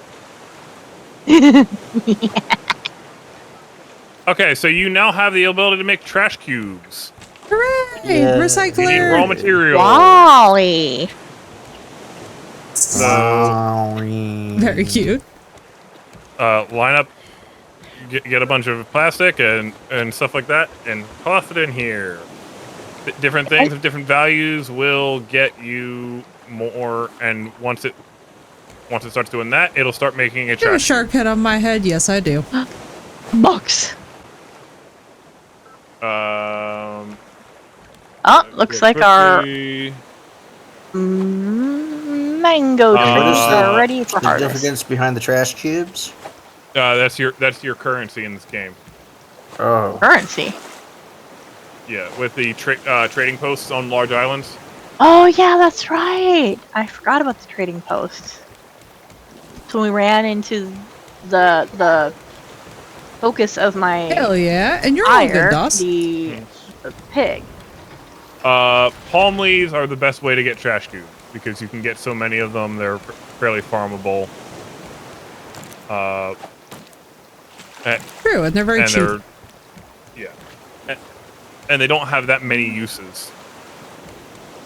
Okay, so you now have the ability to make trash cubes. Hooray! Yeah. You need Recycler. raw material. Wally. So Very cute. line up, get a bunch of plastic and stuff like that, and toss it in here. Different things of different values will get you more, and once it starts doing that, it'll start making a Do a trash. shark head on my head? Yes, I do. Books. Oh, looks like our mango What is trees the are ready for harvest. Significance behind the trash cubes? That's your currency in this game. Oh. Currency. Yeah, with the trading posts on large islands. Oh yeah, that's right. I forgot about the trading posts. So when we ran into the focus of my Hell yeah. And you're all good, ire, Doss. the pig. Palm leaves are the best way to get trash cubes because you can get so many of them. They're fairly farmable. True, and they're very cheap. And they don't have that many uses.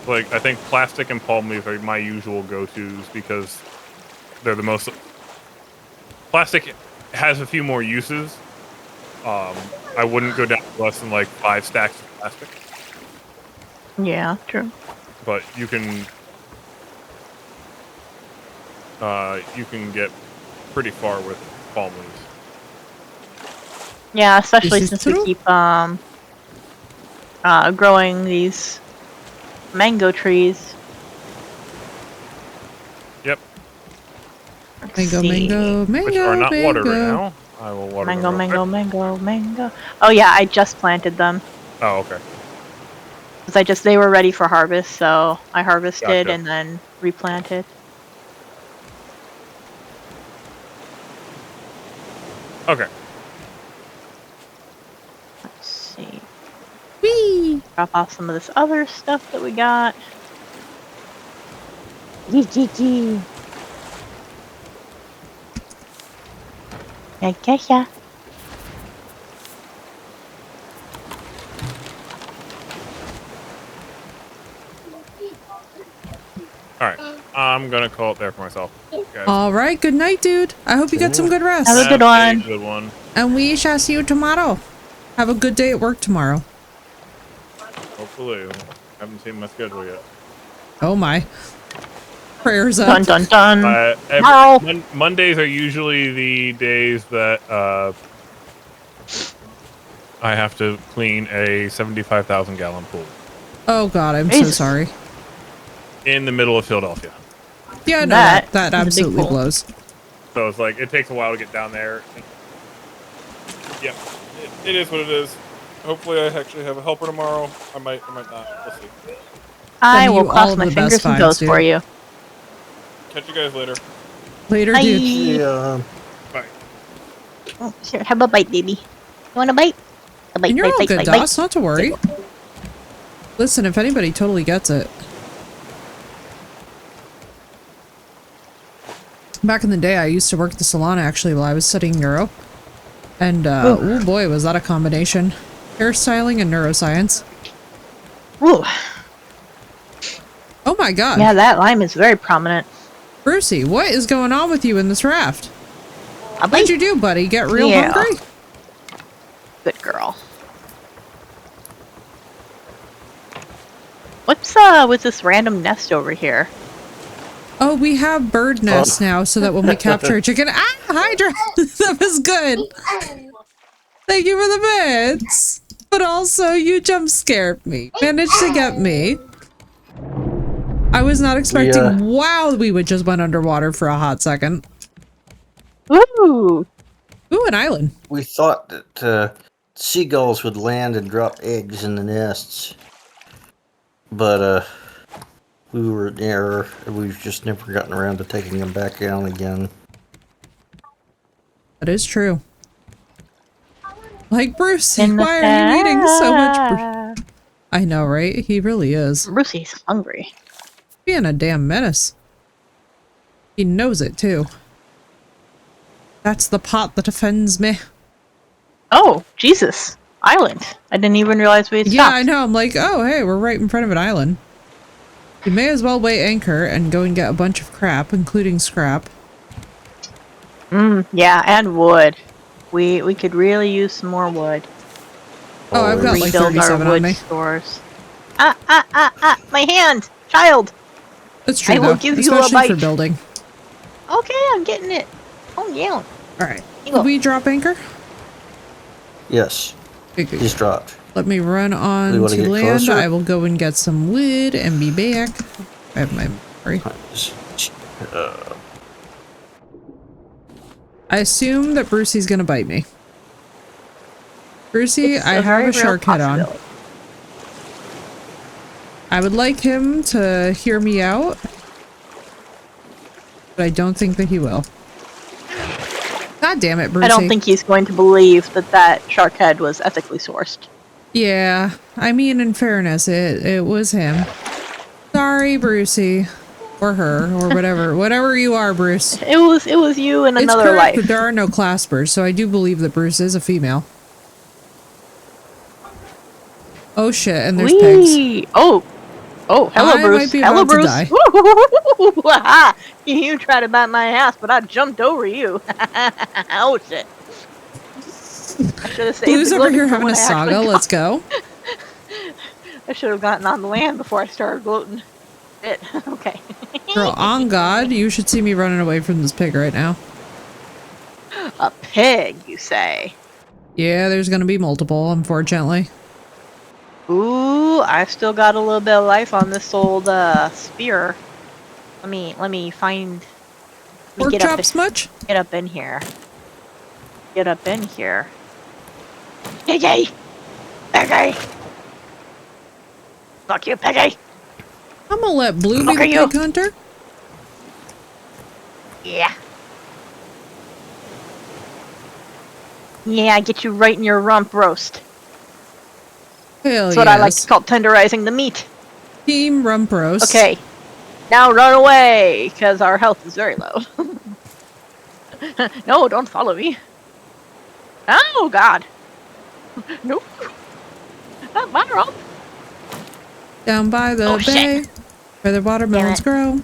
Like, I think plastic and palm leaf are my usual go-tos because they're the most... Plastic has a few more uses. I wouldn't go down to less than, like, 5 stacks of plastic. Yeah, true. But you can get pretty far with palm leaves. Yeah, especially This is since we true. keep growing these mango trees. Yep. Let's Mango, see. mango, mango, Which are not mango. watered right now. I will water Mango, them real mango, quick. mango, mango. Oh yeah, I just planted them. Oh, okay. Because they were ready for harvest, so I harvested Gotcha. and then replanted. Okay. Let's see. Whee! Drop off some of this other stuff that we got. Gee. I guess ya. Alright. I'm gonna call it there for myself. Guys. All right, good night, dude. I hope you get some good rest. Have a good Have one. a good one. And we shall see you tomorrow. Have a good day at work tomorrow. Hopefully. Haven't seen my schedule yet. Oh my. Prayers up. Dun dun dun. Every, Mondays are usually the days that I have to clean a 75,000 gallon pool Oh god, I'm so Jesus. sorry. in the middle of Philadelphia. Yeah, no, That that is a big absolutely pull. blows. So it's like, it takes a while to get down there. Yep. It is what it is. Hopefully I actually have a helper tomorrow. I might not. We'll see. I Sending will you all cross of my the fingers best and vibes, toes dude. for you. Catch you guys later. Later, Bye. dude. Yeah. Bye. Oh, sure. Have a bite, baby. You want a bite? A bite, And you're all bite, good, bite, bite, Doss, not to worry. Listen, if anybody totally gets it. Back in the day, I used to work at the salon actually while I was studying neuro. And, oh boy, was that a combination. Hairstyling and neuroscience. Ooh. Oh my god. Yeah, that lime is very prominent. Brucey, what is going on with you in this raft? A What'd bite. you do, buddy? Get real Yeah. hungry? Good girl. What's with this random nest over here? Oh, we have bird nests now so that when we capture a chicken... Ah, Hydra! That was good. Thank you for the bits. But also, you jump scared me. Managed to get me. I was not expecting... Wow, we would just went underwater for a hot second. Ooh. Ooh, an island. We thought that seagulls would land and drop eggs in the nests. But, we were in error. We've just never gotten around to taking them back down again. That is true. Like, Bruce, In the why are you eating so much? sky. I know, right? He really is. Brucey's hungry. Being a damn menace. He knows it, too. That's the pot that offends me. Oh, Jesus. Island. I didn't even realize we had Yeah, stopped. I know. I'm like, oh, hey, we're right in front of an island. You may as well weigh anchor and go and get a bunch of crap, including scrap. Yeah, and wood. We could really use some more wood. Oh, I've got like Rebuild our 37 wood on me. stores. My hand! Child! That's true, I will though, give you a especially for bite. building. Okay, I'm getting it. Oh, yeah. All right. You go. Did we drop anchor? Yes, Good, good, just good. dropped. Let me run on We wanna to get land. closer? I will go and get some wood and be back. I have my memory. I assume that Brucey's gonna bite me. Brucey, It's I a have very a shark head on. possibility. I would like him to hear me out, but I don't think that he will. God damn it, Brucey. I don't think he's going to believe that that shark head was ethically sourced. Yeah, I mean, in fairness, it was him. Sorry, Brucey. Or her, or whatever you are, Bruce. It was you in It's another correct life. that there are no claspers, so I do believe that Bruce is a female. Oh shit, and there's pigs. Whee! Oh, hello, I Bruce. might be Hello, about to Bruce. die. Woo! Ha! You tried to bite my ass, but I jumped over you. Oh shit! I should have saved Blue's the over gloating here for having when a I actually saga, let's go. I should have gotten on the land before I started gloating. Shit. Okay. Girl, on God, you should see me running away from this pig right now. A pig, you say? Yeah, there's gonna be multiple, unfortunately. Ooh, I've still got a little bit of life on this old spear. Let me find. Pork Get chops much? Get up in here. Get up in here. Piggy! Piggy! Fuck you, Piggy! I'm gonna let Blue be Fuck the are you? pig hunter. Yeah. Yeah, I get you right in your rump roast. Hell That's what I like to call tenderizing the meat. Team rump roast. Okay. Now run away, because our health is very low. No, don't follow me. Oh, God. Nope. Not my rump. Down by the Oh, bay, shit. where the watermelons grow.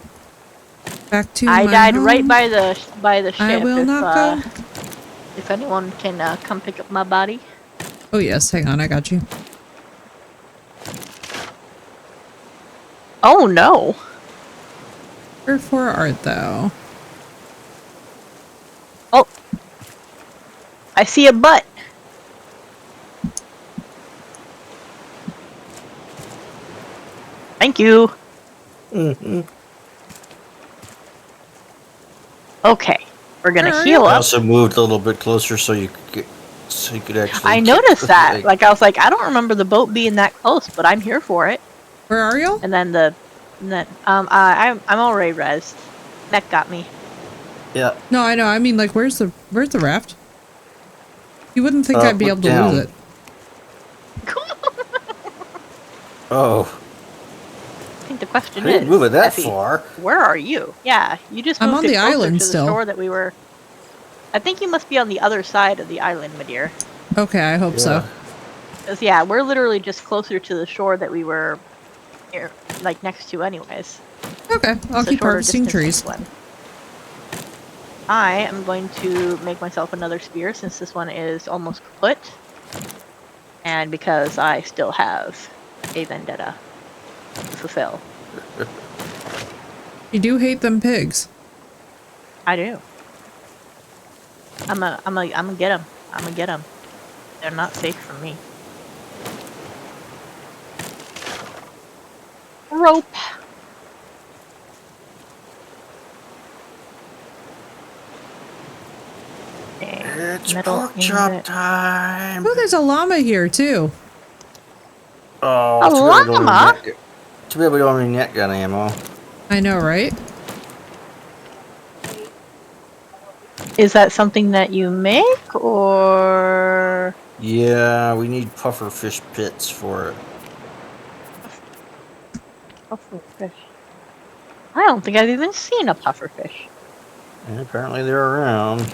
Back to I my died home. right by the ship. I will not go. If anyone can come pick up my body. Oh yes, hang on, I got you. Oh no. Wherefore art thou? Oh. I see a butt. Thank you. Mm-hmm. Okay. We're gonna Where are heal I up. also moved a little bit closer so you could actually. I get noticed the that. thing. Like I was like, I don't remember the boat being that close, but I'm here for it. Where are y'all? And then I'm already rezzed. Mech got me. Yeah. No, I know. I mean, like, where's the raft? You wouldn't think I'd be look able to down. lose it. Oh, I think the question I is, didn't move it that Effie, far. where are you? Yeah, you just I'm moved on it the closer island to still. the shore that we were. I think you must be on the other side of the island, my dear. Okay, I hope so. Yeah. 'Cause, yeah, we're literally just closer to the shore that we were, like next to, anyways. Okay, I'll It's a keep shorter harvesting distance trees. one. I am going to make myself another spear since this one is almost kaput, and because I still have a vendetta to fulfill. You do hate them pigs. I do. I'm gonna get them. I'm gonna get them. They're not safe for me. Rope. It's Metal pork chop ingot. time. Oh, there's a llama here too. Oh, A too bad we don't llama? have net- Too bad we don't have any net gun ammo. I know, right? Is that something that you make, or Yeah, we need puffer fish pits for it. pufferfish? I don't think I've even seen a pufferfish. And apparently they're around.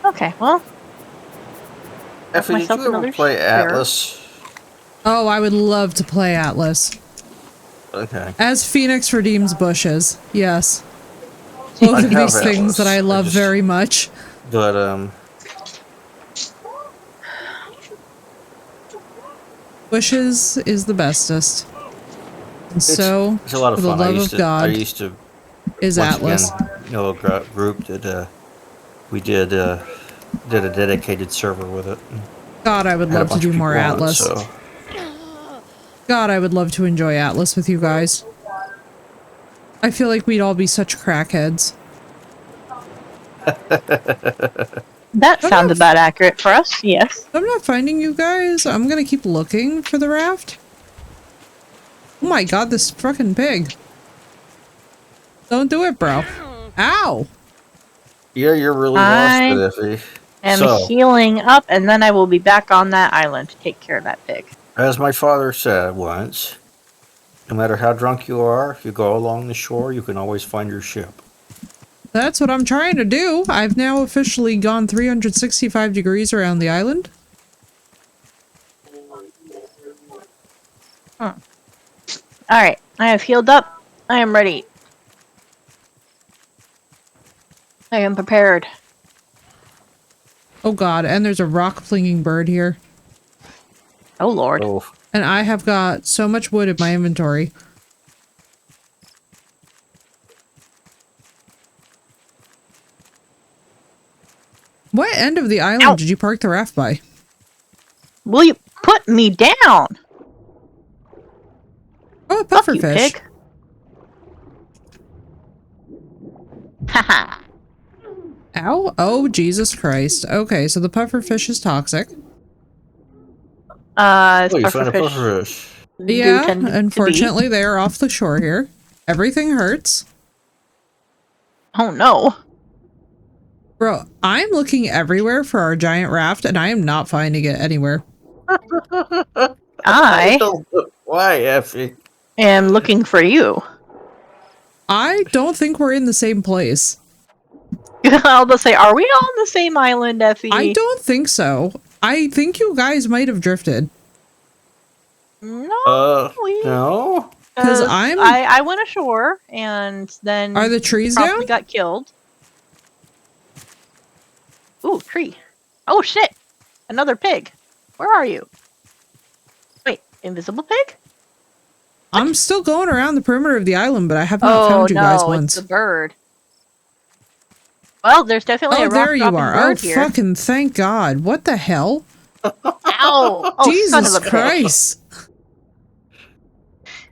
Okay, well, Effie, did myself you ever another play spear. Atlas? Oh, I would love to play Atlas. Okay. As Phoenix redeems bushes. Yes. Both I of have these things that I Atlas. love very much. But Wishes is the bestest. And so, it's a lot for of the fun. love of I God, used to is once Atlas. again know a group that we did a dedicated server with it. God, I would Had a love to bunch do of more people on it, Atlas. so God, I would love to enjoy Atlas with you guys. I feel like we'd all be such crackheads. That sounds about accurate for us, yes. I'm not finding you guys. I'm gonna keep looking for the raft. Oh my god, this fucking pig. Don't do it, bro. Ow! yeah, you're really I lost it, Effie. am So, healing up, and then I will be back on that island to take care of that pig. as my father said once, no matter how drunk you are, if you go along the shore, you can always find your ship. That's what I'm trying to do. I've now officially gone 365 degrees around the island. Alright, I have healed up. I am ready. I am prepared. Oh god, and there's a rock-flinging bird here. Oh lord. Oh, And I have got so much wood in my inventory. What end of the island Ow. did you park the raft by? Will you put me down? Oh, a Fuck you, pufferfish. pig. Haha. Ow. Oh, Jesus Christ. Okay, so the pufferfish is toxic. It's oh, you found a pufferfish. pufferfish. do Yeah, tend to be. unfortunately, they are off the shore here. Everything hurts. Oh no. Bro, I'm looking everywhere for our giant raft, and I am not finding it anywhere. I don't know why, Effie? am looking for you. I don't think we're in the same place. I'll just say, are we all on the same island, Effie? I don't think so. I think you guys might have drifted. No, No? 'Cause I went ashore and then Are the trees probably down? got killed. Ooh, tree. Oh shit! Another pig. Where are you? Wait, invisible pig? I'm still going around the perimeter of the island, but I have not found you guys once. It's a bird. Well, there's definitely a Oh, rock there you dropping are. bird Oh, here. fucking thank God. What the hell? Ow! Oh, son of Jesus a bitch. Christ.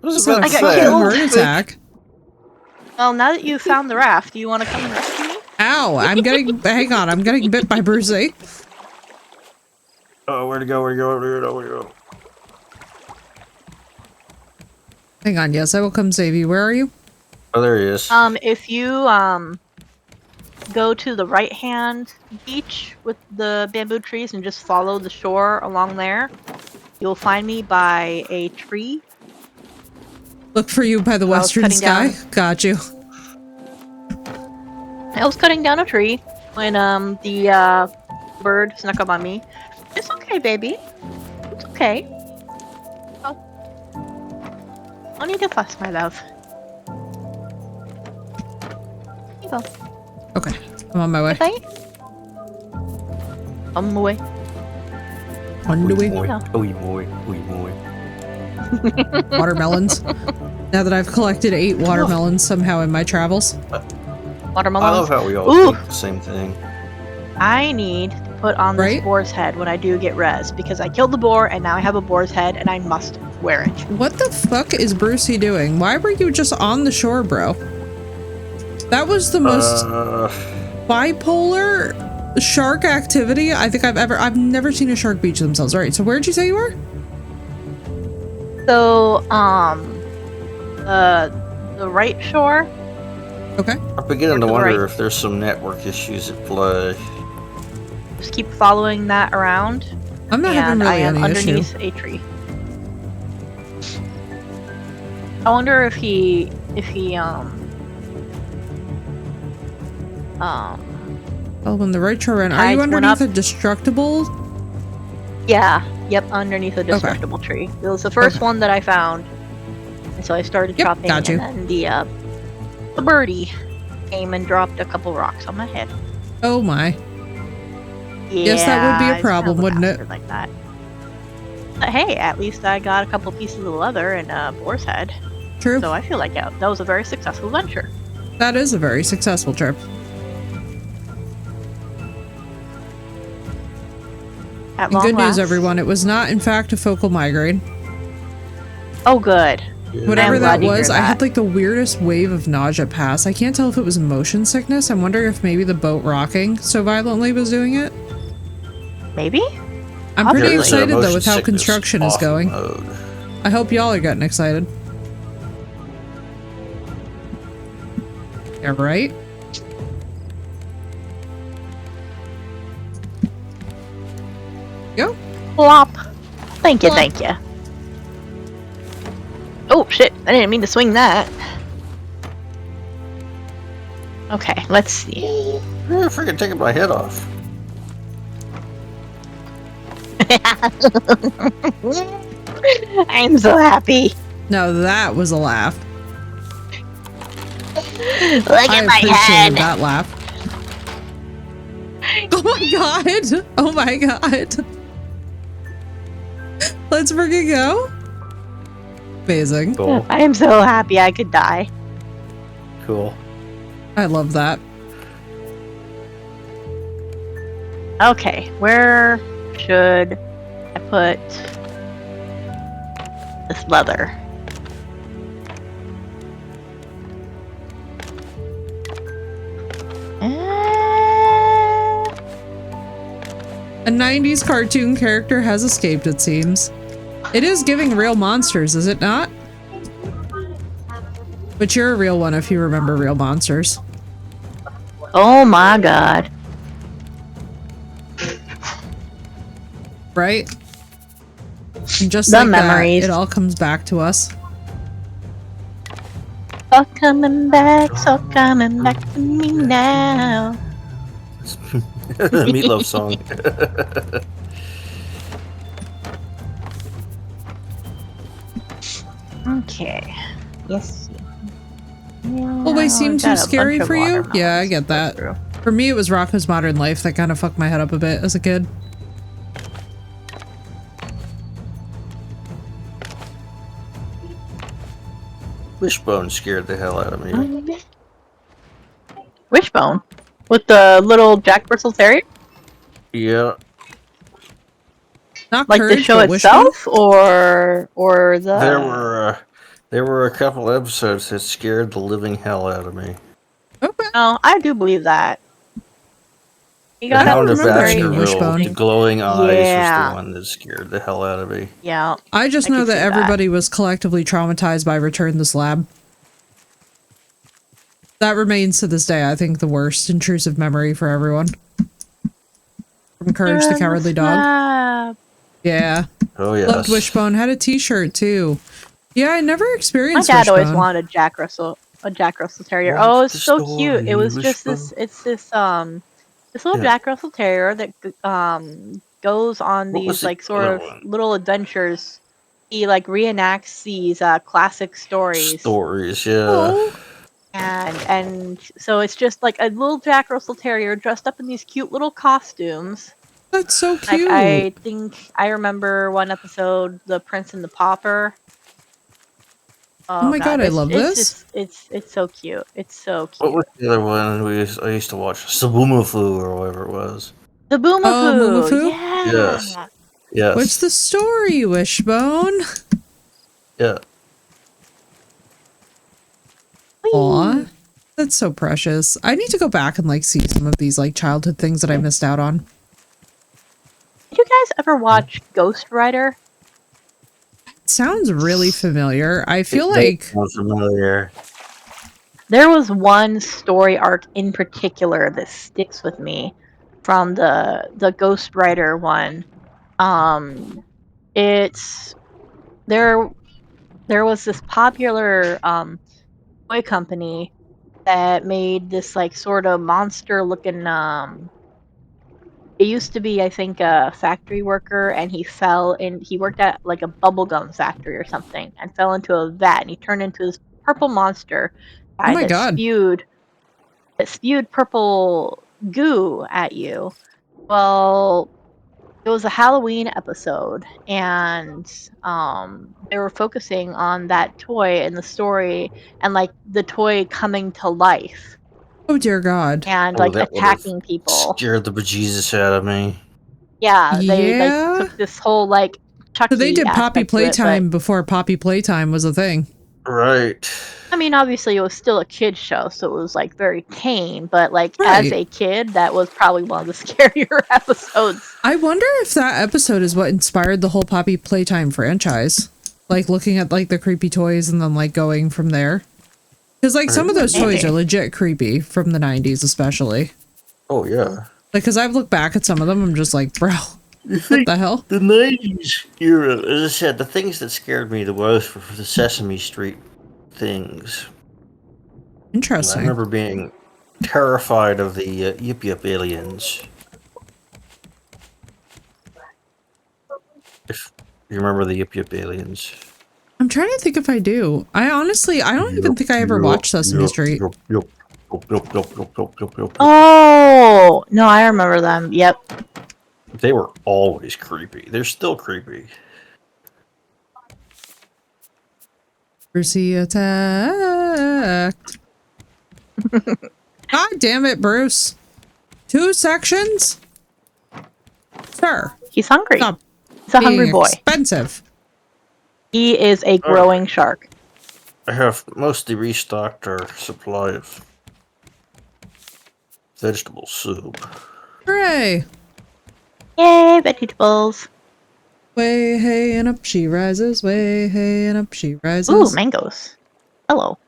I was That's about a to got say, fucking killed. heart attack. Well, now that you've found the raft, do you want to come and rescue me? Ow, I'm getting, hang on, I'm getting bit by Brucey. oh, where'd it go? Where'd it go? Where'd it go? Where'd it go? Hang on, yes, I will come save you. Where are you? Oh, there he is. If you, go to the right-hand beach with the bamboo trees and just follow the shore along there, you'll find me by a tree. Look for you by the I was western cutting sky. down. Got you. I was cutting down a tree when, the, bird snuck up on me. It's okay, baby. It's okay. Oh. No need to fuss, my love. Here you go. Okay, I'm on my way. Okay. On my way. On the way. Oy boy. Oy boy. Watermelons. Now that I've collected 8 watermelons somehow in my travels. Watermelon. I love how we all Ooh. think the same thing. I need to put on this Right? boar's head when I do get res because I killed the boar and now I have a boar's head and I must wear it. What the fuck is Brucey doing? Why were you just on the shore, bro? That was the most bipolar shark activity I think I've never seen a shark beach themselves. Alright, so where'd you say you were? So, the right shore. Okay. I'm beginning to To the wonder right. if there's some network issues at play. Just keep following that around. I'm not having And I really am any issue. underneath a tree. I wonder if he Oh, when the right shore ran. Are tides you went underneath up. a destructible? yeah, yep, underneath a destructible tree. It was the first one that I found. And so I started Yep, chopping got you. and then the birdie. came and dropped a couple rocks on my head. Oh my. Yeah, Yes, that would be a it's kind of problem, wouldn't it? bastard like that. But hey, at least I got a couple pieces of leather and a boar's head. True. So I feel like that was a very successful venture. That is a very successful trip. At And long good news, last. everyone. It was not, in fact, a focal migraine. Oh, good. Whatever I'm that glad to hear was, I had that. like the weirdest wave of nausea pass. I can't tell if it was motion sickness. I'm wondering if maybe the boat rocking so violently was doing it. Maybe? I'm pretty Possibly. excited though Motion with how sickness construction is off going. mode. I hope y'all are getting excited. Yeah, right? Go. Plop. Thank you, Plop. thank you. Oh, shit. I didn't mean to swing that. Okay, let's see. Yeah, freaking taking my head off. I'm so happy. No, that was a laugh. Look I at my appreciated head. that laugh. Oh my god! Oh my god! Let's freaking go! Amazing. Cool. I am so happy I could die. Cool. I love that. Okay, where should I put this leather? A 90s cartoon character has escaped, it seems. It is giving real monsters, is it not? But you're a real one if you remember real monsters. Oh my god. Right? And just The like memories. that, it all comes back to us. So coming back to me now. Meatloaf song. Okay. Yes. Always seemed too scary for you? Yeah, I get that. Through. For me, it was Rocco's Modern Life that kind of fucked my head up a bit as a kid. Wishbone scared the hell out of me. Wishbone? With the little Jack Russell Terrier? Yeah. Not Like Courage, the show but itself, or the? There were a couple episodes that scared the living hell out of me. Okay. No, I do believe that. You The gotta Hound of remember any remember. Wishbone. Baskerville, the glowing eyes Yeah. was the one that scared the hell out of me. Yeah. I just I know could that see that. everybody was collectively traumatized by Return the Slab. That remains to this day, I think, the worst intrusive memory for everyone. From Courage the Cowardly Dog. Slab. Yeah. Oh yes. Loved Wishbone. Had a t-shirt too. Yeah, I never My experienced dad always Wishbone. wanted a Jack Russell Terrier. Watch Oh, it's the so cute. It was story, just Wishbone. this little Yeah. Jack Russell Terrier that goes on What was these the like sort other of one? little adventures. He like reenacts these classic stories. Stories, yeah. Oh, And so it's just like a little Jack Russell Terrier dressed up in these cute little costumes. that's so Like cute. I think I remember one episode, The Prince and the Pauper. Oh my God, I it's- love it's this. just- it's so cute. It's so cute. What was the other one I used to watch? Sabumafu or whatever it was. The Boomafoo. Oh, Boomafoo? Yeah. Yes. Yes. What's the story, Wishbone? Yeah. Aw. That's so precious. I need to go back and like see some of these like childhood things that I missed out on. Did you guys ever watch Ghost Rider? Sounds really familiar. I feel It like sounds familiar. There was one story arc in particular that sticks with me from the Ghost Rider one. It's there was this popular toy company that made this like sort of monster looking it used to be, I think, a factory worker, and he worked at like a bubblegum factory or something, and fell into a vat, and he turned into this purple monster Oh my that God. spewed that spewed purple goo at you. Well, it was a Halloween episode, and they were focusing on that toy and the story, and like the toy coming to life Oh dear God. and Oh, like that would have attacking people. scared the bejesus out of me. Yeah, they like Yeah. took this whole like Chucky So they did Poppy aspect to it, but Playtime before Poppy Playtime was a thing. Right. I mean, obviously, it was still a kid's show, so it was like very tame. But like as Right. a kid, that was probably one of the scarier episodes. I wonder if that episode is what inspired the whole Poppy Playtime franchise. Like looking at like the creepy toys and then like going from there. Because like some of those toys Maybe. are legit creepy from the 90s especially. Oh, yeah. Like, because I've looked back at some of them, I'm just like, bro, what the hell? The 90s era, as I said, the things that scared me the most were the Sesame Street things. I Interesting. remember being terrified of the Yip Yip aliens. If you remember the Yip Yip aliens. I'm trying to think if I do. I don't even think I ever watched Sesame Street. Oh no, I remember them. Yep. They were always creepy. They're still creepy. Brucey attacked. God damn it, Bruce. 2 sections? Sir. He's hungry. Stop He's a being hungry boy. expensive. He is a growing shark. I have mostly restocked our supply of vegetable soup. Hooray. Yay, vegetables. Way hey and up she rises. Way hey and up she rises. Ooh, mangoes. Hello.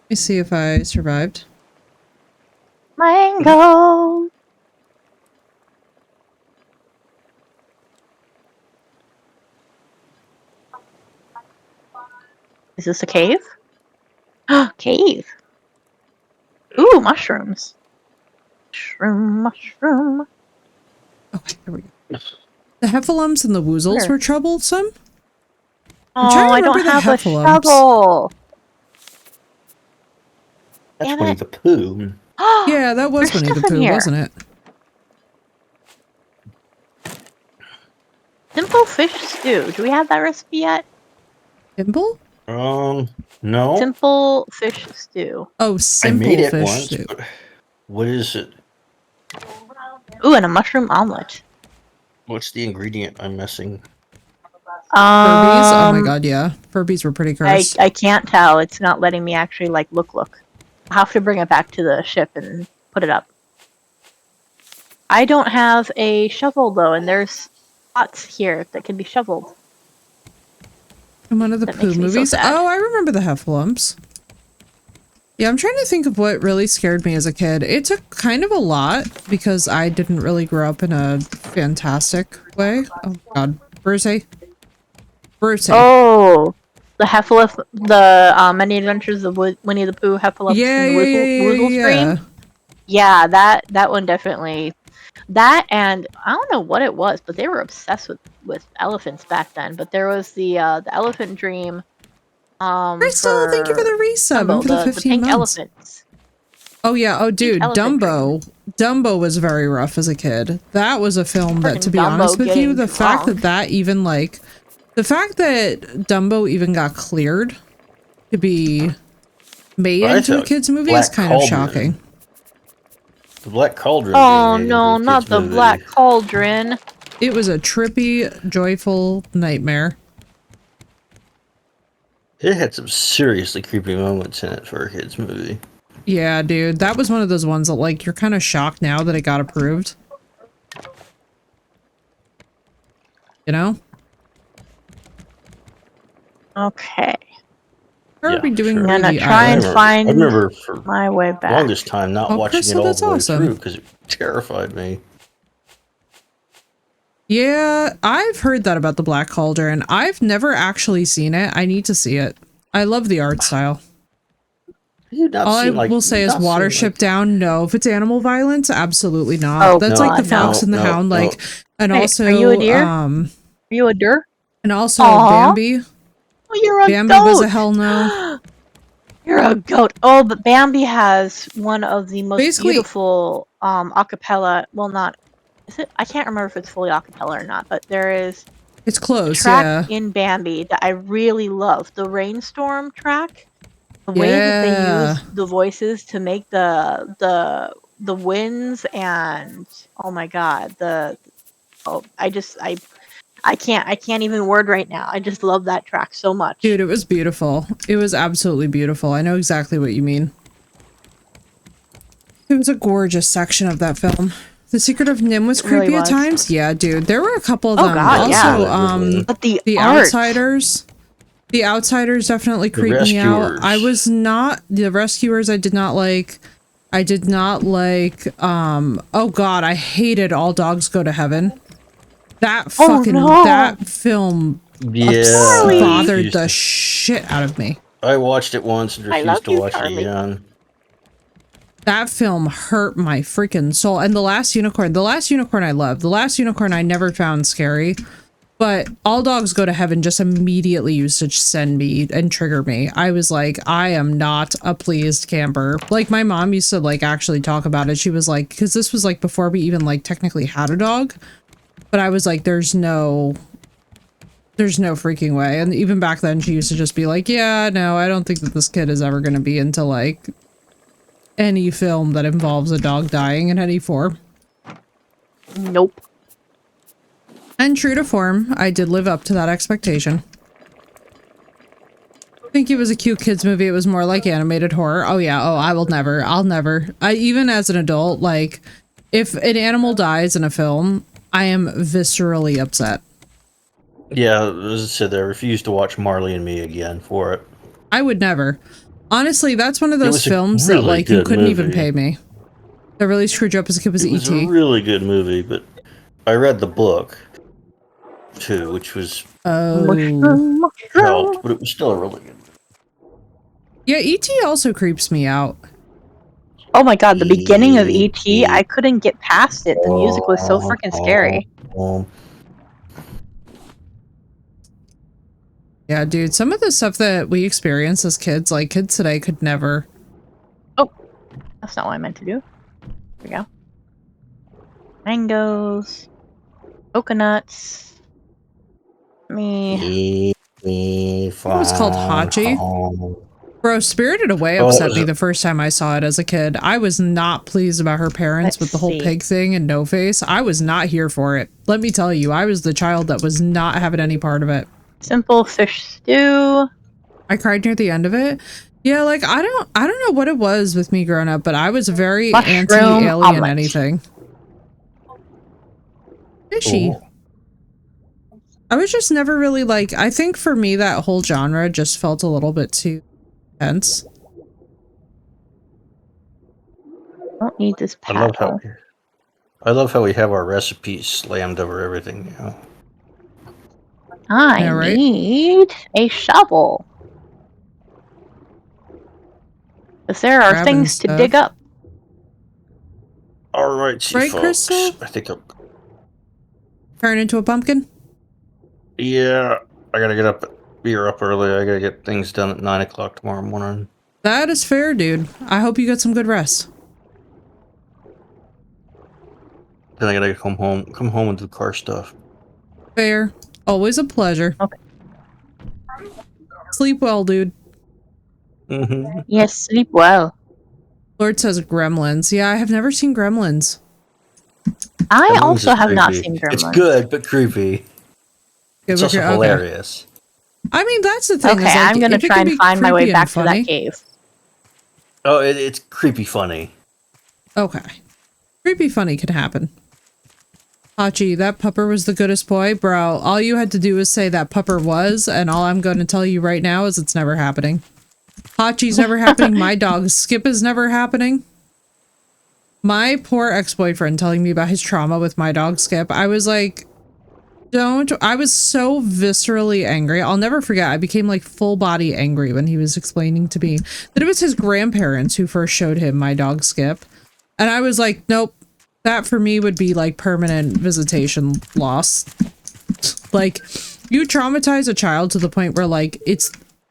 Let me see if I survived. Mango. Is this a cave? Cave. Ooh, mushrooms. Mushroom. Oh, there we go. The heffalumps and the woozles Where? were troublesome. Oh, trying to I don't remember the have a heffalumps. shovel. That's Damn Winnie it. the Pooh. Yeah, that was There's Winnie the stuff in Pooh, here. wasn't it? Simple fish stew. Do we have that recipe yet? Dimple? No. Simple fish stew. Oh, I simple made it fish once, stew. but what is it? Ooh, and a mushroom omelet. What's the ingredient I'm missing? Furbies? Oh my god, yeah. Furbies were pretty gross. I can't tell. It's not letting me actually like look. I'll have to bring it back to the ship and put it up. I don't have a shovel though, and there's pots here that can be shoveled. In one of the That Pooh makes me so movies? sad. Oh, I remember the heffalumps. Yeah, I'm trying to think of what really scared me as a kid. It took kind of a lot because I didn't really grow up in a fantastic way. Oh god. Brucey. Brucey. Oh, the Heffalump, the Many Adventures of Winnie the Pooh, Heffalump, Yeah, and the Woozle Stream. Yeah, that one definitely. That and I don't know what it was, but they were obsessed with elephants back then. But there was the Elephant Dream. Crystal, thank you for the resub and for the 15 pink months. elephants. Oh yeah, oh dude, elephant Dumbo. Dumbo was very rough as a kid. That was a film that, to be Dumbo honest with you, getting the fact drunk. that even like, the fact that Dumbo even got cleared to be made Well, I into a thought kids movie is Black kind of Cauldron. shocking. The Black Cauldron. Oh being made no, into a not kids' the movie. Black Cauldron. It was a trippy, joyful nightmare. It had some seriously creepy moments in it for a kids' movie. Yeah, dude, that was one of those ones that like you're kind of shocked now that it got approved. You know? Okay, Are we doing sure. I'm gonna the try and island? I remember for my way back. longest time not Oh, watching Crystal, it all that's the way awesome. through because it terrified me. Yeah, I've heard that about the Black Cauldron. I've never actually seen it. I need to see it. I love the art style. You've not All I seen, like, will say you've is not seen, Watership Down. No, if it's animal violence, absolutely not. Oh, That's no, like the Fox and the no, Hound, no. like, and Hey, also, are you a deer? Are you a deer? and also Aw. Bambi. Oh, you're a Bambi goat. was a hell no. You're a goat. Oh, but Bambi has one of the most Basically- beautiful acapella. Well, not is it? I can't remember if it's fully acapella or not. But there is It's a close, track yeah. in Bambi that I really love. The Rainstorm track. The way that they Yeah. use the voices to make the winds and oh my god I can't even word right now. I just love that track so much. Dude, it was beautiful. It was absolutely beautiful. I know exactly what you mean. It was a gorgeous section of that film. The Secret of Nim was It really creepy at was. times. Yeah, dude. There were a couple of Oh, them. God, also, yeah. But the The art. Outsiders. The Outsiders definitely creeped me out. Rescuers. I was not the Rescuers. I did not like. I did not like. Oh God, I hated All Dogs Go to Heaven. That Oh, fucking no. that film Yeah. bothered the shit out of me. I watched it once and I love refused to you, watch Charlie. it again. That film hurt my freaking soul. And The Last Unicorn I loved. The Last Unicorn I never found scary. But All Dogs Go to Heaven just immediately used to send me and trigger me. I was like, I am not a pleased camper. Like, my mom used to, like, actually talk about it. She was like, because this was, like, before we even, like, technically had a dog. But I was like, there's no freaking way. And even back then, she used to just be like, yeah, no, I don't think that this kid is ever going to be into, like, any film that involves a dog dying in any form. Nope. And true to form, I did live up to that expectation. I think it was a cute kids movie. It was more like animated horror. Oh yeah. Oh, I'll never. Even as an adult, like, if an animal dies in a film, I am viscerally upset. Yeah, as I said, I refused to watch Marley and Me again for it. I would never. Honestly, that's one of those was a films that, really like, you good couldn't even movie. pay me. That really screwed you up as a kid was It was a E.T. really good movie, but I read the book too, which was Oh. helped, but it was still a really good movie. Yeah, E.T. also creeps me out. Oh my god, the beginning of E.T., I couldn't get past it. The music was so freaking scary. Yeah, dude, some of the stuff that we experienced as kids, like, kids today could never. Oh, that's not what I meant to do. There we go. Mangoes. Coconuts. Me. It was called Hachi. Bro, Spirited Away upset me the first time I saw it as a kid. I was not pleased about her parents with the whole pig thing and No Face. I was not here for it. Let me tell you, I was the child that was not having any part of it. Simple fish stew. I cried near the end of it. Yeah, like, I don't know what it was with me growing up, but I was very Mushroom anti-alien omelet. anything. Fishy. Oh. I was just never really like, I think for me that whole genre just felt a little bit too intense. Don't need this I love paddle. how we have our recipes slammed over everything now. I Yeah, right? need a shovel. Because there are Grabbing things to stuff. dig up. All right, Right, folks. Crystal? I think Turn into a pumpkin? yeah, I gotta get up. You're up early. I gotta get things done at 9 o'clock tomorrow morning. That is fair, dude. I hope you get some good rest. Then I gotta come home and do car stuff. Fair. Always a pleasure. Okay. Sleep well, dude. Mm-hmm. Yes, sleep well. Lord says Gremlins. Yeah, I have never seen Gremlins. I also have not seen Gremlins. It's good, but creepy. It's also Okay. hilarious. I mean, that's the thing. Okay, is, like, I'm gonna if it try can and be find my way creepy back and to funny- that cave. Oh, it's creepy funny. Okay. Creepy funny can happen. Hachi, that pupper was the goodest boy. Bro, all you had to do was say that pupper was, and all I'm going to tell you right now is it's never happening. Hachi's never happening. My dog Skip is never happening. My poor ex-boyfriend telling me about his trauma with my dog Skip. I was like, I was so viscerally angry. I'll never forget. I became like full body angry when he was explaining to me that it was his grandparents who first showed him my dog Skip. And I was like, nope, that for me would be like permanent visitation loss. Like, you traumatize a child to the point where like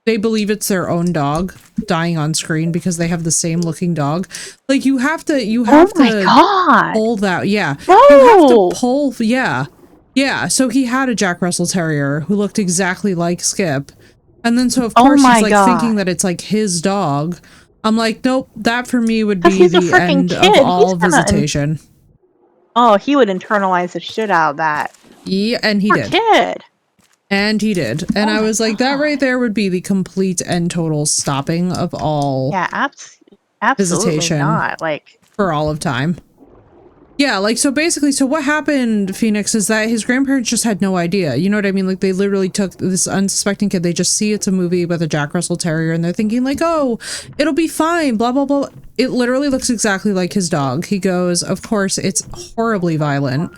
they believe it's their own dog dying on screen because they have the same looking dog. Like you have to Oh my god. pull that. Yeah. No. You have to pull. Yeah. Yeah. So he had a Jack Russell Terrier who looked exactly like Skip. And then so of course he's like thinking that it's like his dog. I'm like, nope, that for me would be the end of all visitation. Oh, he would internalize the shit out of that. Yeah, and he did. Kid. And he did. And I was like, that right there would be the complete and total stopping of all absolutely visitation not. Like, for all of time. Yeah, like, so basically, so what happened, Phoenix, is that his grandparents just had no idea. You know what I mean? Like, they literally took this unsuspecting kid. They just see it's a movie with a Jack Russell Terrier, and they're thinking, like, oh, it'll be fine, blah, blah, blah. It literally looks exactly like his dog. He goes, of course, it's horribly violent.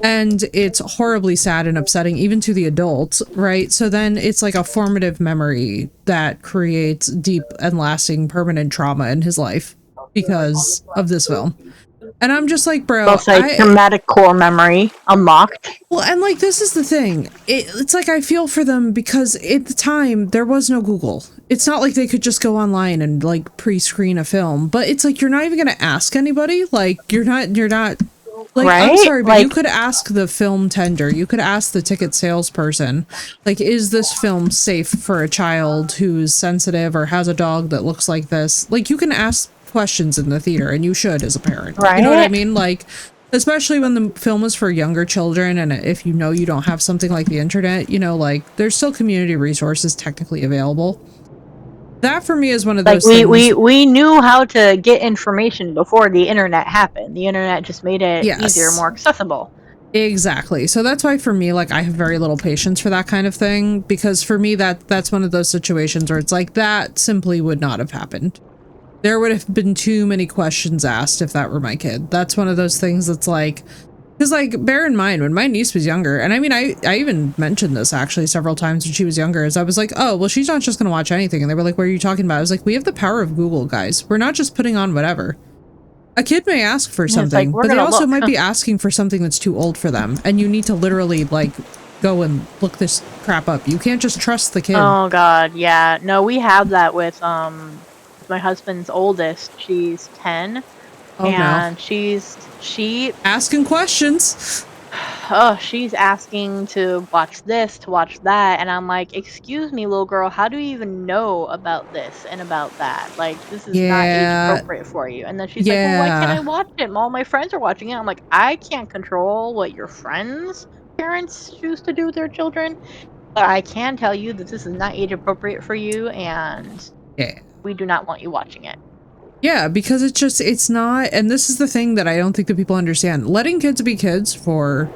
And it's horribly sad and upsetting, even to the adults, right? So then it's like a formative memory that creates deep and lasting permanent trauma in his life because of this film. And I'm just like, bro, I'll say traumatic core memory unlocked. Well, and like, this is the thing. It's like I feel for them because at the time there was no Google. It's not like they could just go online and like pre-screen a film, but it's like, you're not even going to ask anybody. Like, you're not like, right? I'm sorry, but like, you could ask the film tender. You could ask the ticket salesperson, like, is this film safe for a child who's sensitive or has a dog that looks like this? Like, you can ask questions in the theater, and you should as a parent. Right? You know what I mean? Like, especially when the film is for younger children, and if you know you don't have something like the internet, you know, like, there's still community resources technically available. That for me is one of those things. We knew how to get information before the internet happened. The internet just made it easier, more accessible. Exactly. So that's why for me, like, I have very little patience for that kind of thing, because for me that's one of those situations where it's like, that simply would not have happened. There would have been too many questions asked if that were my kid. That's one of those things that's like, because, like, bear in mind, when my niece was younger, and I mean, I even mentioned this actually several times when she was younger, is I was like, oh, well, she's not just going to watch anything. And they were like, what are you talking about? I was like, we have the power of Google, guys. We're not just putting on whatever. A kid may ask for something, like, but they also might be asking for something that's too old for them. And you need to literally, like, go and look this crap up. You can't just trust the kid. Oh, God, yeah. No, we have that with my husband's oldest. She's 10. Oh, and no. she asking questions. Oh, she's asking to watch this, to watch that, and I'm like, excuse me, little girl, how do you even know about this and about that? Like, this is not age appropriate for you. And then she's like, well, why can't I watch it? All my friends are watching it. I'm like, I can't control what your friends' parents choose to do with their children, but I can tell you that this is not age appropriate for you, and we do not want you watching it. Yeah, because it's not, and this is the thing that I don't think that people understand. Letting kids be kids for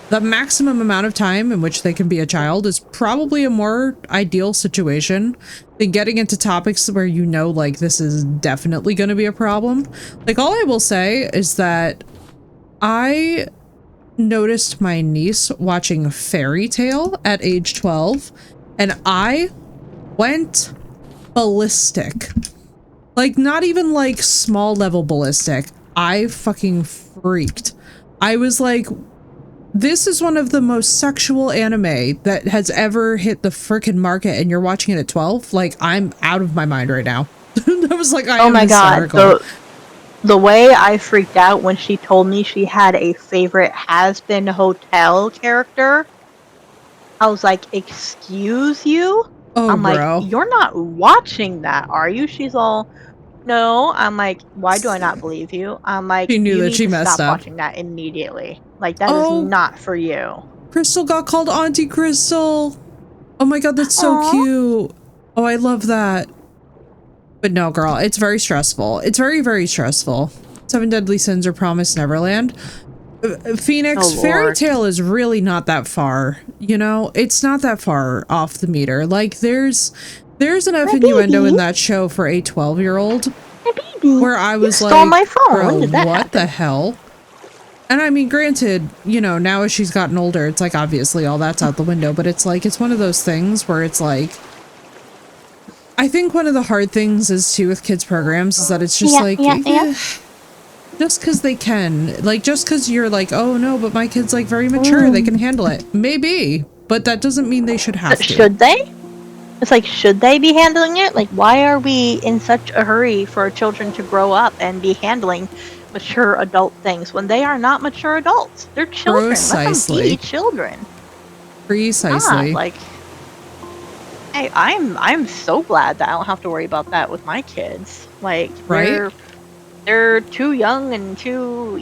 the maximum amount of time in which they can be a child is probably a more ideal situation than getting into topics where you know, like, this is definitely going to be a problem. Like, all I will say is that I noticed my niece watching Fairy Tale at age 12, and I went ballistic. Like, not even like small level ballistic. I fucking freaked. I was like, this is one of the most sexual anime that has ever hit the frickin' market, and you're watching it at 12? Like, I'm out of my mind right now. I was like, I am hysterical. God. The way I freaked out when she told me she had a favorite Has-Been Hotel character, I was like, excuse you? Oh, I'm bro. like, you're not watching that, are you? She's all, no. I'm like, why do I not believe you? I'm like, she knew you that need she to messed stop up. watching that immediately. Like, that is not for you. Crystal got called Auntie Crystal. Oh my god, that's so cute. Oh, I love that. But no, girl, it's very stressful. It's very, very stressful. 7 Deadly Sins or Promised Neverland. Phoenix, Fairy Tale is really not that far, you know? It's not that far off the meter. Like, there's enough innuendo in that show for a 12-year-old where I was like, stole my phone. Bro, when did that what happen? the hell? And I mean, granted, you know, now as she's gotten older, it's like, obviously all that's out the window, but it's like, it's one of those things where it's like, I think one of the hard things is too with kids programs is that it's just just because they can, like, just because you're like, oh no, but my kid's like very mature, they can handle it. Maybe, but that doesn't mean they should have to. Should they? It's like, should they be handling it? Like, why are we in such a hurry for children to grow up and be handling mature adult things when they are not mature adults? They're children. Let them be children. Precisely. Like, I'm so glad that I don't have to worry about that with my kids. Like, Right? they're too young and too,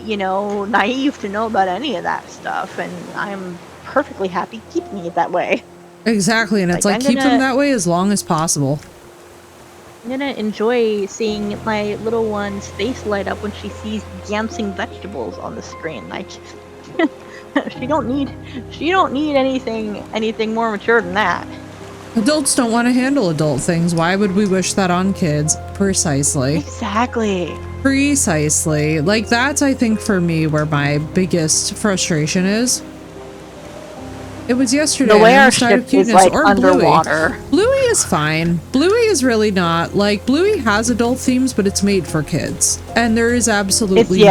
naive to know about any of that stuff, and I'm perfectly happy keeping it that way. Exactly, and it's like keep them that way as long as possible. I'm gonna enjoy seeing my little one's face light up when she sees dancing vegetables on the screen. Like, she don't need anything more mature than that. Adults don't want to handle adult things. Why would we wish that on kids? Precisely. Exactly. Precisely. Like, that's, I think, for me, where my biggest frustration is. It was yesterday. The way our ship is, like, underwater. Bluey is fine. Bluey is really not. Like, Bluey has adult themes, but it's made for kids. And there is absolutely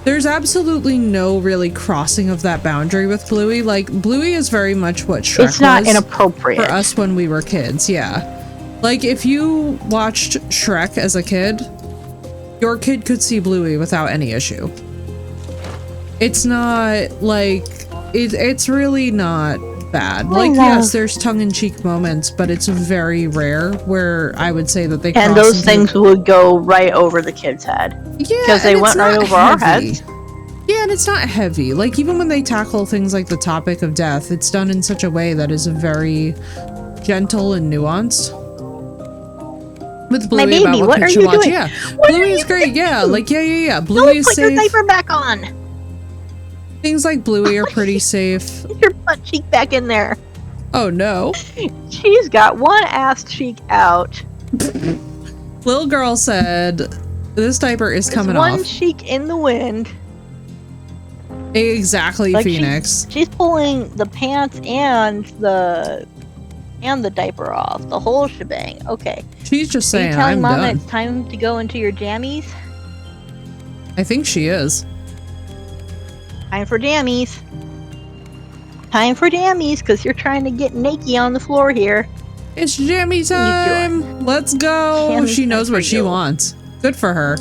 there's absolutely no really crossing of that boundary with Bluey. Like, Bluey is very much what Shrek was. It's not inappropriate. For us when we were kids, yeah. Like, if you watched Shrek as a kid, your kid could see Bluey without any issue. It's not, like... It's really not bad. Like, yes, there's tongue-in-cheek moments, but it's very rare where I would say that they cross. And those things would go right over the kid's head. Yeah, because they went right over our heads. Yeah, and it's not heavy. Like, even when they tackle things like the topic of death, it's done in such a way that is very gentle and nuanced. With Bluey, my baby, about what are you doing? Yeah, Bluey's great. Yeah, like yeah. Bluey's safe. Put your diaper back on. Things like Bluey are pretty safe. Get your butt cheek back in there. Oh no. She's got one ass cheek out. Little girl said, this diaper is coming off. One cheek in the wind. Exactly, like Phoenix. She's pulling the pants and the diaper off. The whole shebang. Okay. She's just saying, Are you telling Mom done. It's time to go into your jammies? I think she is. Time for jammies. Time for jammies, because you're trying to get naked on the floor here. It's jammy time! Let's go! Jammy she knows what she wants. Good for her.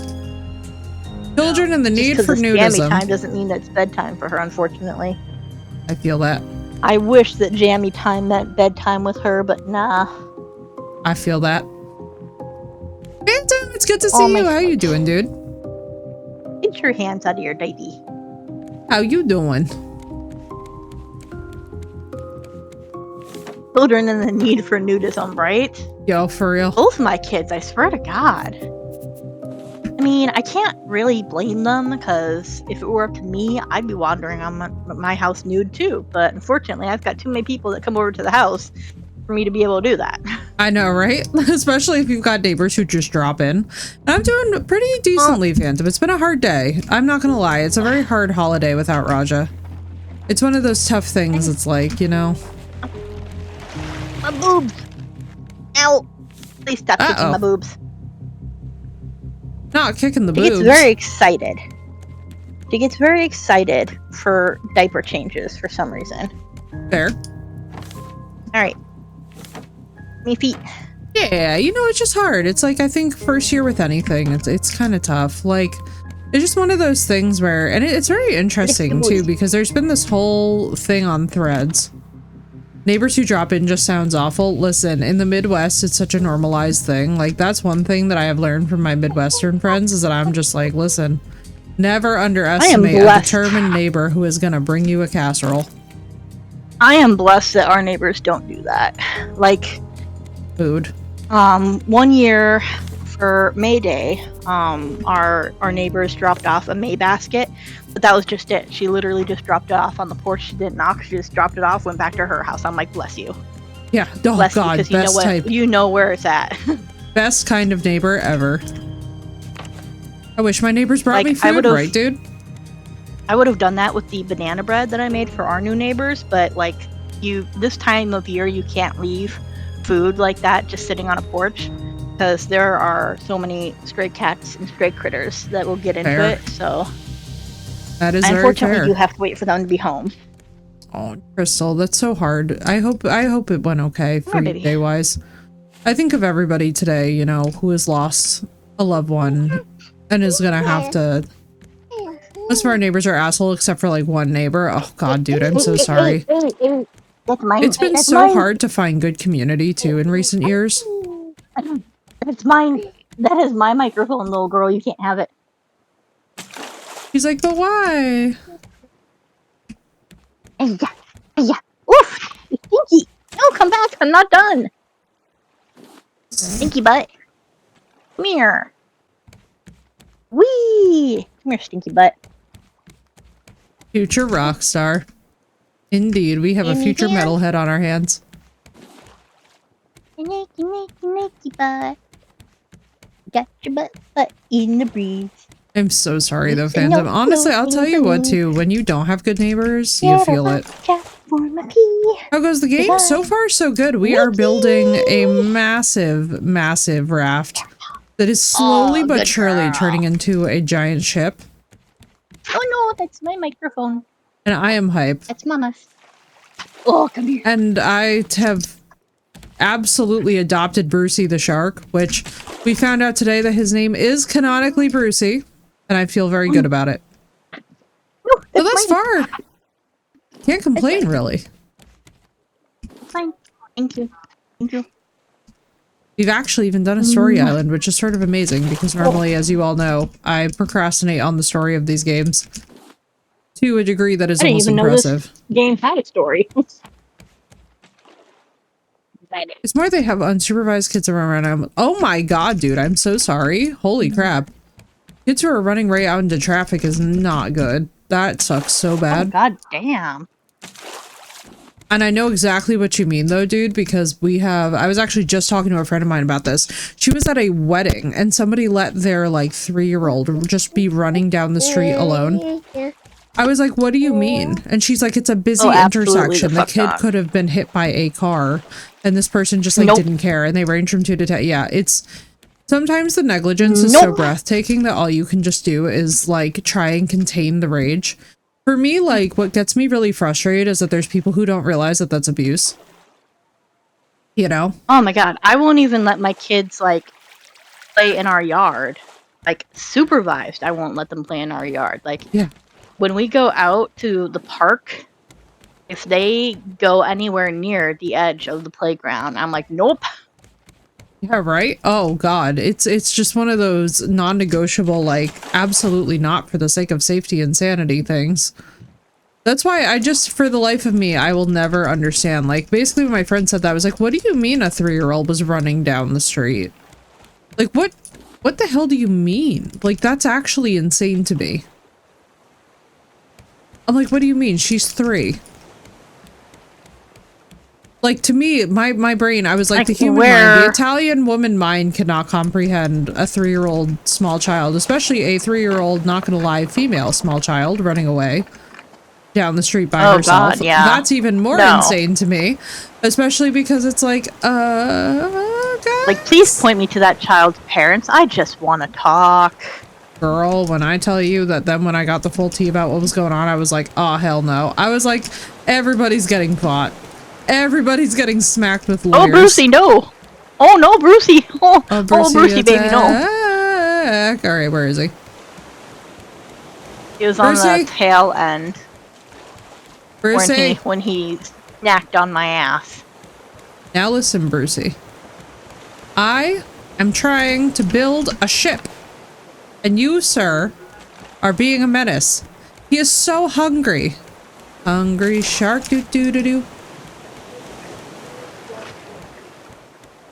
Children and the need for nudism. Jammy time doesn't mean that it's bedtime for her, unfortunately. I feel that. I wish that jammy time meant bedtime with her, but nah. I feel that. Phantom, it's good to see you. How you doing, dude? Get your hands out of your diaper. How you doing? Children and the need for nudism, right? Yo, for real. Both my kids, I swear to God. I mean, I can't really blame them, because if it were up to me, I'd be wandering on my house nude too. But unfortunately, I've got too many people that come over to the house for me to be able to do that. I know, right? Especially if you've got neighbors who just drop in. And I'm doing pretty decently, Phantom. It's been a hard day. I'm not gonna lie. It's a very hard holiday without Raja. It's one of those tough things. It's like, you know. My boobs! Ow! Please stop kicking my boobs. Not kicking the boobs. She gets very excited. She gets very excited for diaper changes for some reason. Fair. Alright. Me feet. Yeah, you know, it's just hard. It's like, I think first year with anything, it's kind of tough. Like, it's just one of those things where, and it's very interesting too, because there's been this whole thing on Threads. Neighbors who drop in just sounds awful. Listen, in the Midwest, it's such a normalized thing. Like, that's one thing that I have learned from my Midwestern friends, is that I'm just like, listen, never underestimate a determined neighbor who is gonna bring you a casserole. I am blessed that our neighbors don't do that. Like, food. 1 year for May Day, our neighbors dropped off a May basket, but that was just it. She literally just dropped it off on the porch. She didn't knock. She just dropped it off, went back to her house. I'm like, bless you. Yeah. Oh bless God, you, best type. You know where it's at. Best kind of neighbor ever. I wish my neighbors brought me food, right, dude? I would have done that with the banana bread that I made for our new neighbors, but like, this time of year, you can't leave food like that just sitting on a porch, because there are so many stray cats and stray critters that will get into it. So that is unfortunately very fair. You have to wait for them to be home. Oh, Crystal, that's so hard. I hope it went okay for you day-wise. I think of everybody today, you know, who has lost a loved one and is gonna have to. Most of our neighbors are assholes except for like one neighbor. Oh god, dude, I'm so sorry. That's mine. It's been That's so mine. hard to find good community too in recent years. That's mine. That is my microphone, little girl. You can't have it. He's like, but why? Yeah. Yeah. Oof. Stinky. No, come back. I'm not done. Stinky butt. Come here. Wee. Come here, stinky butt. Future rock star. Indeed, we have a future metalhead on our hands. Nicky butt. Got your butt in the breeze. I'm so sorry though, fandom. Honestly, I'll tell you what too, when you don't have good neighbors, you feel it. How goes the game? So far, so good. We are building a massive, massive raft that is slowly but surely turning into a giant ship. Oh no, that's my microphone. And I am hyped. That's Mama's. Oh, come here. And I have absolutely adopted Brucey the shark, which we found out today that his name is canonically Brucey, and I feel very good about it. No, So thus far, can't complain really. Fine. Thank you. Thank you. We've actually even done a story island, which is sort of amazing because normally, as you all know, I procrastinate on the story of these games to a degree that is almost impressive. Game had a story. It's more they have unsupervised kids around. Oh my god, dude, I'm so sorry. Holy crap. Kids who are running right out into traffic is not good. That sucks so bad. Oh, god damn. And I know exactly what you mean though, dude, because I was actually just talking to a friend of mine about this. She was at a wedding and somebody let their like 3-year-old just be running down the street alone. I was like, what do you mean? And she's like, it's a busy intersection. The kid could have been hit by a car and this person just like didn't care and they ranged from 2 to 10. Yeah, it's sometimes the negligence is so breathtaking that all you can just do is like try and contain the rage. For me, like, what gets me really frustrated is that there's people who don't realize that that's abuse. You know? Oh my god, I won't even let my kids, like, play in our yard. Like, supervised, I won't let them play in our yard. Like, yeah. When we go out to the park, if they go anywhere near the edge of the playground, I'm like, nope. Yeah, right? Oh god, it's just one of those non-negotiable, like, absolutely not for the sake of safety and sanity things. That's why I just, for the life of me, I will never understand. Like, basically when my friend said that, I was like, what do you mean a 3-year-old was running down the street? Like, what the hell do you mean? Like, that's actually insane to me. I'm like, what do you mean? She's 3. Like, to me, my brain, I was like, the human mind, the Italian woman mind cannot comprehend a 3-year-old small child, especially a 3-year-old, not gonna lie, female small child running away down the street by herself. God, yeah. That's even more insane to me, especially because it's like, guys? Like, please point me to that child's parents. I just want to talk. Girl, when I tell you that then when I got the full tea about what was going on, I was like, oh, hell no. I was like, everybody's getting caught. Everybody's getting smacked with lawyers. Oh, Brucey, no. Oh, no, Brucey. Oh, Brucey, baby, no. Alright, where is he? He was on the tail end. Brucey. When he snacked on my ass. Now listen, Brucey. I am trying to build a ship. And you, sir, are being a menace. He is so hungry. Hungry shark, doo-doo-doo-doo.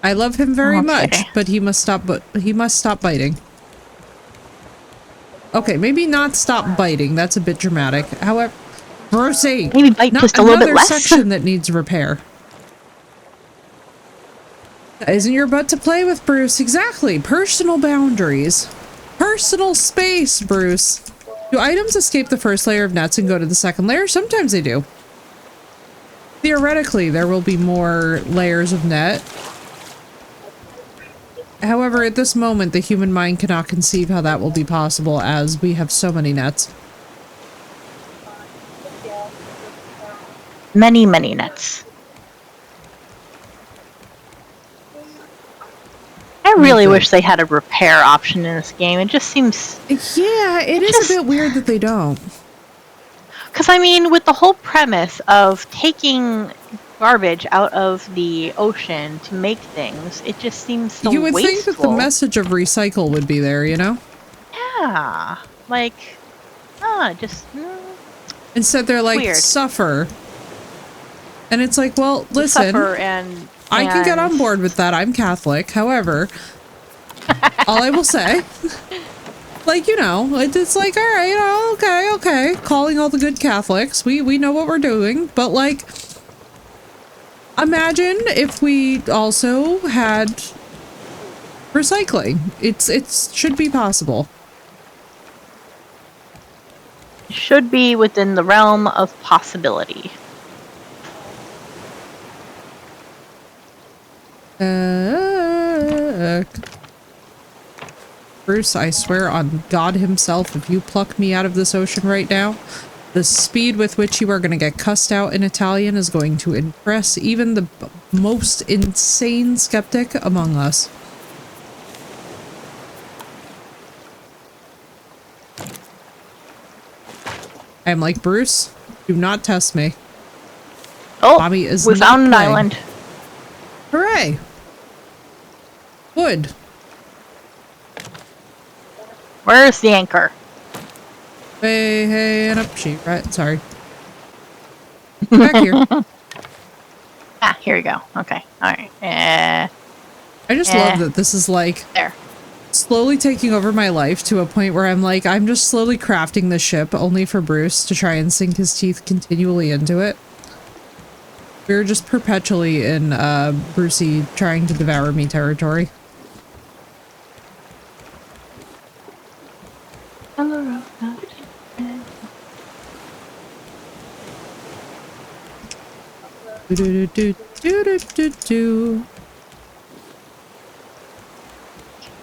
I love him very much, but he must stop biting. Okay, maybe not stop biting. That's a bit dramatic. However, Brucey, maybe bite just a little bit less. Section that needs repair. That isn't your butt to play with, Bruce. Exactly. Personal boundaries. Personal space, Bruce. Do items escape the first layer of nets and go to the second layer? Sometimes they do. Theoretically, there will be more layers of net. However, at this moment, the human mind cannot conceive how that will be possible as we have so many nets. Many, many nets. I really wish they had a repair option in this game. It just seems... Yeah, it is a bit weird that they don't. Because, I mean, with the whole premise of taking garbage out of the ocean to make things, it just seems so You would wasteful. think that the message of recycle would be there, you know? Yeah. Like, just... Instead, they're like, weird. Suffer. And it's like, well, listen, Suffer and I can get on board with that. I'm Catholic. However, all I will say, like, you know, it's like, all right, you know, okay. Calling all the good Catholics. We know what we're doing. But, like, imagine if we also had recycling. It should be possible. should be within the realm of possibility. Bruce, I swear on God himself, if you pluck me out of this ocean right now, the speed with which you are going to get cussed out in Italian is going to impress even the most insane skeptic among us. I am like, Bruce, do not test me. Oh, Mommy is we not found an playing. island. Hooray! Good. Where's the anchor? Hey, and up she, right? Sorry. Back here. Ah, here we go. Okay, alright. I just love that this is like there. Slowly taking over my life to a point where I'm like, I'm just slowly crafting the ship only for Bruce to try and sink his teeth continually into it. We're just perpetually in Brucey trying to devour me territory. Do do do do do do do.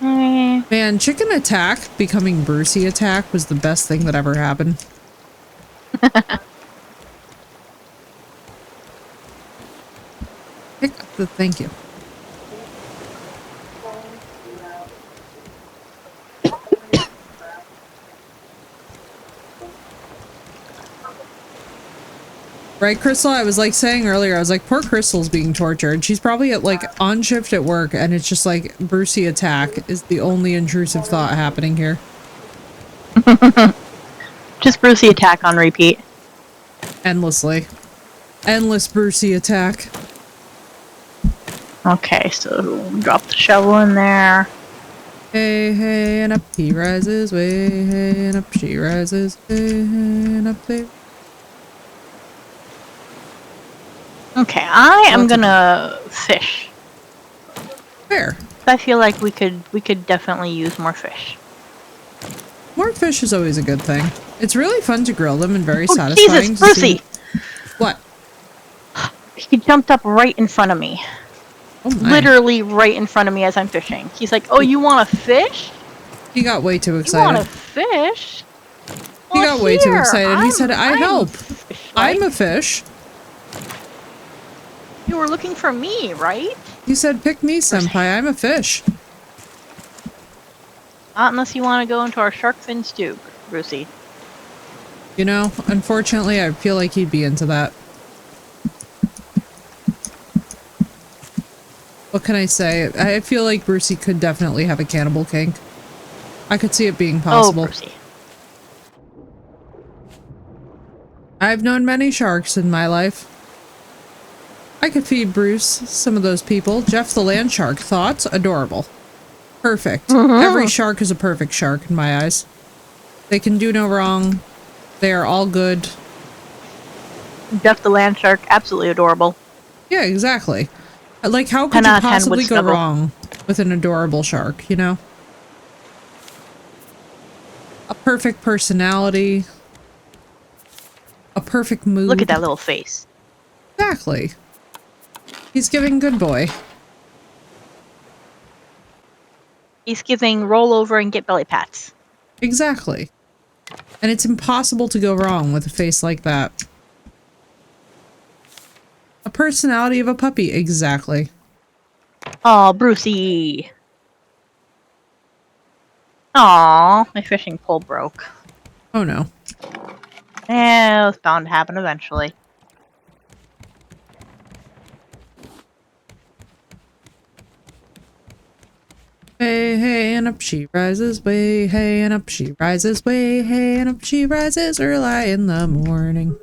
Man, Chicken Attack becoming Brucey Attack was the best thing that ever happened. Pick up the thank you. Right, Crystal? I was like saying earlier, I was like, poor Crystal's being tortured. She's probably at like on shift at work and it's just like Brucey Attack is the only intrusive thought happening here. Just Brucey Attack on repeat. Endlessly. Endless Brucey Attack. Okay, so drop the shovel in there. Hey, hey, and up he rises. Way, hey, and up she rises. Hey, hey, and up they... Okay, I am gonna fish. Fair. I feel like we could definitely use more fish. More fish is always a good thing. It's really fun to grill them and very Oh, satisfying. Jesus, Brucey! What? He jumped up right in front of me. Oh my. Literally right in front of me as I'm fishing. He's like, "Oh, you want to fish? He got way too You excited. want to fish?" He Well, got way too here, excited. He said, I help. fish, I'm right? a fish. You were looking for me, right? He said, pick me, senpai. I'm a fish. Not unless you want to go into our shark fin stew, Brucey. You know, unfortunately, I feel like he'd be into that. What can I say? I feel like Brucey could definitely have a cannibal kink. I could see it being possible. Oh, Brucey. I've known many sharks in my life. I could feed Bruce some of those people. Jeff the land shark. Thoughts? Adorable. Perfect. Every shark is a perfect shark in my eyes. They can do no wrong. They are all good. Jeff the land shark, absolutely adorable. Yeah, exactly. Like, how could 10 you out of 10 would possibly go snuggle. wrong with an adorable shark, you know? A perfect personality. A perfect mood. Look at that little face. Exactly. He's giving good boy. He's giving roll over and get belly pats. Exactly. And it's impossible to go wrong with a face like that. personality of a puppy. Exactly. Oh, Brucey. Aw, my fishing pole broke. Oh no. Eh, it was bound to happen eventually. Way, hey, and up she rises, way, hey, and up she rises, way, hey, and up she rises early in the morning.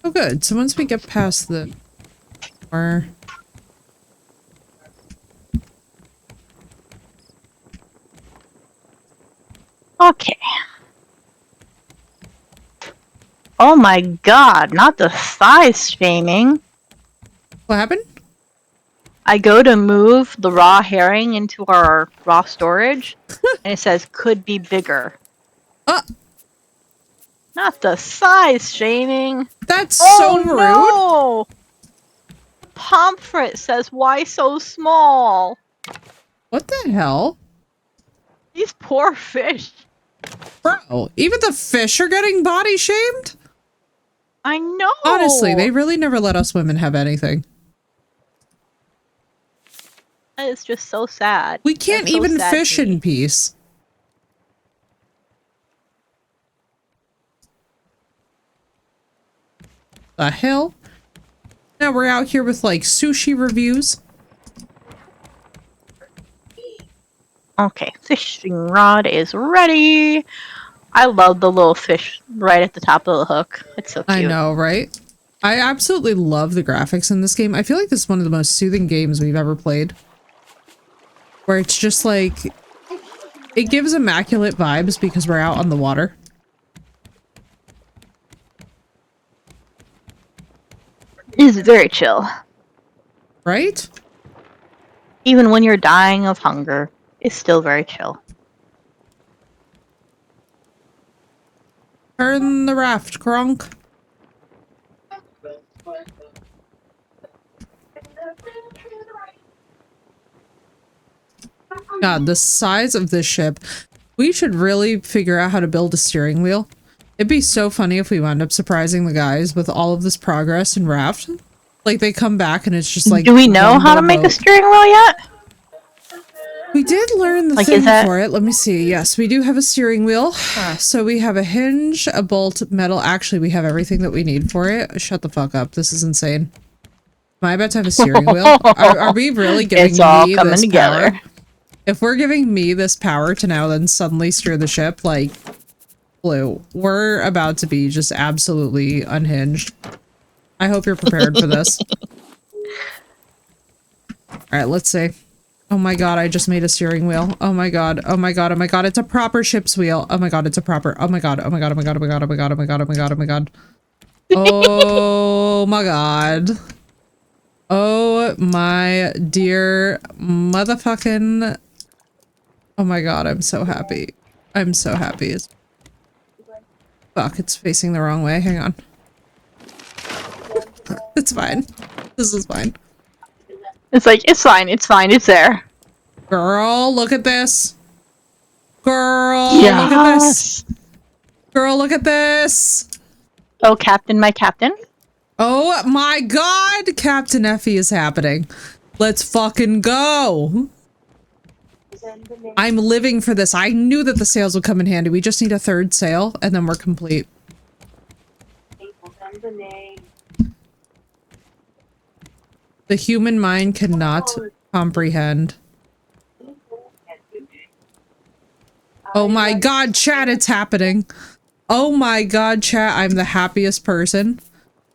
Oh good, so once we get past the door... Okay. Oh my god, not the size shaming. What happened? I go to move the raw herring into our raw storage, and it says could be bigger. Not the size shaming. That's Oh so rude. no! Pomfret says why so small? What the hell? These poor fish. Bro, even the fish are getting body shamed? I know. Honestly, they really never let us women have anything. It's just so sad. We can't That's so even sad fish to me. in peace. The hell? Now we're out here with like sushi reviews. Okay, fishing rod is ready. I love the little fish right at the top of the hook. It's so cute. I know, right? I absolutely love the graphics in this game. I feel like this is one of the most soothing games we've ever played. Where it's just like... It gives immaculate vibes because we're out on the water. It's very chill. Right? Even when you're dying of hunger, it's still very chill. Turn the raft, Kronk. God, the size of this ship. We should really figure out how to build a steering wheel. It'd be so funny if we wound up surprising the guys with all of this progress in Raft. Like, they come back and it's just like... Do we know how to make a steering wheel yet? We did learn the Like, thing is that- for it. Let me see. Yes, we do have a steering wheel. So we have a hinge, a bolt, metal. Actually, we have everything that we need for it. Shut the fuck up. This is insane. Am I about to have a steering wheel? Are we really giving It's all me coming this together. power? If we're giving me this power to now then suddenly steer the ship, like, Blue, we're about to be just absolutely unhinged. I hope you're prepared for this. Alright, let's see. Oh my god, I just made a steering wheel. Oh my god, oh my god, oh my god, it's a proper ship's wheel. Oh my god, it's a proper, oh my god, oh my god, oh my god, oh my god, oh my god, oh my god, oh my god, oh my god. Oh my god. Oh my dear motherfucking... Oh my god, I'm so happy. I'm so happy. Fuck, it's facing the wrong way. Hang on. It's fine. This is fine. It's like, it's fine, it's fine, it's there. Girl, look at this. Girl, look at this. Girl, look at this. Oh, Captain, my Captain. Oh my god, Captain Effie is happening. Let's fucking go. I'm living for this. I knew that the sails would come in handy. We just need a third sail and then we're complete. The human mind cannot comprehend. Oh my god, chat, it's happening. Oh my god, chat, I'm the happiest person.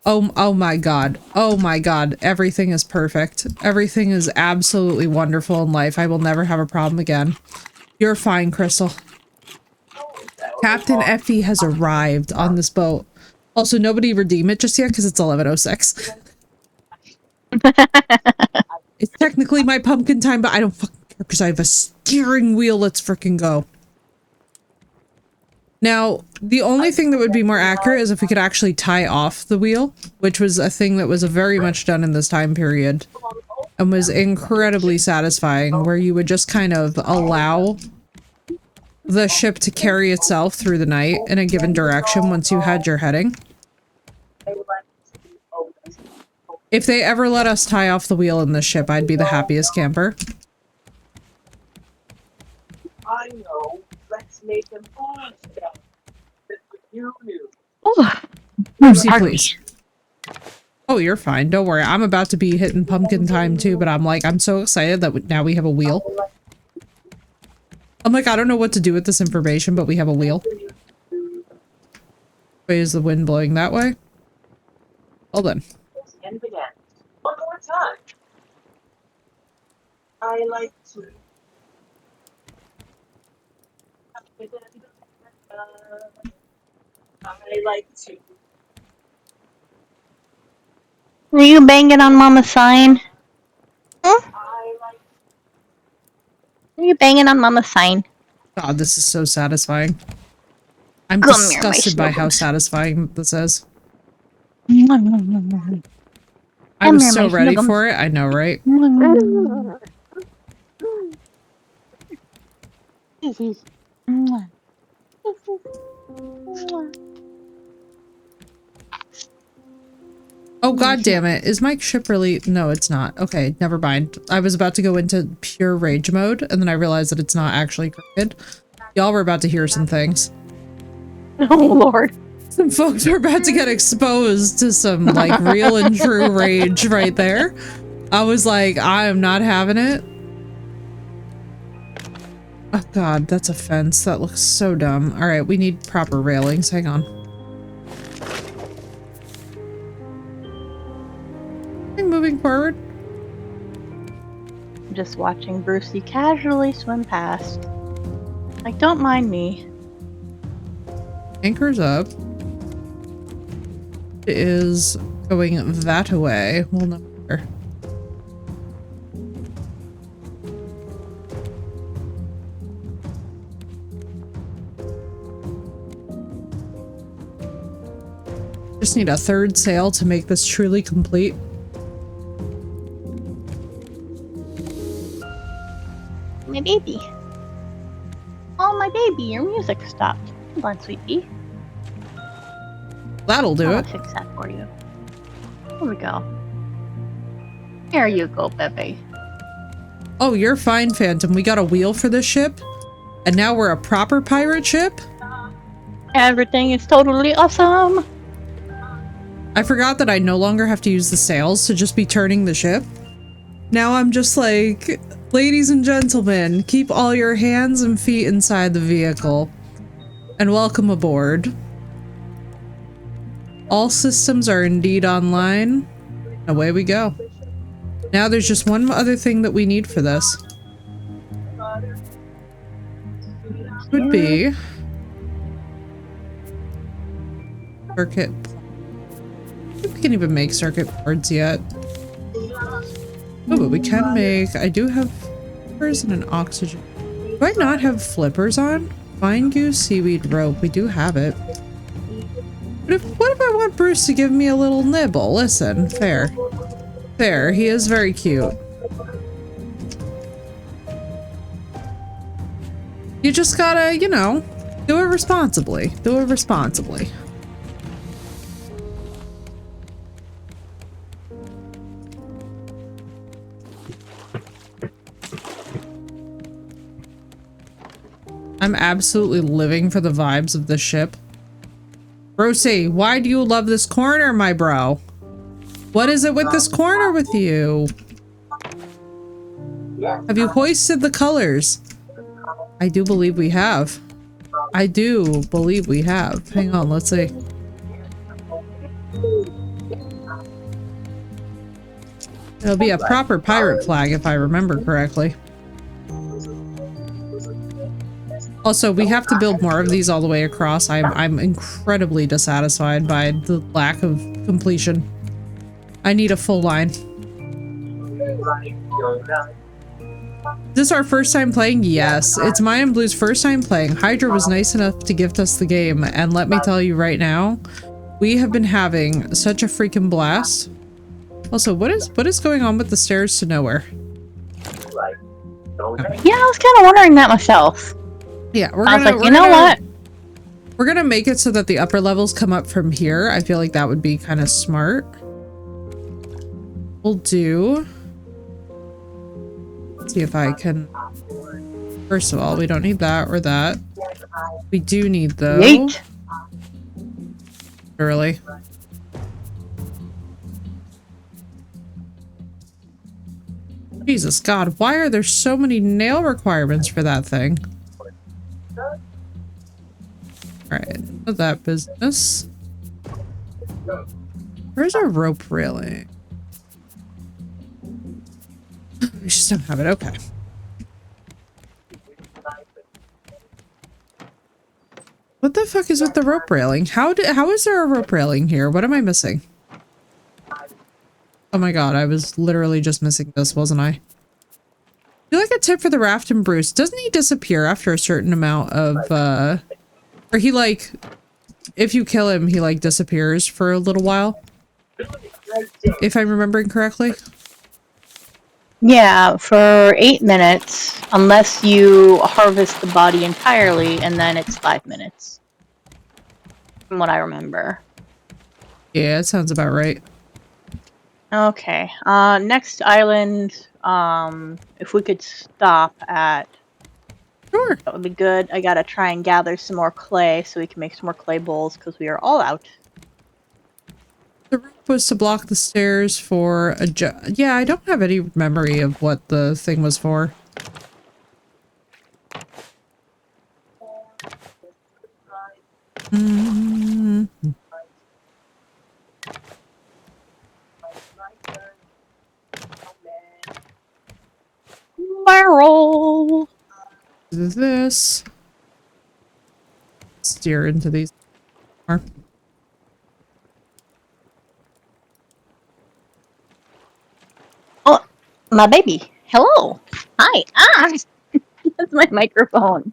Oh my god. Oh my god. Everything is perfect. Everything is absolutely wonderful in life. I will never have a problem again. You're fine, Crystal. Captain Effie has arrived on this boat. Also, nobody redeem it just yet because it's 11:06. It's technically my pumpkin time, but I don't fucking care because I have a steering wheel. Let's freaking go. Now, the only thing that would be more accurate is if we could actually tie off the wheel, which was a thing that was very much done in this time period and was incredibly satisfying, where you would just kind of allow the ship to carry itself through the night in a given direction once you had your heading. If they ever let us tie off the wheel in this ship, I'd be the happiest camper. I know. Let's make them all stuff. That's what you knew. Oh, Lucy, pardon please. Oh, you're fine. Don't worry. I'm about to be hitting pumpkin time too, but I'm so excited that now we have a wheel. I'm like, I don't know what to do with this information, but we have a wheel. Wait, is the wind blowing that way? Well then. And again. One more time. I like to. I like to. Are you banging on Mama's sign? I like. Are you banging on Mama's sign? God, this is so satisfying. I'm Come here, my disgusted by how snuggles. satisfying this is. Come I was here, so my ready snuggums. for it. I know, right? Oh, god damn it. Is my ship really... No, it's not. Okay, never mind. I was about to go into pure rage mode, and then I realized that it's not actually crooked. Y'all were about to hear some things. Oh, Lord. Some folks are about to get exposed to some, like, real and true rage right there. I was like, I am not having it. Oh god, that's a fence. That looks so dumb. Alright, we need proper railings. Hang on. Moving forward. I'm just watching Brucey casually swim past. Like, don't mind me. Anchor's up. It is going that way. Well, no matter. Just need a third sail to make this truly complete. My baby. Oh, my baby, your music stopped. Hold on, sweetie. That'll do I'll it. fix that for you. Here we go. There you go, baby. Oh, you're fine, Phantom. We got a wheel for this ship. And now we're a proper pirate ship? Everything is totally awesome. I forgot that I no longer have to use the sails to just be turning the ship. Now I'm just like, ladies and gentlemen, keep all your hands and feet inside the vehicle. And welcome aboard. All systems are indeed online. Away we go. Now there's just one other thing that we need for this. Would be circuit. I don't think we can even make circuit boards yet. Oh, but we can make. I do have flippers and an oxygen. Do I not have flippers on? Vine goose, seaweed, rope. We do have it. What if I want Bruce to give me a little nibble? Listen, fair. Fair, he is very cute. You just gotta, you know, do it responsibly. Do it responsibly. I'm absolutely living for the vibes of this ship. Brucey, why do you love this corner, my bro? What is it with this corner with you? Have you hoisted the colors? I do believe we have. I do believe we have. Hang on, let's see. It'll be a proper pirate flag if I remember correctly. Also, we have to build more of these all the way across. I'm incredibly dissatisfied by the lack of completion. I need a full line. Is this our first time playing? Yes, it's mine and Blue's first time playing. Hydra was nice enough to gift us the game, and let me tell you right now, we have been having such a freaking blast. Also, what is going on with the stairs to nowhere? Yeah, I was kind of wondering that myself. Yeah, I was like, you know what? We're gonna make it so that the upper levels come up from here. I feel like that would be kind of smart. We'll do. Let's see if I can. First of all, we don't need that or that. We do need though. Yeet. Early. Jesus God, why are there so many nail requirements for that thing? Alright, that business. Where's our rope railing? We just don't have it, okay. What the fuck is with the rope railing? How is there a rope railing here? What am I missing? Oh my god, I was literally just missing this, wasn't I? I feel like a tip for the Raft and Bruce. Doesn't he disappear after a certain amount of, or he like, if you kill him, he like disappears for a little while? If I'm remembering correctly? Yeah, for 8 minutes, unless you harvest the body entirely, and then it's 5 minutes. From what I remember. Yeah, it sounds about right. Okay, next island, if we could stop at... Sure. That would be good. I gotta try and gather some more clay so we can make some more clay bowls, because we are all out. The rope was to block the stairs for a yeah, I don't have any memory of what the thing was for. Barrel! This. Steer into these more. Oh, my baby. Hello. Hi. Ah! That's my microphone.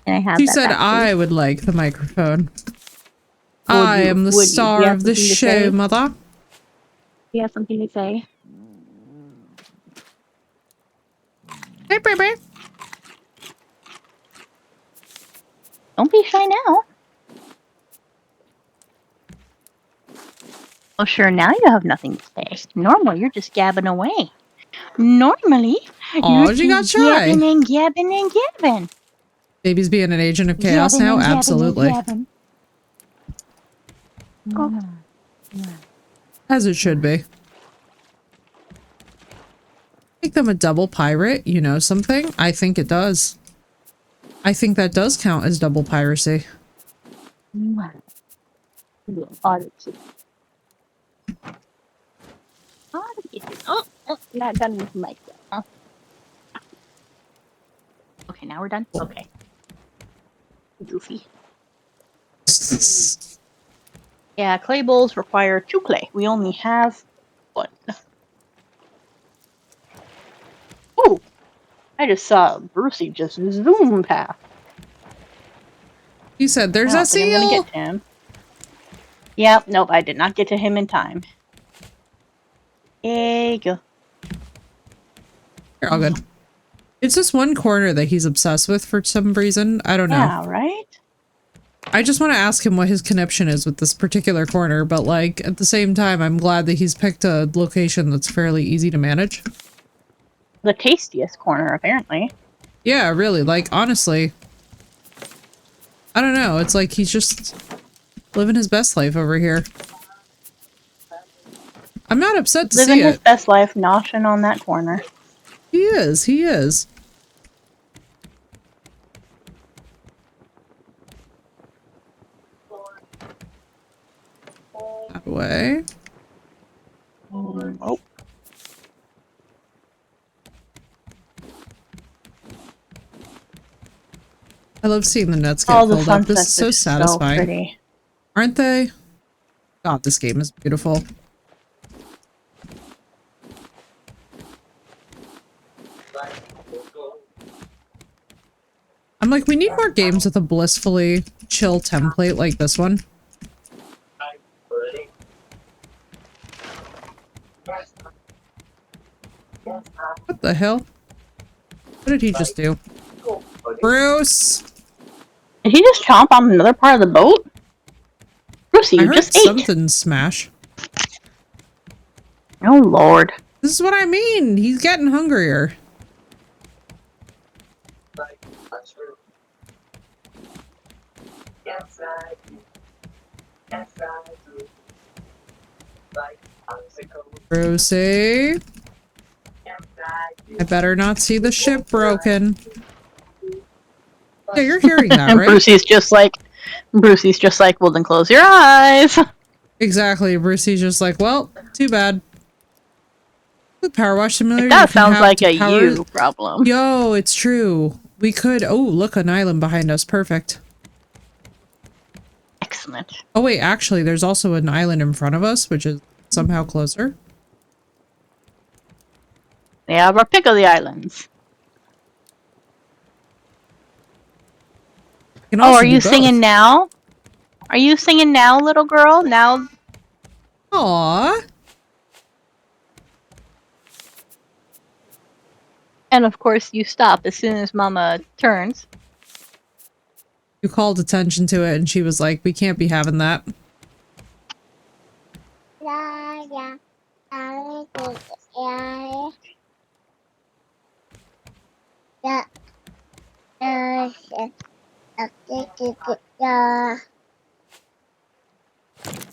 Can I have She that said back, I would like the microphone. I am the star of the show, mother. Do you have something to say? Hey, baby. Don't be shy now. Oh, sure, now you have nothing to say. Normally, you're just gabbing away. Normally, Aw, you're she got just shy. gabbing and gabbing and gabbing. Baby's being an agent of chaos Gabbing now? and gabbing and Absolutely. gabbing. Oh. As it should be. Make them a double pirate, you know something? I think it does. I think that does count as double piracy. Oddity. Oh, not done with mic yet, huh? Okay, now we're done? Okay. Goofy. Yeah, clay bowls require 2 clay. We only have 1. Ooh! I just saw Brucey just zoom past. He said, there's I a don't think I'm gonna seal! get to him. Yep, nope, I did not get to him in time. There you go. You're all good. It's just one corner that he's obsessed with for some reason. I don't know. Yeah, right? I just want to ask him what his connection is with this particular corner, but like at the same time, I'm glad that he's picked a location that's fairly easy to manage. The tastiest corner, apparently. Yeah, really, like honestly. I don't know, it's like he's just living his best life over here. I'm not upset to Living see his it. best life, noshing on that corner. He is, he is. That way. Oh. I love seeing the nets get All the filled up. This is sunsets so are satisfying. so pretty. Aren't they? God, this game is beautiful. I'm like, we need more games with a blissfully chill template like this one. What the hell? What did he just do? Bruce! Did he just chomp on another part of the boat? Brucey, I you heard just ate. something smash. Oh lord. This is what I mean. He's getting hungrier. Like mushroom. Inside you. Inside you. Like popsicle. Brucey. Inside you. I better not see the ship broken. Yeah, you're hearing that, And right? Brucey's just like, well then close your eyes. Exactly. Brucey's just like, well, too bad. The power wash simulator. That you can sounds have like to a power- you problem. Yo, it's true. We could. Oh, look, an island behind us. Perfect. Excellent. Oh, wait, actually, there's also an island in front of us, which is somehow closer. Yeah, we're pick of the islands. We can Oh, also are do you both. singing now? Are you singing now, little girl? Now? Aww. And of course you stop as soon as Mama turns. You called attention to it, and she was like, we can't be having that.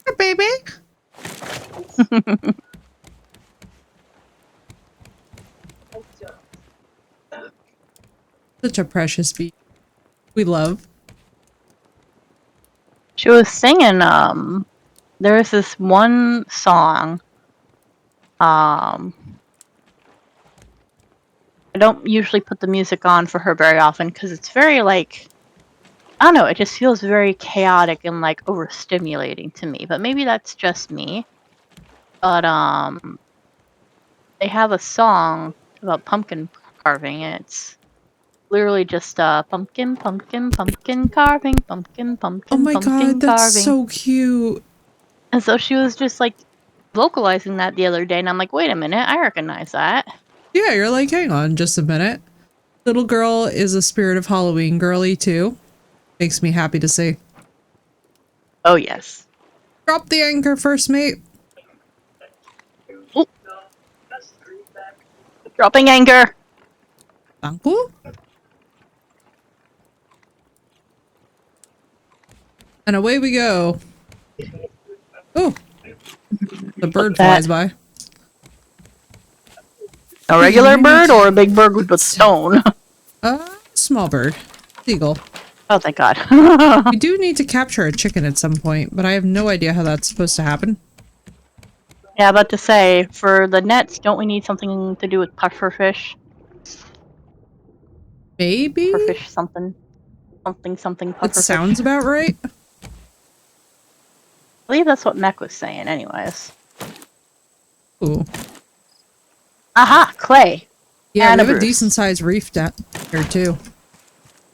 Hey, baby. Such a precious beat. We love. She was singing, there's this one song, I don't usually put the music on for her very often because it's very, like, I don't know, it just feels very chaotic and, like, overstimulating to me, but maybe that's just me. But, they have a song about pumpkin carving, and it's literally just, pumpkin, pumpkin, pumpkin carving, pumpkin, pumpkin, Oh my pumpkin god, that's carving. so cute. And so she was just, like, vocalizing that the other day, and I'm like, wait a minute, I recognize that. Yeah, you're like, hang on just a minute. Little girl is a spirit of Halloween girly too. Makes me happy to see. Oh, yes. Drop the anchor first, mate. Ooh. Dropping anchor. Uncle? And away we go. Oh, the bird flies by. A regular bird or a big bird with a stone? Small bird. Seagull. Oh, thank God. We do need to capture a chicken at some point, but I have no idea how that's supposed to happen. Yeah, about to say, for the nets, don't we need something to do with pufferfish? Maybe? Pufferfish something. Something pufferfish. It sounds about right. I believe that's what Mech was saying anyways. Ooh. Aha! Clay! Yeah, And we a have a Bruce. decent sized reef down here too.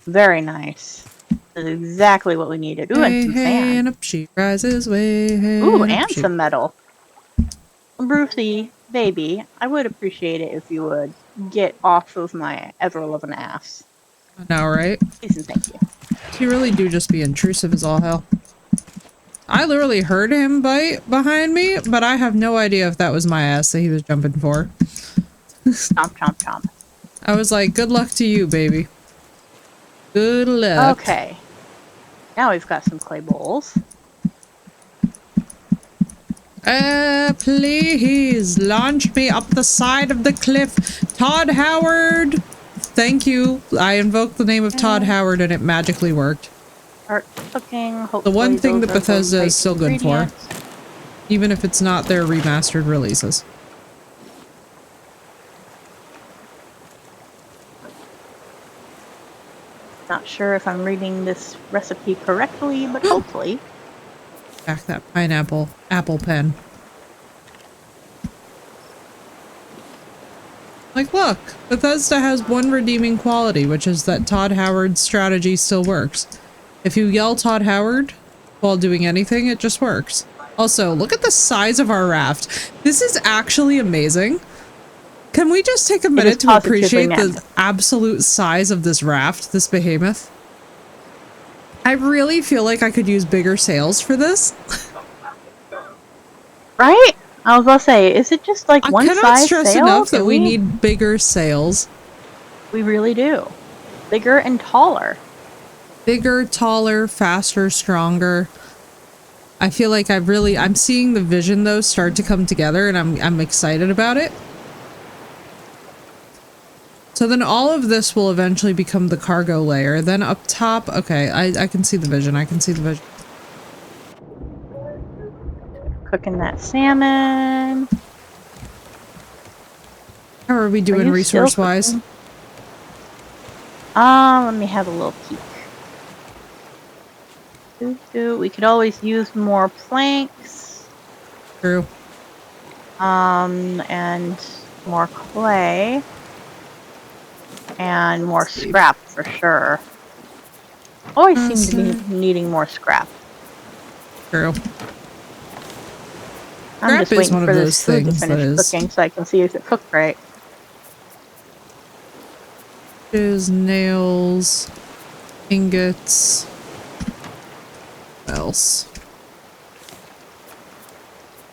Very nice. That's exactly what we needed. Ooh, Hey, and some hey, sand. and up she rises, way, hey, Ooh, and up and she- some metal. Brucey, baby, I would appreciate it if you would get off of my ever-loving ass. I know, right? Please and thank you. You really do just be intrusive as all hell. I literally heard him bite behind me, but I have no idea if that was my ass that he was jumping for. Chomp, chomp, chomp. I was like, good luck to you, baby. Good luck. Okay. Now we've got some clay bowls. Please launch me up the side of the cliff. Todd Howard. Thank you. I invoked the name of Todd Howard and it magically worked. Start cooking. The one Hopefully thing those that are the Bethesda right is still good for. ingredients. Even if it's not their remastered releases. Not sure if I'm reading this recipe correctly, but hopefully. Back that pineapple apple pen. Like, look, Bethesda has one redeeming quality, which is that Todd Howard's strategy still works. If you yell Todd Howard while doing anything, it just works. Also, look at the size of our raft. This is actually amazing. Can we just take a is minute to positively appreciate the massive. absolute size of this raft, this behemoth? I really feel like I could use bigger sails for this. Right? I was about to say, is it just like I one cannot size stress sail? enough that Can we need bigger sails. We really do. Bigger and taller. Bigger, taller, faster, stronger. I feel like I'm seeing the vision though start to come together, and I'm excited about it. So then all of this will eventually become the cargo layer. Then up top, okay, I can see the vision. I can see the vision. Cooking that salmon. How are we doing resource-wise? Let me have a little peek. We could always use more planks. True. And more clay. And more scrap for sure. Always seem to be needing more scrap. True. I'm just waiting for this food to finish cooking so I can see if it cooked right. There's nails, ingots. What else?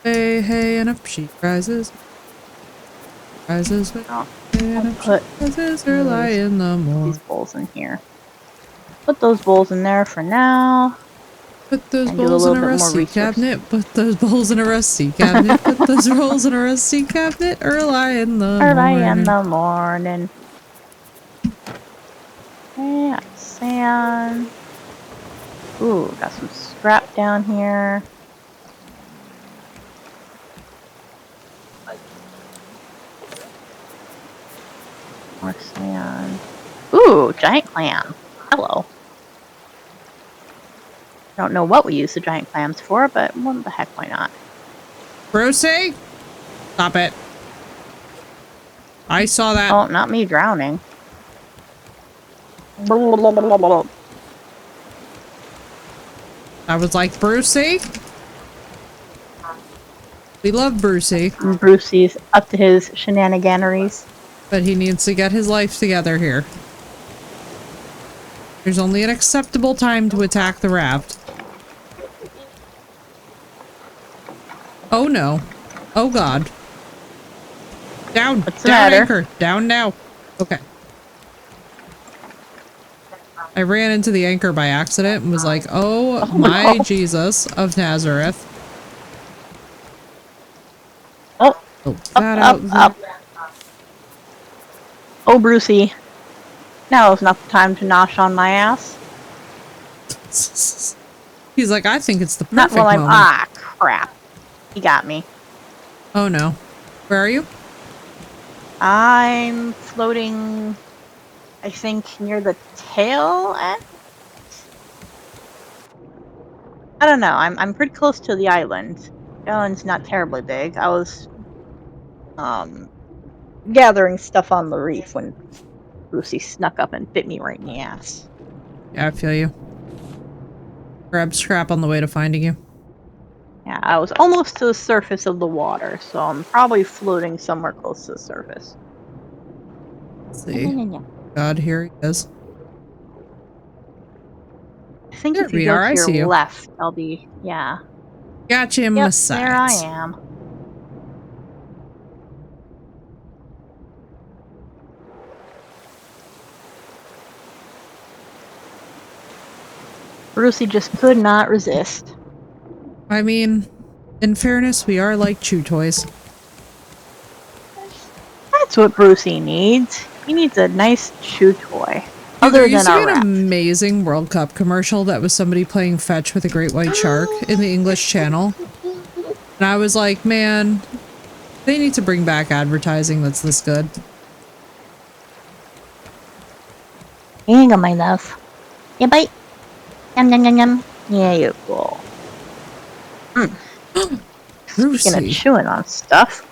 Hey, hey, and up she rises. Rises with and up put she rises early in the morning. These bowls in here. Put those bowls in there for now. Put those bowls in a rusty cabinet. Put those bowls in a rusty cabinet. Put those rolls in a rusty cabinet. Early in the morning. Early in the morning. Yeah, sand. Ooh, got some scrap down here. More sand. Ooh, giant clam. Hello. I don't know what we use the giant clams for, but what the heck, why not? Brucey? Stop it. I saw that. Oh, not me drowning. I was like, Brucey? We love Brucey. Brucey's up to his shenaniganeries. But he needs to get his life together here. There's only an acceptable time to attack the raft. Oh no. Oh god. Down. What's the down matter? anchor. Down now. Okay. I ran into the anchor by accident and was like, oh my no. Jesus of Nazareth. Oh. Up. Oh, Brucey. Now is not the time to nosh on my ass. He's like, I think it's the perfect Not while I'm. moment. Ah, crap. He got me. Oh no. Where are you? I'm floating, I think, near the tail end? I don't know. I'm pretty close to the island. The island's not terribly big. I was gathering stuff on the reef when Lucy snuck up and bit me right in the ass. Yeah, I feel you. Grab scrap on the way to finding you. Yeah, I was almost to the surface of the water, so I'm probably floating somewhere close to the surface. Let's see. God, here he is. I think There if you we go are, I to see your you. left, I'll be, yeah. Gotcha in my Yep, sights. there I am. Brucey just could not resist. I mean, in fairness, we are like chew toys. That's what Brucey needs. He needs a nice chew toy. Dude, Other there than used to a be an rat. amazing World Cup commercial that was somebody playing fetch with a great white shark in the English Channel. And I was like, man, they need to bring back advertising that's this good. Here you go, my love. Yeah, bite. Yum, yum, yum, yum. Yeah, you go. Speaking of Brucey. chewing on stuff,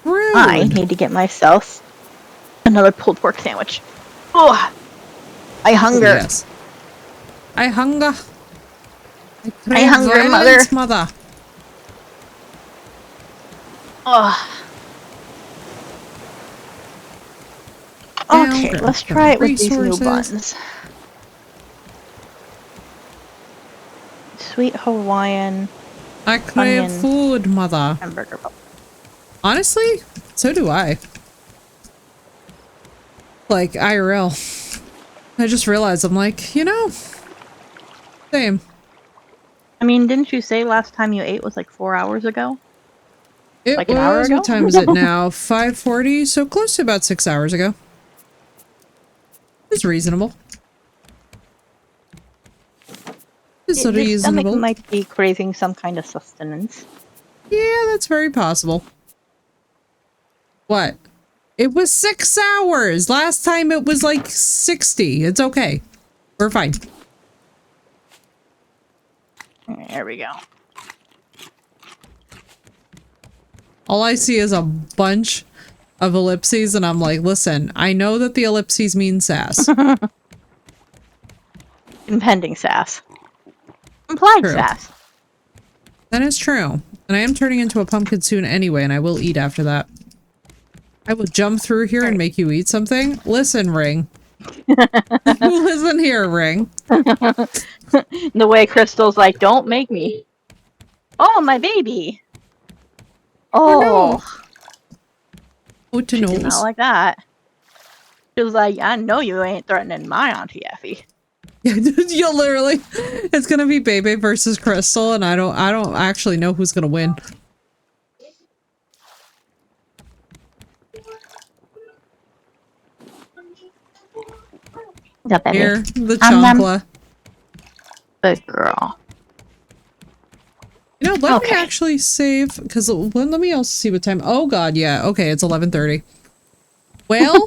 Rude. I need to get myself another pulled pork sandwich. Oh, I hunger. Yes. I hunger. I crave hunger, violence, mother. Oh. Okay, grab let's some try it with these new resources. buns. Sweet Hawaiian I crave onion food, mother. hamburger. Honestly, so do I. Like, IRL. I just realized, I'm like, you know, same. I mean, didn't you say last time you ate was like 4 hours ago? It Like an hour was, ago? what time is it now? 5:40, so close to about 6 hours ago. It's reasonable. It's Your stomach reasonable. might be craving some kind of sustenance. Yeah, that's very possible. What? It was 6 hours! Last time it was like 60. It's okay. We're fine. There we go. All I see is a bunch of ellipses, and I'm like, listen, I know that the ellipses mean sass. Impending sass. Implied True. sass. That is true. And I am turning into a pumpkin soon anyway, and I will eat after that. I will jump through here and make you eat something. Listen, Ring. Listen here, Ring. The way Crystal's like, don't make me. Oh, my baby. Oh, Oh, to she did not nose. like that. She was like, I know you ain't threatening my Auntie Effie. You'll literally, it's gonna be Bebe versus Crystal, and I don't actually know who's gonna win. The baby. Here, the Nom. chonkla. Good girl. You know, let me actually save, because let me also see what time. Oh god, yeah, okay, it's 11:30. Well,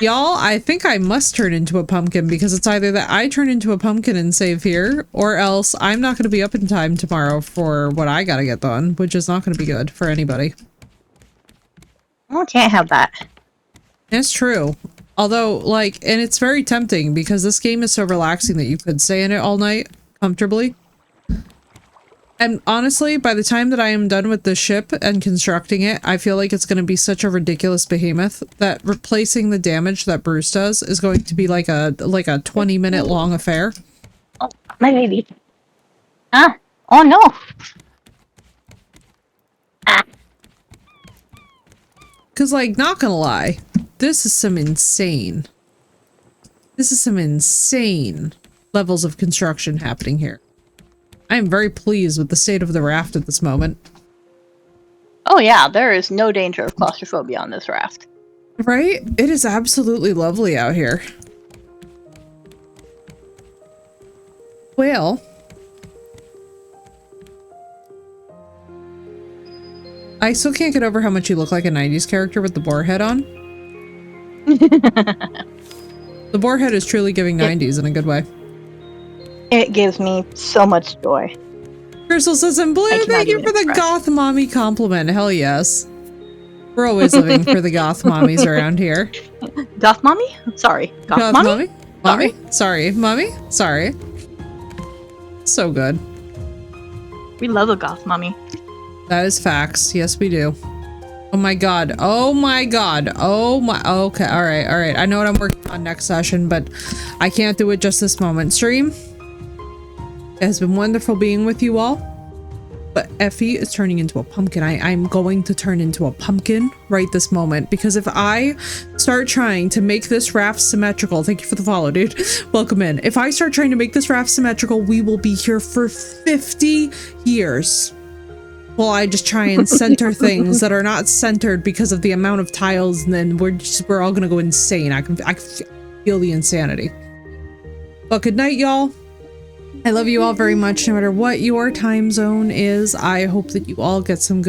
y'all, I think I must turn into a pumpkin, because it's either that I turn into a pumpkin and save here, or else I'm not going to be up in time tomorrow for what I gotta get done, which is not going to be good for anybody. Oh, can't have that. It's true. Although, like, and it's very tempting, because this game is so relaxing that you could stay in it all night, comfortably. And honestly, by the time that I am done with the ship and constructing it, I feel like it's going to be such a ridiculous behemoth that replacing the damage that Bruce does is going to be like a 20-minute long affair. Oh, my baby. Ah. Oh, no. Because, like, not gonna lie, this is some insane levels of construction happening here. I am very pleased with the state of the raft at this moment. Oh yeah, there is no danger of claustrophobia on this raft. Right? It is absolutely lovely out here. Well, I still can't get over how much you look like a 90s character with the boar head on. The boar head is truly giving 90s in a good way. It gives me so much joy. Crystal says, "I'm blue. Thank you for the goth mommy compliment." Hell yes. We're always living for the goth mommies around here. Goth mommy? Sorry. Goth mommy? Mommy? Sorry. Mommy? Sorry. So good. We love a goth mommy. That is facts. Yes, we do. Oh my god. Oh my god. Oh my. Okay. All right. All right. I know what I'm working on next session, but I can't do it just this moment. Stream. It has been wonderful being with you all. But Effie is turning into a pumpkin. I'm going to turn into a pumpkin right this moment. Because if I start trying to make this raft symmetrical... Thank you for the follow, dude. Welcome in. If I start trying to make this raft symmetrical, we will be here for 50 years. Well, I just try and center things that are not centered because of the amount of tiles, and then we're all gonna go insane. I can feel the insanity. But good night, y'all. I love you all very much, no matter what your time zone is. I hope that you all get some good